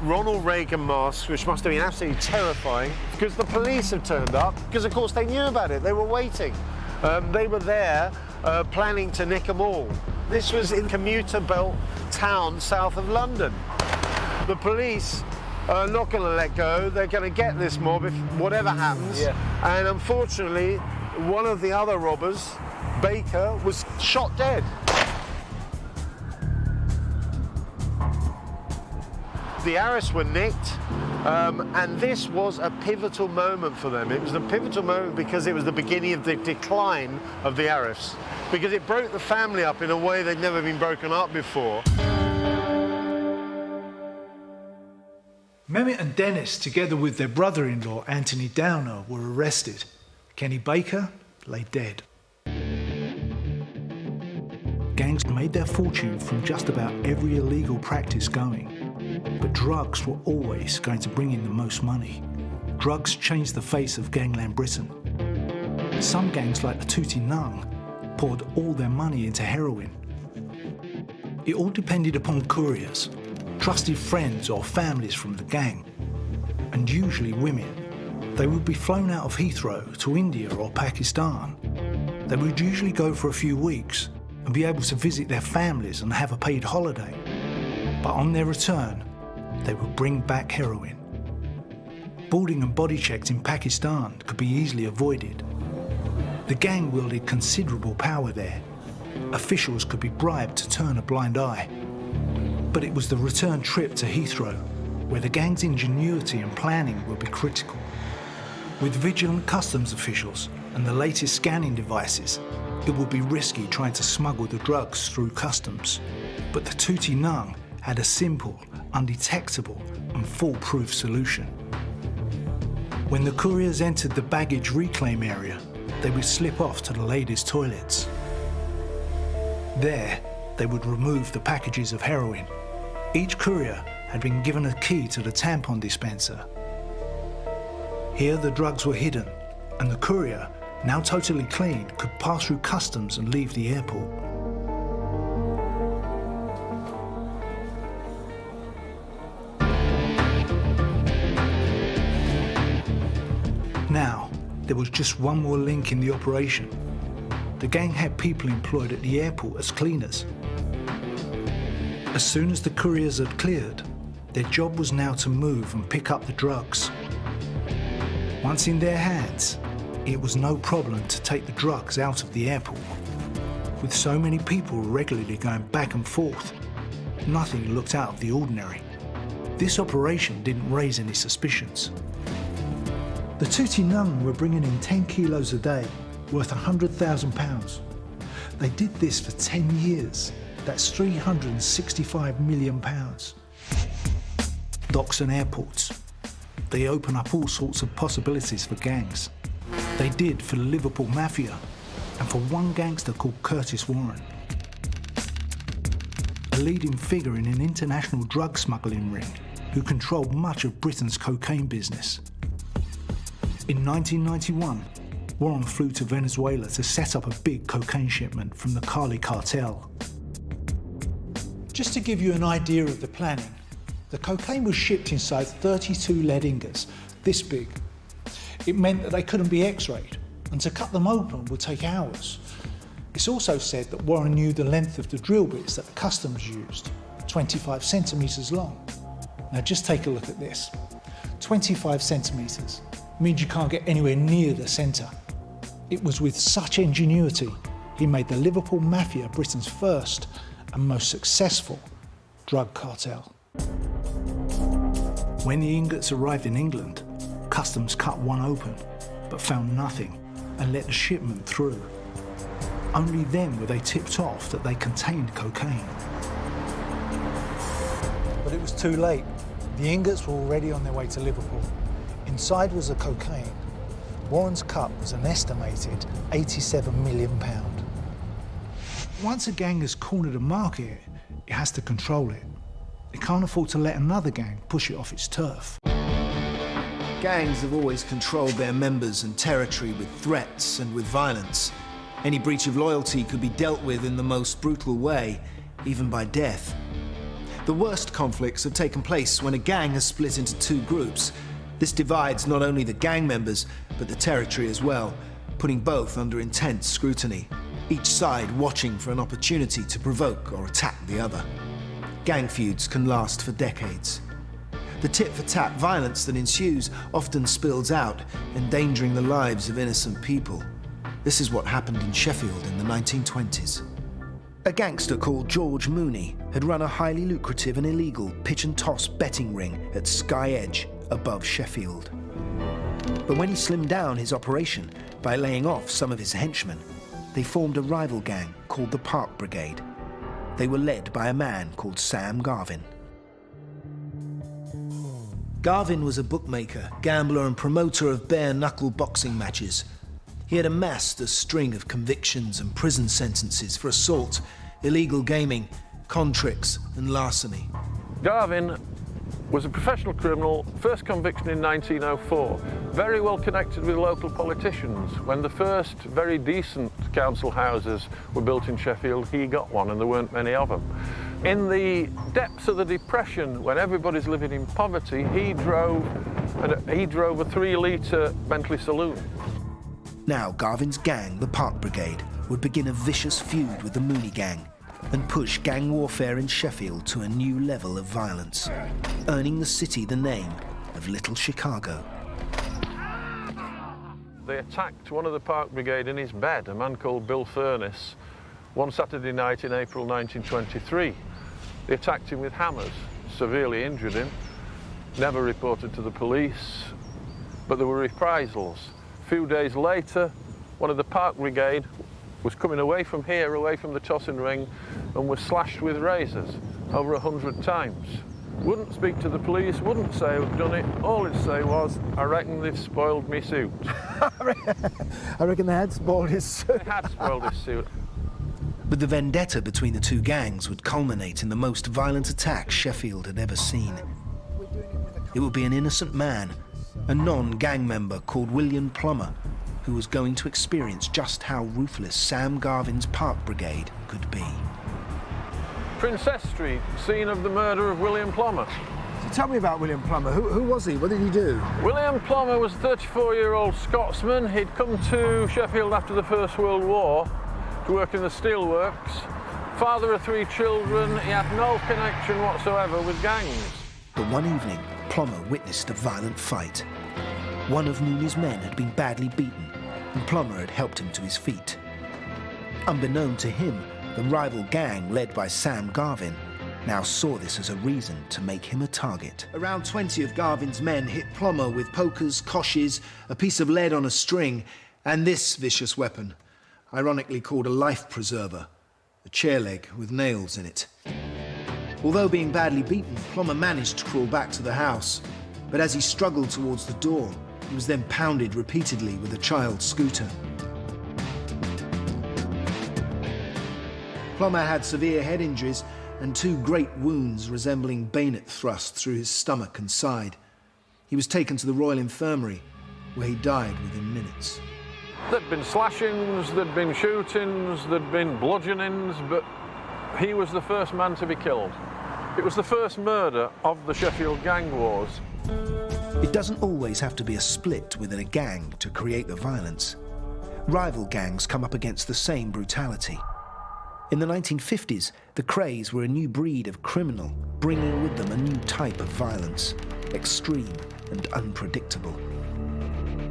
Ronald Reagan masks, which must have been absolutely terrifying, because the police have turned up, because of course they knew about it, they were waiting. They were there planning to nick them all. This was in commuter belt town south of London. The police are not going to let go, they're going to get this mob if whatever happens. And unfortunately, one of the other robbers, Baker, was shot dead. The Arifs were nicked, and this was a pivotal moment for them. It was a pivotal moment because it was the beginning of the decline of the Arifs, because it broke the family up in a way they'd never been broken up before. Mehmet and Dennis, together with their brother-in-law Anthony Downer, were arrested. Kenny Baker lay dead. Gangs made their fortune from just about every illegal practice going. But drugs were always going to bring in the most money. Drugs changed the face of gangland Britain. Some gangs, like the Tootie Nung, poured all their money into heroin. It all depended upon couriers, trusted friends or families from the gang, and usually women. They would be flown out of Heathrow to India or Pakistan. They would usually go for a few weeks and be able to visit their families and have a paid holiday. But on their return, they would bring back heroin. Boarding and body checks in Pakistan could be easily avoided. The gang wielded considerable power there. Officials could be bribed to turn a blind eye. But it was the return trip to Heathrow where the gang's ingenuity and planning would be critical. With vigilant customs officials and the latest scanning devices, it would be risky trying to smuggle the drugs through customs. But the Tootie Nung had a simple, undetectable and foolproof solution. When the couriers entered the baggage reclaim area, they would slip off to the ladies' toilets. There, they would remove the packages of heroin. Each courier had been given a key to the tampon dispenser. Here the drugs were hidden, and the courier, now totally clean, could pass through customs and leave the airport. Now, there was just one more link in the operation. The gang had people employed at the airport as cleaners. As soon as the couriers had cleared, their job was now to move and pick up the drugs. Once in their hands, it was no problem to take the drugs out of the airport. With so many people regularly going back and forth, nothing looked out of the ordinary. This operation didn't raise any suspicions. The Tootie Nung were bringing in 10 kilos a day, worth £100,000. They did this for 10 years. That's £365 million. Docks and airports. They open up all sorts of possibilities for gangs. They did for the Liverpool Mafia and for one gangster called Curtis Warren, a leading figure in an international drug smuggling ring who controlled much of Britain's cocaine business. In 1991, Warren flew to Venezuela to set up a big cocaine shipment from the Cali cartel. Just to give you an idea of the planning, the cocaine was shipped inside 32 lead ingots, this big. It meant that they couldn't be x-rayed, and to cut them open would take hours. It's also said that Warren knew the length of the drill bits that the customs used, 25 centimetres long. Now just take a look at this. 25 centimetres means you can't get anywhere near the centre. It was with such ingenuity he made the Liverpool Mafia Britain's first and most successful drug cartel. When the ingots arrived in England, customs cut one open, but found nothing and let the shipment through. Only then were they tipped off that they contained cocaine. But it was too late. The ingots were already on their way to Liverpool. Inside was the cocaine. Warren's cut was an estimated £87 million. Once a gang has cornered a market, it has to control it. It can't afford to let another gang push it off its turf. Gangs have always controlled their members and territory with threats and with violence. Any breach of loyalty could be dealt with in the most brutal way, even by death. The worst conflicts have taken place when a gang has split into two groups. This divides not only the gang members, but the territory as well, putting both under intense scrutiny, each side watching for an opportunity to provoke or attack the other. Gang feuds can last for decades. The tit-for-tat violence that ensues often spills out, endangering the lives of innocent people. This is what happened in Sheffield in the 1920s. A gangster called George Mooney had run a highly lucrative and illegal pitch-and-toss betting ring at Sky Edge above Sheffield. But when he slimmed down his operation by laying off some of his henchmen, they formed a rival gang called the Park Brigade. They were led by a man called Sam Garvin. Garvin was a bookmaker, gambler and promoter of bare-knuckle boxing matches. He had amassed a string of convictions and prison sentences for assault, illegal gaming, con tricks and larceny. Garvin was a professional criminal, first conviction in 1904, very well connected with local politicians. When the first very decent council houses were built in Sheffield, he got one and there weren't many of them. In the depths of the Depression, when everybody's living in poverty, he drove a 3-litre Bentley saloon. Now Garvin's gang, the Park Brigade, would begin a vicious feud with the Mooney gang and push gang warfare in Sheffield to a new level of violence, earning the city the name of Little Chicago. They attacked one of the Park Brigade in his bed, a man called Bill Furness, one Saturday night in April 1923. They attacked him with hammers, severely injured him, never reported to the police, but there were reprisals. A few days later, one of the Park Brigade was coming away from here, away from the tossing ring, and was slashed with razors over 100 times. Wouldn't speak to the police, wouldn't say who'd done it. All it'd say was, I reckon they've spoiled me suit. I reckon they had spoiled his suit. They had spoiled his suit. But the vendetta between the two gangs would culminate in the most violent attack Sheffield had ever seen. It would be an innocent man, a non-gang member called William Plummer, who was going to experience just how ruthless Sam Garvin's Park Brigade could be. Princess Street, scene of the murder of William Plummer. So tell me about William Plummer. Who was he? What did he do? William Plummer was a 34-year-old Scotsman. He'd come to Sheffield after the First World War to work in the steelworks. Father of 3 children, he had no connection whatsoever with gangs. But one evening, Plummer witnessed a violent fight. One of Mooney's men had been badly beaten, and Plummer had helped him to his feet. Unbeknown to him, the rival gang, led by Sam Garvin, now saw this as a reason to make him a target. Around 20 of Garvin's men hit Plummer with pokers, koshes, a piece of lead on a string, and this vicious weapon, ironically called a life preserver, a chair leg with nails in it. Although being badly beaten, Plummer managed to crawl back to the house, but as he struggled towards the door, he was then pounded repeatedly with a child's scooter. Plummer had severe head injuries and 2 great wounds resembling bayonet thrusts through his stomach and side. He was taken to the Royal Infirmary, where he died within minutes. There'd been slashings, there'd been shootings, there'd been bludgeonings, but he was the first man to be killed. It was the first murder of the Sheffield gang wars. It doesn't always have to be a split within a gang to create the violence. Rival gangs come up against the same brutality. In the 1950s, the Krays were a new breed of criminal, bringing with them a new type of violence, extreme and unpredictable.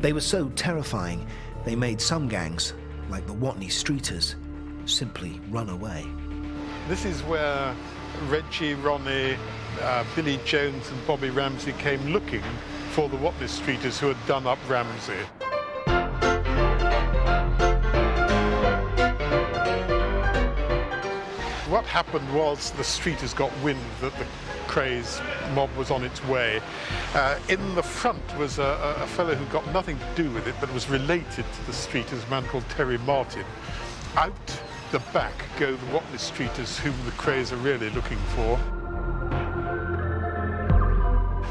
They were so terrifying, they made some gangs, like the Watney Streeters, simply run away. This is where Reggie, Ronnie, Billy Jones and Bobby Ramsey came looking for the Watney Streeters who had done up Ramsey. What happened was the Streeters got wind that the Krays mob was on its way. In the front was a fellow who got nothing to do with it, but was related to the Streeters, a man called Terry Martin. Out the back go the Watney Streeters, whom the Krays are really looking for.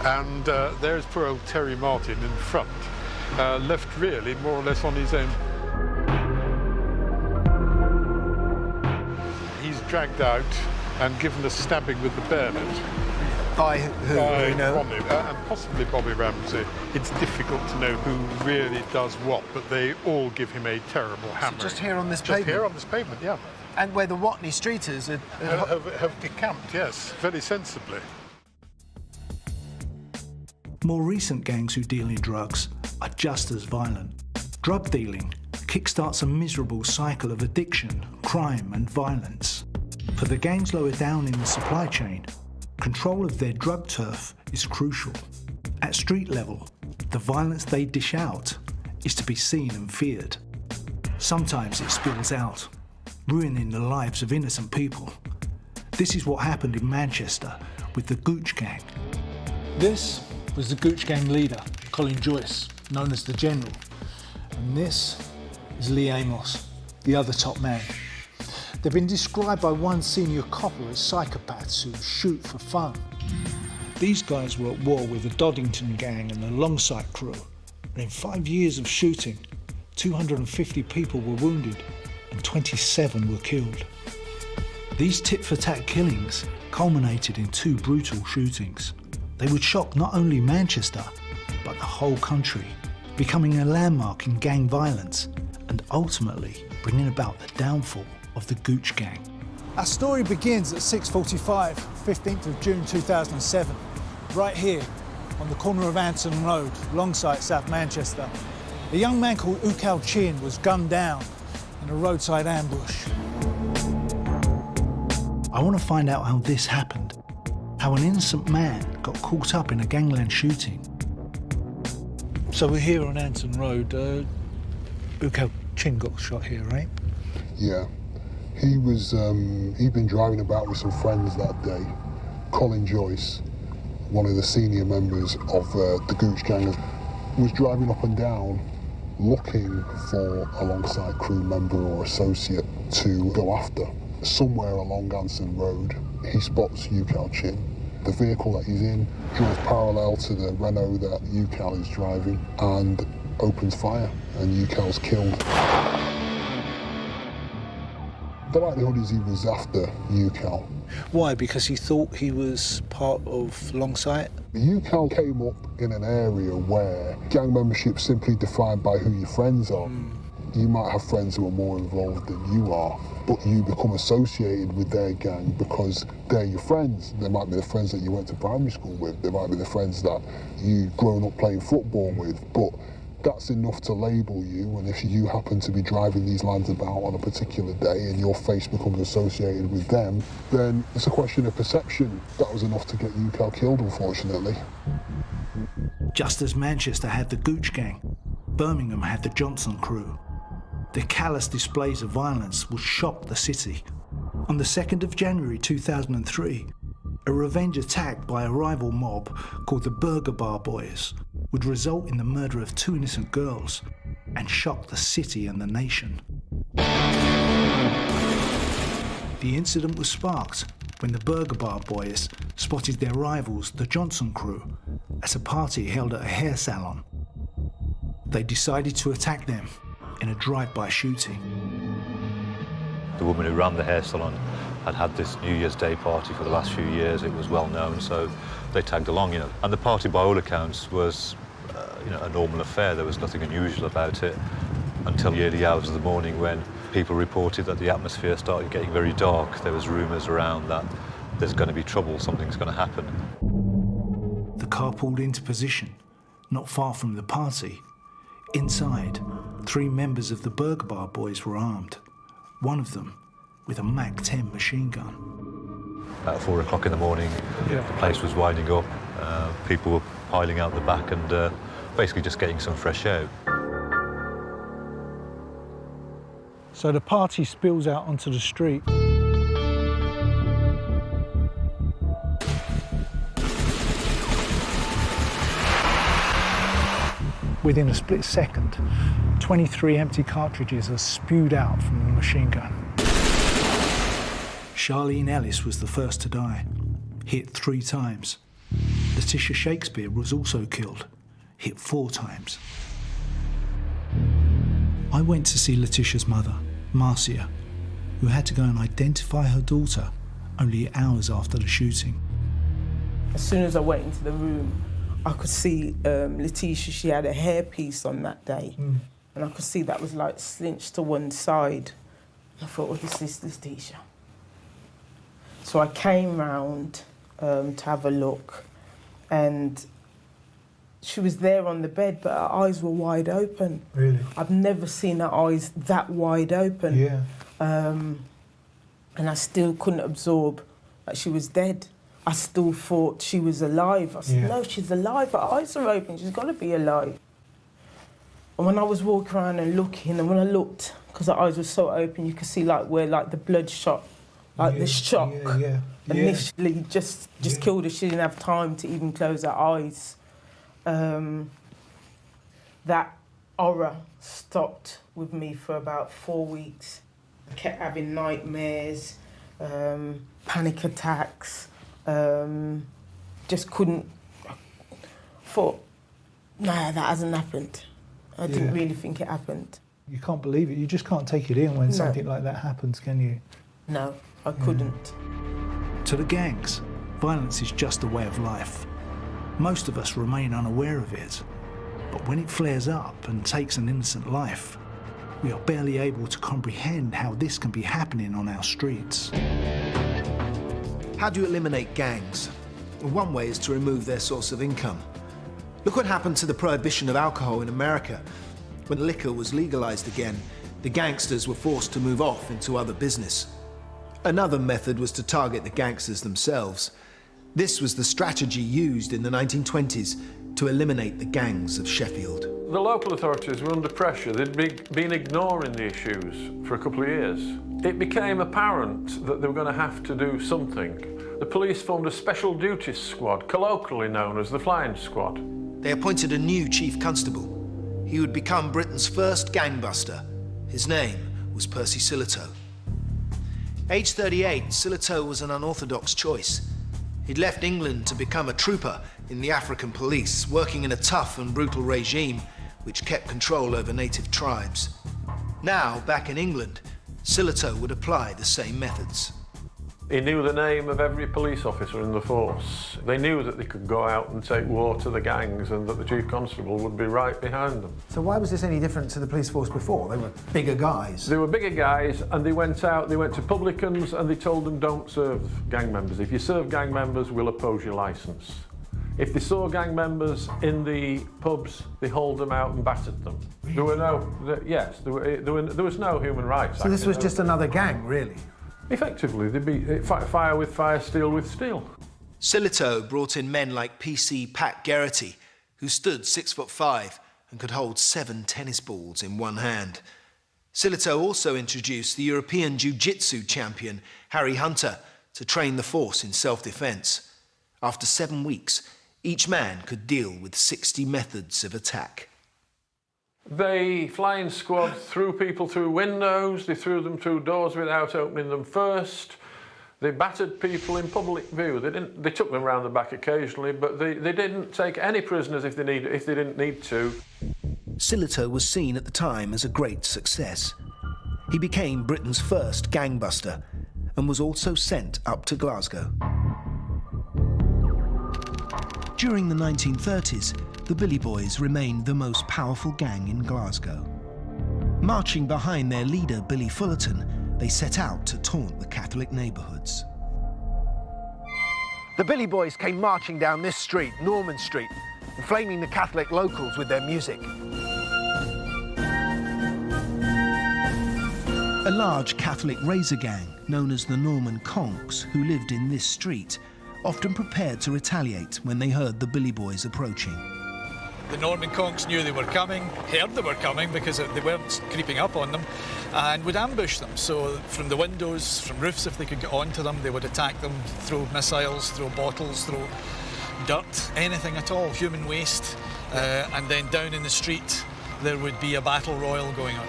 And there's poor old Terry Martin in front, left really more or less on his own. He's dragged out and given a stabbing with the bayonet. By who? By you know? Ronnie, and possibly Bobby Ramsey. It's difficult to know who really does what, but they all give him a terrible hammer. Just here on this Just pavement? here on this pavement, yeah. And where the Watney Streeters have decamped, yes, very sensibly. More recent gangs who deal in drugs are just as violent. Drug dealing kickstarts a miserable cycle of addiction, crime and violence. For the gangs lower down in the supply chain, control of their drug turf is crucial. At street level, the violence they dish out is to be seen and feared. Sometimes it spills out, ruining the lives of innocent people. This is what happened in Manchester with the Gooch Gang. This was the Gooch Gang leader, Colin Joyce, known as the General. And this is Lee Amos, the other top man. They've been described by one senior copper as psychopaths who shoot for fun. These guys were at war with the Doddington Gang and the Longsight crew. And in 5 years of shooting, 250 people were wounded and 27 were killed. These tit-for-tat killings culminated in 2 brutal shootings. They would shock not only Manchester, but the whole country, becoming a landmark in gang violence and ultimately bringing about the downfall of the Gooch Gang. Our story begins at 6:45, 15th of June 2007, right here on the corner of Anton Road, Longsight, South Manchester. A young man called Ukal Chin was gunned down in a roadside ambush. I want to find out how this happened, how an innocent man got caught up in a gangland shooting. So we're here on Anton Road. Ukal Chin got shot here, right? Yeah. He'd been driving about with some friends that day. Colin Joyce, one of the senior members of the Gooch Gang, was driving up and down looking for a Longsight crew member or associate to go after. Somewhere along Anson Road, he spots Ukal Chin. The vehicle that he's in draws parallel to the Renault that Ukal is driving and opens fire, and Ukal's killed. The likelihood is he was after Ukal. Why? Because he thought he was part of Longsight? Ukal came up in an area where gang membership's simply defined by who your friends are. You might have friends who are more involved than you are, but you become associated with their gang because they're your friends. They might be the friends that you went to primary school with. They might be the friends that you've grown up playing football with, but that's enough to label you. And if you happen to be driving these lads about on a particular day and your face becomes associated with them, then it's a question of perception. That was enough to get you killed, unfortunately. Just as Manchester had the Gooch Gang, Birmingham had the Johnson crew. Their callous displays of violence would shock the city. On the 2nd of January 2003, a revenge attack by a rival mob called the Burger Bar Boys would result in the murder of 2 innocent girls and shock the city and the nation. The incident was sparked when the Burger Bar Boys spotted their rivals, the Johnson crew, at a party held at a hair salon. They decided to attack them in a drive-by shooting. The woman who ran the hair salon had had this New Year's Day party for the last few years. It was well known, so they tagged along, And the party, by all accounts, was, a normal affair. There was nothing unusual about it until the early hours of the morning when people reported that the atmosphere started getting very dark. There was rumours around that there's going to be trouble, something's going to happen. The car pulled into position, not far from the party. Inside, 3 members of the Burger Bar Boys were armed, one of them with a Mac-10 machine gun. At 4 o'clock in the morning, the place was winding up. People were piling out the back and basically just getting some fresh air. So the party spills out onto the street. Within a split second, 23 empty cartridges are spewed out from the machine gun. Charlene Ellis was the first to die, hit 3 times. Letitia Shakespeare was also killed, hit 4 times. I went to see Letitia's mother, Marcia, who had to go and identify her daughter only hours after the shooting. As soon as I went into the room, I could see Letitia, she had a hairpiece on that day. And I could see that was like slinched to one side. I thought, well, this is Letitia. So I came round to have a look, and she was there on the bed, but her eyes were wide open. Really? I've never seen her eyes that wide open. Yeah. And I still couldn't absorb that she was dead. I still thought she was alive. I said, no, she's alive. Her eyes are open. She's got to be alive. And when I was walking around and looking, and when I looked, because her eyes were so open, you could see like where like the blood shot, like the shock initially just killed her. She didn't have time to even close her eyes. That horror stopped with me for about 4 weeks. I kept having nightmares, panic attacks. Just couldn't. Thought, nah, that hasn't happened. I didn't really think it happened. You can't believe it. You just can't take it in when something like that happens, can you? No, I couldn't. To the gangs, violence is just a way of life. Most of us remain unaware of it. But when it flares up and takes an innocent life, we are barely able to comprehend how this can be happening on our streets. How do you eliminate gangs? One way is to remove their source of income. Look what happened to the prohibition of alcohol in America. When liquor was legalized again, the gangsters were forced to move off into other business. Another method was to target the gangsters themselves. This was the strategy used in the 1920s to eliminate the gangs of Sheffield. The local authorities were under pressure. They'd been ignoring the issues for a couple of years. It became apparent that they were going to have to do something. The police formed a special duties squad, colloquially known as the Flying Squad. They appointed a new chief constable. He would become Britain's first gangbuster. His name was Percy Sillitoe. Aged 38, Sillitoe was an unorthodox choice. He'd left England to become a trooper in the African police, working in a tough and brutal regime which kept control over native tribes. Now, back in England, Sillitoe would apply the same methods. He knew the name of every police officer in the force. They knew that they could go out and take war to the gangs and that the Chief Constable would be right behind them. So why was this any different to the police force before? They were bigger guys. They were bigger guys, and they went to publicans and they told them, don't serve gang members. If you serve gang members, we'll oppose your licence. If they saw gang members in the pubs, they hauled them out and battered them. Really? There was no human rights. So this was just another gang, really? Effectively, they'd be fire with fire, steel with steel. Sillitoe brought in men like PC Pat Geraghty, who stood 6'5" and could hold 7 tennis balls in one hand. Sillitoe also introduced the European Jiu-Jitsu champion Harry Hunter to train the force in self-defence. After 7 weeks, each man could deal with 60 methods of attack. They flying squad threw people through windows, they threw them through doors without opening them first. They battered people in public view. They took them round the back occasionally, but they didn't take any prisoners if they didn't need to. Sillitoe was seen at the time as a great success. He became Britain's first gangbuster and was also sent up to Glasgow. During the 1930s, the Billy Boys remained the most powerful gang in Glasgow. Marching behind their leader, Billy Fullerton, they set out to taunt the Catholic neighbourhoods. The Billy Boys came marching down this street, Norman Street, inflaming the Catholic locals with their music. A large Catholic razor gang, known as the Norman Conks, who lived in this street, often prepared to retaliate when they heard the Billy Boys approaching. The Norman Conks knew they were coming, heard they were coming because they weren't creeping up on them, and would ambush them. So from the windows, from roofs, if they could get onto them, they would attack them, throw missiles, throw bottles, throw dirt, anything at all, human waste. And then down in the street, there would be a battle royal going on.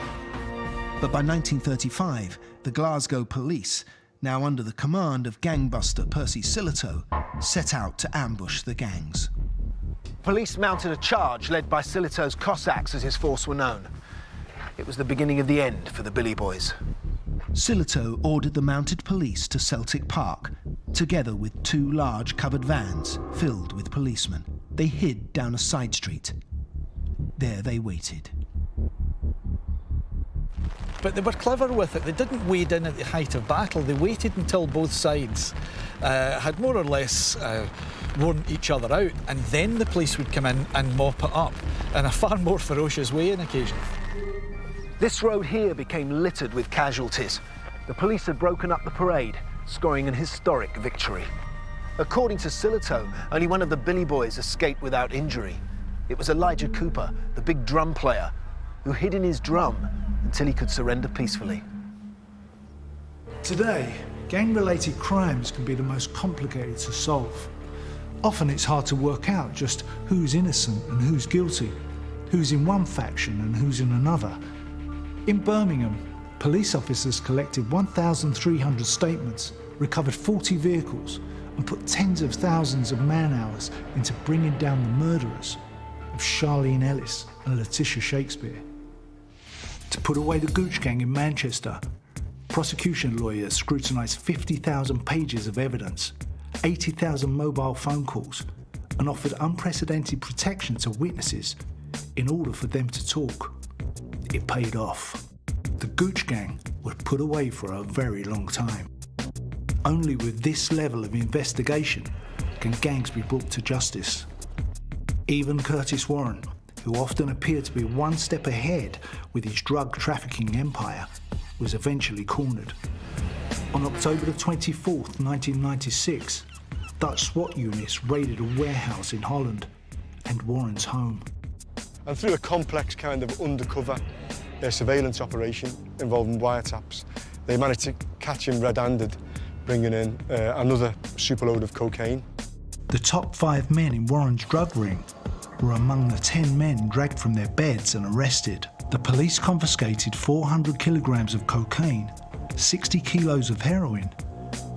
But by 1935, the Glasgow police, now under the command of gangbuster Percy Sillitoe, set out to ambush the gangs. Police mounted a charge led by Sillitoe's Cossacks, as his force were known. It was the beginning of the end for the Billy Boys. Sillitoe ordered the mounted police to Celtic Park, together with 2 large covered vans filled with policemen. They hid down a side street. There they waited. But they were clever with it. They didn't wade in at the height of battle. They waited until both sides had more or less worn each other out, and then the police would come in and mop it up in a far more ferocious way on occasion. This road here became littered with casualties. The police had broken up the parade, scoring an historic victory. According to Sillitoe, only one of the Billy Boys escaped without injury. It was Elijah Cooper, the big drum player, who hid in his drum until he could surrender peacefully. Today, gang-related crimes can be the most complicated to solve. Often it's hard to work out just who's innocent and who's guilty, who's in one faction and who's in another. In Birmingham, police officers collected 1,300 statements, recovered 40 vehicles, and put tens of thousands of man-hours into bringing down the murderers of Charlene Ellis and Letitia Shakespeare. To put away the Gooch Gang in Manchester, prosecution lawyers scrutinised 50,000 pages of evidence, 80,000 mobile phone calls, and offered unprecedented protection to witnesses in order for them to talk. It paid off. The Gooch Gang were put away for a very long time. Only with this level of investigation can gangs be brought to justice. Even Curtis Warren, who often appeared to be one step ahead with his drug trafficking empire, was eventually cornered. On October the 24th, 1996, Dutch SWAT units raided a warehouse in Holland and Warren's home. And through a complex kind of undercover surveillance operation involving wiretaps, they managed to catch him red-handed, bringing in another superload of cocaine. The top 5 men in Warren's drug ring were among the 10 men dragged from their beds and arrested. The police confiscated 400 kilograms of cocaine, 60 kilos of heroin,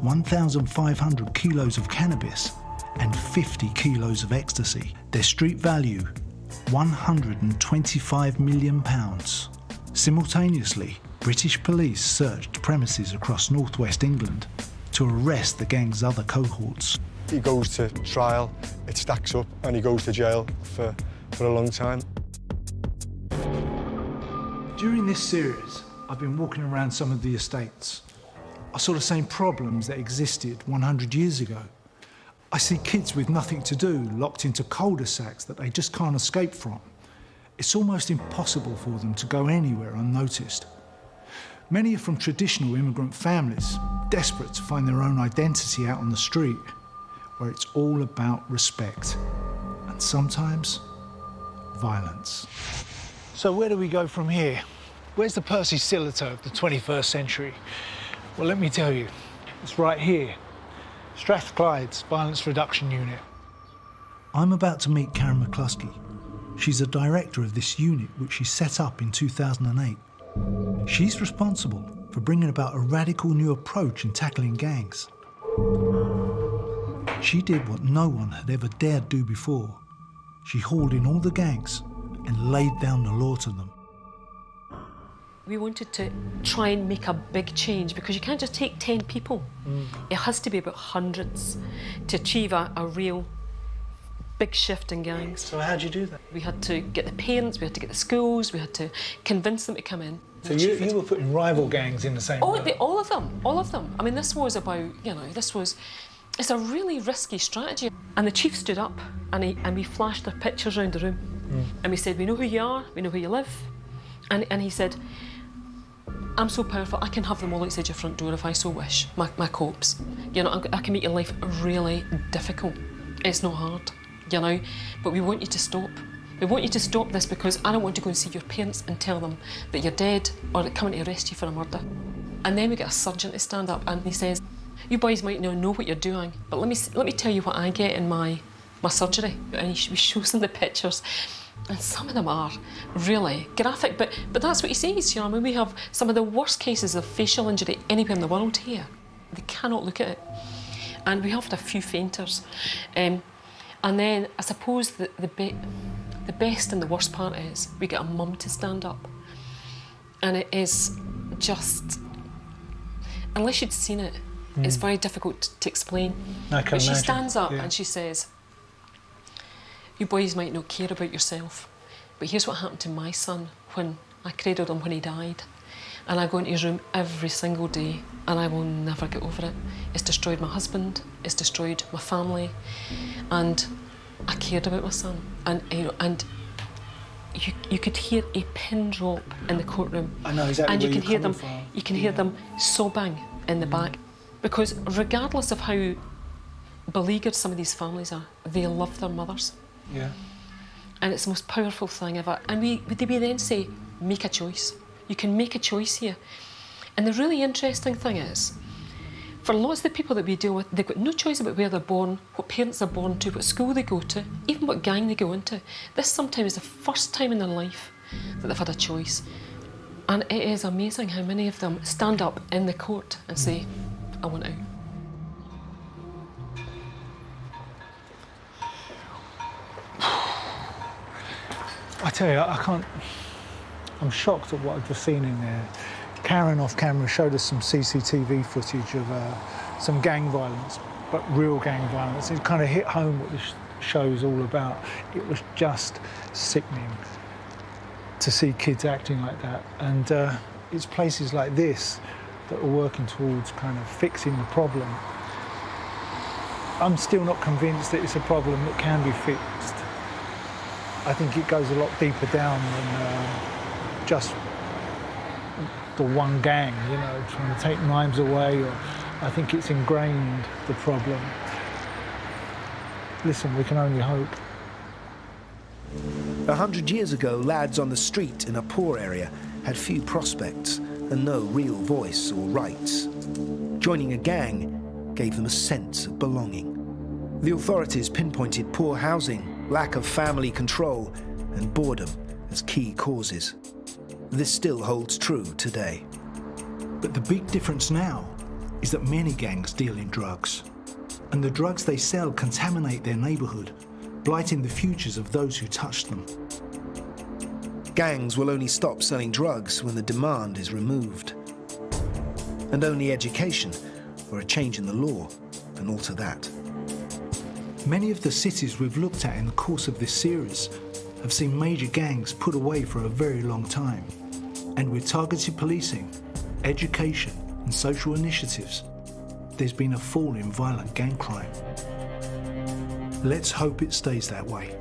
1,500 kilos of cannabis, and 50 kilos of ecstasy. Their street value, £125 million. Simultaneously, British police searched premises across northwest England to arrest the gang's other cohorts. He goes to trial, it stacks up, and he goes to jail for a long time. During this series, I've been walking around some of the estates. I saw the same problems that existed 100 years ago. I see kids with nothing to do, locked into cul-de-sacs that they just can't escape from. It's almost impossible for them to go anywhere unnoticed. Many are from traditional immigrant families, desperate to find their own identity out on the street, where it's all about respect, and sometimes violence. So where do we go from here? Where's the Percy Sillito of the 21st century? Well, let me tell you, it's right here. Strathclyde's Violence Reduction Unit. I'm about to meet Karen McCluskey. She's a director of this unit, which she set up in 2008. She's responsible for bringing about a radical new approach in tackling gangs. She did what no one had ever dared do before. She hauled in all the gangs and laid down the law to them. We wanted to try and make a big change because you can't just take 10 people. It has to be about hundreds to achieve a real big shift in gangs. So how'd you do that? We had to get the parents, we had to get the schools, we had to convince them to come in. So you were putting rival gangs in the same all of them. I mean, this was about, it's a really risky strategy. And the chief stood up and we flashed their pictures around the room. And we said, we know who you are, we know where you live. And he said, I'm so powerful, I can have them all outside your front door if I so wish, my corpse. I can make your life really difficult. It's not hard, but we want you to stop. We want you to stop this because I don't want to go and see your parents and tell them that you're dead or they're coming to arrest you for a murder. And then we get a surgeon to stand up and he says, you boys might not know what you're doing, but let me tell you what I get in my surgery. And he shows them the pictures. And some of them are really graphic, but that's what he says, we have some of the worst cases of facial injury anywhere in the world here. They cannot look at it. And we have had a few fainters. And then I suppose the best and the worst part is we get a mum to stand up. And it is just, unless you'd seen it, it's very difficult to explain. But she stands up and she says, you boys might not care about yourself, but here's what happened to my son when I cradled him when he died. And I go into his room every single day and I will never get over it. It's destroyed my husband, it's destroyed my family, and I cared about my son. And you could hear a pin drop in the courtroom. I know exactly and where you you're can coming from. You can hear them sobbing in the back. Because regardless of how beleaguered some of these families are, they love their mothers. Yeah. And it's the most powerful thing ever. And we then say, make a choice. You can make a choice here. And the really interesting thing is, for lots of the people that we deal with, they've got no choice about where they're born, what parents they're born to, what school they go to, even what gang they go into. This sometimes is the first time in their life that they've had a choice. And it is amazing how many of them stand up in the court and say, I want out. I tell you, I'm shocked at what I've just seen in there. Karen off camera showed us some CCTV footage of some gang violence, but real gang violence. It kind of hit home what this show is all about. It was just sickening to see kids acting like that. And it's places like this that are working towards kind of fixing the problem. I'm still not convinced that it's a problem that can be fixed. I think it goes a lot deeper down than just the one gang, trying to take knives away, or I think it's ingrained, the problem. Listen, we can only hope. 100 years ago, lads on the street in a poor area had few prospects and no real voice or rights. Joining a gang gave them a sense of belonging. The authorities pinpointed poor housing, lack of family control, and boredom as key causes. This still holds true today. But the big difference now is that many gangs deal in drugs, and the drugs they sell contaminate their neighborhood, blighting the futures of those who touch them. Gangs will only stop selling drugs when the demand is removed. And only education or a change in the law can alter that. Many of the cities we've looked at in the course of this series have seen major gangs put away for a very long time. And with targeted policing, education and social initiatives, there's been a fall in violent gang crime. Let's hope it stays that way.